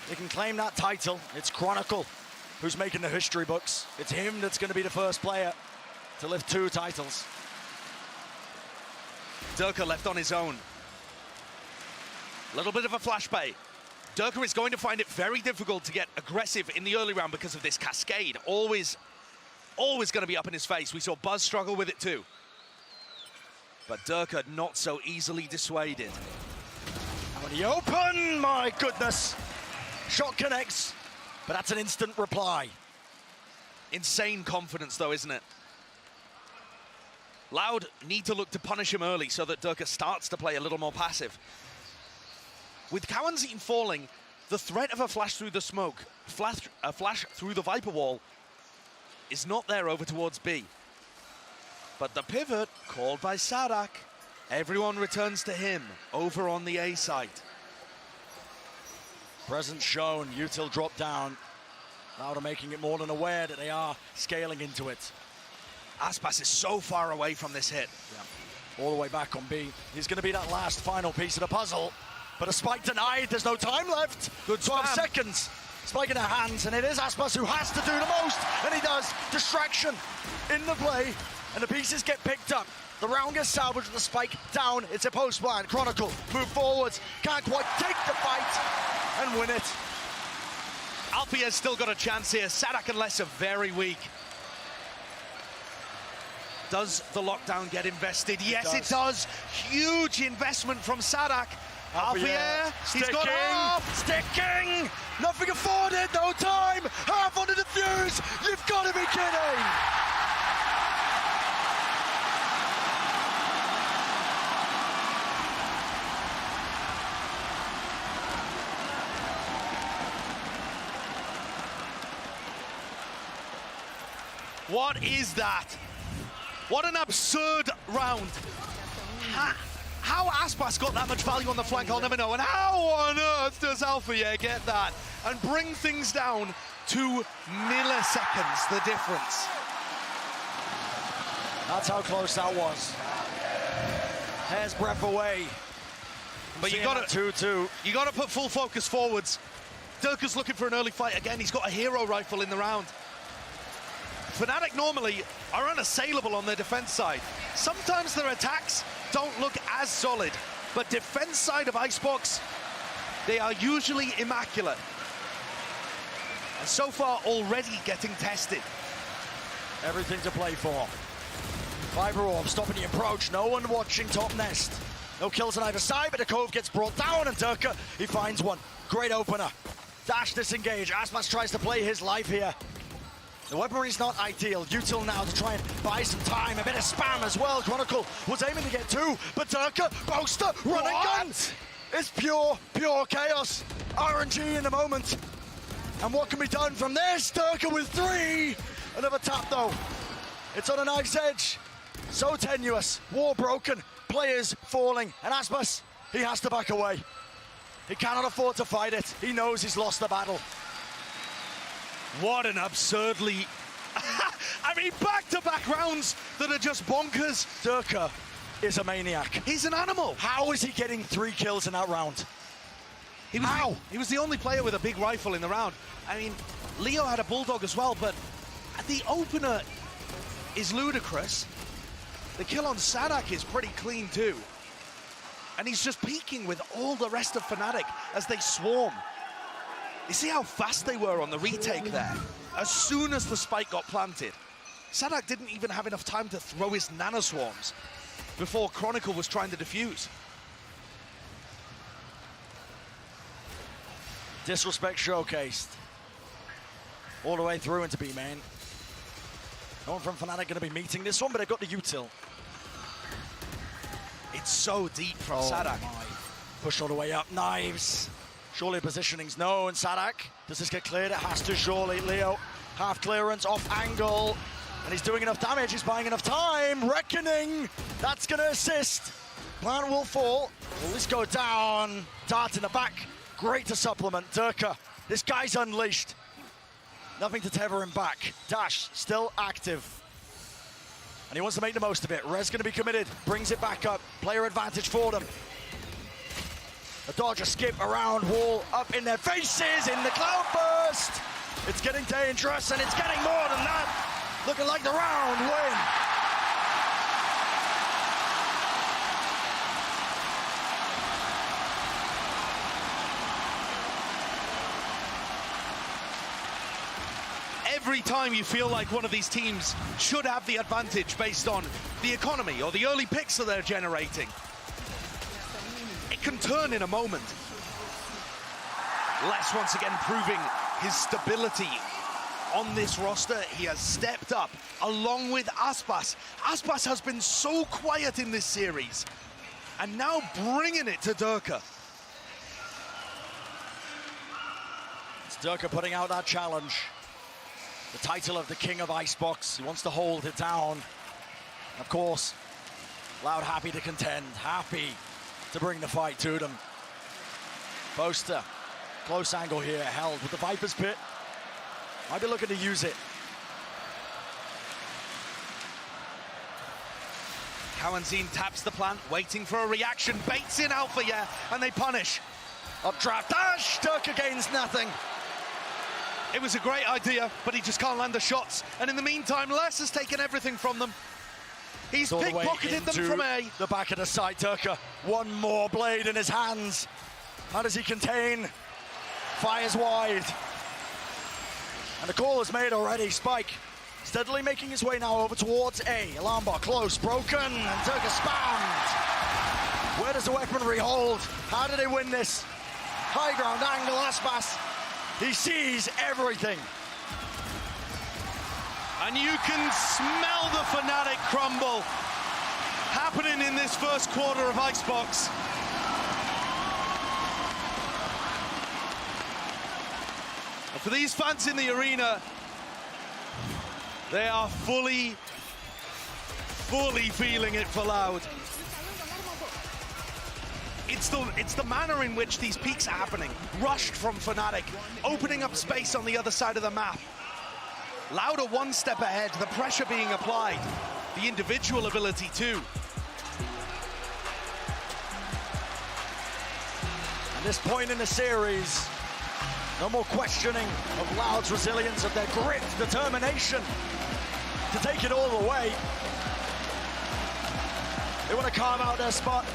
they can claim that title. It's Chronicle who's making the history books. It's him that's going to be the first player to lift 2 titles. Durka left on his own. A little bit of a flash bait. Durka is going to find it very difficult to get aggressive in the early round because of this cascade. Always going to be up in his face. We saw Buzz struggle with it too. But Durka not so easily dissuaded. Out in the open, my goodness. Shot connects, but that's an instant reply. Insane confidence though, isn't it? Loud need to look to punish him early so that Durka starts to play a little more passive. With Kawanzine falling, the threat of a flash through the smoke, a flash through the Viper wall, is not there over towards B. But the pivot, called by Sadak, everyone returns to him over on the A site. Presence shown, Util drop down. Loud are making it more than aware that they are scaling into it. Aspas is so far away from this hit. Yeah. All the way back on B. He's going to be that last final piece of the puzzle. But a spike denied, there's no time left. Good 12 seconds. Spike in their hands, and it is Aspas who has to do the most. And he does. Distraction in the play, and the pieces get picked up. The round gets salvaged with the spike down. It's a post blind. Chronicle move forwards. Can't quite take the fight and win it. Alfia's still got a chance here. Sadak and Les are very weak. Does the lockdown get invested? Yes, it does. Huge investment from Sadak. Alfia, he's got half. Sticking. Nothing afforded. No time. Half on the defuse. You've got to be kidding. What is that? What an absurd round. How Aspas got that much value on the flank, I'll never know. And how on earth does Alfia get that and bring things down to milliseconds, the difference? That's how close that was. Hair's breadth away. But you got to put full focus forwards. Durka's looking for an early fight again. He's got a hero rifle in the round. Fnatic normally are unassailable on their defense side. Sometimes their attacks don't look as solid, but defense side of Icebox, they are usually immaculate. And so far already getting tested. Everything to play for. Viper Orb stopping the approach. No one watching top nest. No kills on either side, but the Cove gets brought down, and Durka, he finds one. Great opener. Dash disengage. Aspas tries to play his life here. The weaponry's not ideal. Util now to try and buy some time. A bit of spam as well. Chronicle was aiming to get 2, but Durka, Boaster, run and gun. It's pure chaos. RNG in the moment. And what can be done from this? Durka with 3. Another tap though. It's on a knife's edge. So tenuous. War broken. Players falling. And Aspas, he has to back away. He cannot afford to fight it. He knows he's lost the battle. What an absurdly... I mean, back-to-back rounds that are just bonkers. Durka is a maniac. He's an animal. How is he getting 3 kills in that round? He was the only player with a big rifle in the round. I mean, Leo had a bulldog as well, but the opener is ludicrous. The kill on Sadak is pretty clean too. And he's just peeking with all the rest of Fnatic as they swarm. You see how fast they were on the retake there? As soon as the spike got planted, Sadak didn't even have enough time to throw his nanoswarms before Chronicle was trying to defuse. Disrespect showcased. All the way through into B main. No one from Fnatic going to be meeting this one, but they've got the util. It's so deep from Sadak. Push all the way up, knives. Surely positioning's known. Sadak, does this get cleared? It has to, surely. Leo, half clearance, off angle. And he's doing enough damage, he's buying enough time. Reckoning, that's gonna assist. Plant will fall. Will this go down? Dart in the back, great to supplement. Durka, this guy's unleashed. Nothing to tether him back. Dash, still active. And he wants to make the most of it. Rez gonna be committed, brings it back up. Player advantage for them. A dodge, a skip around, wall up in their faces in the cloud burst. It's getting dangerous and it's getting more than that. Looking like the round win. Every time you feel like one of these teams should have the advantage based on the economy or the early picks that they're generating, it can turn in a moment. Les once again proving his stability on this roster. He has stepped up along with Aspas. Aspas has been so quiet in this series and now bringing it to Durka. It's Durka putting out that challenge. The title of the King of Icebox. He wants to hold it down. Of course, Loud happy to contend, happy to bring the fight to them. Boaster, close angle here, held with the Viper's Pit. Might be looking to use it. Kawanzin taps the plant, waiting for a reaction, baits in Alpha, yeah, and they punish. Updraft dash, Durka gains nothing. It was a great idea, but he just can't land the shots. And in the meantime, Les has taken everything from them. He's pickpocketed them from A. The back of the site, Durka. One more blade in his hands. How does he contain? Fires wide. And the call is made already. Spike steadily making his way now over towards A. Alarm bar close, broken, and Durka spammed. Where does the weaponry hold? How do they win this? High ground angle, Aspas. He sees everything. And you can smell the Fnatic crumble happening in this first quarter of Icebox. And for these fans in the arena, they are fully feeling it for Loud. It's the manner in which these peaks are happening. Rushed from Fnatic, opening up space on the other side of the map. Loud are one step ahead, the pressure being applied, the individual ability too. At this point in the series, no more questioning of Loud's resilience, of their grit, determination to take it all the way. They want to carve out their spot.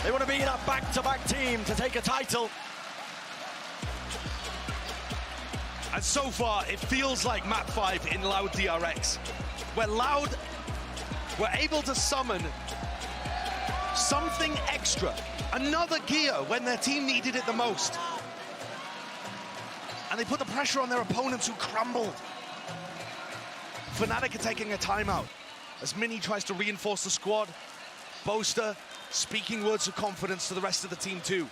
They want to be that back-to-back team to take a title. And so far, it feels like map 5 in Loud DRX, where Loud were able to summon something extra, another gear when their team needed it the most. And they put the pressure on their opponents who crumbled. Fnatic are taking a timeout as Mini tries to reinforce the squad. Boaster speaking words of confidence to the rest of the team too.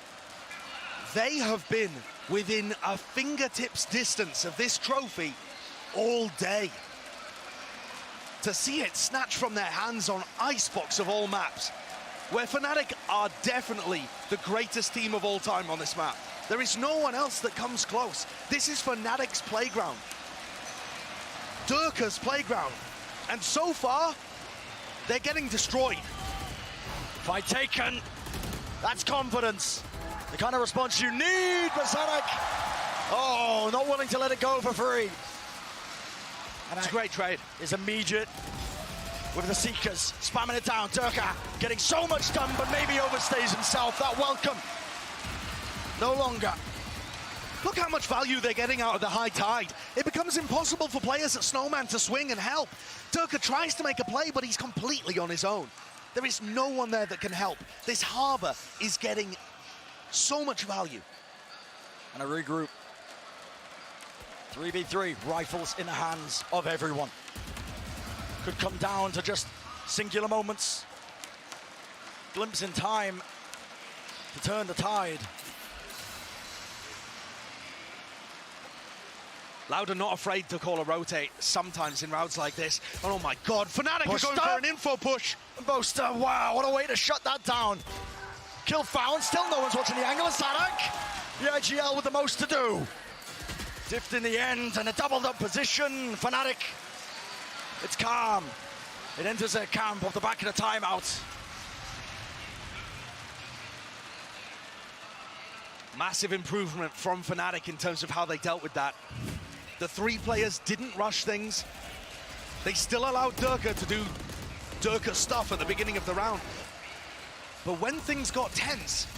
They have been within a fingertips distance of this trophy all day. To see it snatched from their hands on Icebox of all maps, where Fnatic are definitely the greatest team of all time on this map. There is no one else that comes close. This is Fnatic's playground, Durka's playground, and so far, they're getting destroyed. Fight taken. That's confidence. The kind of response you need, Basanek. Oh, not willing to let it go for free. And it's a great trade. Is immediate with the Seekers spamming it down. Durka getting so much done, but maybe overstays himself. That welcome no longer. Look how much value they're getting out of the high tide. It becomes impossible for players at Snowman to swing and help. Durka tries to make a play, but he's completely on his own. There is no one there that can help. This harbor is getting so much value. And a regroup. 3v3, rifles in the hands of everyone. Could come down to just singular moments. Glimpse in time to turn the tide. Loud are not afraid to call a rotate sometimes in rounds like this. And oh my God, Fnatic Pushed are going up. for an info push. Boaster, wow, what a way to shut that down. Kill found, still no one's watching the angle of Sanak. The IGL with the most to do. Dipped in the end and a doubled up position. Fnatic, it's calm. It enters their camp off the back of the timeout. Massive improvement from Fnatic in terms of how they dealt with that. The three players didn't rush things. They still allowed Durka to do Durka stuff at the beginning of the round. But when things got tense,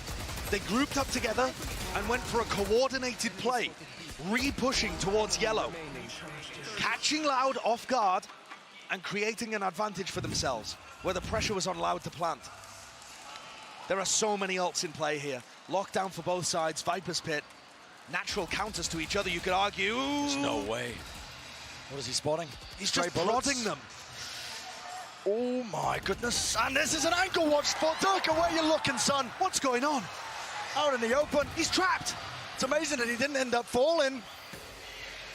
they grouped up together and went for a coordinated play, re-pushing towards yellow, catching Loud off guard and creating an advantage for themselves where the pressure was on Loud to plant. There are so many ults in play here. Lockdown for both sides, Viper's Pit, natural counters to each other, you could argue. There's no way. What is he spotting? He's Stray just bullets. prodding them. Oh my goodness. And this is an ankle watch for Durka. Where you looking, son? What's going on? Out in the open. He's trapped. It's amazing that he didn't end up falling.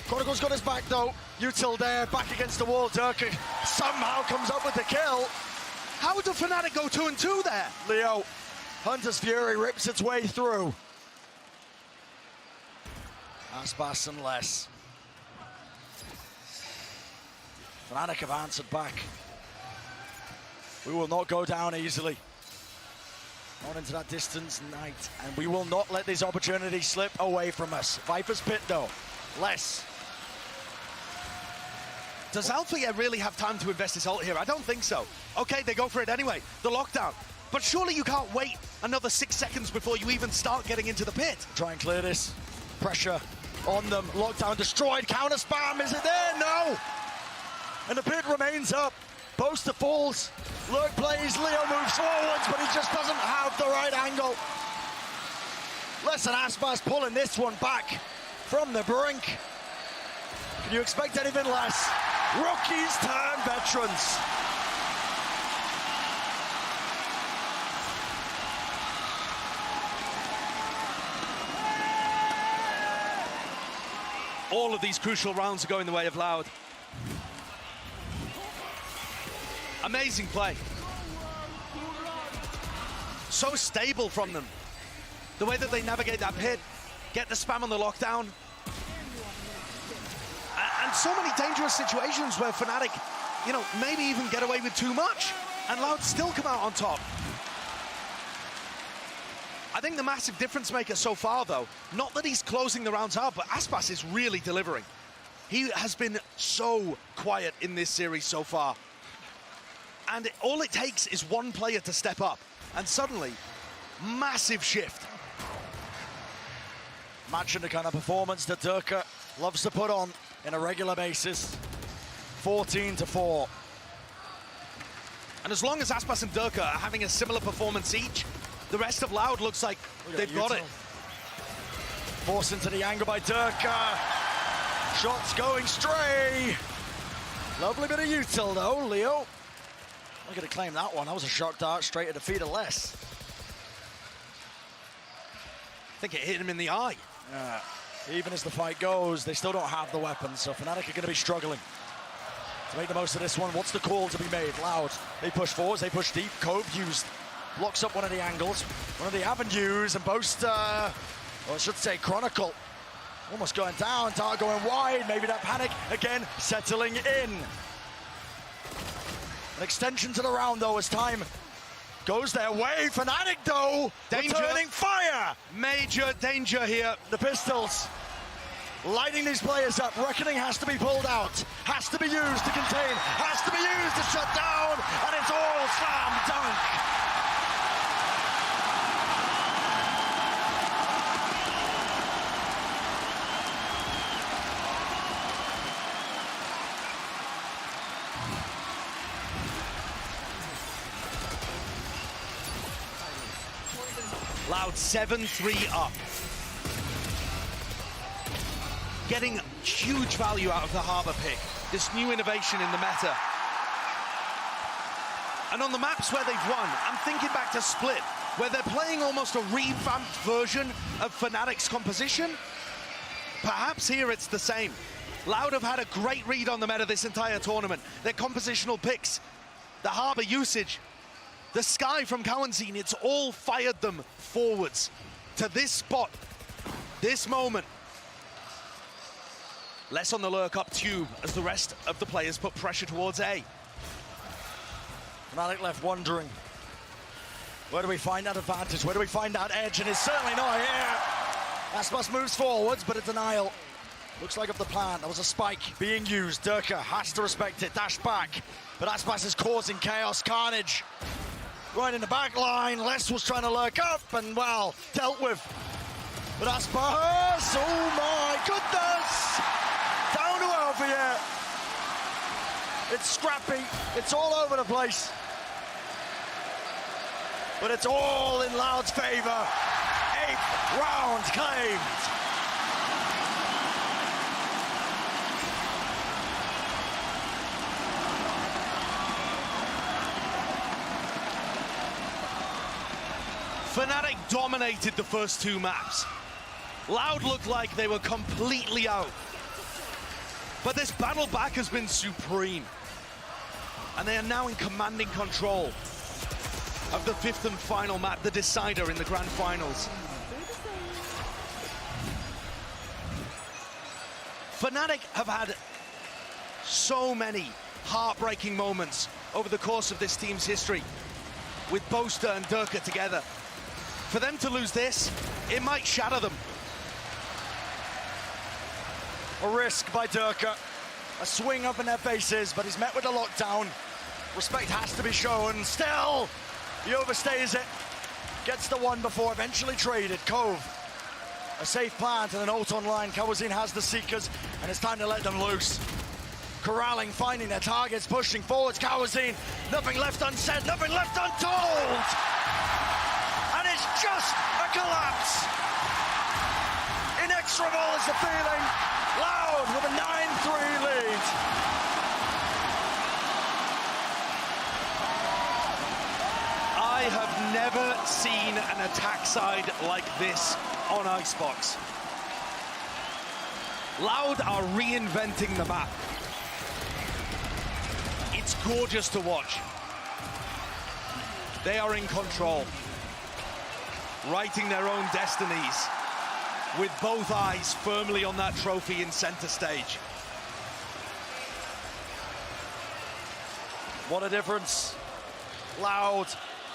Chronicle's got his back though. Util there, back against the wall. Durka somehow comes up with the kill. How did Fnatic go 2-2 there? Leo, Hunter's Fury rips its way through. Aspas and less. Fnatic have answered back. We will not go down easily. Not into that distance, Knight, and we will not let these opportunities slip away from us. Viper's Pit though, less. Does Althea really have time to invest his ult here? I don't think so. Okay, they go for it anyway, the lockdown. But surely you can't wait another 6 seconds before you even start getting into the pit. Try and clear this. Pressure on them. Lockdown destroyed. Counter spam. Is it there? No. And the pit remains up. Boaster falls. Lurk plays. Leo moves forwards, but he just doesn't have the right angle. Less than Aspas pulling this one back from the brink. Can you expect anything less? Rookies turn veterans. All of these crucial rounds are going the way of Loud. Amazing play. So stable from them. The way that they navigate that pit, get the spam on the lockdown. And so many dangerous situations where Fnatic, you know, maybe even get away with too much, and Loud still come out on top. I think the massive difference maker so far, though, not that he's closing the rounds out, but Aspas is really delivering. He has been so quiet in this series so far. And all it takes is one player to step up, and suddenly, massive shift. Matching the kind of performance that Durka loves to put on in a regular basis. 14-4. And as long as Aspas and Durka are having a similar performance each, the rest of Loud looks like they've got it. Forced into the angle by Durka. Shots going stray. Lovely bit of util though, Leo. I'm going to claim that one. That was a shot dart straight at the feet of less. think it hit him in the eye. Yeah. Even as the fight goes, they still don't have the weapons, so Fnatic are going to be struggling to make the most of this one. What's the call to be made? Loud. They push forwards, they push deep. Cove used, blocks up one of the angles, one of the avenues, and Boast, or I should say Chronicle, almost going down, Tart going wide. Maybe that panic again settling in. An extension to the round though as time goes their way. Fnatic though, Danger. returning fire. Major danger here. The pistols lighting these players up. Reckoning has to be pulled out, has to be used to contain, has to be used to shut down, and it's all slam dunk. Loud 7-3 up. Getting huge value out of the Harbor pick. This new innovation in the meta. And on the maps where they've won, I'm thinking back to Split, where they're playing almost a revamped version of Fnatic's composition. Perhaps here it's the same. Loud have had a great read on the meta this entire tournament. Their compositional picks, the Harbor usage, the Sky from Cowanzine, it's all fired them forwards to this spot, this moment. Less on the lurk up tube as the rest of the players put pressure towards A. Fnatic left wondering, where do we find that advantage? Where do we find that edge? And it's certainly not here. Aspas moves forwards, but a denial. Looks like up the plan. There was a spike being used. Durka has to respect it. Dash back. But Aspas is causing chaos, carnage. Right in the back line. Les was trying to lurk up and, well, dealt with. But Aspas, oh my goodness! Down to Alpha here. It's scrappy. It's all over the place. But it's all in Loud's favor. 8th round claimed. Fnatic dominated the first two maps. Loud looked like they were completely out. But this battle back has been supreme. And they are now in commanding control of the 5th and final map, the decider in the grand finals. Fnatic have had so many heartbreaking moments over the course of this team's history, with Boaster and Durka together. For them to lose this, it might shatter them. A risk by Durka. A swing up in their faces, but he's met with a lockdown. Respect has to be shown. Still, he overstays it. Gets the one before eventually traded. Cove, a safe plant and an ult online. Kawazin has the Seekers, and it's time to let them loose. Corralling, finding their targets, pushing forwards. Kawazin, nothing left unsaid, nothing left untold. And it's just a collapse. Inexorable is the feeling. Loud with a 9-3 lead. I have never seen an attack side like this on Icebox. Loud are reinventing the map. It's gorgeous to watch. They are in control, writing their own destinies, with both eyes firmly on that trophy in center stage. What a difference. Loud,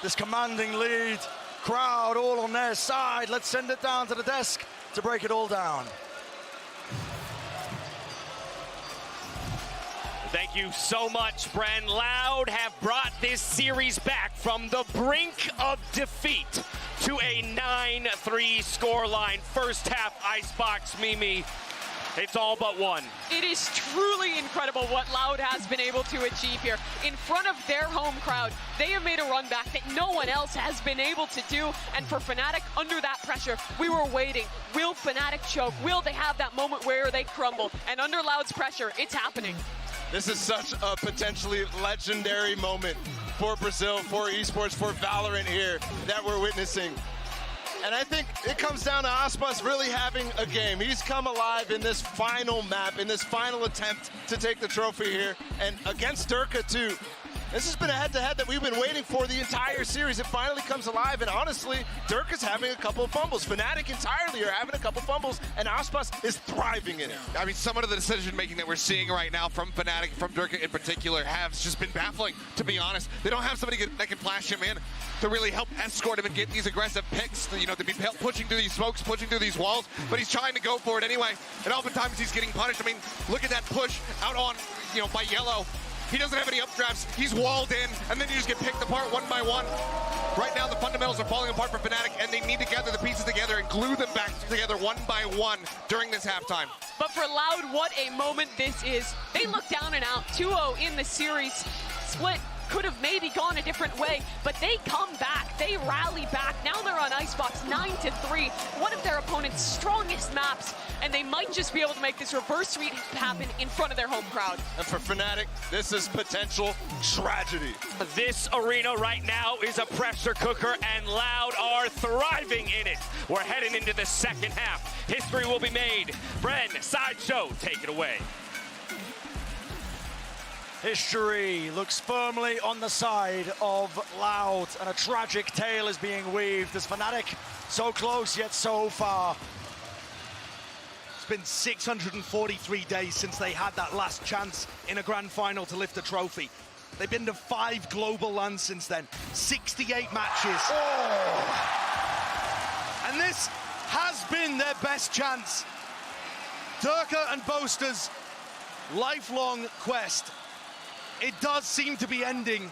this commanding lead, crowd all on their side. Let's send it down to the desk to break it all down. Thank you so much, Bren. Loud have brought this series back from the brink of defeat to a 9-3 scoreline. First half Icebox, Mimi. It's all but one. It is truly incredible what Loud has been able to achieve here. In front of their home crowd, they have made a run back that no one else has been able to do. And for Fnatic, under that pressure, we were waiting. Will Fnatic choke? Will they have that moment where they crumble? And under Loud's pressure, it's happening. This is such a potentially legendary moment for Brazil, for esports, for Valorant here that we're witnessing. And I think it comes down to Aspas really having a game. He's come alive in this final map, in this final attempt to take the trophy here. And against Durka, too. This has been a head-to-head that we've been waiting for the entire series. It finally comes alive, and honestly, Durka's having a couple of fumbles. Fnatic entirely are having a couple fumbles, and Aspas is thriving in it. I mean, some of the decision-making that we're seeing right now from Fnatic, from Durka in particular, has just been baffling, to be honest. They don't have somebody that can flash him in to really help escort him and get these aggressive picks, you know, to be pushing through these smokes, pushing through these walls, but he's trying to go for it anyway, and oftentimes he's getting punished. I mean, look at that push out on, you know, by Yellow. He doesn't have any updrafts, he's walled in, and then you just get picked apart one by one. Right now, the fundamentals are falling apart for Fnatic, and they need to gather the pieces together and glue them back together one by one during this halftime. But for Loud, what a moment this is. They look down and out, 2-0 in the series. Split could have maybe gone a different way, but they come back, they rally back. Now they're on Icebox 9-3, one of their opponent's strongest maps, and they might just be able to make this reverse sweep happen in front of their home crowd. And for Fnatic, this is potential tragedy. This arena right now is a pressure cooker, and Loud are thriving in it. We're heading into the second half. History will be made. Bren, Sideshow, take it away. History looks firmly on the side of Loud, and a tragic tale is being weaved as Fnatic so close yet so far. It's been 643 days since they had that last chance in a grand final to lift a trophy. They've been to 5 global lands since then, 68 matches. And this has been their best chance. Durka and Boaster's lifelong quest, it does seem to be ending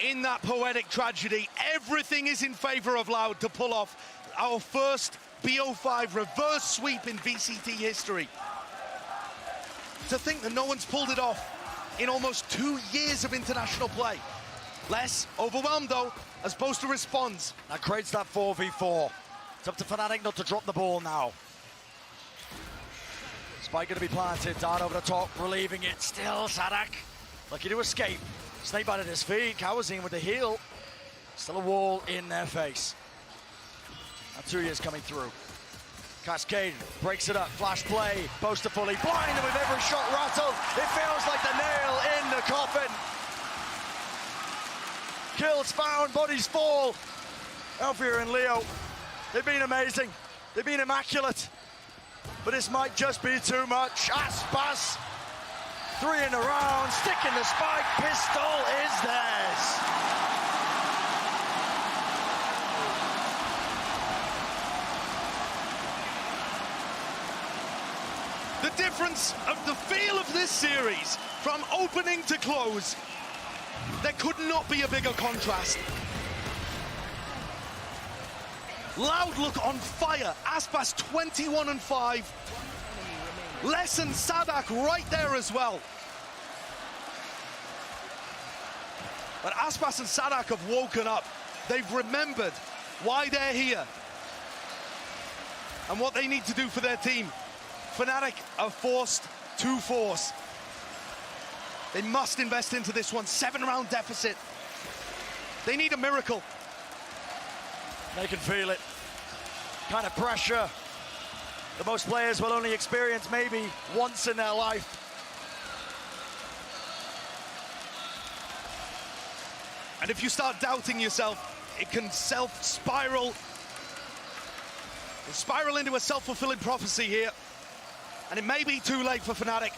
in that poetic tragedy. Everything is in favor of Loud to pull off our first BO5 reverse sweep in VCT history. To think that no one's pulled it off in almost 2 years of international play. Less overwhelmed though, as Boaster responds. That creates that 4v4. It's up to Fnatic not to drop the ball now. Spike going to be planted, down over the top, relieving it. Still Sadak, lucky to escape. Snakebite at his feet, Kawazine with the heel. Still a wall in their face. Now 2 years coming through. Cascade breaks it up, flash play. Boaster fully blind, and with every shot rattled, it feels like the nail in the coffin. Kills found, bodies fall. Alfia and Leo, they've been amazing. They've been immaculate. But this might just be too much. Aspas, 3 in a round, sticking the spike, pistol is theirs. The difference of the feel of this series, from opening to close, there could not be a bigger contrast. Loud look on fire. Aspas 21-5. Les and Sadak right there as well. But Aspas and Sadak have woken up. They've remembered why they're here and what they need to do for their team. Fnatic are forced to force. They must invest into this one. 7-round deficit. They need a miracle. They can feel it. Kind of pressure that most players will only experience maybe once in their life. And if you start doubting yourself, it can spiral into a self-fulfilling prophecy here. And it may be too late for Fnatic.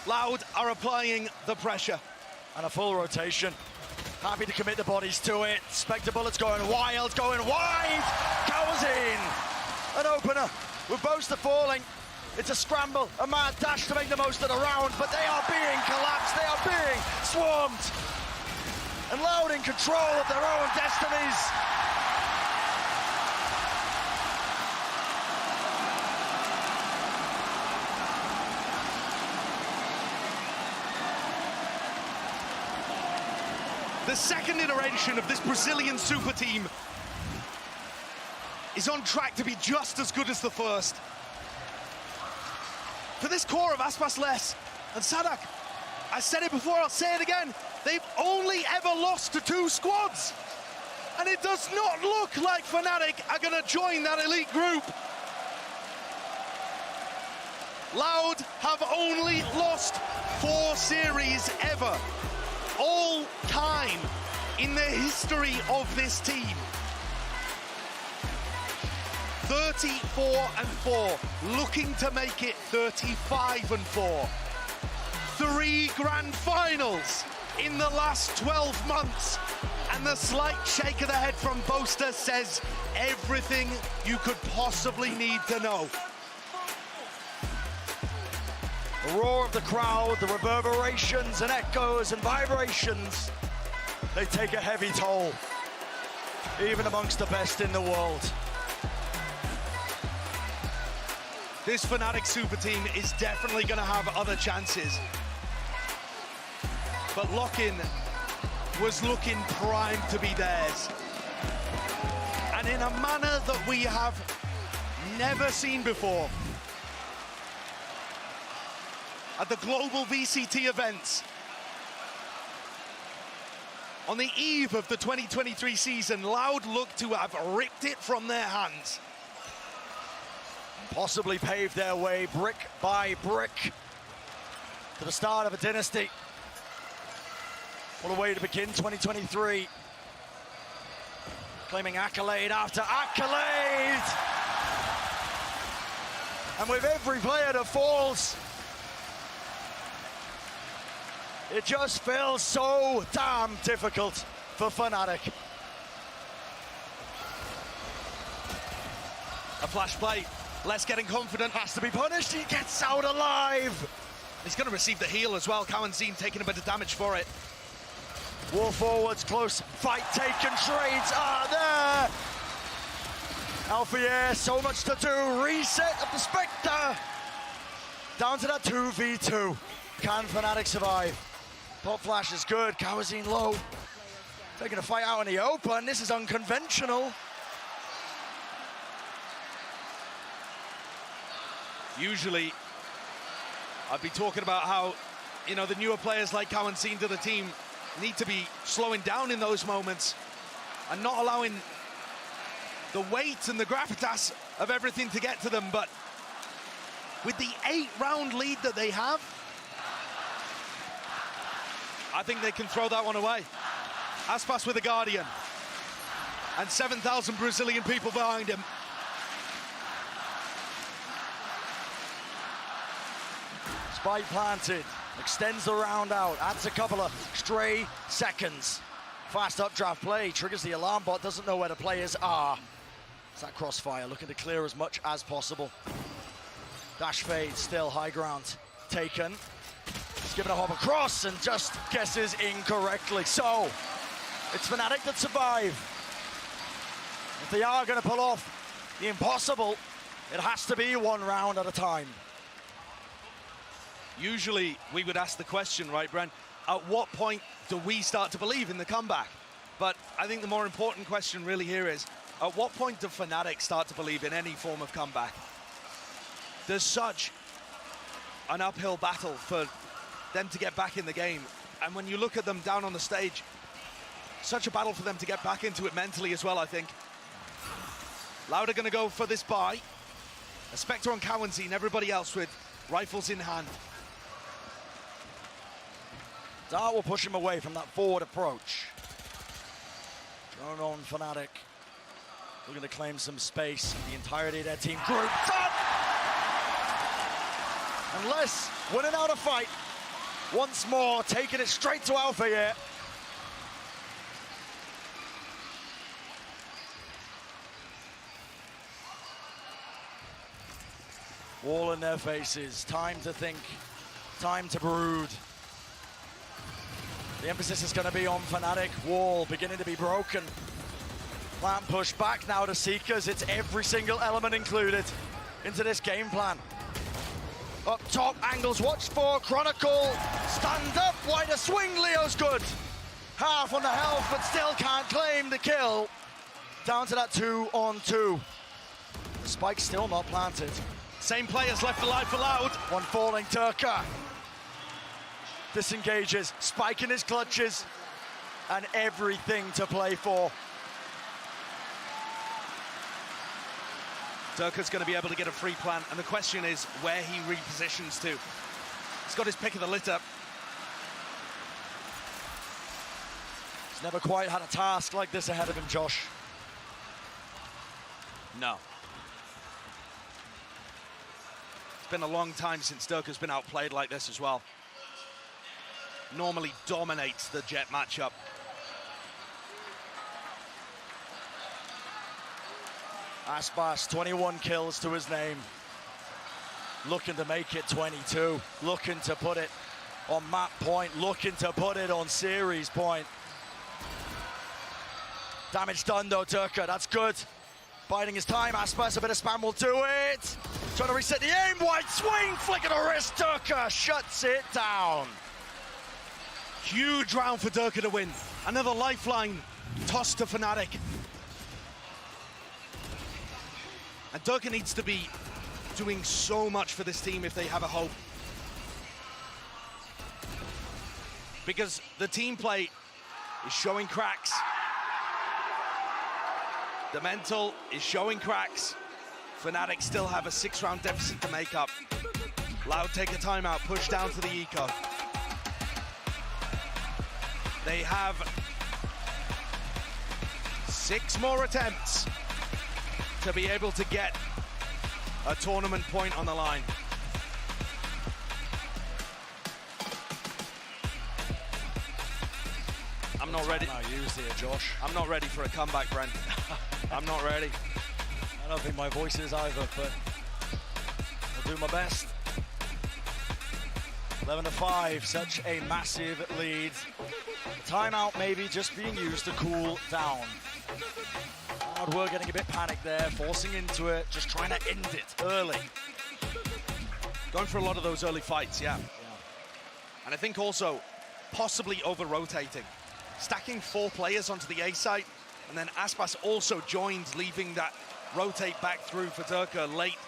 Loud are applying the pressure. And a full rotation. Happy to commit the bodies to it. Spectre Bullets going wild, going wide. Kawazine, an opener with Boaster falling. It's a scramble, a mad dash to make the most of the round, but they are being collapsed, they are being swarmed. And Loud in control of their own destinies. The second iteration of this Brazilian super team is on track to be just as good as the first. For this core of Aspas, Les and Sadak, I said it before, I'll say it again, they've only ever lost to 2 squads. And it does not look like Fnatic are going to join that elite group. Loud have only lost 4 series ever, all time in the history of this team. 34-4, looking to make it 35-4. 3 grand finals in the last 12 months. And the slight shake of the head from Boaster says everything you could possibly need to know. The roar of the crowd, the reverberations and echoes and vibrations, they take a heavy toll, even amongst the best in the world. This Fnatic super team is definitely going to have other chances. But Lockin was looking primed to be theirs. And in a manner that we have never seen before. At the global VCT events, on the eve of the 2023 season, Loud looked to have ripped it from their hands. Possibly paved their way brick by brick to the start of a dynasty. What a way to begin 2023. Claiming accolade after accolade. And with every player that falls, it just feels so damn difficult for Fnatic. A flash play, Les getting confident. Has to be punished, he gets out alive. He's going to receive the heal as well. Cowanzine taking a bit of damage for it. Wall forwards, close fight taken, trades are there. Alfier, so much to do, reset of the Spectre. Down to that 2v2. Can Fnatic survive? Pop flash is good, Cowanzine low. Taking a fight out in the open, this is unconventional. Usually, I'd be talking about how, you know, the newer players like Cowanzine to the team need to be slowing down in those moments and not allowing the weight and the gravitas of everything to get to them. But with the 8-round lead that they have, I think they can throw that one away. Aspas with a Guardian and 7,000 Brazilian people behind him. Spike planted, extends the round out, adds a couple of stray seconds. Fast updraft play, triggers the alarm bot, doesn't know where the players are. It's that crossfire, looking to clear as much as possible. Dash fade, still high ground taken. He's given a hop across and just guesses incorrectly. So, it's Fnatic that survive. If they are going to pull off the impossible, it has to be 1 round at a time. Usually we would ask the question, right, Brent, at what point do we start to believe in the comeback? But I think the more important question really here is, at what point do Fnatic start to believe in any form of comeback? There's such an uphill battle for them to get back in the game. And when you look at them down on the stage, such a battle for them to get back into it mentally as well, I think. Loud are going to go for this buy. A Spectre on Cowanzine, everybody else with rifles in hand. Dart will push him away from that forward approach. Drone on Fnatic. Looking to claim some space. The entirety of their team group. Unless winning out a fight. Once more, taking it straight to Alpha here. Wall in their faces. Time to think. Time to brood. The emphasis is going to be on Fnatic. Wall beginning to be broken. Plan push back now to Seekers. It's every single element included into this game plan. Up top, angles watched for. Chronicle, stand up, wider swing, Leo's good. Half on the health, but still can't claim the kill. Down to that 2-on-2. The spike's still not planted. Same players left alive for Loud. One falling, Turka. Disengages, Spike in his clutches, and everything to play for. Durka's going to be able to get a free plant, and the question is where he repositions to. He's got his pick of the litter. He's never quite had a task like this ahead of him, Josh. No. It's been a long time since Durka's been outplayed like this as well. Normally dominates the Jet matchup. Aspas, 21 kills to his name. Looking to make it 22. Looking to put it on map point. Looking to put it on series point. Damage done though, Durka. That's good. Biding his time. Aspas, a bit of spam will do it. Trying to reset the aim. Wide swing. Flick of the wrist. Durka shuts it down. Huge round for Durka to win. Another lifeline tossed to Fnatic. And Durka needs to be doing so much for this team if they have a hope. Because the team play is showing cracks. The mental is showing cracks. Fnatic still have a 6-round deficit to make up. Loud take a timeout, push down to the eco. They have 6 more attempts to be able to get a tournament point on the line. I'm not ready. Used here, Josh. I'm not ready for a comeback, Brent. I'm not ready. I don't think my voice is either, but I'll do my best. 11-5, such a massive lead. Timeout maybe just being used to cool down. We're getting a bit panicked there, forcing into it, just trying to end it early. Going for a lot of those early fights, yeah. And I think also possibly over-rotating. Stacking 4 players onto the A site, and then Aspas also joins, leaving that rotate back through for Durka late.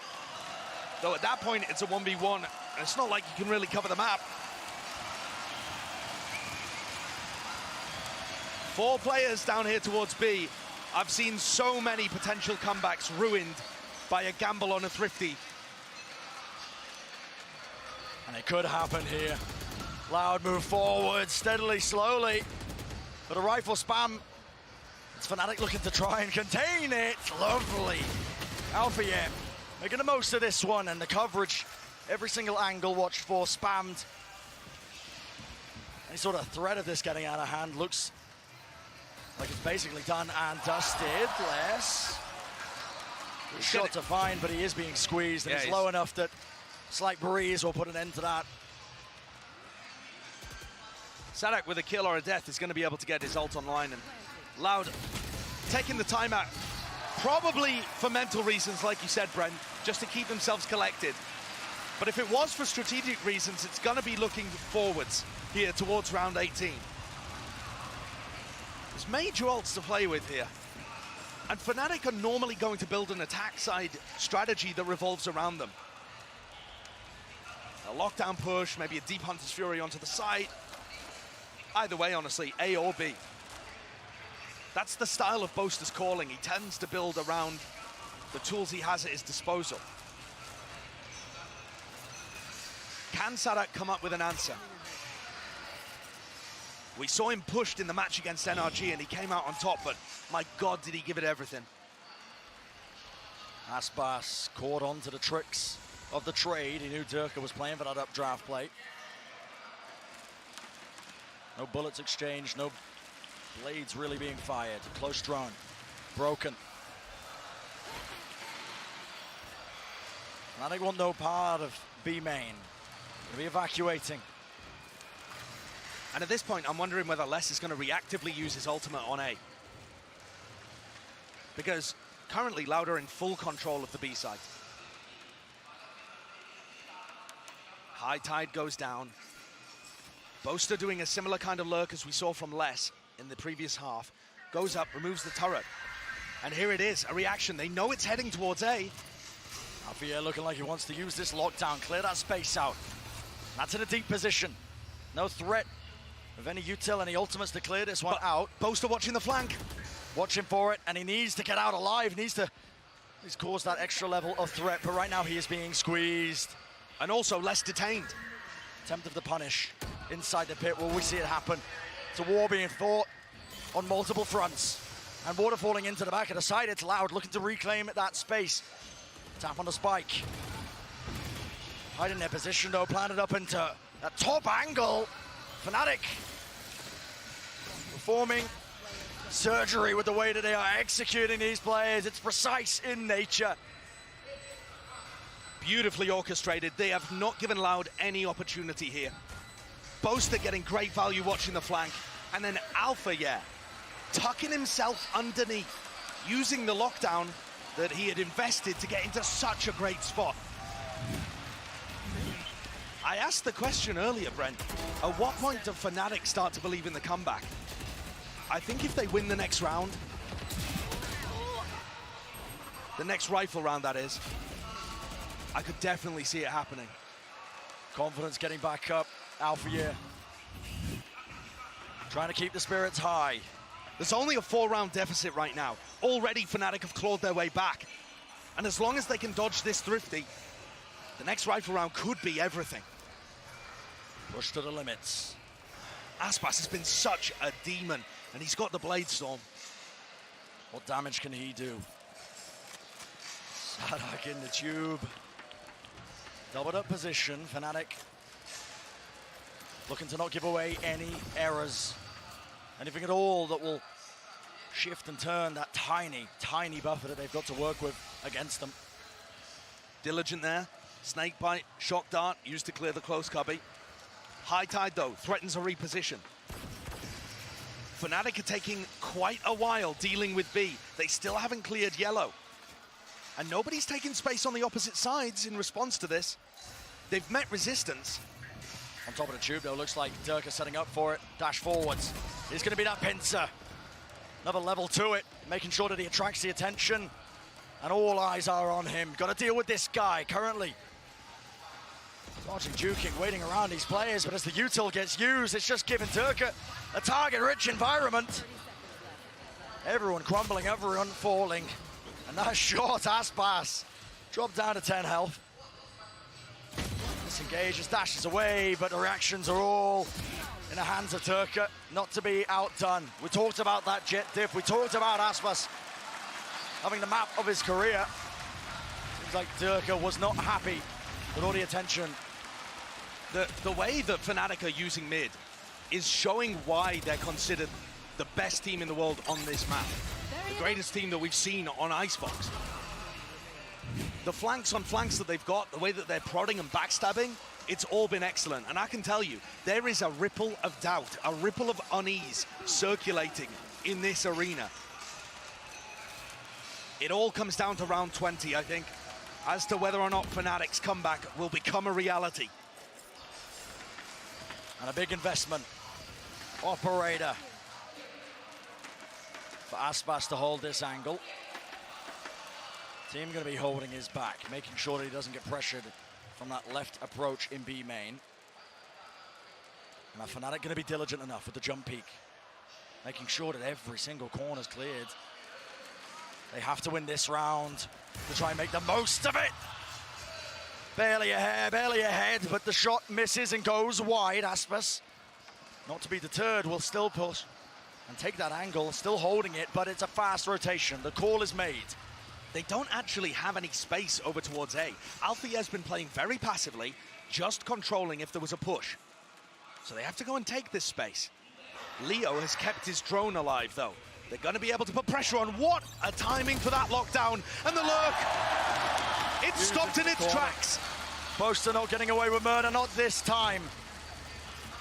Though at that point, it's a 1v1, and it's not like you can really cover the map. 4 players down here towards B. I've seen so many potential comebacks ruined by a gamble on a thrifty. And it could happen here. Loud move forward, steadily, slowly. But a rifle spam. It's Fnatic looking to try and contain it. Lovely. Alpha making the most of this one, and the coverage, every single angle watched for, spammed. Any sort of threat of this getting out of hand looks like it's basically done and dusted. Less. Shot to find, but he is being squeezed, and it's low enough that slight breeze will put an end to that. Sadak with a kill or a death is going to be able to get his ult online, and Loud taking the timeout, probably for mental reasons, like you said, Brent, just to keep themselves collected. But if it was for strategic reasons, it's going to be looking forwards here towards round 18. There's major ults to play with here. And Fnatic are normally going to build an attack side strategy that revolves around them. A lockdown push, maybe a deep Hunter's Fury onto the side. Either way, honestly, A or B. That's the style of Boaster's calling. He tends to build around the tools he has at his disposal. Can Sadak come up with an answer? We saw him pushed in the match against NRG and he came out on top, but my God, did he give it everything. Aspas caught on to the tricks of the trade. He knew Durka was playing for that updraft plate. No bullets exchanged, no blades really being fired. Close drone, broken. Fnatic want no part of B main. Gonna be evacuating. And at this point, I'm wondering whether Les is going to reactively use his ultimate on A. Because currently, Loud are in full control of the B side. High tide goes down. Boaster doing a similar kind of lurk as we saw from Les in the previous half. Goes up, removes the turret. And here it is, a reaction. They know it's heading towards A. Alfia looking like he wants to use this lockdown, clear that space out. That's in a deep position. No threat of any util, any ultimates to clear this one out. Boaster watching the flank. Watching for it, and he needs to get out alive. He needs to He's caused that extra level of threat, but right now he is being squeezed. And also less detained. Attempt of the punish inside the pit. Will we see it happen? It's a war being fought on multiple fronts. And water falling into the back of the side. It's Loud looking to reclaim that space. Tap on the spike. Hiding their position though, planted up into a top angle. Fnatic performing surgery with the way that they are executing these players. It's precise in nature. Beautifully orchestrated. They have not given Loud any opportunity here. Boaster getting great value watching the flank. And then Alpha, tucking himself underneath, using the lockdown that he had invested to get into such a great spot. I asked the question earlier, Brent, at what point do Fnatic start to believe in the comeback? I think if they win the next round, the next rifle round that is, I could definitely see it happening. Confidence getting back up, Alpha trying to keep the spirits high. There's only a 4-round deficit right now. Already Fnatic have clawed their way back. And as long as they can dodge this Thrifty, the next rifle round could be everything. Push to the limits. Aspas has been such a demon, and he's got the Blade Storm. What damage can he do? Sadak in the tube. Doubled up position, Fnatic looking to not give away any errors. Anything at all that will shift and turn that tiny, tiny buffer that they've got to work with against them. Diligent there. Snake bite, shock dart, used to clear the close cubby. High tide though, threatens a reposition. Fnatic are taking quite a while dealing with B. They still haven't cleared yellow. And nobody's taking space on the opposite sides in response to this. They've met resistance. On top of the tube though, looks like Durka setting up for it. Dash forwards. It's gonna be that pincer. Another level to it, making sure that he attracts the attention. And all eyes are on him. Gotta deal with this guy currently. Watching juking, waiting around these players, but as the util gets used, it's just giving Durka a target-rich environment. Everyone crumbling, everyone falling. And that short Aspas dropped down to 10 health. Disengages, dashes away, but the reactions are all in the hands of Durka, not to be outdone. We talked about that jet diff, we talked about Aspas having the map of his career. Seems like Durka was not happy with all the attention. The way that Fnatic are using mid is showing why they're considered the best team in the world on this map. The greatest team that we've seen on Icebox. The flanks on flanks that they've got, the way that they're prodding and backstabbing, it's all been excellent. And I can tell you, there is a ripple of doubt, a ripple of unease circulating in this arena. It all comes down to round 20, I think, as to whether or not Fnatic's comeback will become a reality. And a big investment. Operator. For Aspas to hold this angle. Team going to be holding his back, making sure that he doesn't get pressured from that left approach in B main. And Fnatic going to be diligent enough with the jump peak, making sure that every single corner is cleared. They have to win this round to try and make the most of it. Barely ahead, but the shot misses and goes wide. Aspas, not to be deterred, will still push and take that angle, still holding it, but it's a fast rotation. The call is made. They don't actually have any space over towards A. Alfie has been playing very passively, just controlling if there was a push. So they have to go and take this space. Leo has kept his drone alive, though. They're going to be able to put pressure on. What a timing for that lockdown. And the lurk. It stopped in its tracks. Boaster not getting away with murder, not this time.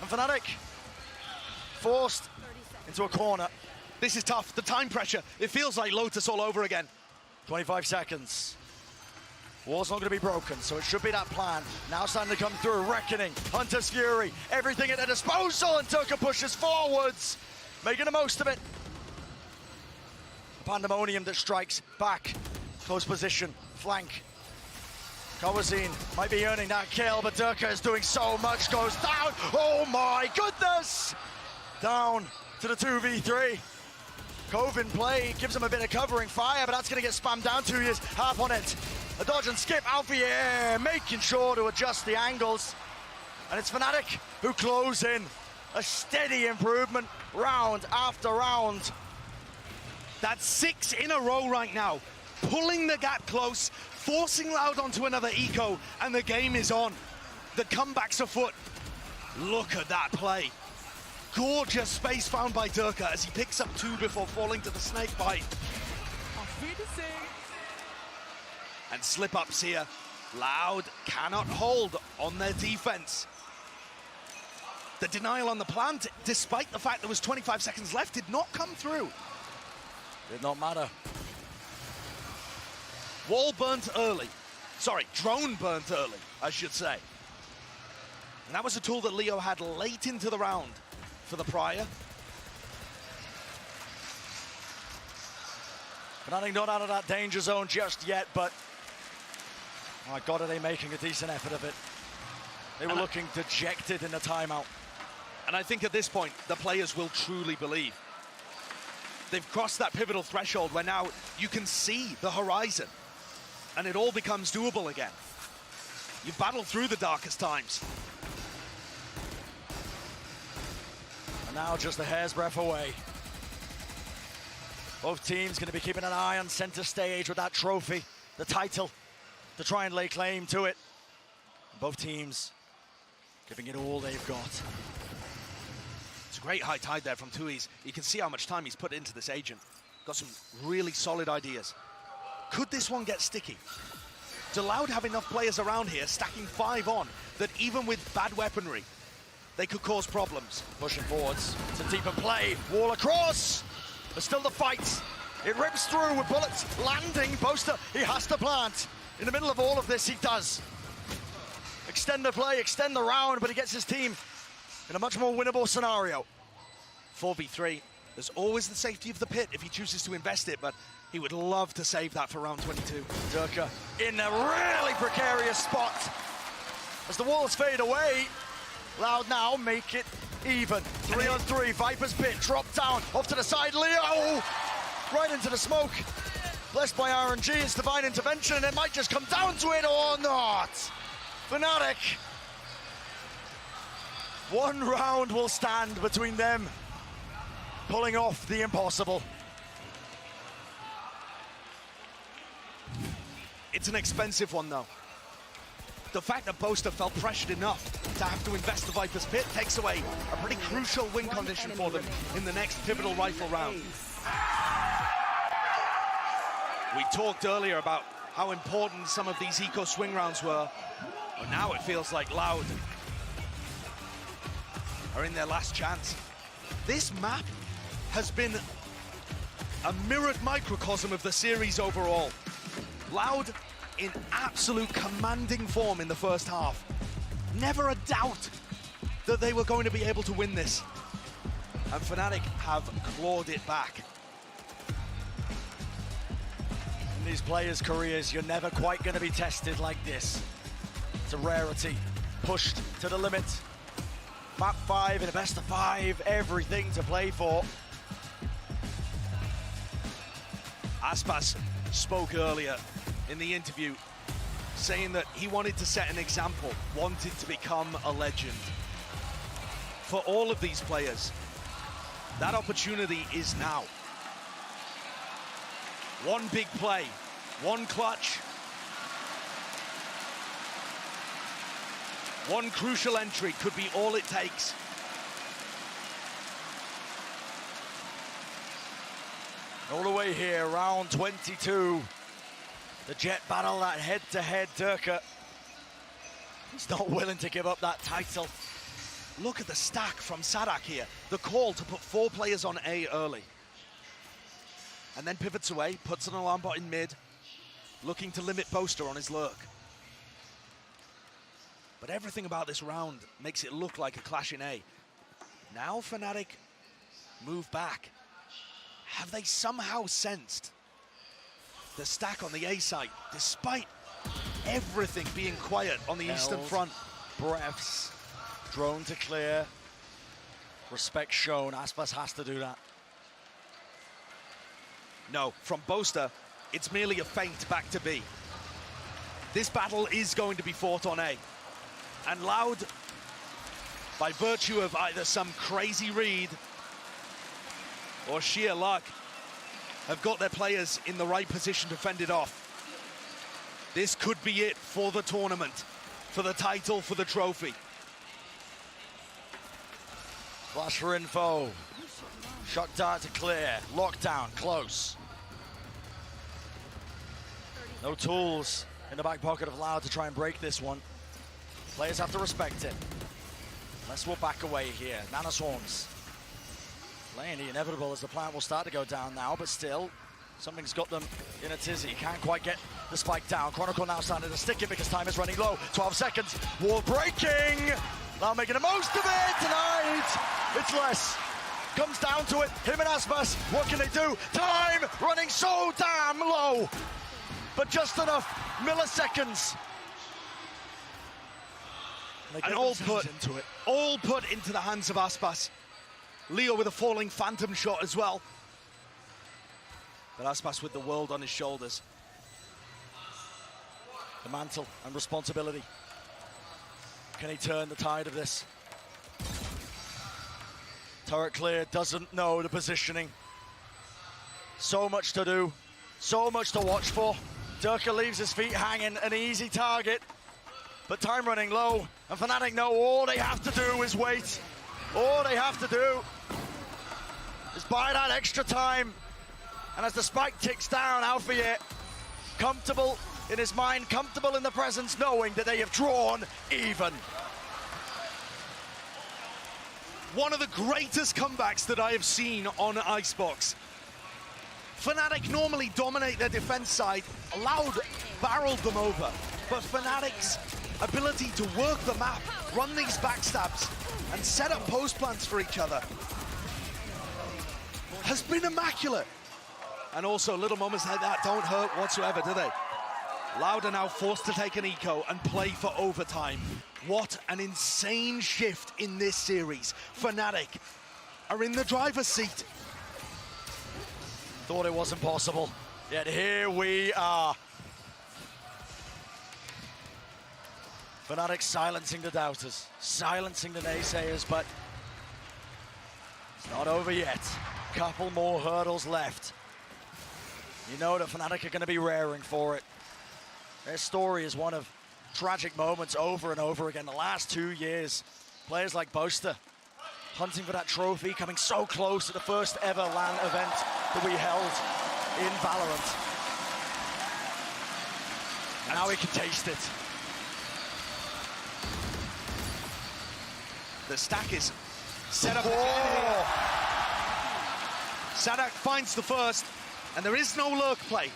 And Fnatic forced into a corner. This is tough. The time pressure. It feels like Lotus all over again. 25 seconds. Wall's not going to be broken, so it should be that plan. Now starting to come through. Reckoning, Hunter's Fury, everything at their disposal, and Durka pushes forwards, making the most of it. Pandemonium that strikes back. Close position, flank. Kawazine might be earning that kill, but Durka is doing so much, goes down. Oh my goodness! Down to the 2v3. Cove in play, gives him a bit of covering fire, but that's going to get spammed down. 2 years, half on it. A dodge and skip out for the air, making sure to adjust the angles. And it's Fnatic who close in. A steady improvement, round after round. That's 6 in a row right now. Pulling the gap close, forcing Loud onto another eco, and the game is on. The comeback's afoot. Look at that play. Gorgeous space found by Durka as he picks up 2 before falling to the snake bite. And slip-ups here. Loud cannot hold on their defense. The denial on the plant, despite the fact there was 25 seconds left, did not come through. Did not matter. Wall burnt early. Sorry, drone burnt early, I should say. And that was a tool that Leo had late into the round for the Prior. Fnatic not out of that danger zone just yet, but my God, are they making a decent effort of it. They were looking dejected in the timeout. And I think at this point, the players will truly believe. They've crossed that pivotal threshold where now you can see the horizon and it all becomes doable again. You've battled through the darkest times. And now just a hair's breadth away. Both teams going to be keeping an eye on center stage with that trophy, the title, to try and lay claim to it. Both teams giving it all they've got. It's a great high tide there from Tui's. You can see how much time he's put into this agent. Got some really solid ideas. Could this one get sticky? Does Loud have enough players around here stacking 5 on that even with bad weaponry, they could cause problems? Pushing forwards. It's a deeper play. Wall across. But still the fight. It rips through with bullets landing. Boaster, he has to plant. In the middle of all of this, he does. Extend the play, extend the round, but he gets his team in a much more winnable scenario. 4v3. There's always the safety of the pit if he chooses to invest it, but he would love to save that for round 22. Durka in a really precarious spot. As the walls fade away, Loud now make it even. 3 on 3, Viper's pit, drop down, off to the side, Leo! Right into the smoke. Blessed by RNG, it's divine intervention, and it might just come down to it or not. Fnatic. One round will stand between them, pulling off the impossible. It's an expensive one, though. The fact that Boaster felt pressured enough to have to invest the Viper's pit takes away a pretty crucial win condition for them in the next pivotal rifle round. We talked earlier about how important some of these eco swing rounds were, but now it feels like Loud are in their last chance. This map has been a mirrored microcosm of the series overall. Loud in absolute commanding form in the first half. Never a doubt that they were going to be able to win this. And Fnatic have clawed it back. In these players' careers, you're never quite going to be tested like this. It's a rarity. Pushed to the limit. Map 5 in a best of 5, everything to play for. Aspas spoke earlier in the interview saying that he wanted to set an example, wanted to become a legend. For all of these players, that opportunity is now. One big play, one clutch, one crucial entry could be all it takes. All the way here, round 22. The Jet battle, that head-to-head. Durka, he's not willing to give up that title. Look at the stack from Sadak here. The call to put 4 players on A early. And then pivots away, puts an alarm bot in mid, looking to limit Boaster on his lurk. But everything about this round makes it look like a clash in A. Now Fnatic move back. Have they somehow sensed the stack on the A site, despite everything being quiet on the eastern front? Breaths, drone to clear. Respect shown, Aspas has to do that. No, from Boaster, it's merely a feint back to B. This battle is going to be fought on A. And Loud, by virtue of either some crazy read or sheer luck, have got their players in the right position to fend it off. This could be it for the tournament, for the title, for the trophy. Flash for info. Shot dart to clear. Lockdown, close. No tools in the back pocket of Loud to try and break this one. Players have to respect it. Unless we'll back away here. Nanoswarms playing the inevitable as the plant will start to go down now, but still, something's got them in a tizzy. Can't quite get the spike down. Chronicle now starting to stick it because time is running low. 12 seconds. Wall breaking. Now making the most of it tonight. It's less. Comes down to it. Him and Aspas. What can they do? Time running so damn low. But just enough milliseconds. And all put into the hands of Aspas. Leo with a falling phantom shot as well. But Aspas with the world on his shoulders. The mantle and responsibility. Can he turn the tide of this? Turret clear, doesn't know the positioning. So much to do, so much to watch for. Durka leaves his feet hanging, an easy target. But time running low, and Fnatic know all they have to do is wait. All they have to do is buy that extra time. And as the spike ticks down, Alfie comfortable in his mind, comfortable in the presence, knowing that they have drawn even. One of the greatest comebacks that I have seen on Icebox. Fnatic normally dominate their defense side. Loud barreled them over. But Fnatic's ability to work the map, run these backstabs, and set up post plants for each other has been immaculate. And also, little moments like that don't hurt whatsoever, do they? Loud are now forced to take an eco and play for overtime. What an insane shift in this series. Fnatic are in the driver's seat. Thought it wasn't possible, yet here we are. Fnatic silencing the doubters, silencing the naysayers, but it's not over yet. Couple more hurdles left. You know that Fnatic are going to be raring for it. Their story is one of tragic moments over and over again. The last 2 years, players like Boaster hunting for that trophy, coming so close to the first ever LAN event that we held in Valorant. Now we can taste it. The stack is set up. Sadak finds the first, and there is no lurk play,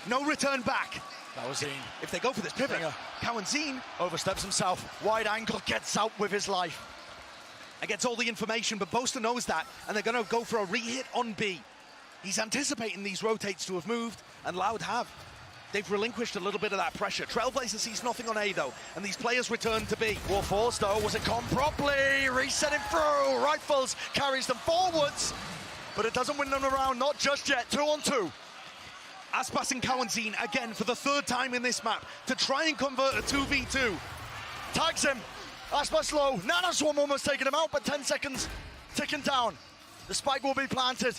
no return back. That was Zine. If they go for this pivot, Cowan Zine oversteps himself, wide angle, gets out with his life. And gets all the information, but Boaster knows that, and they're going to go for a re-hit on B. He's anticipating these rotates to have moved, and Loud have. They've relinquished a little bit of that pressure. Trailblazer sees nothing on A, though, and these players return to B. War Force, though, was it gone properly? Resetting through. Rifles carries them forwards, but it doesn't win them around, not just yet. 2 on 2. Aspas and Cowanzine again for the 3rd time in this map to try and convert a 2v2. Tags him. Aspas low. Nanoswarm almost taking him out, but 10 seconds ticking down. The spike will be planted.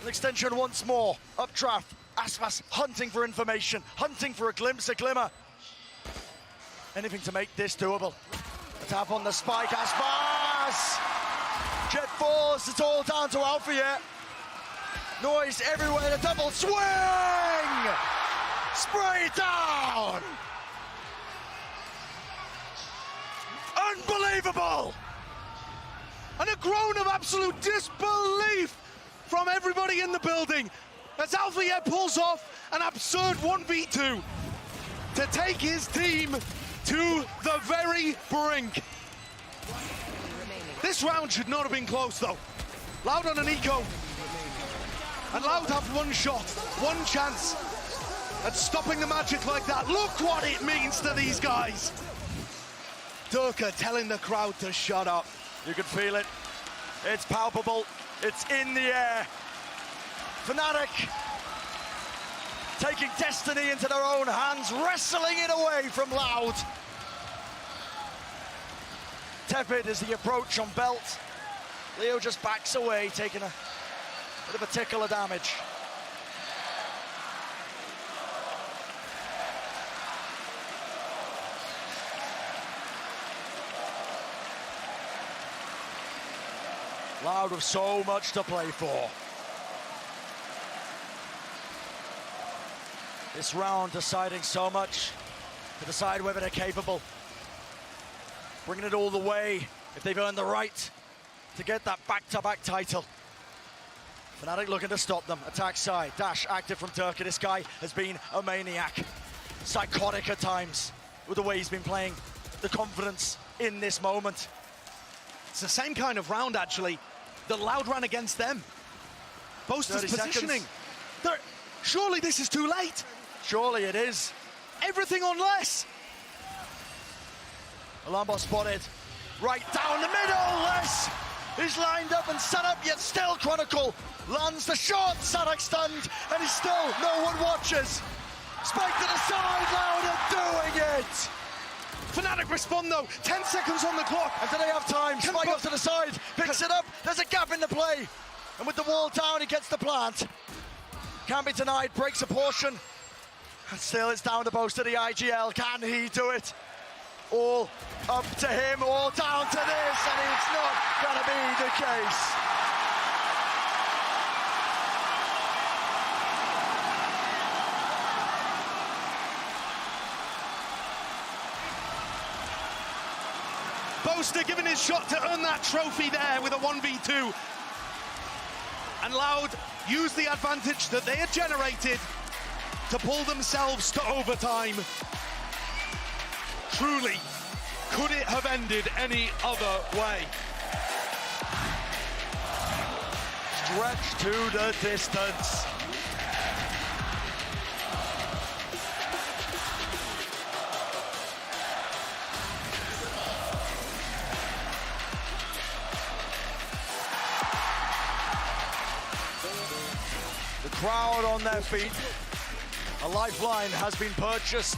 An extension once more. Updraft. Aspas hunting for information, hunting for a glimpse, a glimmer. Anything to make this doable. A tap on the spike. Aspas! Jet Force. It's all down to Alpha here. Noise everywhere, the double swing! Spray down! Unbelievable! And a groan of absolute disbelief from everybody in the building as Alfier pulls off an absurd 1v2 to take his team to the very brink. This round should not have been close, though. Loud on an eco. And Loud have one shot, one chance at stopping the magic like that. Look what it means to these guys. Durka telling the crowd to shut up. You can feel it. It's palpable. It's in the air. Fnatic taking destiny into their own hands, wrestling it away from Loud. Tepid is the approach on Belt. Leo just backs away, taking a bit of a tickle of damage. Loud with so much to play for. This round deciding so much to decide whether they're capable. Bringing it all the way if they've earned the right to get that back-to-back title. Fnatic looking to stop them. Attack side, dash active from Turka. This guy has been a maniac. Psychotic at times with the way he's been playing. The confidence in this moment. It's the same kind of round, actually, that Loud ran against them. Boaster's positioning. Surely this is too late. Surely it is. Everything on less. Alarm bot spotted. Right down the middle. Less is lined up and set up, yet still Chronicle lands the shot. Sadak stunned, and he's still no one watches. Spike to the side. Loud are doing it. Fnatic respond though, 10 seconds on the clock. And do they have time? Spike off to the side, picks it up, there's a gap in the play. And with the wall down, he gets the plant. Can't be denied, breaks a portion. And still it's down to Boaster, the IGL. Can he do it? All up to him, all down to this, and it's not gonna be the case. Boaster giving his shot to earn that trophy there with a 1v2. And Loud used the advantage that they had generated to pull themselves to overtime. Truly, could it have ended any other way? Stretch to the distance. The crowd on their feet. A lifeline has been purchased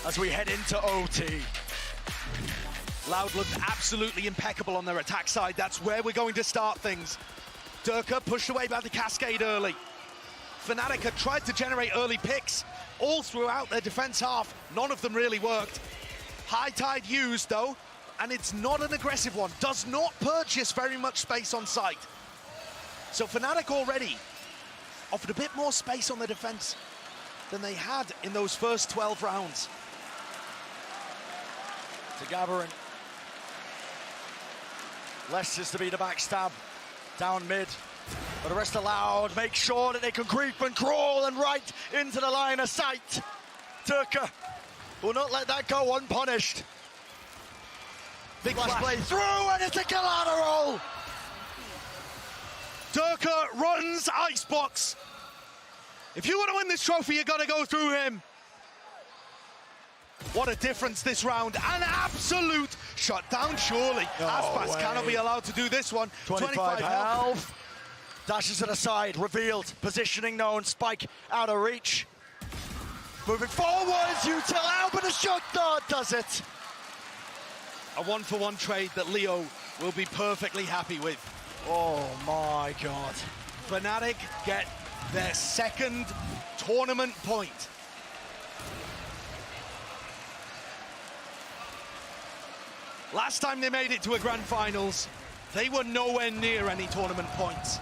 as we head into OT. Loud looked absolutely impeccable on their attack side. That's where we're going to start things. Durka pushed away by the Cascade early. Fnatic had tried to generate early picks all throughout their defense half. None of them really worked. High Tide used though, and it's not an aggressive one. Does not purchase very much space on site. So Fnatic already offered a bit more space on the defense than they had in those first 12 rounds. To Gavirin. Less is to be the backstab. Down mid. But the rest allowed. Make sure that they can creep and crawl and right into the line of sight. Turka will not let that go unpunished. Big flash play through, and it's a collateral. Durka runs Icebox. If you want to win this trophy, you got to go through him. What a difference this round. An absolute shutdown, surely. Aspas cannot be allowed to do this one. 25 health. Dashes to the side, revealed. Positioning known, Spike out of reach. Moving forwards, Util out, but the shot does it. A 1-for-1 trade that Leo will be perfectly happy with. Oh my God. Fnatic get their second tournament point. Last time they made it to a grand finals, they were nowhere near any tournament points.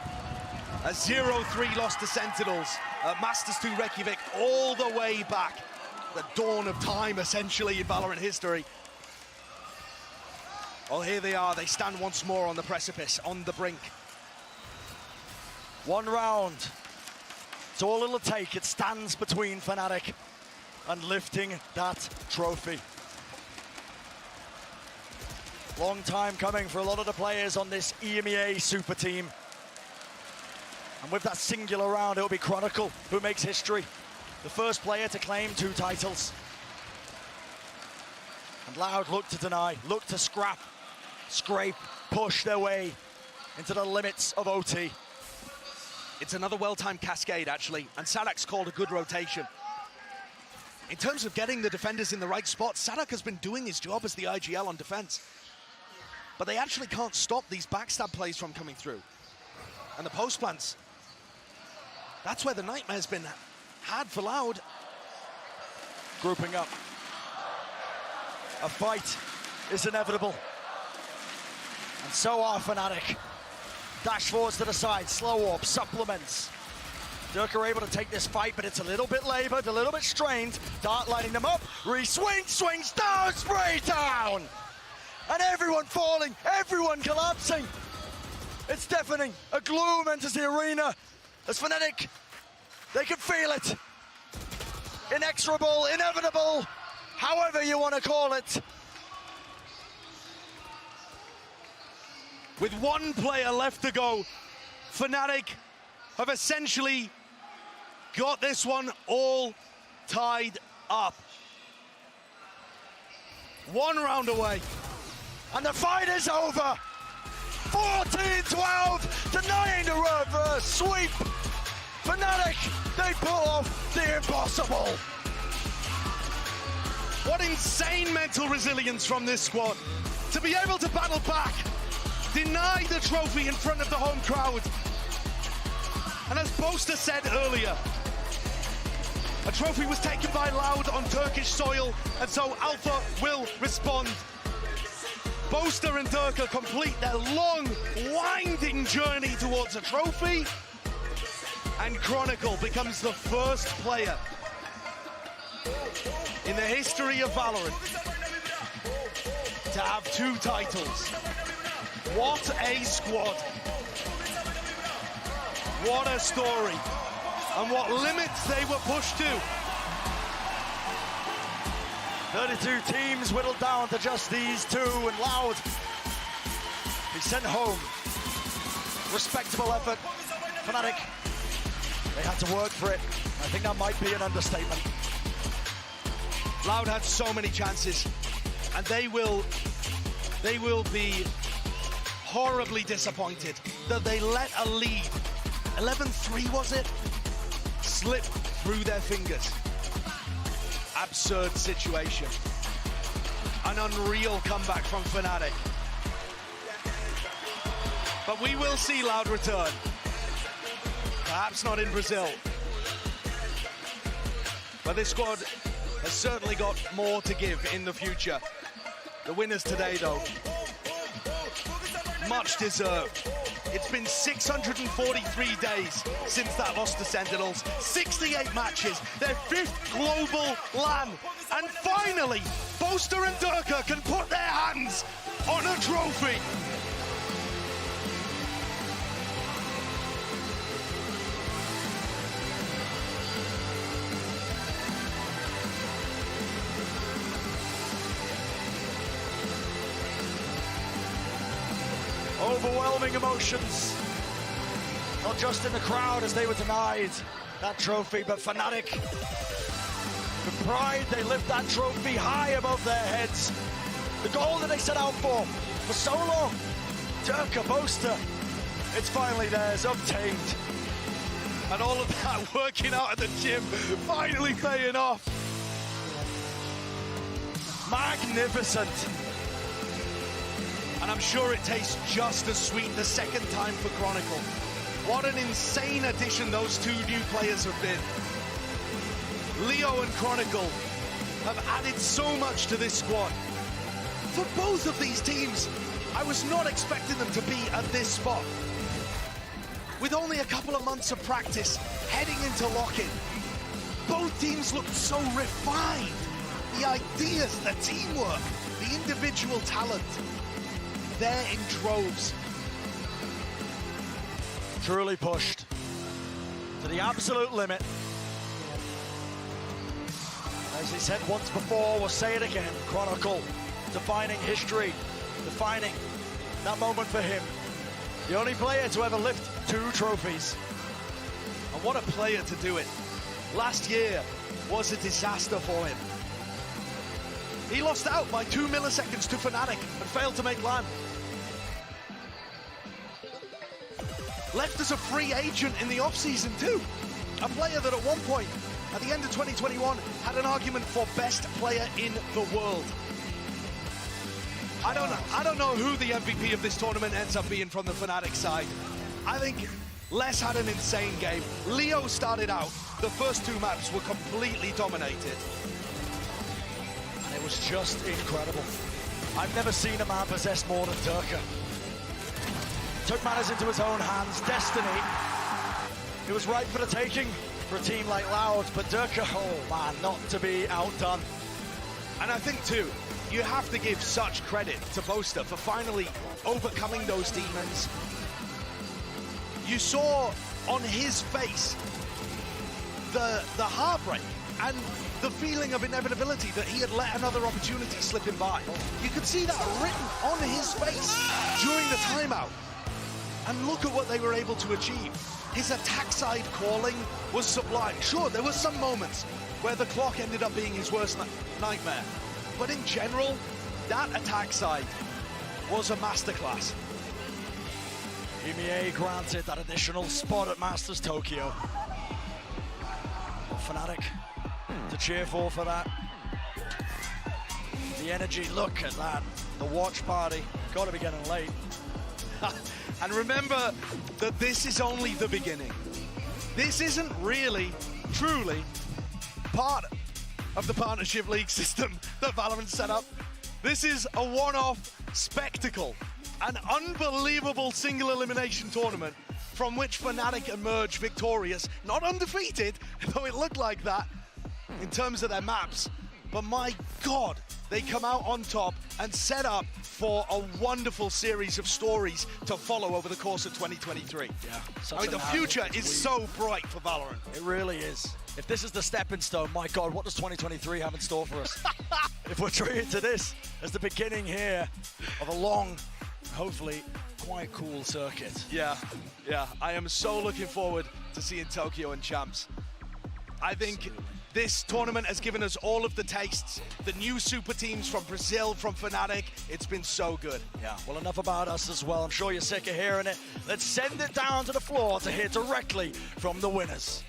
A 0-3 loss to Sentinels at Masters 2 Reykjavik all the way back. The dawn of time, essentially, in Valorant history. Well, here they are. They stand once more on the precipice, on the brink. One round. It's all it'll take. It stands between Fnatic and lifting that trophy. Long time coming for a lot of the players on this EMEA super team. And with that singular round, it'll be Chronicle who makes history. The first player to claim 2 titles. And Loud look to deny, look to scrap, scrape, push their way into the limits of OT. It's another well-timed cascade, actually, and Sadak's called a good rotation. In terms of getting the defenders in the right spot, Sadak has been doing his job as the IGL on defense. But they actually can't stop these backstab plays from coming through. And the post plants, that's where the nightmare's been had for Loud. Grouping up. A fight is inevitable. And so are Fnatic. Dash forwards to the side, slow warp, supplements. Dirk are able to take this fight, but it's a little bit labored, a little bit strained. Dart lining them up, swings down, spray down! And everyone falling, everyone collapsing. It's deafening, a gloom enters the arena. As Fnatic, they can feel it. Inexorable, inevitable, however you want to call it. With one player left to go, Fnatic have essentially got this one all tied up. One round away. And the fight is over. 14-12, denying the reverse sweep. Fnatic, they pull off the impossible. What insane mental resilience from this squad. To be able to battle back, deny the trophy in front of the home crowd. And as Boaster said earlier, a trophy was taken by Loud on Turkish soil, and so Alpha will respond. Boaster and Durka complete their long, winding journey towards a trophy, and Chronicle becomes the first player in the history of Valorant to have 2 titles. What a squad. What a story. And what limits they were pushed to. 32 teams whittled down to just these 2, and Loud, he sent home. Respectable effort. Fnatic, they had to work for it. I think that might be an understatement. Loud had so many chances, and they will be horribly disappointed that they let a lead, 11-3 was it, slip through their fingers. Absurd situation. An unreal comeback from Fnatic. But we will see Loud return. Perhaps not in Brazil. But this squad has certainly got more to give in the future. The winners today, though, much deserved. It's been 643 days since that loss to Sentinels, 68 matches, their 5th global LAN, and finally, Boaster and Durka can put their hands on a trophy. Overwhelming emotions, not just in the crowd as they were denied that trophy, but Fnatic, with pride, they lift that trophy high above their heads. The goal that they set out for so long, Durka, Boaster, it's finally theirs, obtained. And all of that working out at the gym, finally paying off. Magnificent. And I'm sure it tastes just as sweet the second time for Chronicle. What an insane addition those 2 new players have been. Leo and Chronicle have added so much to this squad. For both of these teams, I was not expecting them to be at this spot. With only a couple of months of practice heading into lock-in, both teams looked so refined. The ideas, the teamwork, the individual talent, there in droves. Truly pushed to the absolute limit. As he said once before, we'll say it again, Chronicle, defining history, defining that moment for him. The only player to ever lift 2 trophies. And what a player to do it. Last year was a disaster for him. He lost out by 2 milliseconds to Fnatic and failed to make LAN. left as a free agent in the offseason too. A player that at one point, at the end of 2021, had an argument for best player in the world. I don't know who the MVP of this tournament ends up being from the Fnatic side. I think Les had an insane game. Leo started out, the first two maps were completely dominated. And it was just incredible. I've never seen a man possess more than Durka. Took matters into his own hands, destiny. It was right for the taking for a team like Loud, but Durka, oh man, not to be outdone. And I think too, you have to give such credit to Boaster for finally overcoming those demons. You saw on his face the heartbreak and the feeling of inevitability that he had let another opportunity slip him by. You could see that written on his face during the timeout. And look at what they were able to achieve. His attack side calling was sublime. Sure, there were some moments where the clock ended up being his worst nightmare. But in general, that attack side was a masterclass. EMEA granted that additional spot at Masters Tokyo. Fnatic to cheer for that. The energy, look at that. The watch party, gotta be getting late. And remember that this is only the beginning. This isn't really, truly, part of the partnership league system that Valorant set up. This is a one-off spectacle, an unbelievable single elimination tournament from which Fnatic emerged victorious, not undefeated, though it looked like that in terms of their maps. But my God, they come out on top and set up for a wonderful series of stories to follow over the course of 2023. Yeah, I mean, the future is so bright for Valorant. It really is. If this is the stepping stone, my God, what does 2023 have in store for us? If we're treated to this as the beginning here of a long, hopefully quite cool circuit. Yeah. I am so looking forward to seeing Tokyo and Champs. I think this tournament has given us all of the tastes, the new super teams from Brazil, from Fnatic. It's been so good. Yeah, well, enough about us as well. I'm sure you're sick of hearing it. Let's send it down to the floor to hear directly from the winners.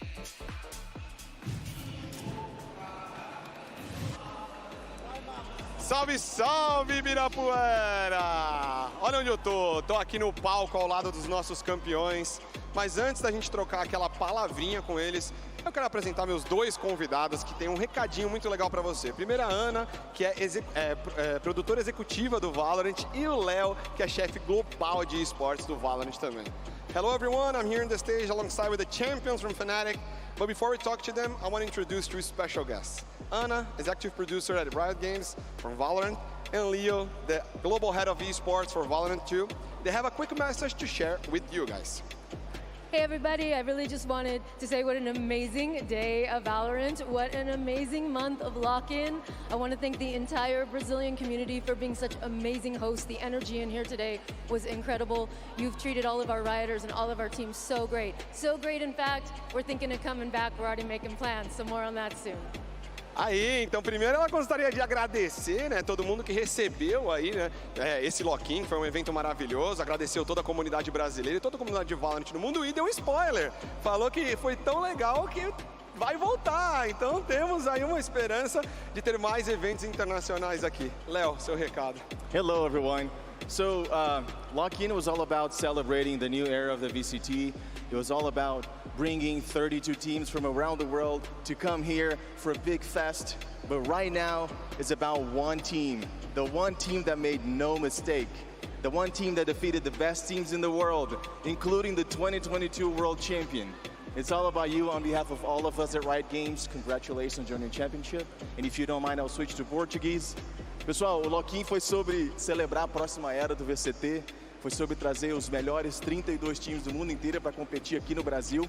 Salve, salve, Ibirapuera! Olha onde eu tô aqui no palco ao lado dos nossos campeões. Mas antes da gente trocar aquela palavrinha com eles, eu quero apresentar meus dois convidados que tem um recadinho muito legal para você. Primeiro a Ana, que é produtora executiva do Valorant, e o Léo, que é chefe global de esports do Valorant também. Hello everyone, I'm here on the stage alongside with the champions from Fnatic. But before we talk to them, I want to introduce two special guests. Ana, executive producer at Riot Games from Valorant, and Leo, the global head of esports for Valorant 2. They have a quick message to share with you guys. Hey everybody, I really just wanted to say what an amazing day of Valorant, what an amazing month of lock-in. I want to thank the entire Brazilian community for being such amazing hosts. The energy in here today was incredible. You've treated all of our rioters and all of our teams so great. So great, in fact, we're thinking of coming back. We're already making plans, so more on that soon. Aí, então primeiro ela gostaria de agradecer, né, todo mundo que recebeu aí, né, esse lock-in, foi um evento maravilhoso, agradeceu toda a comunidade brasileira e toda a comunidade de Valorant no mundo e deu um spoiler, falou que foi tão legal que vai voltar, então temos aí uma esperança de ter mais eventos internacionais aqui. Léo, seu recado. Hello everyone. So lock-in was all about celebrating the new era of the VCT. It was all about bringing 32 teams from around the world to come here for a big fest. But right now, it's about one team. The one team that made no mistake. The one team that defeated the best teams in the world, including the 2022 World Champion. It's all about you on behalf of all of us at Riot Games. Congratulations on your championship. And if you don't mind, I'll switch to Portuguese. Pessoal, o lock-in foi sobre celebrar a próxima era do VCT. Foi sobre trazer os melhores 32 times do mundo inteiro para competir aqui no Brasil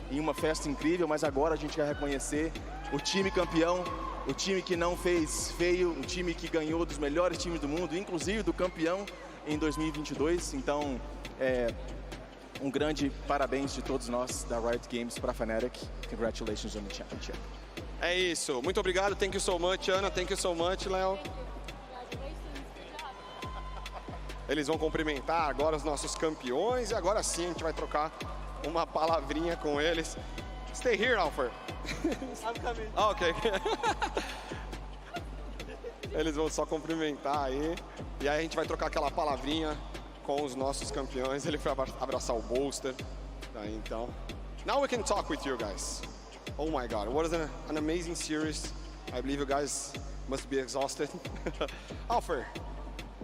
em uma festa incrível, mas agora a gente quer reconhecer o time campeão, o time que não fez feio, o time que ganhou dos melhores times do mundo, inclusive do campeão em 2022. Então, um grande parabéns de todos nós da Riot Games para a Fnatic. Congratulations on the championship. É isso. Muito obrigado. Thank you so much, Ana. Thank you so much, Léo. Eles vão cumprimentar agora os nossos campeões e agora sim a gente vai trocar uma palavrinha com eles. Stay here, Alfer. I'm coming. Ah, ok. Eles vão só cumprimentar aí. E aí a gente vai trocar aquela palavrinha com os nossos campeões. Ele foi abraçar o Bolster. Tá, então. Now we can talk with you guys. Oh my God, what an amazing series. I believe you guys must be exhausted. Alfer,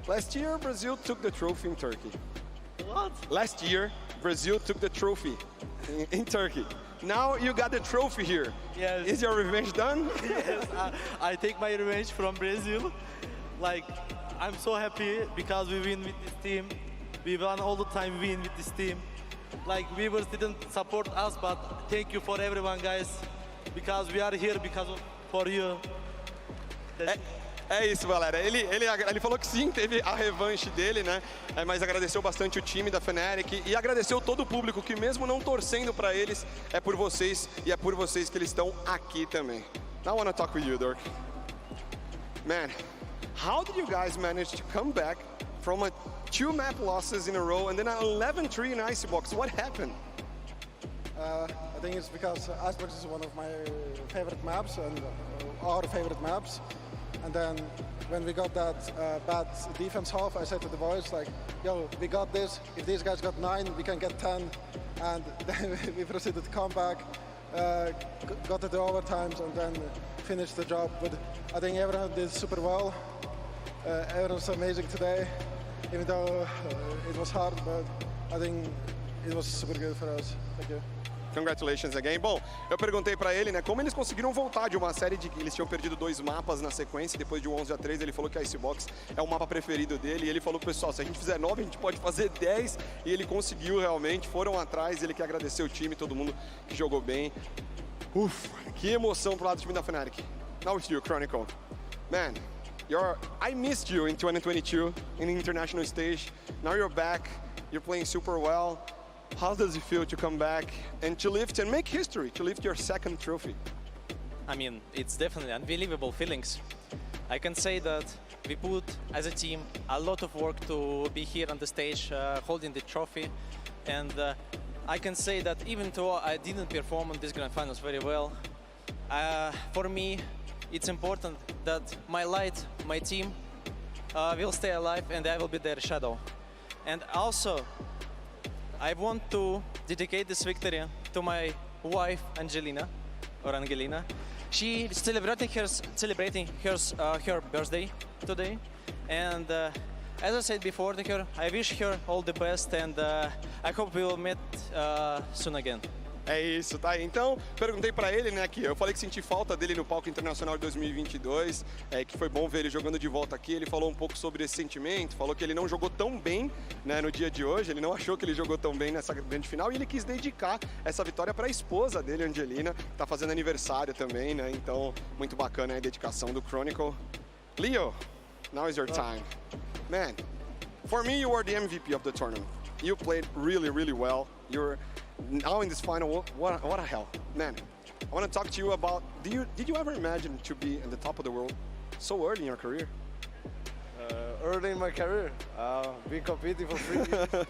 last year Brazil took the trophy in Turkey. What? Last year Brazil took the trophy in Turkey. Now you got the trophy here. Yes. Is your revenge done? Yes, I take my revenge from Brazil. Like, I'm so happy because we win with this team. We won all the time, win with this team. Like, viewers didn't support us, but thank you for everyone, guys, because we are here for you. É isso, galera. Ele falou que sim, teve a revanche dele, né? Mas agradeceu bastante o time da Fnatic e agradeceu todo o público que mesmo não torcendo para eles, é por vocês e é por vocês que eles estão aqui também. Now I want to talk with you, Dirk. Man, how did you guys manage to come back from a 2 map losses in a row and then an 11-3 in Icebox? What happened? I think it's because Icebox is one of my favorite maps and our favorite maps. And then when we got that bad defense half, I said to the boys, like, yo, we got this. If these guys got 9, we can get 10. And then we proceeded to come back, got to the overtimes, and then finished the job. But I think everyone did super well. Everyone was amazing today, even though it was hard, but I think it was super good for us. Thank you. Congratulations again. Bom, eu perguntei pra ele, né, como eles conseguiram voltar de uma série de que eles tinham perdido 2 mapas na sequência, depois de 11-3, ele falou que a Icebox é o mapa preferido dele, e ele falou, pessoal, se a gente fizer 9, a gente pode fazer 10, e ele conseguiu realmente, foram atrás, ele que agradeceu o time, todo mundo que jogou bem. Que emoção pro lado do time da Fnatic. Now it's you, Chronicle. Man, I missed you in 2022 in the international stage. Now you're back, you're playing super well. How does it feel to come back and to lift and make history, to lift your 2nd trophy? I mean, it's definitely unbelievable feelings. I can say that we put, as a team, a lot of work to be here on the stage, holding the trophy. And I can say that even though I didn't perform on this Grand Finals very well, for me, it's important that my light, my team, will stay alive and I will be their shadow. And also, I want to dedicate this victory to my wife, Angelina. She's celebrating her birthday today. And as I said before to her, I wish her all the best and I hope we will meet soon again. É isso, tá aí. Então, perguntei pra ele, né, que eu falei que senti falta dele no palco internacional de 2022, que foi bom ver ele jogando de volta aqui. Ele falou um pouco sobre esse sentimento, falou que ele não jogou tão bem, né, no dia de hoje, ele não achou que ele jogou tão bem nessa grande final e ele quis dedicar essa vitória pra esposa dele, Angelina, que tá fazendo aniversário também, né, então muito bacana a dedicação do Chronicle. Leo, now is your time. Man, for me you were the MVP of the tournament. You played really, really well. You're now in this final, what a hell. Man, I want to talk to you about, did you ever imagine to be in the top of the world so early in your career? Early in my career, been competing for 3 years.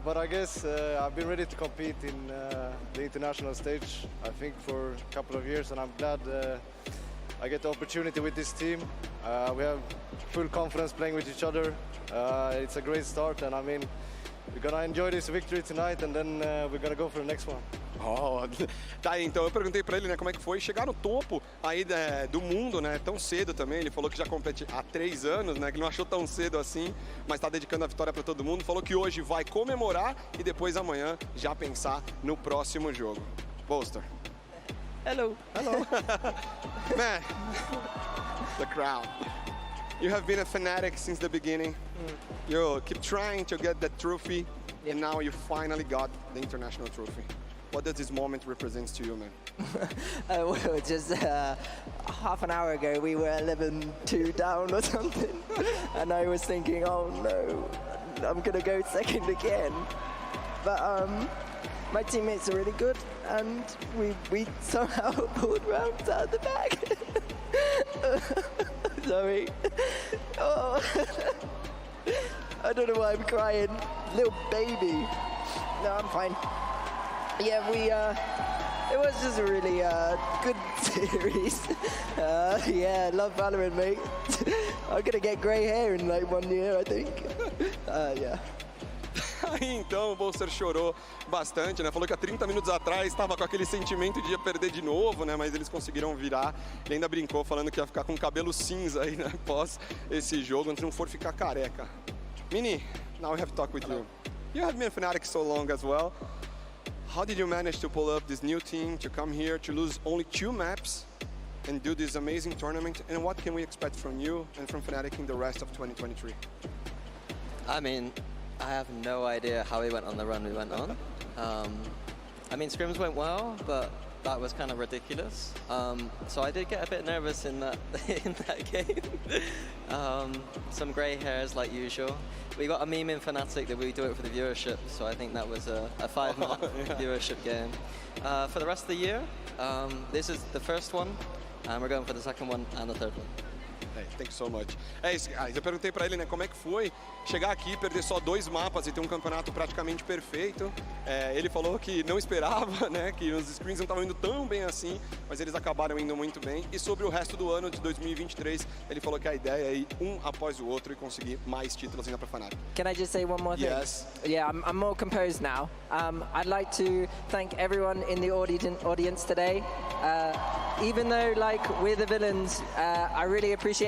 But I guess I've been ready to compete in the international stage, I think, for a couple of years, and I'm glad I get the opportunity with this team. We have full confidence playing with each other. It's a great start, and I mean, we're gonna enjoy this victory tonight and then we're gonna go for the next one. Oh, tá aí, então eu perguntei pra ele, né, como é que foi chegar no topo aí do mundo, né, tão cedo também. Ele falou que já compete há 3 anos, né, que não achou tão cedo assim, mas tá dedicando a vitória pra todo mundo. Falou que hoje vai comemorar e depois amanhã já pensar no próximo jogo. Bolster. Hello. Hello. Man, the crowd. You have been a Fnatic since the beginning. You keep trying to get that trophy, and now you finally got the international trophy. What does this moment represent to you, man? Well, just half an hour ago we were 11-2 down or something, and I was thinking, oh no, I'm gonna go 2nd again. But my teammates are really good, and we somehow pulled rounds out of the bag. Sorry. Oh. I don't know why I'm crying. Little baby. No, I'm fine. Yeah, it was just a really good series. Yeah, love Valorant, mate. I'm gonna get grey hair in like 1 year, I think. Yeah. Aí então o Bolser chorou bastante, né? Falou que há 30 minutos atrás estava com aquele sentimento de ia perder de novo, né? Mas eles conseguiram virar. Ele ainda brincou falando que ia ficar com o cabelo cinza aí, né? Após esse jogo, se não for ficar careca. Mini, now we have to talk with you. You have been Fnatic so long as well. How did you manage to pull up this new team, to come here, to lose only 2 maps and do this amazing tournament? And what can we expect from you and from Fnatic in the rest of 2023? I mean, I have no idea how we went on the run we went on. I mean, scrims went well, but that was kind of ridiculous. So I did get a bit nervous in that game. Some grey hairs like usual. We got a meme in Fnatic that we do it for the viewership, so I think that was a 5-month viewership game. For the rest of the year, this is the first one, and we're going for the second one and the third one. Hey, thank you so much. É isso, guys. Eu perguntei pra ele, né, como é que foi chegar aqui, perder só 2 mapas e ter um campeonato praticamente perfeito. Ele falou que não esperava, né, que os screens não estavam indo tão bem assim, mas eles acabaram indo muito bem. E sobre o resto do ano de 2023, ele falou que a ideia é ir um após o outro e conseguir mais títulos ainda pra Fnatic. Can I just say one more thing? Yes. Yeah, I'm more composed now. I'd like to thank everyone in the audience today. Even though, like, we're the villains, I really appreciated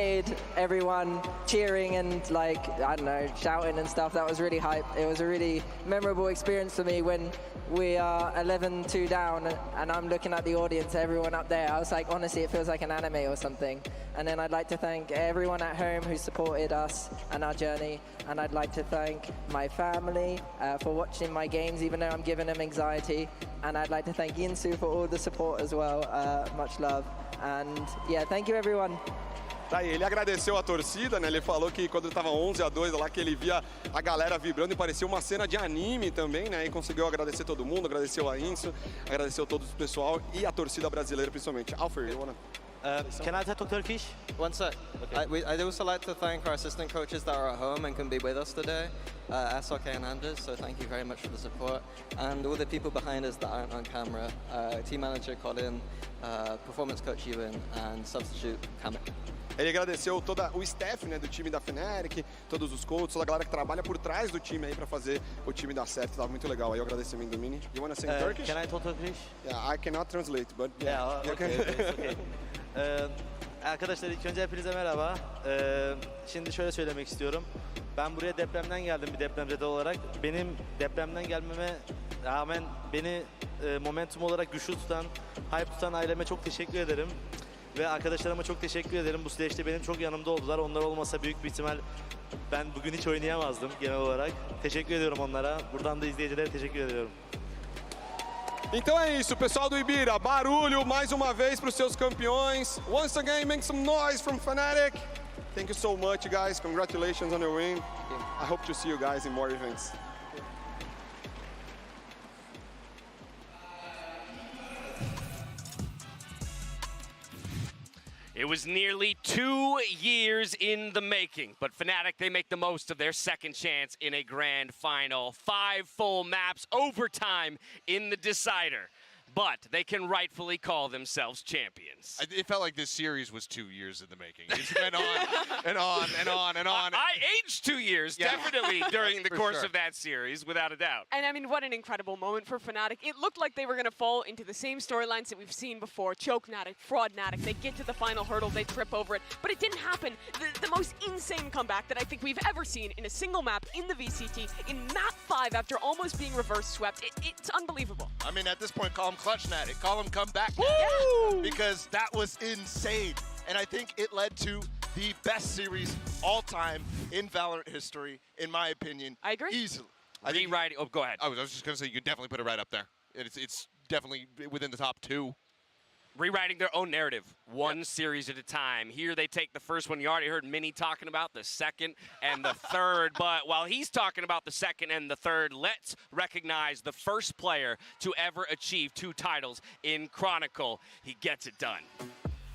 everyone cheering and, like, I don't know, shouting and stuff. That was really hype. It was a really memorable experience for me when we are 11-2 down and I'm looking at the audience, everyone up there. I was like, honestly, it feels like an anime or something. And then I'd like to thank everyone at home who supported us and our journey. And I'd like to thank my family for watching my games, even though I'm giving them anxiety. And I'd like to thank Yinsu for all the support as well. Much love. And yeah, thank you everyone. Tá aí, ele agradeceu a torcida, né? Ele falou que quando estava 11-2 lá, que ele via a galera vibrando e parecia uma cena de anime também, né? E conseguiu agradecer todo mundo, agradeceu a Inso, agradeceu todo o pessoal e a torcida brasileira principalmente. Alfred, you wanna... Can I talk Turkish? One sec. Okay. I'd also like to thank our assistant coaches that are at home and can be with us today, SRK and Anders, so thank you very much for the support. And all the people behind us that aren't on camera, team manager Colin, performance coach Ewan, and substitute Kamek. Ele agradeceu todo o staff, né, do time da Fnatic, todos os coaches, toda a galera que trabalha por trás do time aí para fazer o time dar certo. Tava muito legal. Aí o agradecimento do Mini. You wanna say Turkish? Can I talk Turkish? Yeah, I cannot translate, but yeah. Okay. Arkadaşlar ilk önce hepinize merhaba. Şimdi şöyle söylemek istiyorum. Ben buraya depremden geldim bir depremzede olarak. Benim depremden gelmeme rağmen beni momentum olarak güçlü tutan, hype tutan aileme çok teşekkür ederim. Ve arkadaşlarıma çok teşekkür ederim. Bu süreçte benim çok yanımda oldular. Onlar olmasa büyük bir ihtimal ben bugün hiç oynayamazdım genel olarak. Teşekkür ediyorum onlara. Buradan da izleyicilere teşekkür ediyorum. Então é isso, pessoal do Ibira. Barulho mais uma vez para os seus campeões. Once again, make some noise from Fnatic. Thank you so much, guys. Congratulations on your win. I hope to see you guys in more events. It was nearly 2 years in the making, but Fnatic, they make the most of their second chance in a grand final. 5 full maps, overtime in the decider. But they can rightfully call themselves champions. It felt like this series was 2 years in the making. It's been on and on and on and on. I aged 2 years, definitely, during the course of that series, without a doubt. And I mean, what an incredible moment for Fnatic. It looked like they were going to fall into the same storylines that we've seen before. Choke-natic, fraud-natic. They get to the final hurdle, they trip over it. But it didn't happen. The most insane comeback that I think we've ever seen in a single map in the VCT, in map 5 after almost being reverse swept. It's unbelievable. I mean, at this point, call him Clutch-natic. Call him Comeback because that was insane. And I think it led to the best series all time in Valorant history, in my opinion. I agree. Easily. Rewriting. Oh, go ahead. I was just going to say, you could definitely put it right up there. It's definitely within the top 2. Rewriting their own narrative, one series at a time. Here they take the first one. You already heard Mini talking about the second and the third. But while he's talking about the second and the third, let's recognize the first player to ever achieve 2 titles in Chronicle. He gets it done.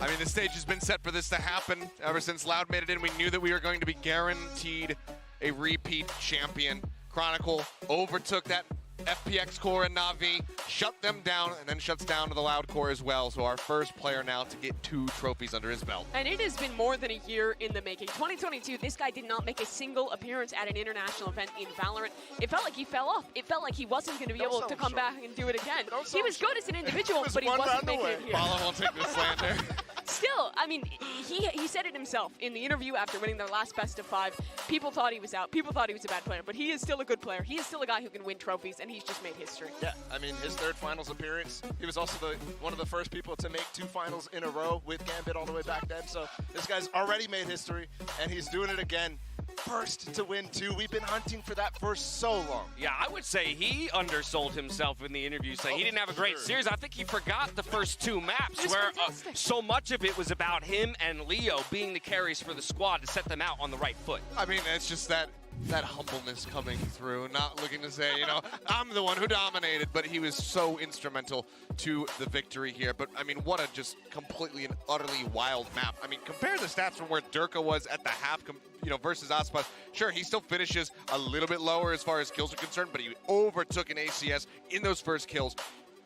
I mean, the stage has been set for this to happen ever since Loud made it in. We knew that we were going to be guaranteed a repeat champion. Chronicle overtook that FPX core and Na'Vi, shut them down, and then shuts down to the Loud core as well. So our first player now to get 2 trophies under his belt. And it has been more than a year in the making. 2022, this guy did not make a single appearance at an international event in Valorant. It felt like he fell off. It felt like he wasn't going to be able to come back and do it again. He was good as an individual, but he wasn't making it here. Bala won't take this slander. Still, I mean, he said it himself in the interview after winning their last best of 5. People thought he was out. People thought he was a bad player, but he is still a good player. He is still a guy who can win trophies, and he's just made history. Yeah, I mean, his 3rd finals appearance. He was also one of the first people to make 2 finals in a row with Gambit all the way back then. So this guy's already made history, and he's doing it again. First to win 2. We've been hunting for that for so long. Yeah, I would say he undersold himself in the interview, saying he didn't have a great series. I think he forgot the first 2 maps where so much of it was about him and Leo being the carries for the squad to set them out on the right foot. I mean, it's just that humbleness coming through, not looking to say, you know, I'm the one who dominated, but he was so instrumental to the victory here. But, I mean, what a just completely and utterly wild map. I mean, compare the stats from where Durka was at the half, you know, versus Aspas. Sure, he still finishes a little bit lower as far as kills are concerned, but he overtook an ACS in those first kills.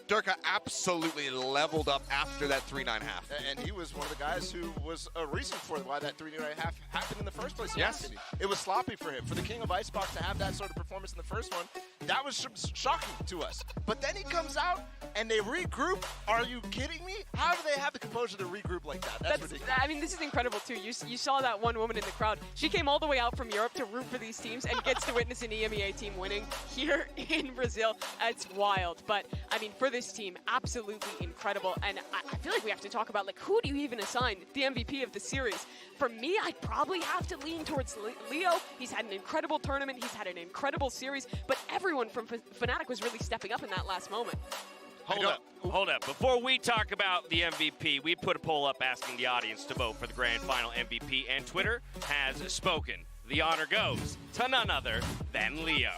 Durka absolutely leveled up after that 3-9 half. And he was one of the guys who was a reason for why that 3-9 half happened in the first place. Yes. It was sloppy for him. For the King of Icebox to have that sort of performance in the first one, that was shocking to us. But then he comes out and they regroup. Are you kidding me? How do they have the composure to regroup like that? That's ridiculous. I mean, this is incredible, too. You saw that one woman in the crowd. She came all the way out from Europe to root for these teams and gets to witness an EMEA team winning here in Brazil. It's wild. But, I mean, for this team, absolutely incredible. And I feel like we have to talk about, like, who do you even assign the MVP of the series? For me, I'd probably have to lean towards Leo. He's had an incredible tournament. He's had an incredible series. But everyone from Fnatic was really stepping up in that last moment. Hold up. Before we talk about the MVP, we put a poll up asking the audience to vote for the grand final MVP, and Twitter has spoken. The honor goes to none other than Leo.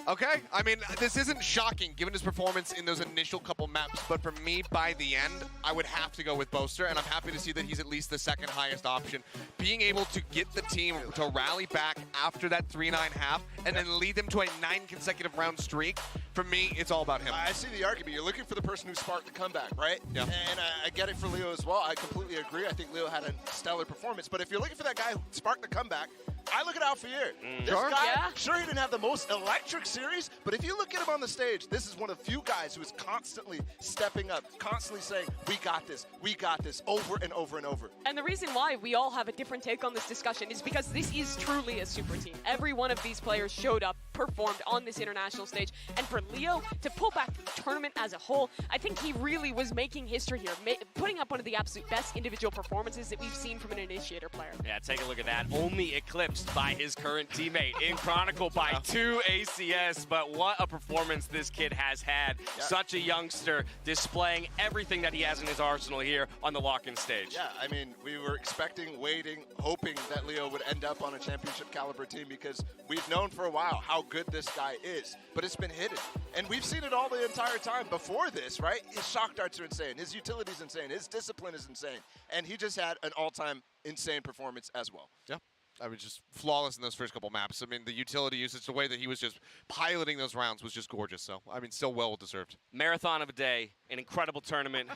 Okay, I mean, this isn't shocking given his performance in those initial couple maps, but for me, by the end, I would have to go with Boaster, and I'm happy to see that he's at least the 2nd highest option. Being able to get the team to rally back after that 3-9 half and then lead them to a 9 consecutive round streak, for me, it's all about him. I see the argument. You're looking for the person who sparked the comeback, right? Yeah. And I get it for Leo as well. I completely agree. I think Leo had a stellar performance, but if you're looking for that guy who sparked the comeback, I look at Alfier. This guy, sure, he didn't have the most electric series, but if you look at him on the stage, this is one of the few guys who is constantly stepping up, constantly saying, we got this, over and over and over. And the reason why we all have a different take on this discussion is because this is truly a super team. Every one of these players showed up, performed on this international stage, and for Leo to pull back the tournament as a whole, I think he really was making history here, putting up one of the absolute best individual performances that we've seen from an initiator player. Yeah, take a look at that. Only eclipsed by his current teammate in Chronicle by 2 ACS, but what a performance this kid has had. Yeah. Such a youngster, displaying everything that he has in his arsenal here on the lock-in stage. Yeah, I mean, we were expecting, waiting, hoping that Leo would end up on a championship caliber team because we've known for a while how good this guy is, but it's been hidden. And we've seen it all the entire time before this, right? His shock darts are insane. His utility's insane. His discipline is insane. And he just had an all-time insane performance as well. Yeah. I was just flawless in those first couple maps. I mean, the utility usage, the way that he was just piloting those rounds was just gorgeous. So, I mean, still well-deserved. Marathon of a day, an incredible tournament.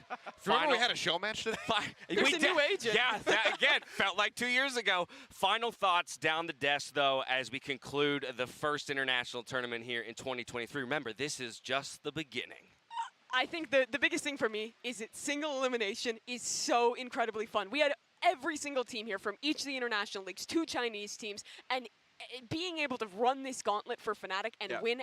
Remember we had a show match today? There's a new agent. Yeah, that again, felt like 2 years ago. Final thoughts down the desk, though, as we conclude the first international tournament here in 2023. Remember, this is just the beginning. I think the biggest thing for me is that single elimination is so incredibly fun. We had every single team here from each of the international leagues, 2 Chinese teams, and being able to run this gauntlet for Fnatic and win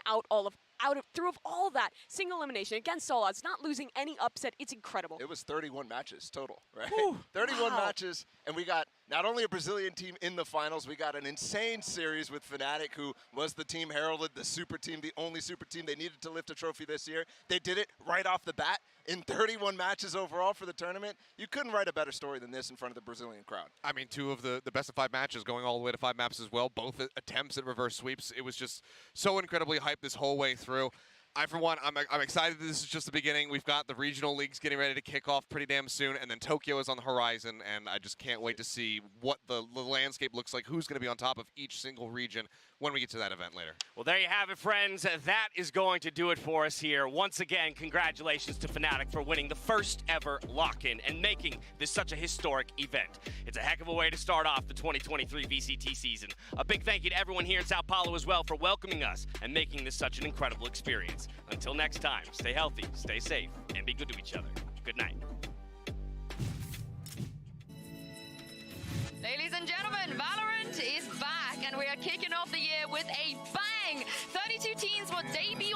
through all that single elimination against all odds, not losing any upset, it's incredible. It was 31 matches total, right? Whew, 31 matches, and we got not only a Brazilian team in the finals, we got an insane series with Fnatic, who was the team heralded, the super team, the only super team they needed to lift a trophy this year. They did it right off the bat in 31 matches overall for the tournament. You couldn't write a better story than this in front of the Brazilian crowd. I mean, 2 of the best of 5 matches going all the way to 5 maps as well. Both attempts at reverse sweeps. It was just so incredibly hyped this whole way through. For one, I'm excited that this is just the beginning. We've got the regional leagues getting ready to kick off pretty damn soon, and then Tokyo is on the horizon, and I just can't wait to see what the landscape looks like, who's going to be on top of each single region when we get to that event later. Well, there you have it, friends. That is going to do it for us here. Once again, congratulations to Fnatic for winning the first ever lock-in and making this such a historic event. It's a heck of a way to start off the 2023 VCT season. A big thank you to everyone here in Sao Paulo as well for welcoming us and making this such an incredible experience. Until next time, stay healthy, stay safe, and be good to each other. Good night. Ladies and gentlemen, VALORANT is back, and we are kicking off the year with a bang. 32 teams will debut